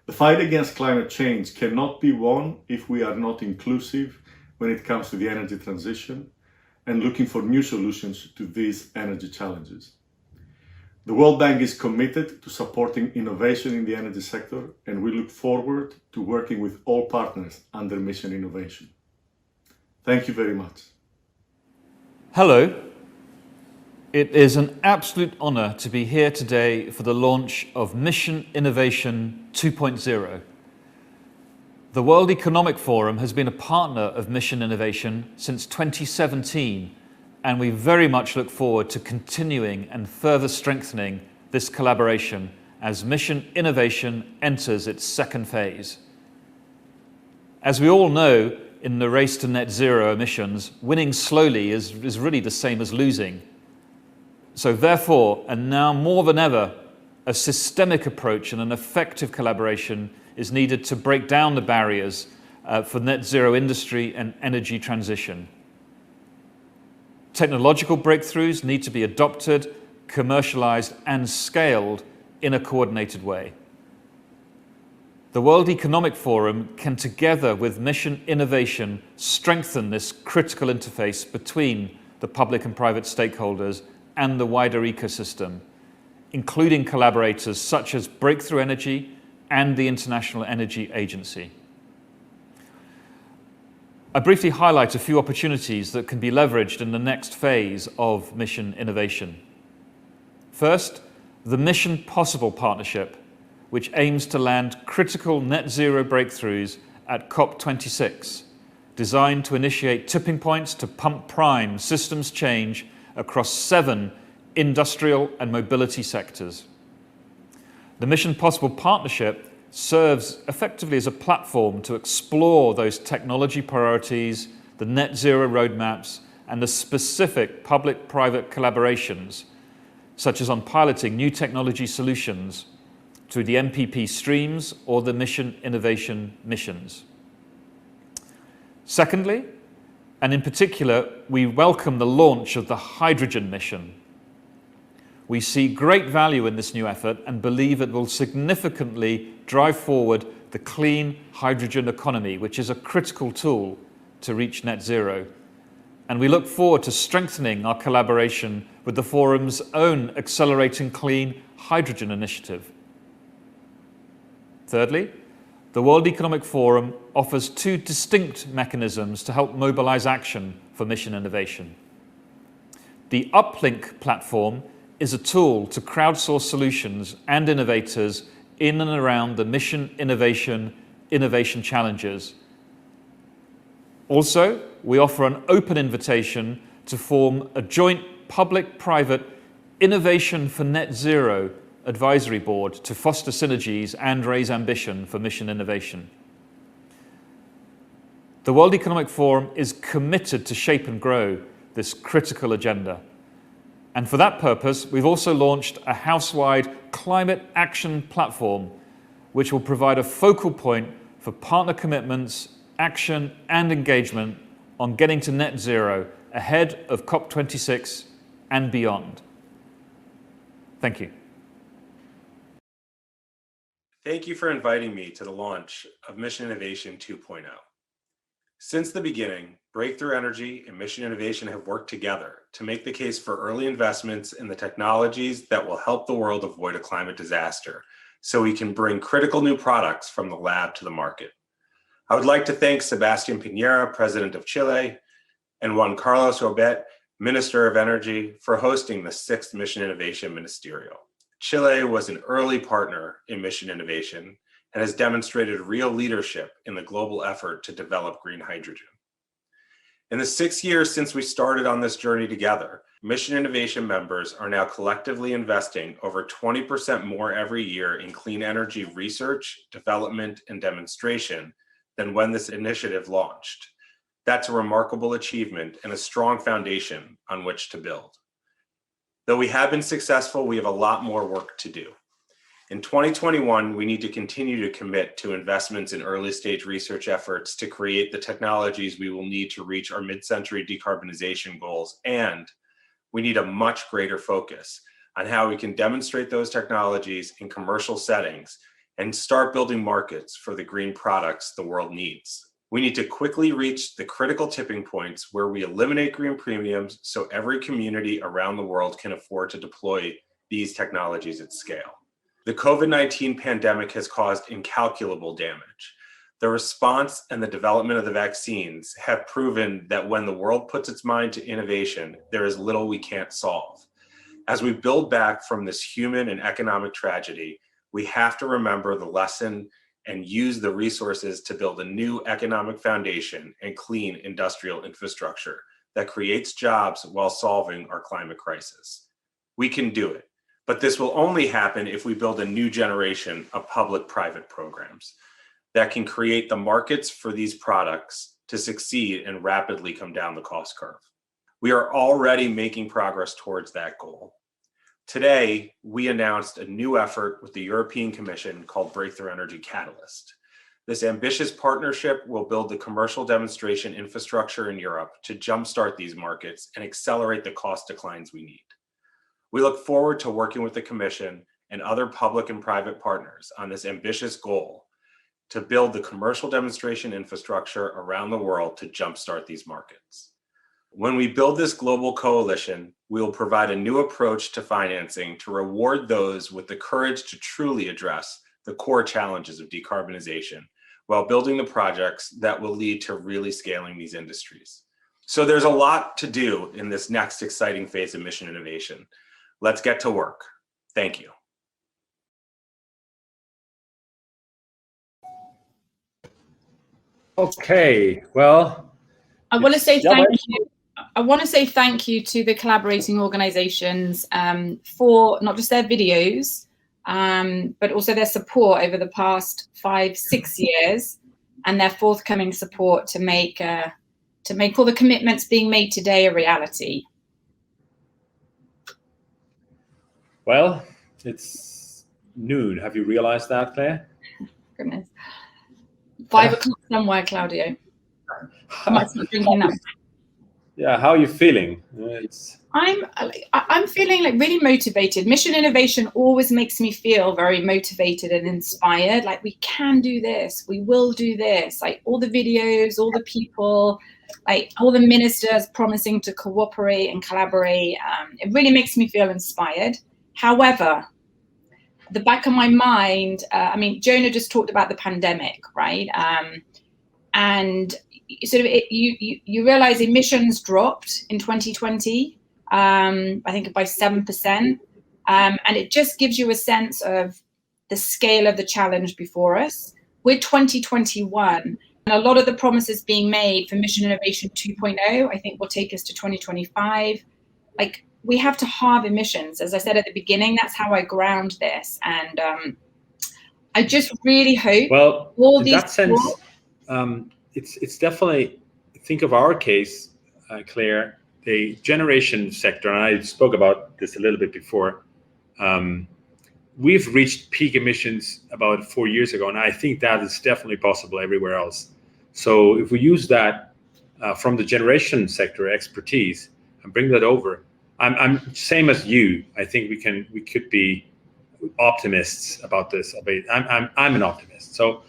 The fight against climate change cannot be won if we are not inclusive when it comes to the energy transition and looking for new solutions to these energy challenges. The World Bank is committed to supporting innovation in the energy sector, and we look forward to working with all partners under Mission Innovation. Thank you very much. Hello. It is an absolute honor to be here today for the launch of Mission Innovation 2.0. The World Economic Forum has been a partner of Mission Innovation since 2017, and we very much look forward to continuing and further strengthening this collaboration as Mission Innovation enters its second phase. As we all know, in the race to net zero emissions, winning slowly is really the same as losing. So therefore, and now more than ever, a systemic approach and an effective collaboration is needed to break down the barriers for net zero industry and energy transition. Technological breakthroughs need to be adopted, commercialized, and scaled in a coordinated way. The World Economic Forum can, together with Mission Innovation, strengthen this critical interface between the public and private stakeholders and the wider ecosystem, including collaborators such as Breakthrough Energy and the International Energy Agency. I briefly highlight a few opportunities that can be leveraged in the next phase of Mission Innovation. First, the Mission Possible Partnership, which aims to land critical net zero breakthroughs at COP26, designed to initiate tipping points to pump prime systems change across 7 industrial and mobility sectors. The Mission Possible Partnership serves effectively as a platform to explore those technology priorities, the net zero roadmaps, and the specific public-private collaborations, such as on piloting new technology solutions through the MPP streams or the Mission Innovation missions. Secondly, and in particular, we welcome the launch of the Hydrogen Mission. We see great value in this new effort and believe it will significantly drive forward the clean hydrogen economy, which is a critical tool to reach net zero. And we look forward to strengthening our collaboration with the Forum's own Accelerating Clean Hydrogen initiative. Thirdly, the World Economic Forum offers 2 distinct mechanisms to help mobilize action for Mission Innovation. The Uplink platform is a tool to crowdsource solutions and innovators in and around the Mission Innovation challenges. Also, we offer an open invitation to form a joint public-private Innovation for Net Zero advisory board to foster synergies and raise ambition for Mission Innovation. The World Economic Forum is committed to shape and grow this critical agenda. And for that purpose, we've also launched a house-wide climate action platform, which will provide a focal point for partner commitments, action, and engagement on getting to net zero ahead of COP26 and beyond. Thank you. Thank you for inviting me to the launch of Mission Innovation 2.0. Since the beginning, Breakthrough Energy and Mission Innovation have worked together to make the case for early investments in the technologies that will help the world avoid a climate disaster, so we can bring critical new products from the lab to the market. I would like to thank Sebastián Piñera, President of Chile, and Juan Carlos Obet, Minister of Energy, for hosting the 6th Mission Innovation Ministerial. Chile was an early partner in Mission Innovation and has demonstrated real leadership in the global effort to develop green hydrogen. In the 6 years since we started on this journey together, Mission Innovation members are now collectively investing over 20% more every year in clean energy research, development, and demonstration than when this initiative launched. That's a remarkable achievement and a strong foundation on which to build. Though we have been successful, we have a lot more work to do. In 2021, we need to continue to commit to investments in early stage research efforts to create the technologies we will need to reach our mid-century decarbonization goals, and we need a much greater focus on how we can demonstrate those technologies in commercial settings and start building markets for the green products the world needs. We need to quickly reach the critical tipping points where we eliminate green premiums so every community around the world can afford to deploy these technologies at scale. The COVID-19 pandemic has caused incalculable damage. The response and the development of the vaccines have proven that when the world puts its mind to innovation, there is little we can't solve. As we build back from this human and economic tragedy, we have to remember the lesson and use the resources to build a new economic foundation and clean industrial infrastructure that creates jobs while solving our climate crisis. We can do it, but this will only happen if we build a new generation of public-private programs that can create the markets for these products to succeed and rapidly come down the cost curve. We are already making progress towards that goal. Today, we announced a new effort with the European Commission called Breakthrough Energy Catalyst. This ambitious partnership will build the commercial demonstration infrastructure in Europe to jumpstart these markets and accelerate the cost declines we need. We look forward to working with the Commission and other public and private partners on this ambitious goal to build the commercial demonstration infrastructure around the world to jumpstart these markets. When we build this global coalition, we will provide a new approach to financing to reward those with the courage to truly address the core challenges of decarbonization while building the projects that will lead to really scaling these industries. So there's a lot to do in this next exciting phase of Mission Innovation. Let's get to work. Thank you. Okay, well, I want to say thank you. I want to say thank you to the collaborating organizations for not just their videos, but also their support over the past 5-6 years and their forthcoming support to make all the commitments being made today a reality. Well, it's noon. Have you realized that, Claire? Goodness. 5 o'clock somewhere, Claudio. I might start drinking now. Yeah, how are you feeling? I'm feeling like really motivated. Mission Innovation always makes me feel very motivated and inspired. Like, we can do this, we will do this. Like, all the videos, all the people, like all the ministers promising to cooperate and collaborate. It really makes me feel inspired. However, the back of my mind, I mean, Jonah just talked about the pandemic, right? And sort of you realize emissions dropped in 2020, I think by 7%. And it just gives you a sense of the scale of the challenge before us. We're 2021, and a lot of the promises being made for Mission Innovation 2.0, I think will take us to 2025. Like, we have to halve emissions. As I said at the beginning, that's how I ground this. And I just really hope in that sense, it's definitely, think of our case, Claire, the generation sector, and I spoke about this a little bit before. We've reached peak emissions about 4 years ago, and I think that is definitely possible everywhere else. So if we use that from the generation sector expertise and bring that over. I'm same as you. I think we could be optimists about this. I'm an optimist. So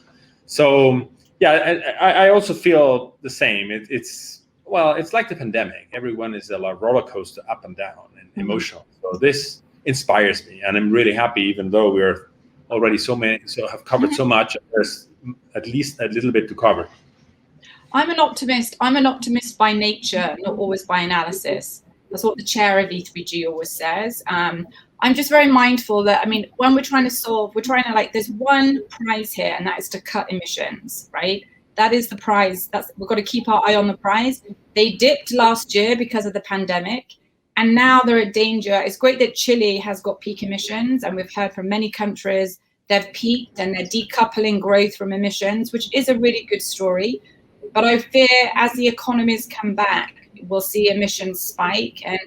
yeah, I also feel the same. It's like the pandemic. Everyone is a roller coaster, up and down, and emotional. So this inspires me, and I'm really happy. Even though we're already so have covered so much, there's at least a little bit to cover. I'm an optimist. I'm an optimist by nature, not always by analysis. That's what the chair of E3G always says. I'm just very mindful that, when we're trying to there's one prize here, and that is to cut emissions, right? That is the prize. We've got to keep our eye on the prize. They dipped last year because of the pandemic, and now they're at danger. It's great that Chile has got peak emissions, and we've heard from many countries they've peaked and they're decoupling growth from emissions, which is a really good story. But I fear as the economies come back, we'll see emissions spike. And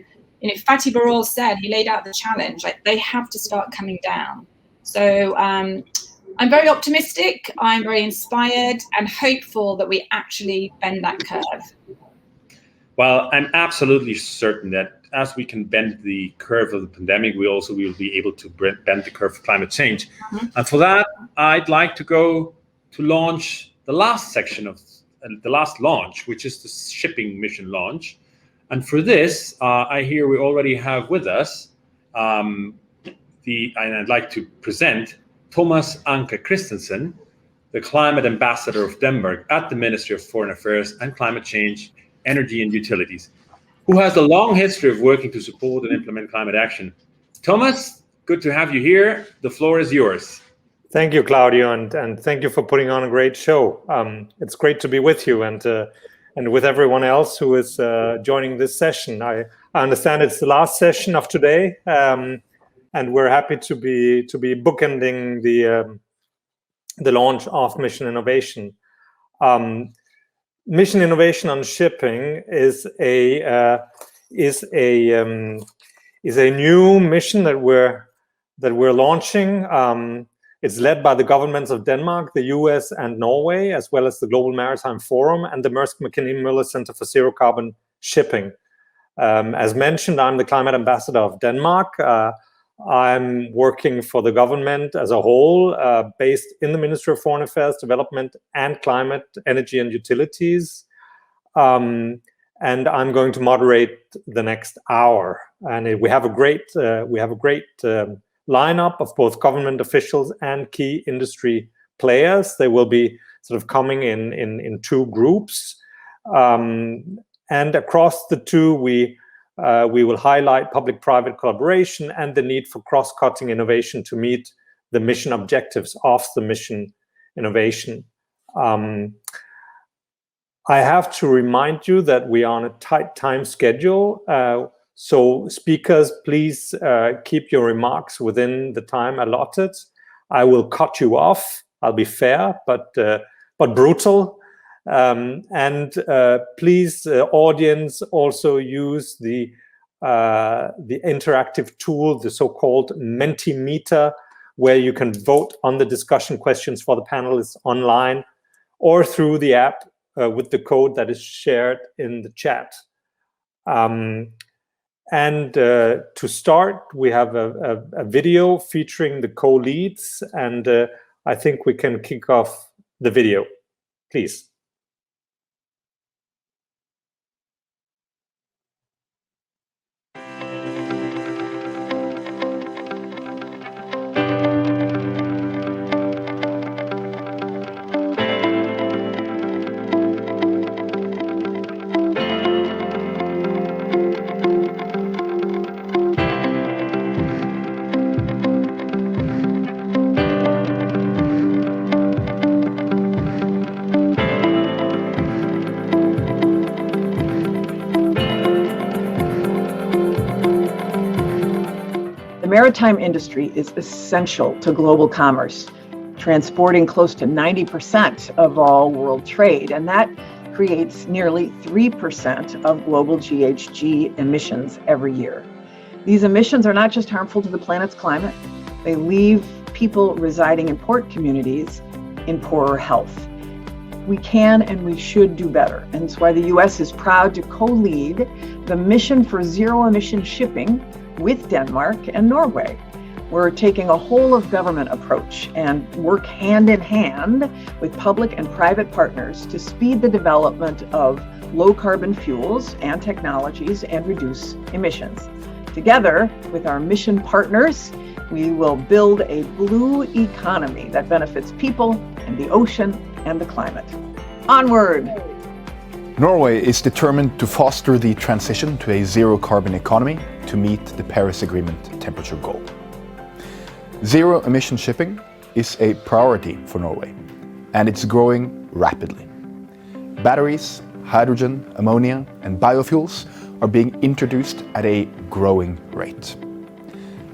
Fatih Birol said, he laid out the challenge, they have to start coming down. So I'm very optimistic, I'm very inspired and hopeful that we actually bend that curve. Well, I'm absolutely certain that as we can bend the curve of the pandemic, we also will be able to bend the curve of climate change. And for that, I'd like to go to launch the last section of the last launch, which is the shipping mission launch. And for this, I hear we already have with us, and I'd like to present Thomas Anker Christensen, the Climate Ambassador of Denmark at the Ministry of Foreign Affairs and Climate Change, Energy and Utilities, who has a long history of working to support and implement climate action. Thomas, good to have you here. The floor is yours. Thank you, Claudio, and thank you for putting on a great show. It's great to be with you and with everyone else who is joining this session. I understand it's the last session of today, and we're happy to be bookending the launch of Mission Innovation. Mission Innovation on shipping is a new mission that we're launching. It's led by the governments of Denmark, the US, and Norway, as well as the Global Maritime Forum and the Maersk Mc-Kinney Møller Center for Zero Carbon Shipping. As mentioned, I'm the Climate Ambassador of Denmark. I'm working for the government as a whole, based in the Ministry of Foreign Affairs, Development and Climate, Energy and Utilities. And I'm going to moderate the next hour. And we have a great lineup of both government officials and key industry players. They will be sort of coming in two groups. And across the two, we will highlight public-private collaboration and the need for cross-cutting innovation to meet the mission objectives of the Mission Innovation. I have to remind you that we are on a tight time schedule. So speakers, please keep your remarks within the time allotted. I will cut you off. I'll be fair, but brutal. And please, audience, also use the interactive tool, the so-called Mentimeter, where you can vote on the discussion questions for the panelists online or through the app with the code that is shared in the chat. And to start, we have a video featuring the co-leads, and I think we can kick off the video, please. The maritime industry is essential to global commerce, transporting close to 90% of all world trade, and that creates nearly 3% of global GHG emissions every year. These emissions are not just harmful to the planet's climate, they leave people residing in port communities in poorer health. we can and we should do better. And that's why the US is proud to co-lead the mission for zero emission shipping with Denmark and Norway. We're taking a whole of government approach and work hand in hand with public and private partners to speed the development of low carbon fuels and technologies and reduce emissions. Together with our mission partners, we will build a blue economy that benefits people and the ocean and the climate. Onward! Norway is determined to foster the transition to a zero carbon economy to meet the Paris Agreement temperature goal. Zero emission shipping is a priority for Norway, and it's growing rapidly. Batteries, hydrogen, ammonia, and biofuels are being introduced at a growing rate.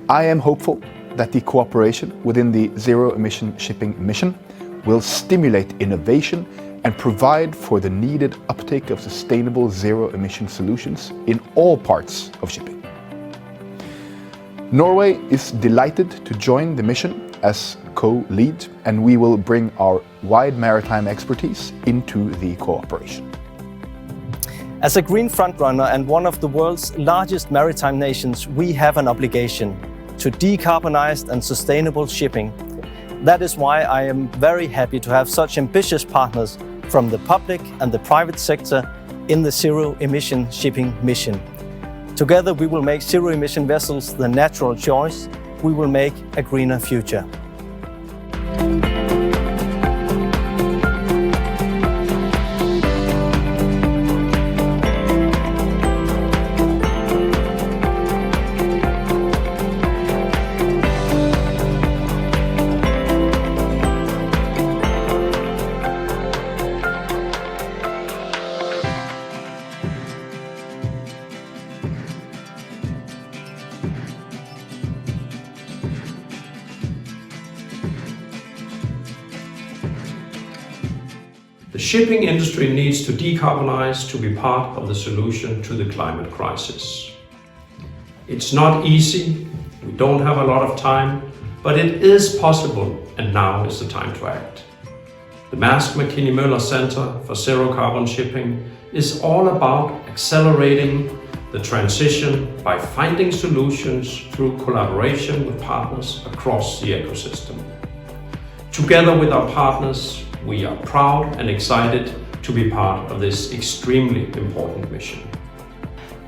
I am hopeful that the cooperation within the Zero Emission Shipping Mission will stimulate innovation and provide for the needed uptake of sustainable zero-emission solutions in all parts of shipping. Norway is delighted to join the mission as co-lead, and we will bring our wide maritime expertise into the cooperation. As a green frontrunner and one of the world's largest maritime nations, we have an obligation to decarbonized and sustainable shipping. That is why I am very happy to have such ambitious partners from the public and the private sector in the Zero Emission Shipping Mission. Together we will make zero emission vessels the natural choice. We will make a greener future. The shipping industry needs to decarbonize to be part of the solution to the climate crisis. It's not easy, we don't have a lot of time, but it is possible, and now is the time to act. The Mærsk Mc-Kinney Møller Center for Zero Carbon Shipping is all about accelerating the transition by finding solutions through collaboration with partners across the ecosystem. Together with our partners, we are proud and excited to be part of this extremely important mission.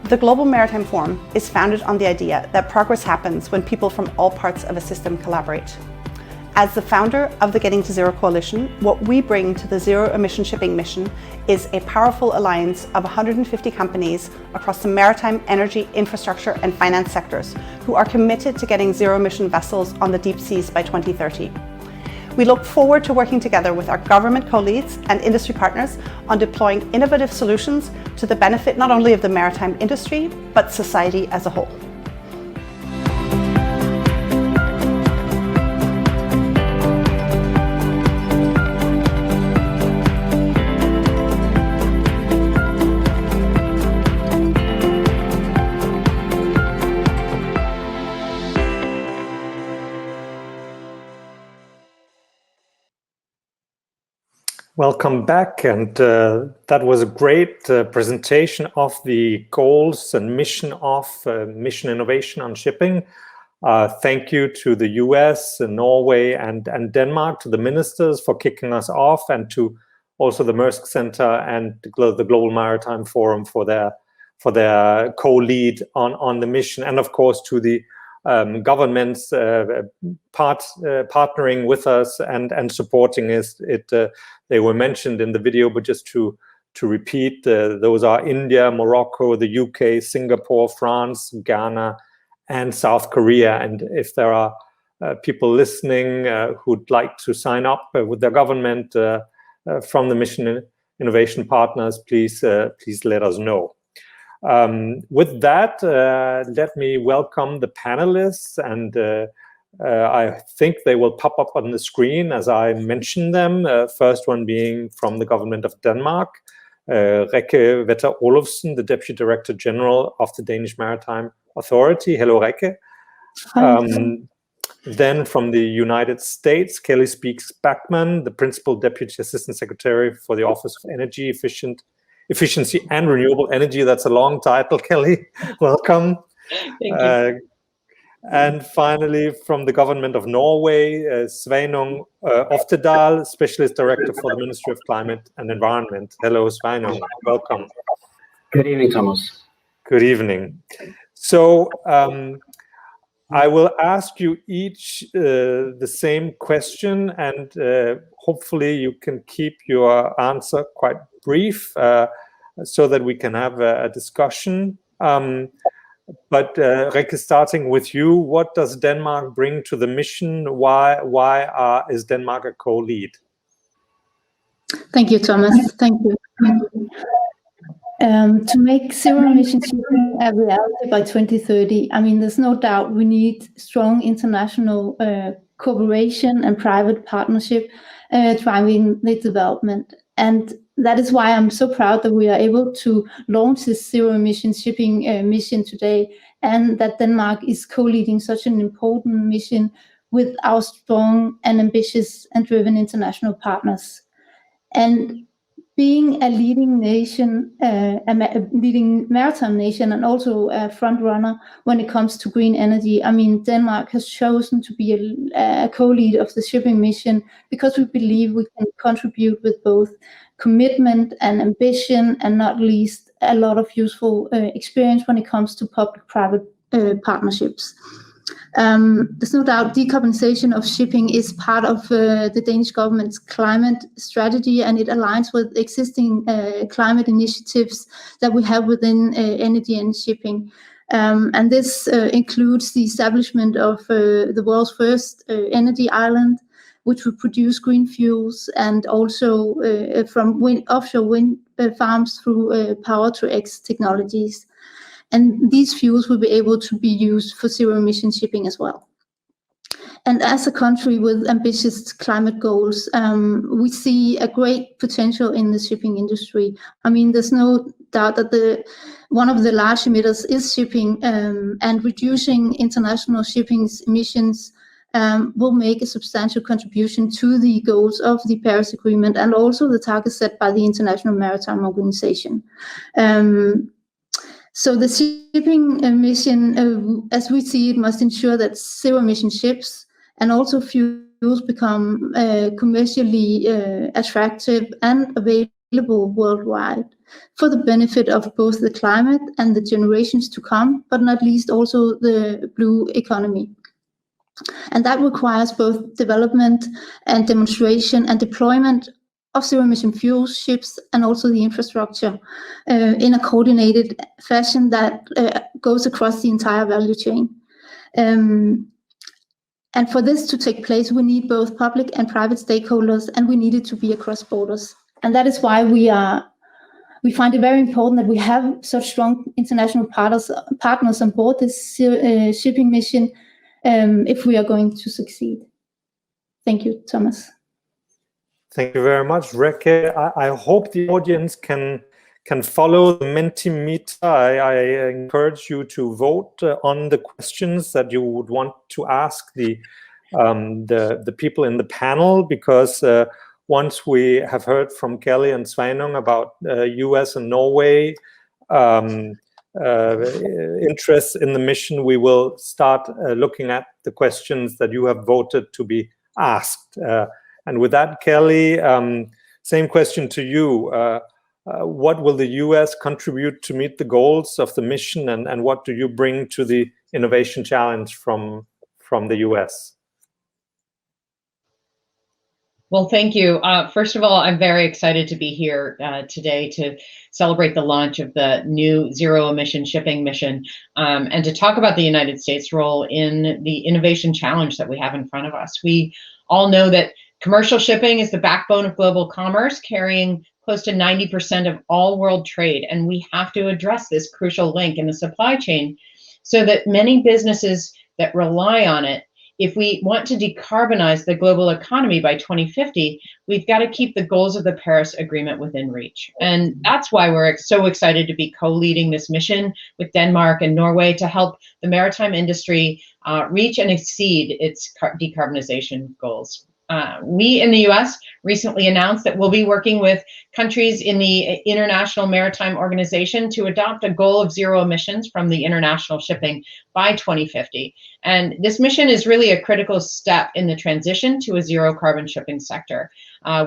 The Global Maritime Forum is founded on the idea that progress happens when people from all parts of a system collaborate. As the founder of the Getting to Zero Coalition, what we bring to the Zero Emission Shipping Mission is a powerful alliance of 150 companies across the maritime, energy, infrastructure, and finance sectors who are committed to getting zero emission vessels on the deep seas by 2030. We look forward to working together with our government co-leads and industry partners on deploying innovative solutions to the benefit not only of the maritime industry, but society as a whole. Welcome back, and that was a great presentation of the goals and mission of Mission Innovation on Shipping. Thank you to the US, Norway, and Denmark, to the ministers for kicking us off, and to also the Maersk Center and the Global Maritime Forum for their co-lead on the mission, and of course to the governments partnering with us and supporting it. They were mentioned in the video, but just to repeat, those are India, Morocco, the UK, Singapore, France, Ghana, and South Korea. And if there are people listening who'd like to sign up with their government from the Mission Innovation Partners, please let us know. With that, let me welcome the panelists, and I think they will pop up on the screen as I mention them. First one being from the government of Denmark, Rikke Vetter Olufsen, the Deputy Director General of the Danish Maritime Authority. Hello, Rikke. Then from the United States, Kelly Speaks-Backman, the Principal Deputy Assistant Secretary for the Office of Energy Efficiency and Renewable Energy. That's a long title, Kelly. Welcome. Thank you. And finally, from the Government of Norway, Sveinung Oftedal, Specialist Director for the Ministry of Climate and Environment. Hello, Sveinung. Welcome. Good evening, Thomas. Good evening. So I will ask you each the same question, and hopefully you can keep your answer quite brief so that we can have a discussion. But Rikke, starting with you, what does Denmark bring to the mission? Why is Denmark a co-lead? Thank you, Thomas. Thank you. To make zero-emission shipping a reality by 2030, I mean, there's no doubt we need strong international cooperation and private partnership driving the development. And that is why I'm so proud that we are able to launch this zero-emission shipping mission today, and that Denmark is co-leading such an important mission with our strong and ambitious and driven international partners. And being a leading nation, a leading maritime nation, and also a front runner when it comes to green energy, I mean, Denmark has chosen to be a co-lead of the shipping mission because we believe we can contribute with both commitment and ambition, and not least a lot of useful experience when it comes to public-private partnerships. There's no doubt decarbonization of shipping is part of the Danish government's climate strategy, and it aligns with existing climate initiatives that we have within energy and shipping. And this includes the establishment of the world's first energy island, which will produce green fuels, and also from offshore wind farms through Power-to-X technologies. And these fuels will be able to be used for zero-emission shipping as well. And as a country with ambitious climate goals, we see a great potential in the shipping industry. I mean, there's no doubt that one of the large emitters is shipping, and reducing international shipping's emissions will make a substantial contribution to the goals of the Paris Agreement and also the targets set by the International Maritime Organization. So the shipping mission, as we see it, must ensure that zero-emission ships and also fuels become commercially attractive and available worldwide for the benefit of both the climate and the generations to come, but not least also the blue economy. And that requires both development and demonstration and deployment of zero-emission fuel ships, and also the infrastructure in a coordinated fashion that goes across the entire value chain. And for this to take place, we need both public and private stakeholders, and we need it to be across borders. And that is why we find it very important that we have such strong international partners on board this shipping mission if we are going to succeed. Thank you, Thomas. Thank you very much, Rikke. I hope the audience can follow the Mentimeter. I encourage you to vote on the questions that you would want to ask the people in the panel, because once we have heard from Kelly and Sveinung about US and Norway interests in the mission, we will start looking at the questions that you have voted to be asked. And with that, Kelly, same question to you. What will the US contribute to meet the goals of the mission, and what do you bring to the innovation challenge from the US? Well, thank you. First of all, I'm very excited to be here today to celebrate the launch of the new zero-emission shipping mission, and to talk about the United States' role in the innovation challenge that we have in front of us. We all know that commercial shipping is the backbone of global commerce, carrying close to 90% of all world trade, and we have to address this crucial link in the supply chain so that many businesses that rely on it if we want to decarbonize the global economy by 2050, we've got to keep the goals of the Paris Agreement within reach. And that's why we're so excited to be co-leading this mission with Denmark and Norway to help the maritime industry reach and exceed its decarbonization goals. We in the US recently announced that we'll be working with countries in the International Maritime Organization to adopt a goal of zero emissions from the international shipping by 2050. And this mission is really a critical step in the transition to a zero carbon shipping sector.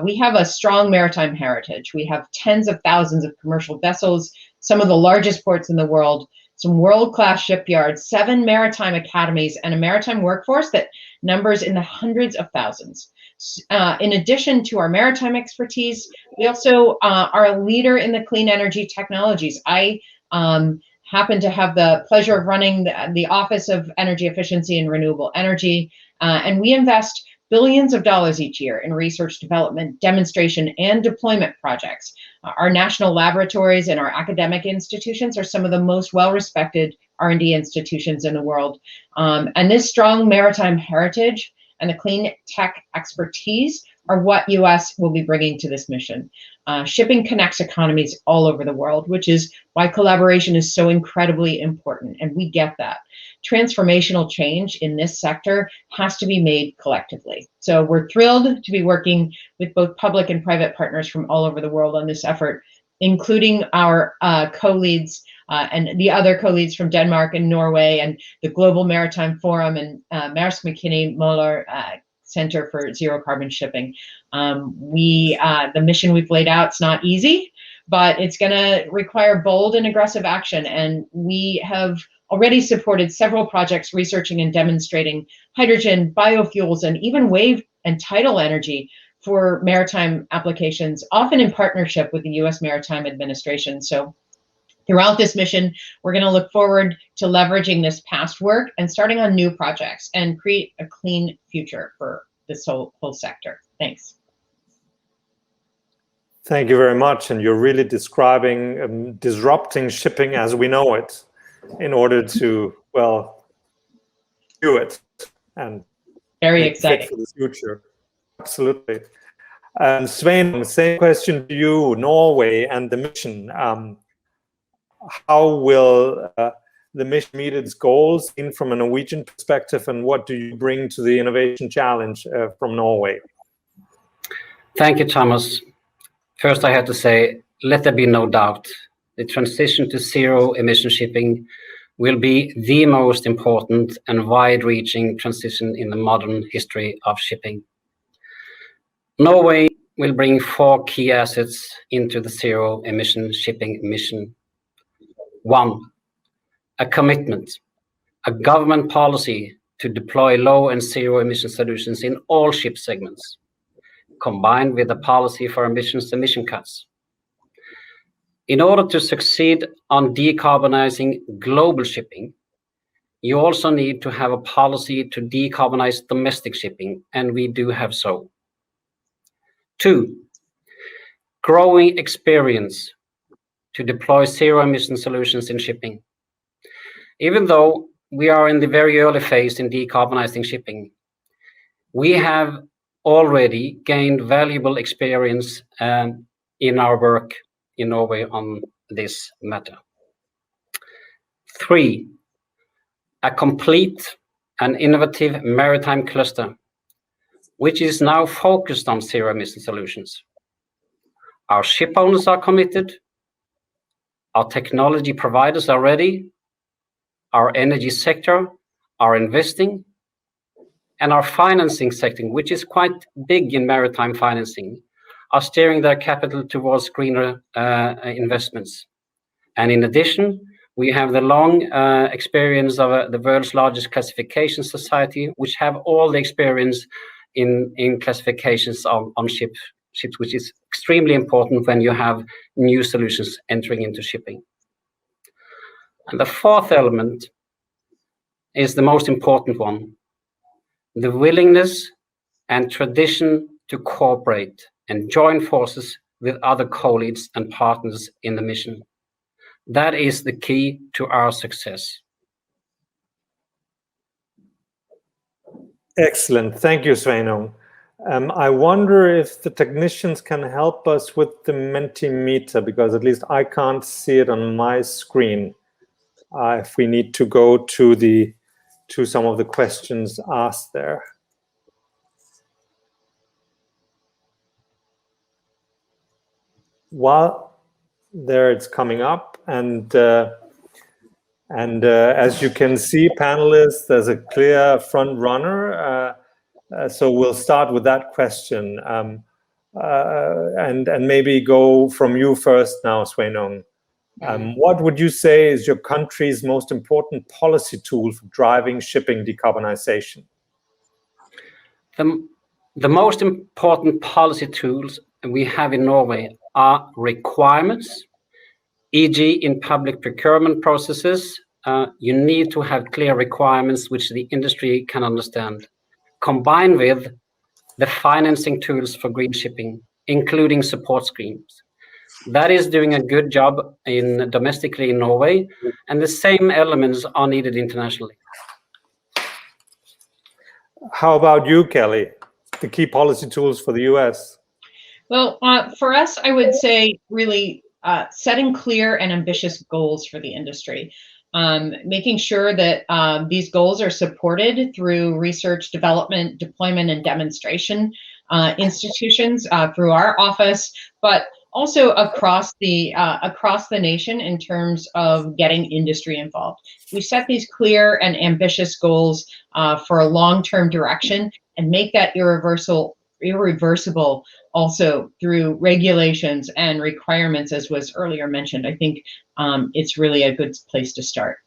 We have a strong maritime heritage. We have tens of thousands of commercial vessels, some of the largest ports in the world, some world-class shipyards, 7 maritime academies, and a maritime workforce that numbers in the hundreds of thousands. In addition to our maritime expertise, we also are a leader in the clean energy technologies. I happen to have the pleasure of running the Office of Energy Efficiency and Renewable Energy, and we invest billions of dollars each year in research, development, demonstration, and deployment projects. Our national laboratories and our academic institutions are some of the most well-respected R&D institutions in the world. And this strong maritime heritage and the clean tech expertise are what US will be bringing to this mission. Shipping connects economies all over the world, which is why collaboration is so incredibly important, and we get that. Transformational change in this sector has to be made collectively. So we're thrilled to be working with both public and private partners from all over the world on this effort, including our co-leads and the other co-leads from Denmark and Norway and the Global Maritime Forum and Maersk McKinney Møller Center for Zero Carbon Shipping. The mission we've laid out, it's not easy, but it's going to require bold and aggressive action. And we have already supported several projects researching and demonstrating hydrogen, biofuels, and even wave and tidal energy for maritime applications, often in partnership with the U.S. Maritime Administration. So throughout this mission, we're going to look forward to leveraging this past work and starting on new projects and create a clean future for this whole sector. Thanks. Thank you very much. And you're really describing disrupting shipping as we know it in order to, well, do it and very exciting for the future. Absolutely. Svein, same question to you, Norway and the mission. How will the mission meet its goals in from a Norwegian perspective, and what do you bring to the innovation challenge from Norway? Thank you, Thomas. First, I have to say, let there be no doubt, the transition to zero emission shipping will be the most important and wide-reaching transition in the modern history of shipping. Norway will bring 4 key assets into the zero emission shipping mission. 1, a commitment, a government policy to deploy low and zero emission solutions in all ship segments, combined with a policy for emission cuts. In order to succeed on decarbonizing global shipping, you also need to have a policy to decarbonize domestic shipping, and we do have so. 2, growing experience to deploy zero emission solutions in shipping. Even though we are in the very early phase in decarbonizing shipping, we have already gained valuable experience in our work in Norway on this matter. 3, a complete and innovative maritime cluster, which is now focused on zero emission solutions. Our ship owners are committed, our technology providers are ready, our energy sector are investing, and our financing sector, which is quite big in maritime financing, are steering their capital towards greener investments. And in addition, we have the long experience of the world's largest classification society, which have all the experience in classifications on ships, which is extremely important when you have new solutions entering into shipping. And the 4th element is the most important one, the willingness and tradition to cooperate and join forces with other colleagues and partners in the mission. That is the key to our success. Excellent. Thank you, Sveinung. I wonder if the technicians can help us with the Mentimeter, because at least I can't see it on my screen. If we need to go to some of the questions asked there. While there it's coming up, and as you can see, panelists, there's a clear front runner. So we'll start with that question, and maybe go from you first now, Sveinung. What would you say is your country's most important policy tool for driving shipping decarbonization? The most important policy tools we have in Norway are requirements, e.g. in public procurement processes. You need to have clear requirements which the industry can understand, combined with the financing tools for green shipping, including support schemes. That is doing a good job domestically in Norway, and the same elements are needed internationally. How about you, Kelly? The key policy tools for the US? Well, for us, I would say really setting clear and ambitious goals for the industry. Making sure that these goals are supported through research, development, deployment, and demonstration institutions through our office, but also across the nation in terms of getting industry involved. We set these clear and ambitious goals for a long-term direction and make that irreversible also through regulations and requirements, as was earlier mentioned. I think it's really a good place to start.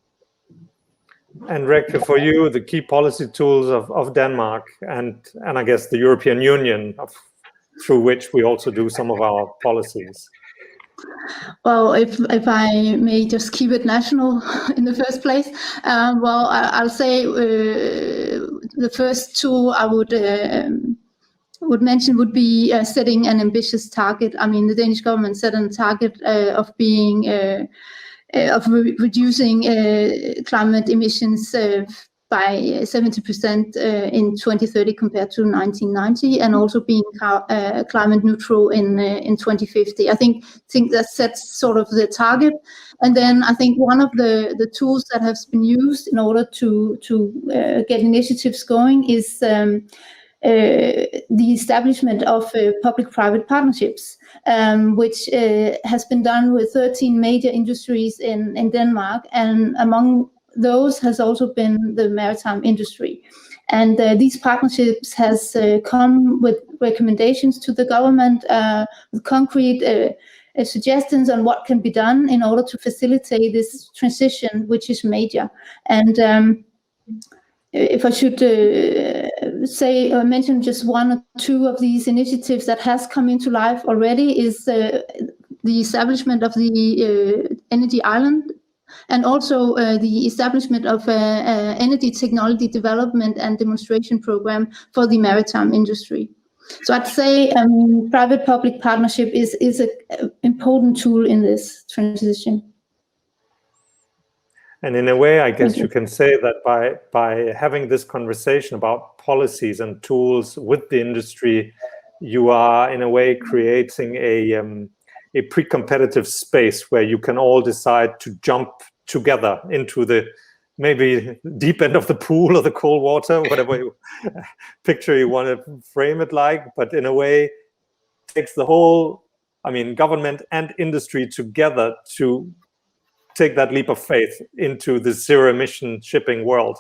And Rikke, for you, the key policy tools of Denmark and I guess the European Union, through which we also do some of our policies. Well, if I may just keep it national in the first place, well, I'll say the first tool I would mention would be setting an ambitious target. I mean, the Danish government set a target of being reducing climate emissions by 70% in 2030 compared to 1990, and also being climate neutral in 2050. I think that sets sort of the target. And then I think one of the tools that has been used in order to get initiatives going is the establishment of public-private partnerships, which has been done with 13 major industries in Denmark, and among those has also been the maritime industry. And these partnerships has come with recommendations to the government, with concrete suggestions on what can be done in order to facilitate this transition, which is major. And if I should mention just one or two of these initiatives that has come into life already, is the establishment of the Energy Island, and also the establishment of energy technology development and demonstration program for the maritime industry. So I'd say private-public partnership is an important tool in this transition. And in a way, I guess you can say that by having this conversation about policies and tools with the industry, you are in a way creating a pre-competitive space where you can all decide to jump together into the maybe deep end of the pool or the cold water, whatever picture you want to frame it like. But in a way, takes the whole, government and industry together to take that leap of faith into the zero-emission shipping world,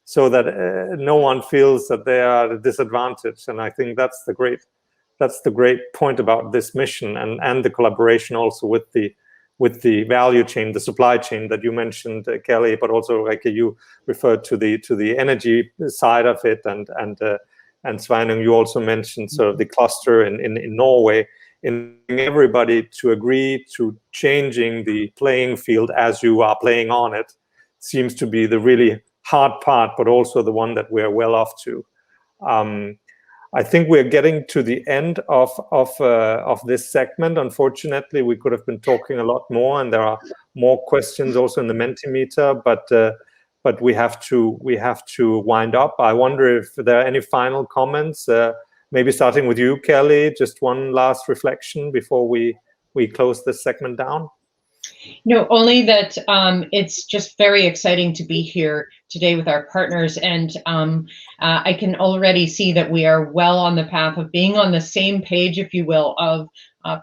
so that no one feels that they are at a disadvantage. And I think that's the great point about this mission, and the collaboration also with the value chain, the supply chain that you mentioned, Kelly, but also like you referred to the energy side of it, and Sveinung, you also mentioned sort of the cluster in Norway, in everybody to agree to changing the playing field as you are playing on it, seems to be the really hard part, but also the one that we're well off to. I think we're getting to the end of this segment. Unfortunately, we could have been talking a lot more, and there are more questions also in the Mentimeter. But but we have to wind up. I wonder if there are any final comments. Maybe starting with you, Kelly. Just one last reflection before we close this segment down. No, only that it's just very exciting to be here today with our partners, and I can already see that we are well on the path of being on the same page, if you will, of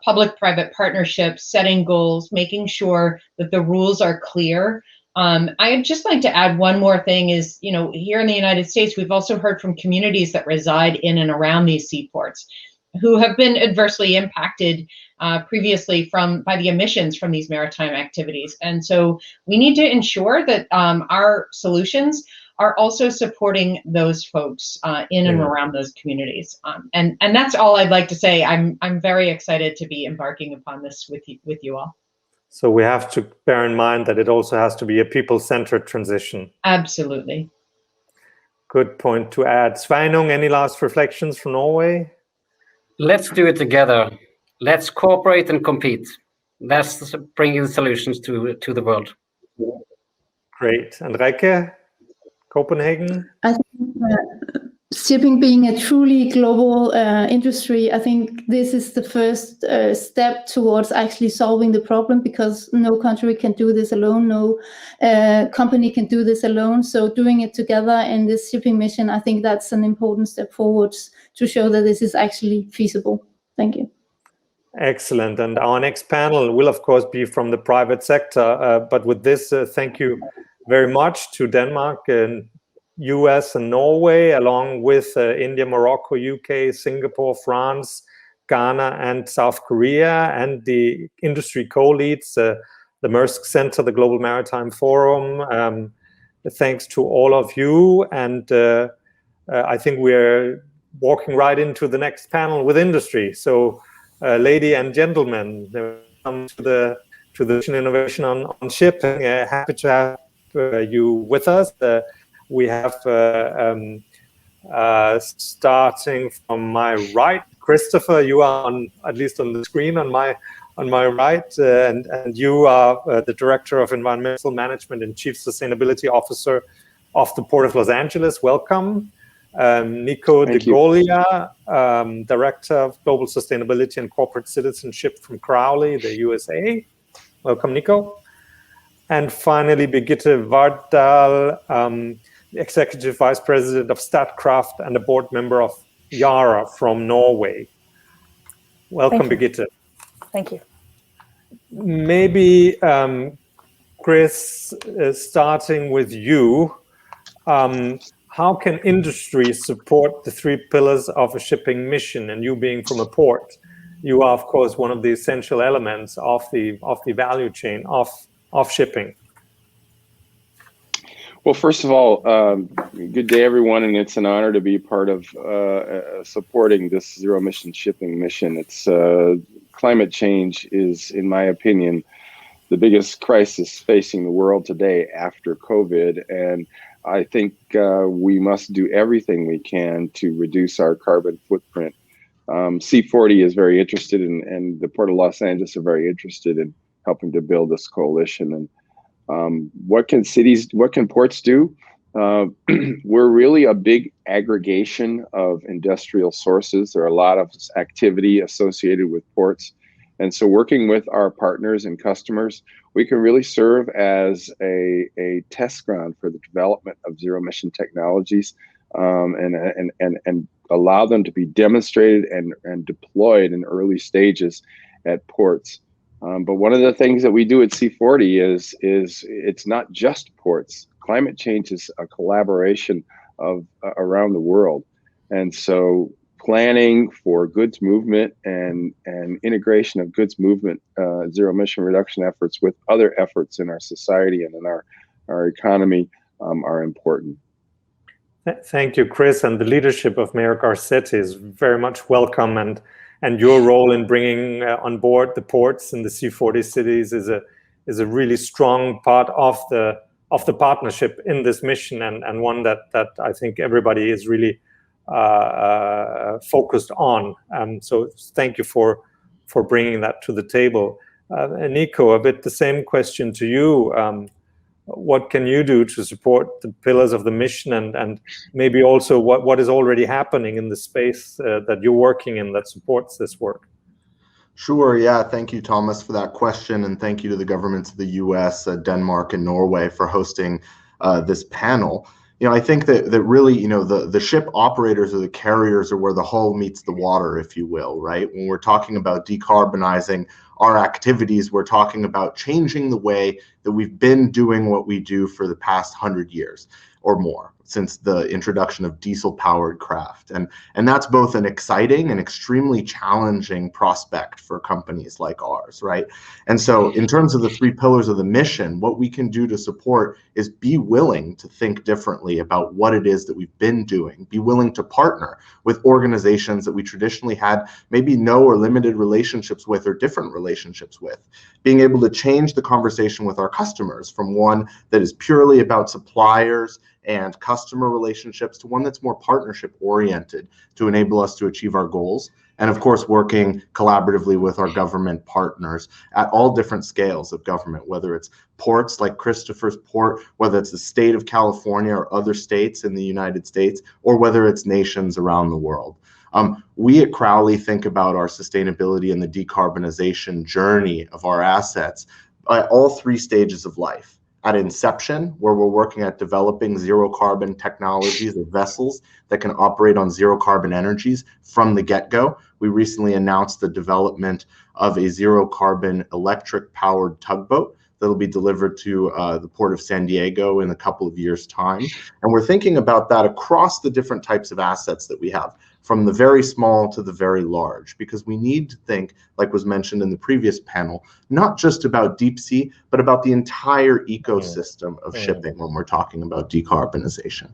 public-private partnerships, setting goals, making sure that the rules are clear. I'd just like to add one more thing is, here in the United States, we've also heard from communities that reside in and around these seaports who have been adversely impacted previously by the emissions from these maritime activities. And so we need to ensure that our solutions are also supporting those folks in and around those communities. And that's all I'd like to say. I'm very excited to be embarking upon this with you all. So we have to bear in mind that it also has to be a people-centered transition. Absolutely. Good point to add. Sveinung, any last reflections from Norway? Let's do it together. Let's cooperate and compete. That's bringing solutions to the world. Great. And Reike, Copenhagen? I think shipping being a truly global industry, I think this is the first step towards actually solving the problem, because no country can do this alone, no company can do this alone. So doing it together in this shipping mission, I think that's an important step forwards to show that this is actually feasible. Thank you. Excellent. And our next panel will, of course, be from the private sector. But with this, thank you very much to Denmark and US and Norway, along with India, Morocco, UK, Singapore, France, Ghana, and South Korea, and the industry co-leads, the Maersk Center, the Global Maritime Forum. Thanks to all of you. And I think we're walking right into the next panel with industry. So, ladies and gentlemen, welcome to the Mission Innovation on Shipping. Happy to have you with us. We have, starting from my right, Christopher, you are at least on the screen on my right, and you are the Director of Environmental Management and Chief Sustainability Officer of the Port of Los Angeles. Welcome. Nico De Golia, Director of Global Sustainability and Corporate Citizenship from Crowley, the USA. Welcome, Nico. And finally, Birgitte Vardal, Executive Vice President of Statkraft and a board member of Yara from Norway. Welcome, Birgitte. Thank you. Maybe, Chris, starting with you, how can industry support the three pillars of a shipping mission? And you being from a port, you are, of course, one of the essential elements of the value chain of shipping. Well, first of all, good day, everyone, and it's an honor to be part of supporting this zero-emission shipping mission. It's climate change is, in my opinion, the biggest crisis facing the world today after COVID, and I think we must do everything we can to reduce our carbon footprint. C40 is very interested in, and the Port of Los Angeles are very interested in helping to build this coalition. And what can ports do? We're really a big aggregation of industrial sources. There are a lot of activity associated with ports. And so working with our partners and customers, we can really serve as a test ground for the development of zero-emission technologies, and allow them to be demonstrated and deployed in early stages at ports. But one of the things that we do at C40 is it's not just ports. Climate change is a collaboration of around the world. And so planning for goods movement and integration of goods movement, zero emission reduction efforts with other efforts in our society and in our economy are important. Thank you, Chris. And the leadership of Mayor Garcetti is very much welcome, and your role in bringing on board the ports in the C40 cities is a really strong part of the partnership in this mission, and one that I think everybody is really focused on. So thank you for bringing that to the table. And Nico, a bit the same question to you. what can you do to support the pillars of the mission, and maybe also what is already happening in the space that you're working in that supports this work? Sure. Yeah. Thank you, Thomas, for that question. And thank you to the governments of the US, Denmark, and Norway for hosting this panel. I think that really, the ship operators or the carriers are where the hull meets the water, if you will, right? When we're talking about decarbonizing our activities, we're talking about changing the way that we've been doing what we do for the past 100 years or more, since the introduction of diesel-powered craft. And that's both an exciting and extremely challenging prospect for companies like ours, right? And so in terms of the three pillars of the mission, what we can do to support is be willing to think differently about what it is that we've been doing, be willing to partner with organizations that we traditionally had maybe no or limited relationships with or different relationships with, being able to change the conversation with our customers from one that is purely about suppliers and customer relationships to one that's more partnership oriented to enable us to achieve our goals. And of course, working collaboratively with our government partners at all different scales of government, whether it's ports like Christopher's Port, whether it's the state of California or other states in the United States, or whether it's nations around the world. We at Crowley think about our sustainability and the decarbonization journey of our assets at all three stages of life. At inception, where we're working at developing zero carbon technologies or vessels that can operate on zero carbon energies from the get-go. We recently announced the development of a zero carbon electric powered tugboat that'll be delivered to the port of San Diego in a couple of years' time. And we're thinking about that across the different types of assets that we have, from the very small to the very large, because we need to think, like was mentioned in the previous panel, not just about deep sea, but about the entire ecosystem of shipping when we're talking about decarbonization.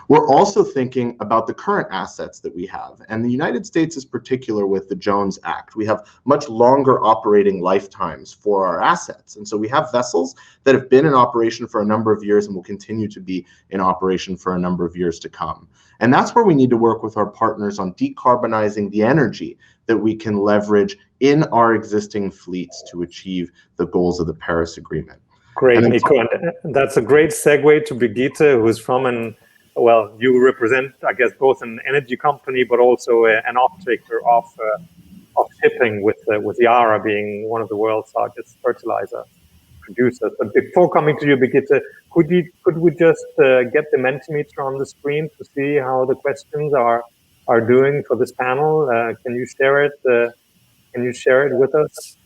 We're also thinking about the current assets that we have, and the United States is particular with the Jones Act. We have much longer operating lifetimes for our assets, and so we have vessels that have been in operation for a number of years and will continue to be in operation for a number of years to come. And that's where we need to work with our partners on decarbonizing the energy that we can leverage in our existing fleets to achieve the goals of the Paris Agreement. Great, Nico. And that's a great segue to Brigitte, who's from you represent, I guess, both an energy company, but also an off-taker of shipping, with Yara being one of the world's largest fertilizer producers. But before coming to you, Brigitte, could we just get the Mentimeter on the screen to see how the questions are doing for this panel? Can you share it? Can you share it with us?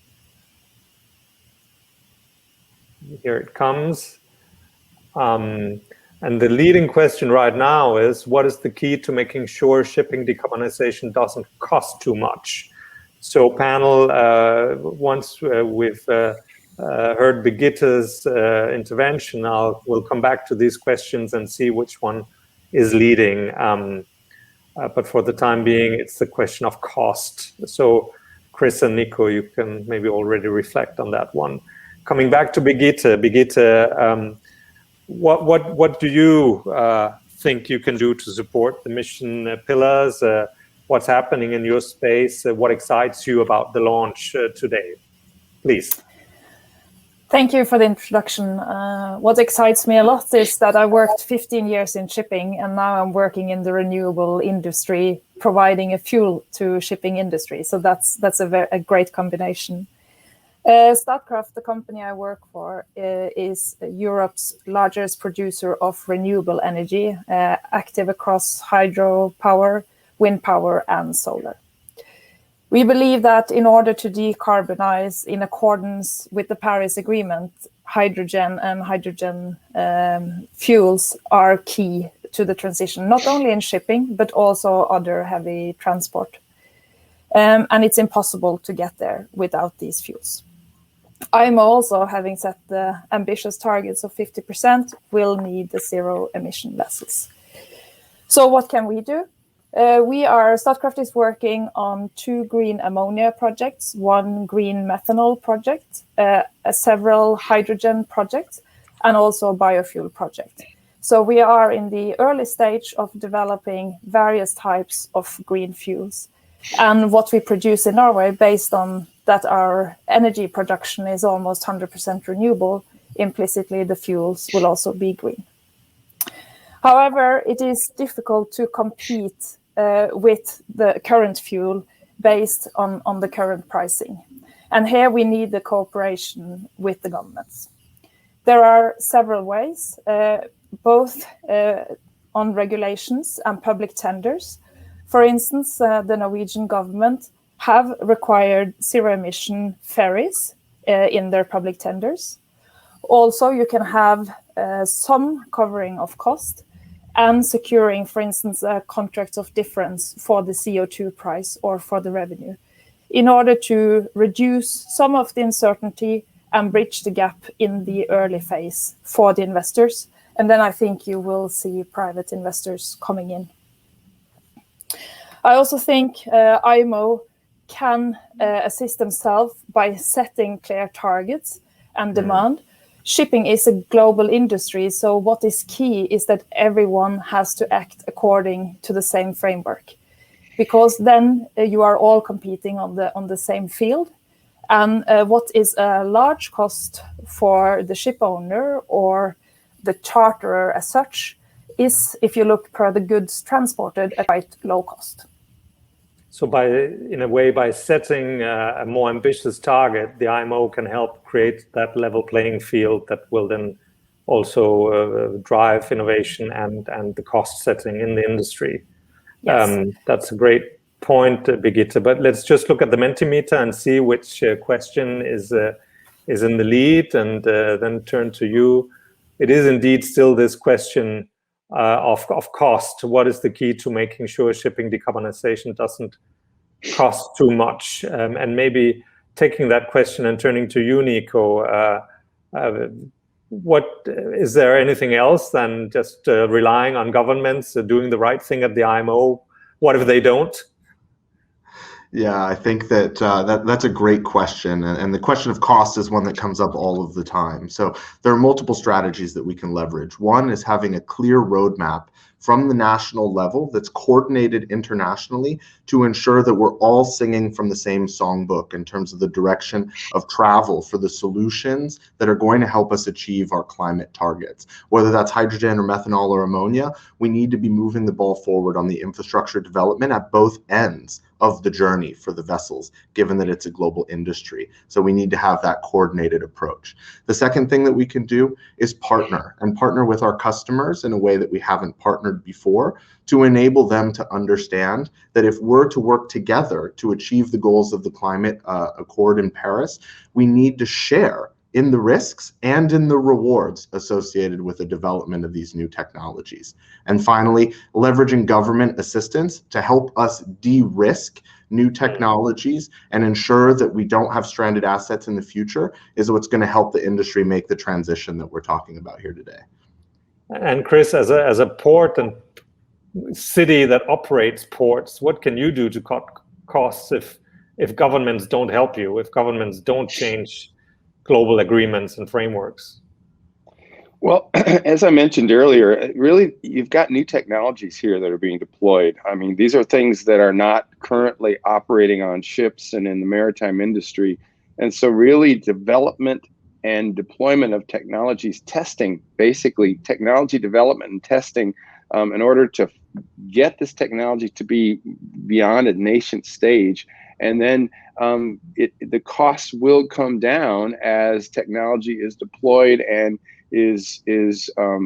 Here it comes. And the leading question right now is, what is the key to making sure shipping decarbonization doesn't cost too much? So panel, once we've heard Brigitte's intervention, we'll come back to these questions and see which one is leading. But for the time being, it's the question of cost. So Chris and Nico, you can maybe already reflect on that one. Coming back to Brigitte, what do you think you can do to support the mission pillars? What's happening in your space? What excites you about the launch today? Please. Thank you for the introduction. What excites me a lot is that I worked 15 years in shipping, and now I'm working in the renewable industry, providing a fuel to shipping industry. So that's a great combination. Statkraft, the company I work for, is Europe's largest producer of renewable energy, active across hydropower, wind power, and solar. We believe that in order to decarbonize in accordance with the Paris Agreement, hydrogen and hydrogen fuels are key to the transition, not only in shipping, but also other heavy transport. And it's impossible to get there without these fuels. I'm also, having set the ambitious targets of 50%, will need the zero emission vessels. So what can we do? Statkraft is working on 2 green ammonia projects, 1 green methanol project, several hydrogen projects, and also a biofuel project. So we are in the early stage of developing various types of green fuels. And what we produce in Norway, based on that our energy production is almost 100% renewable, implicitly the fuels will also be green. However, it is difficult to compete with the current fuel based on the current pricing. And here we need the cooperation with the governments. There are several ways, both on regulations and public tenders. For instance, the Norwegian government have required zero-emission ferries in their public tenders. Also, you can have some covering of cost and securing, for instance, a contract of difference for the CO2 price or for the revenue, in order to reduce some of the uncertainty and bridge the gap in the early phase for the investors. And then I think you will see private investors coming in. I also think IMO can assist themselves by setting clear targets and demand. Shipping is a global industry, so what is key is that everyone has to act according to the same framework, because then you are all competing on the same field. And what is a large cost for the ship owner or the charterer as such is, if you look per the goods transported, at quite low cost. So in a way, by setting a more ambitious target, the IMO can help create that level playing field that will then also drive innovation and the cost setting in the industry. Yes. That's a great point, Birgitte. But let's just look at the Mentimeter and see which question is in the lead, and then turn to you. It is indeed still this question of cost. What is the key to making sure shipping decarbonization doesn't cost too much? And maybe taking that question and turning to you, Nico, what is there anything else than just relying on governments doing the right thing at the IMO? What if they don't? Yeah, I think that that's a great question, and the question of cost is one that comes up all of the time. So there are multiple strategies that we can leverage. One is having a clear roadmap from the national level that's coordinated internationally to ensure that we're all singing from the same songbook in terms of the direction of travel for the solutions that are going to help us achieve our climate targets. Whether that's hydrogen or methanol or ammonia, we need to be moving the ball forward on the infrastructure development at both ends of the journey for the vessels, given that it's a global industry. So we need to have that coordinated approach. The second thing that we can do is partner with our customers in a way that we haven't partnered before, to enable them to understand that if we're to work together to achieve the goals of the climate accord in Paris, we need to share in the risks and in the rewards associated with the development of these new technologies. And finally, leveraging government assistance to help us de-risk new technologies and ensure that we don't have stranded assets in the future is what's going to help the industry make the transition that we're talking about here today. And Chris, as a port and city that operates ports, what can you do to cut costs if governments don't help you, if governments don't change global agreements and frameworks? Well, as I mentioned earlier, really, you've got new technologies here that are being deployed. I mean, these are things that are not currently operating on ships and in the maritime industry. And so really development and deployment of technologies, testing, basically technology development and testing in order to get this technology to be beyond a nascent stage. And then the costs will come down as technology is deployed and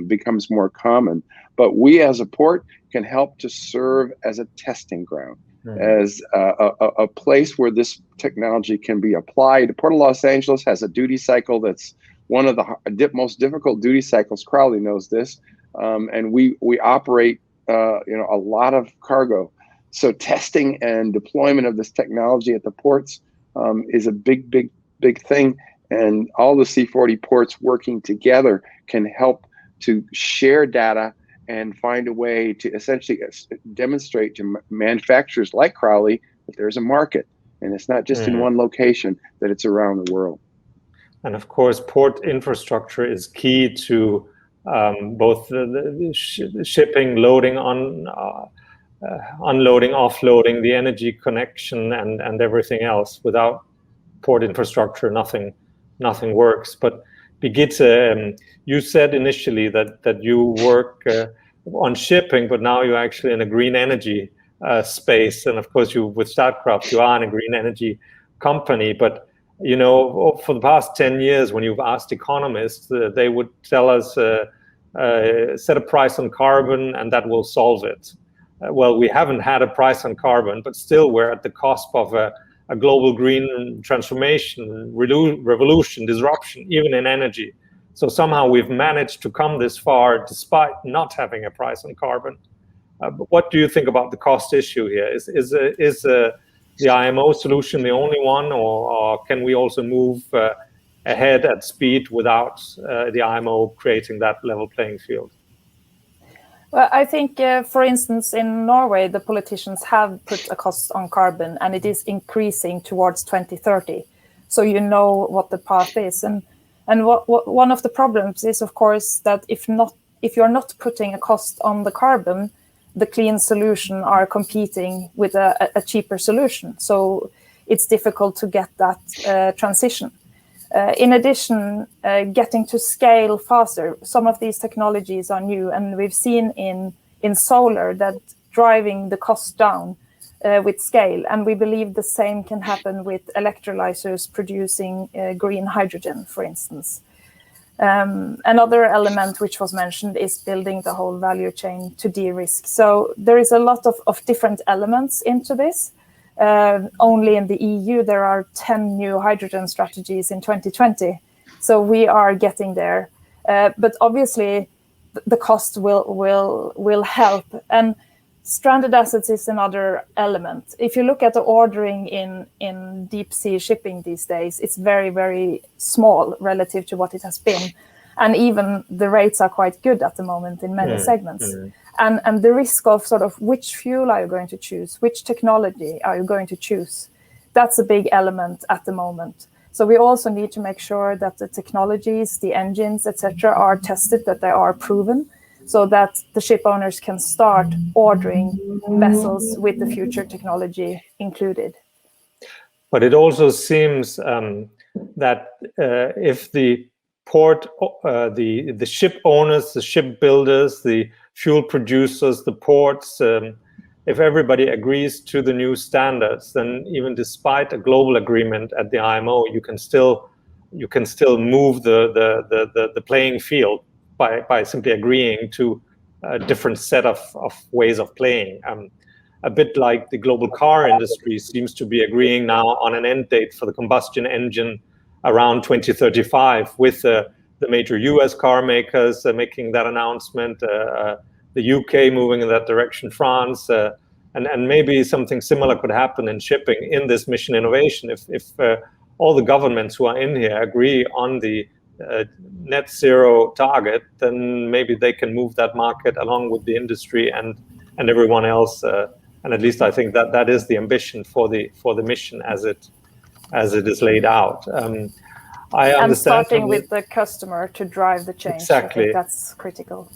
becomes more common. But we as a port can help to serve as a testing ground, as a place where this technology can be applied. The Port of Los Angeles has a duty cycle that's one of the most difficult duty cycles. Crowley knows this, and we operate a lot of cargo. So testing and deployment of this technology at the ports is a big thing. And all the C40 ports working together can help to share data and find a way to essentially demonstrate to manufacturers like Crowley that there's a market. And it's not just in one location, that it's around the world. And of course, port infrastructure is key to both the shipping, loading, unloading, offloading, the energy connection, and everything else. Without port infrastructure, nothing works. But Birgitte, you said initially that you work on shipping, but now you're actually in a green energy space. And of course, with Statkraft, you are in a green energy company. But you know, for the past 10 years, when you've asked economists, they would tell us, set a price on carbon and that will solve it. Well, we haven't had a price on carbon, but still we're at the cusp of a global green transformation, revolution, disruption, even in energy. So somehow we've managed to come this far despite not having a price on carbon. But what do you think about the cost issue here? Is the IMO solution the only one, or can we also move ahead at speed without the IMO creating that level playing field? Well, I think, for instance, in Norway, the politicians have put a cost on carbon, and it is increasing towards 2030. So you know what the path is, and what one of the problems is, of course, that if you're not putting a cost on the carbon, the clean solution are competing with a cheaper solution. So it's difficult to get that transition. In addition, getting to scale faster. Some of these technologies are new, and we've seen in solar that driving the cost down with scale. And we believe the same can happen with electrolyzers producing green hydrogen, for instance. Another element which was mentioned is building the whole value chain to de-risk. So there is a lot of different elements into this. Only in the EU, there are 10 new hydrogen strategies in 2020. So we are getting there. But obviously, the cost will help. And stranded assets is another element. If you look at the ordering in deep sea shipping these days, it's very, very small relative to what it has been. And even the rates are quite good at the moment in many segments. And the risk of sort of which fuel are you going to choose, which technology are you going to choose, that's a big element at the moment. So we also need to make sure that the technologies, the engines, etc., are tested, that they are proven, so that the ship owners can start ordering vessels with the future technology included. But it also seems that if the port, the ship owners, the ship builders, the fuel producers, the ports, if everybody agrees to the new standards, then even despite a global agreement at the IMO, you can still move the playing field by simply agreeing to a different set of ways of playing. A bit like the global car industry seems to be agreeing now on an end date for the combustion engine around 2035, with the major US car makers making that announcement, the UK moving in that direction, France, and maybe something similar could happen in shipping in this mission innovation. If all the governments who are in here agree on the net zero target, then maybe they can move that market along with the industry and everyone else. And at least I think that is the ambition for the mission as it is laid out. I understand. And starting with the customer to drive the change. Exactly. I think that's critical.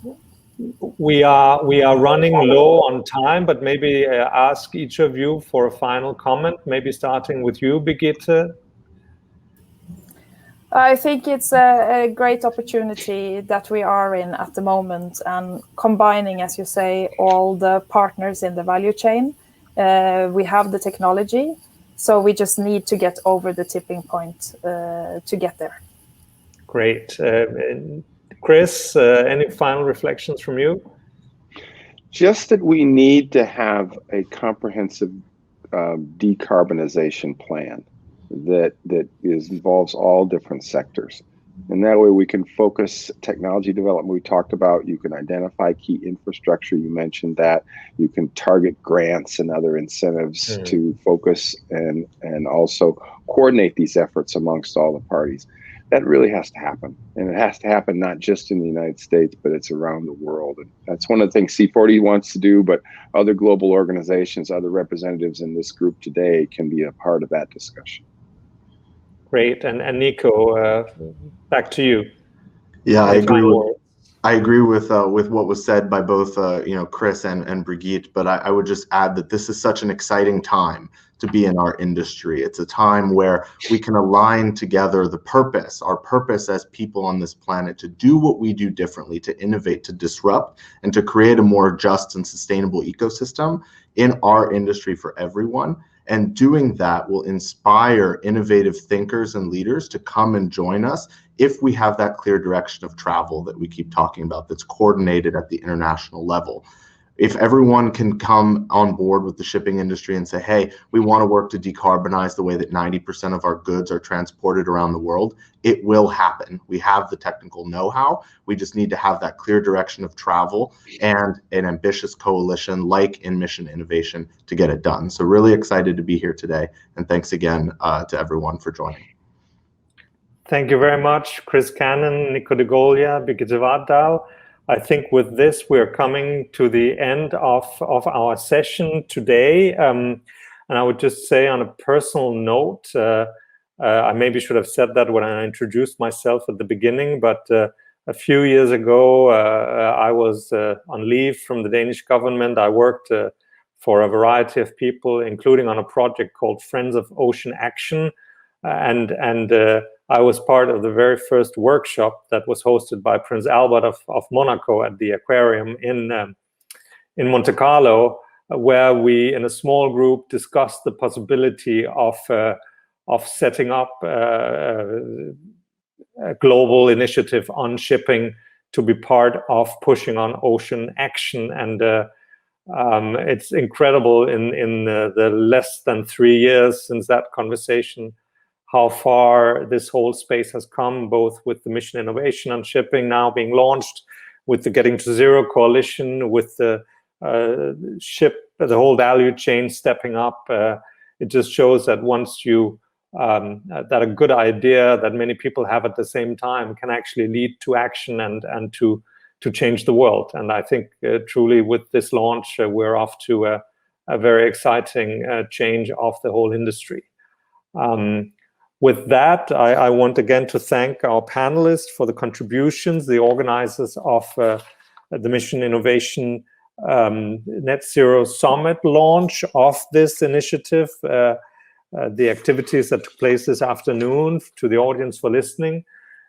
We are running low on time, but maybe ask each of you for a final comment. Maybe starting with you, Birgitte. I think it's a great opportunity that we are in at the moment, and combining, as you say, all the partners in the value chain. We have the technology, so we just need to get over the tipping point to get there. Great. Chris, any final reflections from you? Just that we need to have a comprehensive decarbonization plan that involves all different sectors. And that way we can focus technology development we talked about. You can identify key infrastructure. You mentioned that. You can target grants and other incentives to focus and also coordinate these efforts amongst all the parties. That really has to happen. And it has to happen not just in the United States, but it's around the world. And that's one of the things C40 wants to do, but other global organizations, other representatives in this group today can be a part of that discussion. Great. And Nico, back to you. Yeah, I agree with I agree with what was said by both Chris and Brigitte, but I would just add that this is such an exciting time to be in our industry. It's a time where we can align together the purpose, our purpose as people on this planet, to do what we do differently, to innovate, to disrupt, and to create a more just and sustainable ecosystem in our industry for everyone. And doing that will inspire innovative thinkers and leaders to come and join us if we have that clear direction of travel that we keep talking about, that's coordinated at the international level. If everyone can come on board with the shipping industry and say, hey, we want to work to decarbonize the way that 90% of our goods are transported around the world, it will happen. We have the technical know-how. We just need to have that clear direction of travel and an ambitious coalition like in Mission Innovation to get it done. So really excited to be here today. And thanks again to everyone for joining. Thank you very much, Chris Cannon, Nico de Golia, Brigitte Wartdal. I think with this, we're coming to the end of our session today. And I would just say on a personal note, I maybe should have said that when I introduced myself at the beginning, but a few years ago, I was on leave from the Danish government. I worked for a variety of people, including on a project called Friends of Ocean Action. And I was part of the very first workshop that was hosted by Prince Albert of Monaco at the aquarium in Monte Carlo, where we, in a small group, discussed the possibility of setting up a global initiative on shipping to be part of pushing on ocean action. And it's incredible in the less than 3 years since that conversation, how far this whole space has come, both with the Mission Innovation on shipping now being launched, with the Getting to Zero coalition, with the the whole value chain stepping up. It just shows that once you, that a good idea that many people have at the same time can actually lead to action and to change the world. And I think truly with this launch, we're off to a very exciting change of the whole industry. With that, I want again to thank our panelists for the contributions, the organizers of the Mission Innovation Net Zero Summit launch of this initiative, the activities that took place this afternoon, to the audience for listening.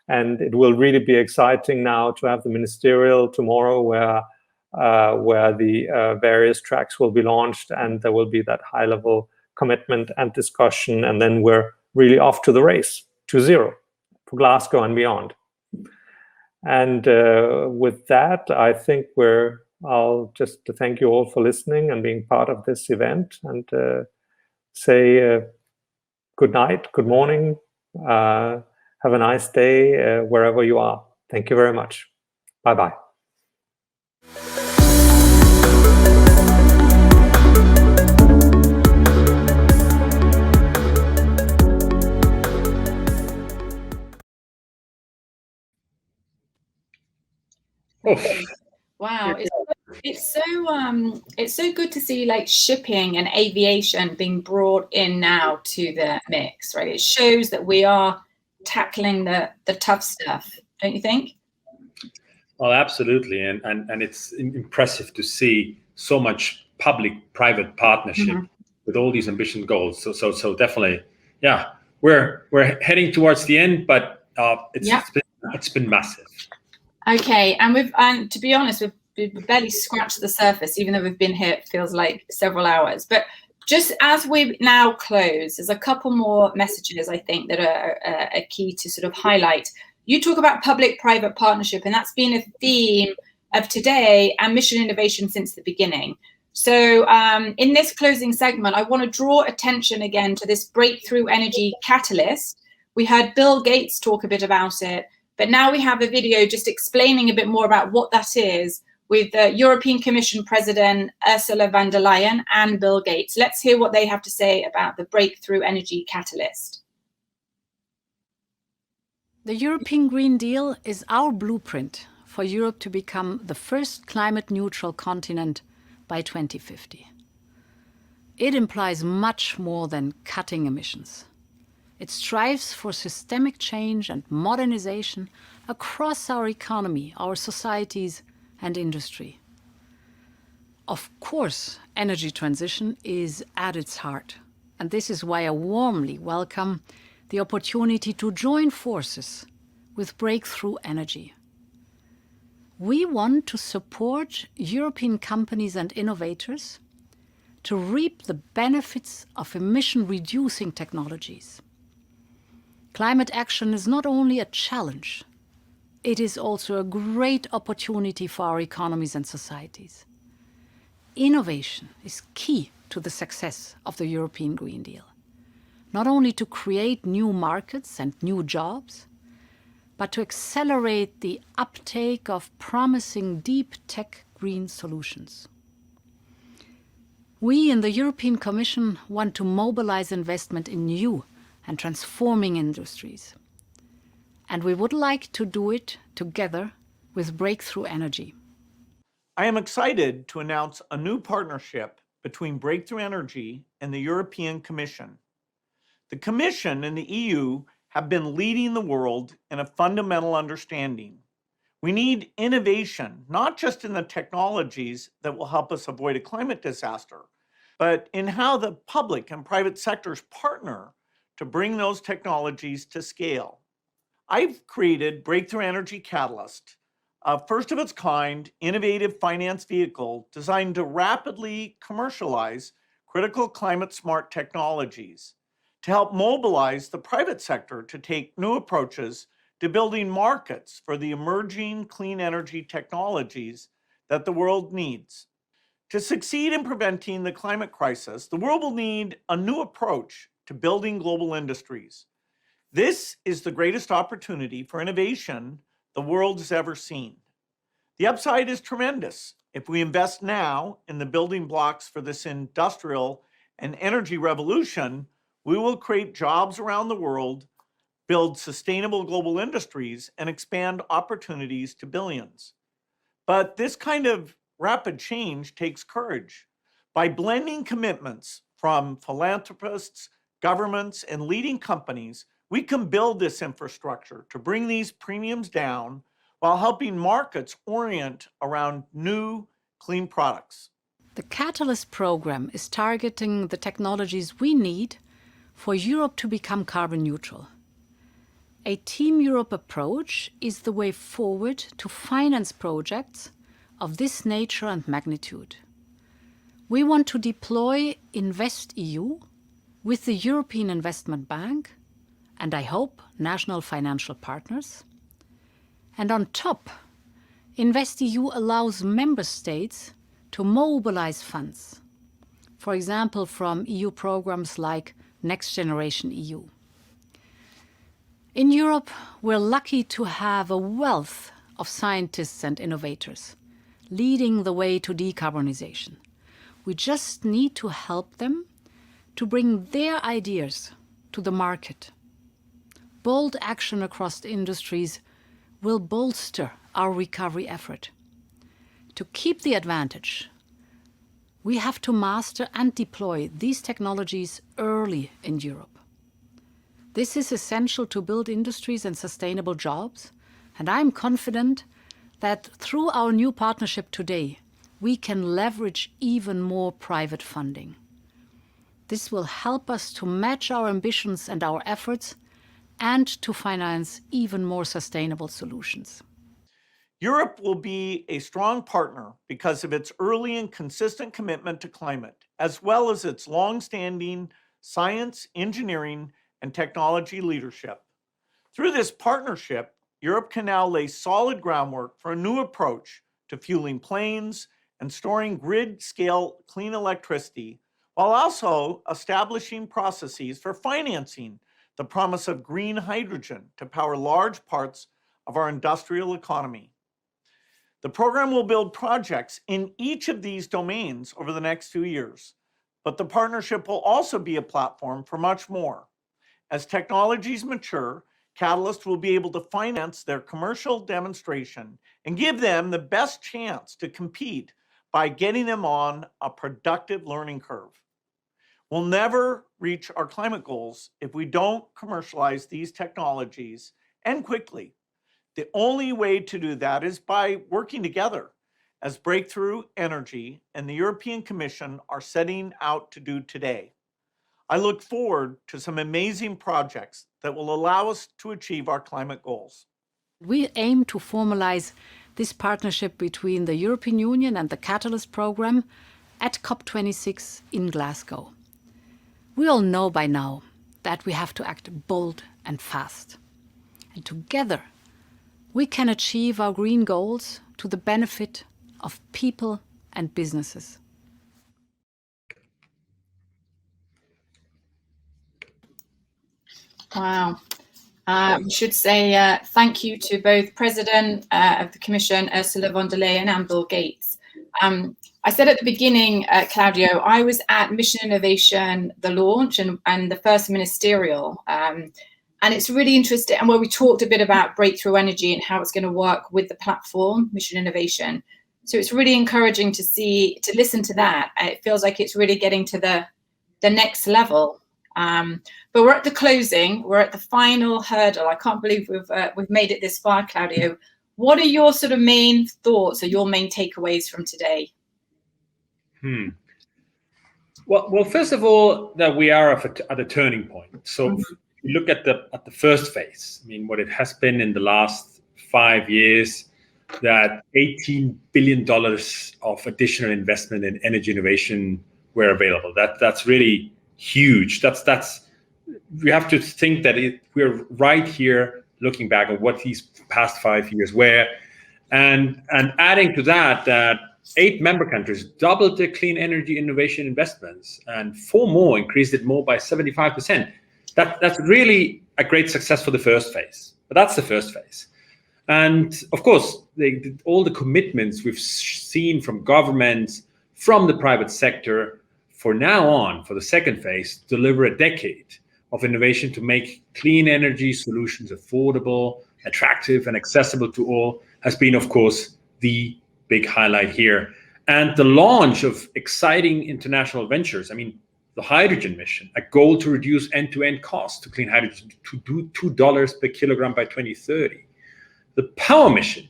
And it will really be exciting now to have the ministerial tomorrow where the various tracks will be launched, and there will be that high-level commitment and discussion, and then we're really off to the race, to zero, for Glasgow and beyond. And with that, I think I'll just thank you all for listening and being part of this event, and say good night, good morning, have a nice day wherever you are. Thank you very much. Bye-bye. Wow, it's so good to see like shipping and aviation being brought in now to the mix, right? It shows that we are tackling the tough stuff, don't you think? Well, absolutely, and it's impressive to see so much public-private partnership with all these ambitious goals. So definitely, yeah, we're heading towards the end, but it's been massive. Okay, and to be honest, we've barely scratched the surface, even though we've been here, it feels like several hours. But just as we now close, there's a couple more messages I think that are key to sort of highlight. You talk about public-private partnership, and that's been a theme of today and Mission Innovation since the beginning. So in this closing segment, I want to draw attention again to this breakthrough energy catalyst. We heard Bill Gates talk a bit about it, but now we have a video just explaining a bit more about what that is with the European Commission President Ursula von der Leyen and Bill Gates. Let's hear what they have to say about the breakthrough energy catalyst. The European Green Deal is our blueprint for Europe to become the first climate-neutral continent by 2050. It implies much more than cutting emissions. It strives for systemic change and modernization across our economy, our societies, and industry. Of course, energy transition is at its heart, and this is why I warmly welcome the opportunity to join forces with Breakthrough Energy. We want to support European companies and innovators to reap the benefits of emission-reducing technologies. Climate action is not only a challenge, it is also a great opportunity for our economies and societies. Innovation is key to the success of the European Green Deal, not only to create new markets and new jobs, but to accelerate the uptake of promising deep tech green solutions. We in the European Commission want to mobilize investment in new and transforming industries. And we would like to do it together with Breakthrough Energy. I am excited to announce a new partnership between Breakthrough Energy and the European Commission. The Commission and the EU have been leading the world in a fundamental understanding. We need innovation, not just in the technologies that will help us avoid a climate disaster, but in how the public and private sectors partner to bring those technologies to scale. I've created Breakthrough Energy Catalyst, a first of its kind innovative finance vehicle designed to rapidly commercialize critical climate smart technologies to help mobilize the private sector to take new approaches to building markets for the emerging clean energy technologies that the world needs. To succeed in preventing the climate crisis, the world will need a new approach to building global industries. This is the greatest opportunity for innovation the world has ever seen. The upside is tremendous. If we invest now in the building blocks for this industrial and energy revolution, we will create jobs around the world, build sustainable global industries, and expand opportunities to billions. But this kind of rapid change takes courage. By blending commitments from philanthropists, governments, and leading companies, we can build this infrastructure to bring these premiums down while helping markets orient around new, clean products. The Catalyst program is targeting the technologies we need for Europe to become carbon neutral. A Team Europe approach is the way forward to finance projects of this nature and magnitude. We want to deploy InvestEU with the European Investment Bank and I hope national financial partners. And on top, InvestEU allows member states to mobilize funds, for example, from EU programs like Next Generation EU. In Europe, we're lucky to have a wealth of scientists and innovators leading the way to decarbonization. We just need to help them to bring their ideas to the market. Bold action across the industries will bolster our recovery effort. To keep the advantage, we have to master and deploy these technologies early in Europe. This is essential to build industries and sustainable jobs, and I'm confident that through our new partnership today, we can leverage even more private funding. This will help us to match our ambitions and our efforts and to finance even more sustainable solutions. Europe will be a strong partner because of its early and consistent commitment to climate, as well as its long-standing science, engineering, and technology leadership. Through this partnership, Europe can now lay solid groundwork for a new approach to fueling planes and storing grid-scale clean electricity, while also establishing processes for financing the promise of green hydrogen to power large parts of our industrial economy. The program will build projects in each of these domains over the next few years, but the partnership will also be a platform for much more. As technologies mature, Catalyst will be able to finance their commercial demonstration and give them the best chance to compete by getting them on a productive learning curve. We'll never reach our climate goals if we don't commercialize these technologies, and quickly. The only way to do that is by working together, as Breakthrough Energy and the European Commission are setting out to do today. I look forward to some amazing projects that will allow us to achieve our climate goals. We aim to formalize this partnership between the European Union and the Catalyst Programme at COP26 in Glasgow. We all know by now that we have to act bold and fast. And together, we can achieve our green goals to the benefit of people and businesses. Wow. We should say thank you to both President of the Commission, Ursula von der Leyen, and Bill Gates. I said at the beginning, Claudio, I was at Mission Innovation, the launch, and the first ministerial. And it's really interesting, and where we talked a bit about Breakthrough Energy and how it's going to work with the platform, Mission Innovation. So it's really encouraging to listen to that. It feels like it's really getting to the next level. But we're at the closing, we're at the final hurdle. I can't believe we've made it this far, Claudio. What are your sort of main thoughts or your main takeaways from today? Well, first of all, that we are at a turning point. So if you look at the first phase, I mean, what it has been in the last 5 years, that $18 billion of additional investment in energy innovation were available. That's really huge. We have to think that we're right here looking back at what these past 5 years were, and adding to that 8 member countries doubled their clean energy innovation investments, and 4 more increased it more by 75%. That's really a great success for the first phase. But that's the first phase. And of course, all the commitments we've seen from governments, from the private sector, for now on, for the second phase, deliver a decade of innovation to make clean energy solutions affordable, attractive, and accessible to all, has been, of course, the big highlight here. And the launch of exciting international ventures. I mean, the hydrogen mission, a goal to reduce end-to-end costs to clean hydrogen to $2 per kilogram by 2030. The power mission,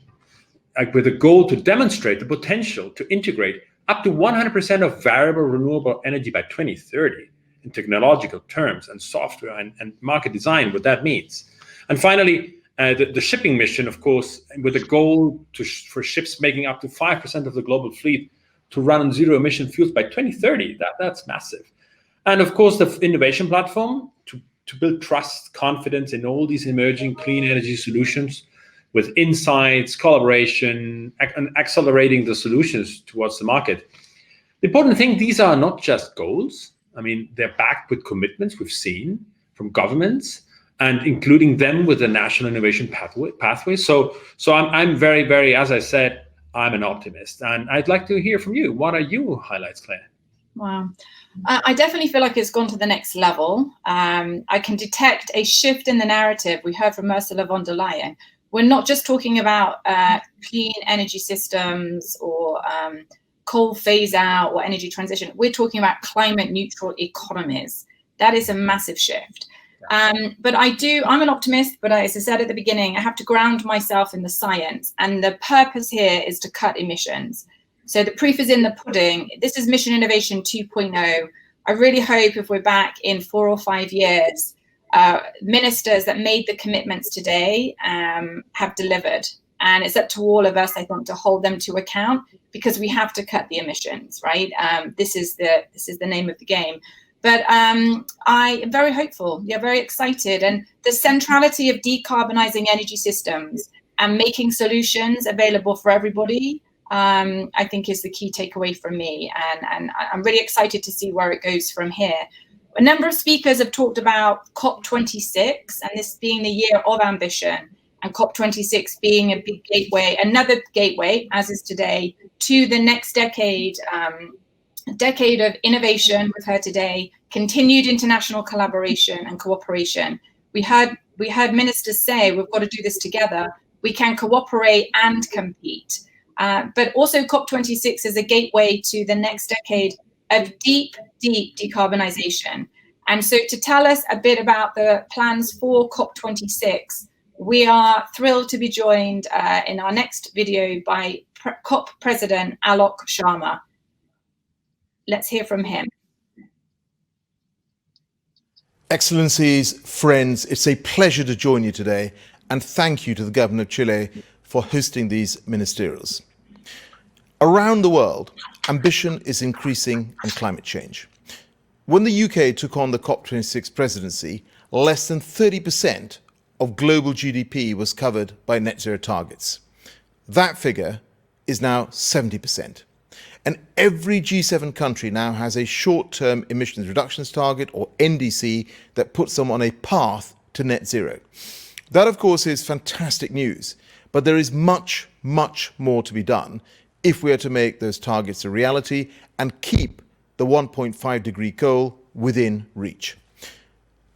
with a goal to demonstrate the potential to integrate up to 100% of variable renewable energy by 2030 in technological terms and software and market design, what that means. And finally, the shipping mission, of course, with a goal for ships making up to 5% of the global fleet to run on zero emission fuels by 2030. That's massive. And of course, the innovation platform to build trust, confidence in all these emerging clean energy solutions with insights, collaboration, and accelerating the solutions towards the market. The important thing, these are not just goals. I mean, they're backed with commitments we've seen from governments, and including them with the national innovation pathway. So I'm very, very, as I said, I'm an optimist. And I'd like to hear from you. What are your highlights, Claire? Wow. I definitely feel like it's gone to the next level. I can detect a shift in the narrative. We heard from Ursula von der Leyen. We're not just talking about clean energy systems or coal phase out or energy transition. We're talking about climate neutral economies. That is a massive shift. But I'm an optimist, but as I said at the beginning, I have to ground myself in the science. And the purpose here is to cut emissions. So the proof is in the pudding. This is Mission Innovation 2.0. I really hope if we're back in 4 or 5 years, ministers that made the commitments today have delivered. And it's up to all of us, I think, to hold them to account, because we have to cut the emissions, right? This is the name of the game. But I am very hopeful, very excited. And the centrality of decarbonizing energy systems and making solutions available for everybody, I think is the key takeaway from me. And I'm really excited to see where it goes from here. A number of speakers have talked about COP26 and this being the year of ambition, and COP26 being a big gateway, another gateway, as is today, to the next decade, decade of innovation. We've heard today, continued international collaboration and cooperation. We heard ministers say we've got to do this together. We can cooperate and compete. But also COP26 is a gateway to the next decade of deep decarbonization. And so to tell us a bit about the plans for COP26, We are thrilled to be joined in our next video by COP President Alok Sharma. Let's hear from him. Excellencies, friends, it's a pleasure to join you today, and thank you to the Government of Chile for hosting these ministerials. Around the world, ambition is increasing on climate change. When the UK took on the COP26 presidency, less than 30% of global GDP was covered by net zero targets. That figure is now 70%. And every G7 country now has a short-term emissions reductions target, or NDC, that puts them on a path to net zero. That, of course, is fantastic news, but there is much, much more to be done if we are to make those targets a reality and keep the 1.5 degree goal within reach.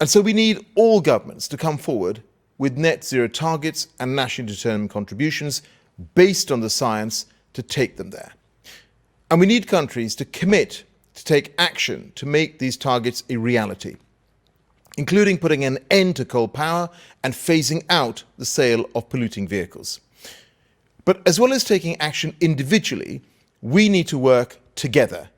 And so we need all governments to come forward with net zero targets and nationally determined contributions based on the science to take them there. And we need countries to commit to take action to make these targets a reality, including putting an end to coal power and phasing out the sale of polluting vehicles. But as well as taking action individually, we need to work together.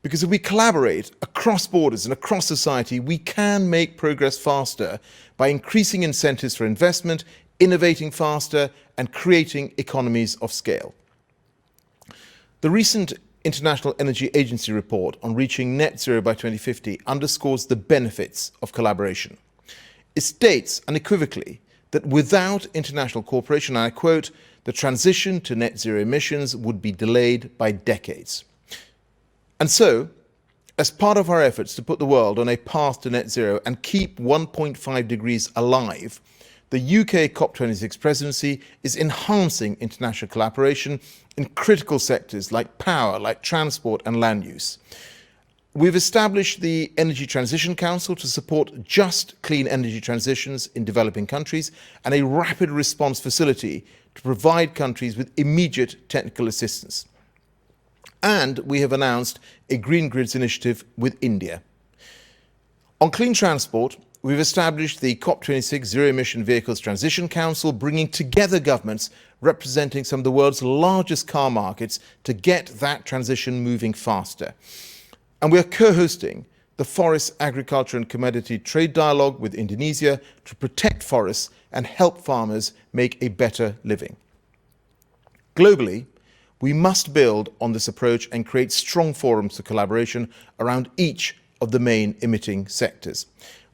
Because if we collaborate across borders and across society, we can make progress faster by increasing incentives for investment, innovating faster, and creating economies of scale. The recent International Energy Agency report on reaching net zero by 2050 underscores the benefits of collaboration. It states unequivocally that without international cooperation, and I quote, the transition to net zero emissions would be delayed by decades. And so, as part of our efforts to put the world on a path to net zero and keep 1.5 degrees alive, the UK COP26 presidency is enhancing international collaboration in critical sectors like power, like transport and land use. We've established the Energy Transition Council to support just clean energy transitions in developing countries, and a rapid response facility to provide countries with immediate technical assistance. And we have announced a Green Grids initiative with India. On clean transport, we've established the COP26 Zero Emission Vehicles Transition Council, bringing together governments representing some of the world's largest car markets to get that transition moving faster. And we are co-hosting the Forest, Agriculture and Commodity Trade Dialogue with Indonesia to protect forests and help farmers make a better living. Globally, we must build on this approach and create strong forums for collaboration around each of the main emitting sectors.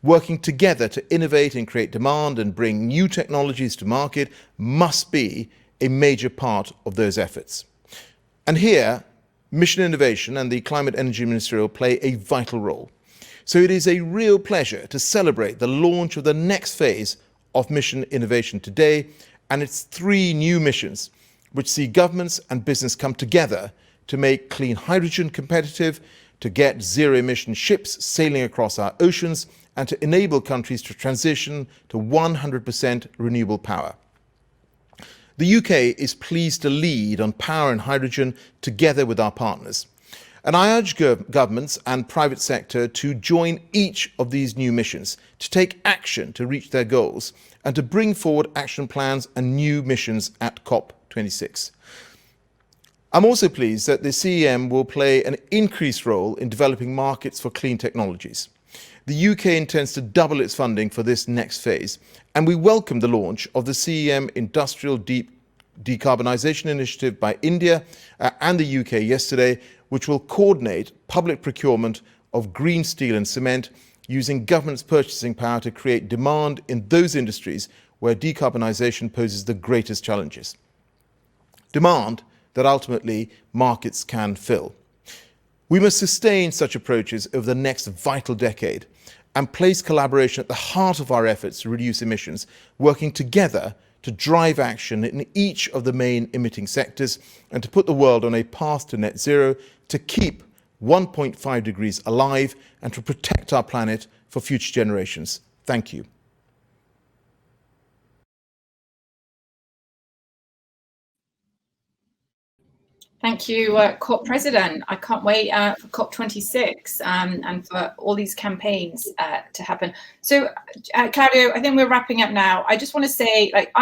Working together to innovate and create demand and bring new technologies to market must be a major part of those efforts. And here, Mission Innovation and the Climate Energy Ministerial play a vital role. So it is a real pleasure to celebrate the launch of the next phase of Mission Innovation today, and its 3 new missions, which see governments and business come together to make clean hydrogen competitive, to get zero-emission ships sailing across our oceans, and to enable countries to transition to 100% renewable power. The UK is pleased to lead on power and hydrogen together with our partners. And I urge governments and private sector to join each of these new missions, to take action to reach their goals, and to bring forward action plans and new missions at COP26. I'm also pleased that the CEM will play an increased role in developing markets for clean technologies. The UK intends to double its funding for this next phase, and we welcome the launch of the CEM Industrial Decarbonisation Initiative by India and the UK yesterday, which will coordinate public procurement of green steel and cement, using government's purchasing power to create demand in those industries where decarbonisation poses the greatest challenges. Demand that ultimately markets can fill. We must sustain such approaches over the next vital decade and place collaboration at the heart of our efforts to reduce emissions, working together to drive action in each of the main emitting sectors and to put the world on a path to net zero, to keep 1.5 degrees alive and to protect our planet for future generations. Thank you. Thank you, COP President. I can't wait for COP26 and for all these campaigns to happen. So, Claudio, I think we're wrapping up now. I just want to say, like,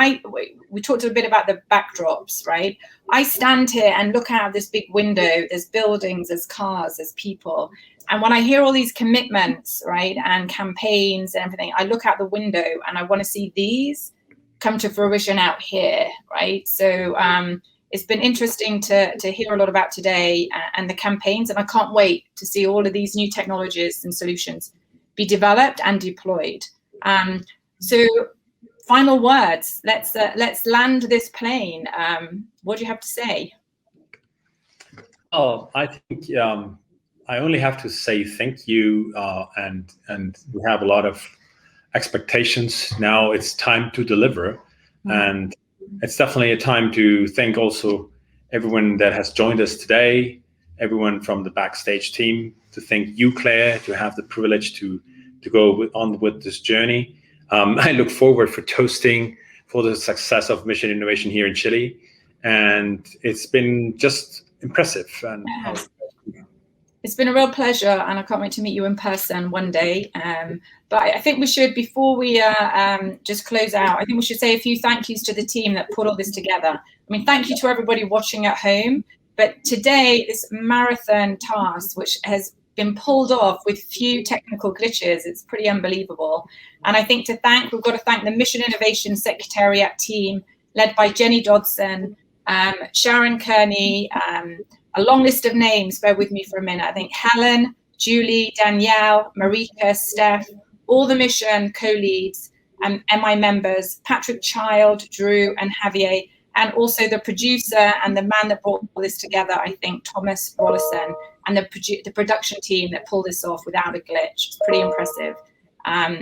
we talked a bit about the backdrops, right? I stand here and look out this big window. There's buildings, there's cars, there's people. And when I hear all these commitments, right, and campaigns and everything, I look out the window and I want to see these come to fruition out here, right? So, it's been interesting to hear a lot about today and the campaigns, and I can't wait to see all of these new technologies and solutions be developed and deployed. So, final words. Let's land this plane. What do you have to say? Oh, I think I only have to say thank you, and we have a lot of expectations. Now it's time to deliver, and it's definitely a time to thank also everyone that has joined us today, everyone from the backstage team, to thank you, Claire, to have the privilege to go on with this journey. I look forward for toasting for the success of Mission Innovation here in Chile, and it's been just impressive. And it's been a real pleasure, and I can't wait to meet you in person one day. But I think we should, before we just close out, I think we should say a few thank yous to the team that put all this together. I mean, thank you to everybody watching at home. But today, this marathon task, which has been pulled off with few technical glitches, it's pretty unbelievable. And I think we've got to thank the Mission Innovation Secretariat team, led by Jenny Dodson, Sharon Kearney, a long list of names, bear with me for a minute. I think Helen, Julie, Danielle, Marika, Steph, all the mission co-leads and MI members, Patrick Child, Drew and Javier, and also the producer and the man that brought all this together, I think, Thomas Rollison, and the production team that pulled this off without a glitch. It's pretty impressive.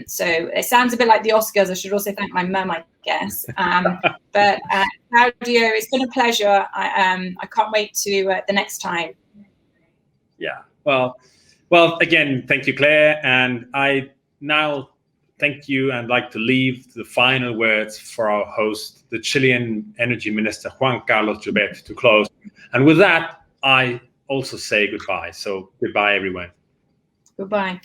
So it sounds a bit like the Oscars. I should also thank my mum, I guess. But Claudio, it's been a pleasure. I can't wait to the next time. Yeah. Well, again, thank you, Claire. And I now thank you and like to leave the final words for our host, the Chilean Energy Minister, Juan Carlos Llobet, to close. And with that, I also say goodbye. So goodbye, everyone. Goodbye.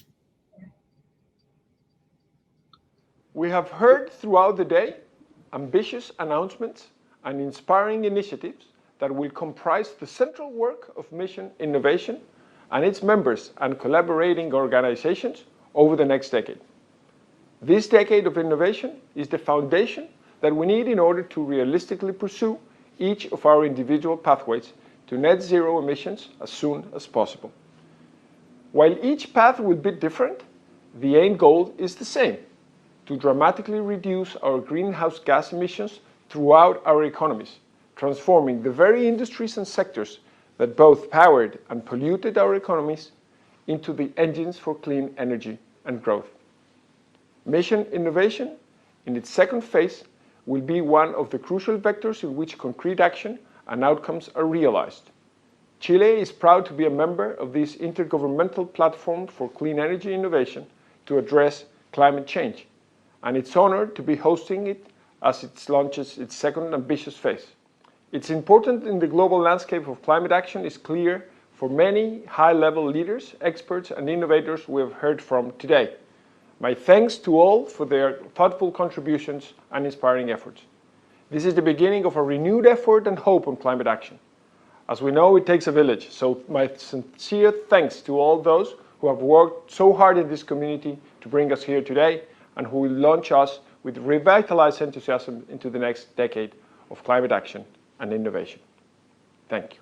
We have heard throughout the day ambitious announcements and inspiring initiatives that will comprise the central work of Mission Innovation and its members and collaborating organizations over the next decade. This decade of innovation is the foundation that we need in order to realistically pursue each of our individual pathways to net zero emissions as soon as possible. While each path will be different, the end goal is the same: to dramatically reduce our greenhouse gas emissions throughout our economies, transforming the very industries and sectors that both powered and polluted our economies into the engines for clean energy and growth. Mission Innovation, in its second phase, will be one of the crucial vectors in which concrete action and outcomes are realized. Chile is proud to be a member of this intergovernmental platform for clean energy innovation to address climate change, and it's honored to be hosting it as it launches its second ambitious phase. Its importance in the global landscape of climate action is clear for many high-level leaders, experts, and innovators we have heard from today. My thanks to all for their thoughtful contributions and inspiring efforts. This is the beginning of a renewed effort and hope on climate action. As we know, it takes a village, so my sincere thanks to all those who have worked so hard in this community to bring us here today and who will launch us with revitalized enthusiasm into the next decade of climate action and innovation. Thank you.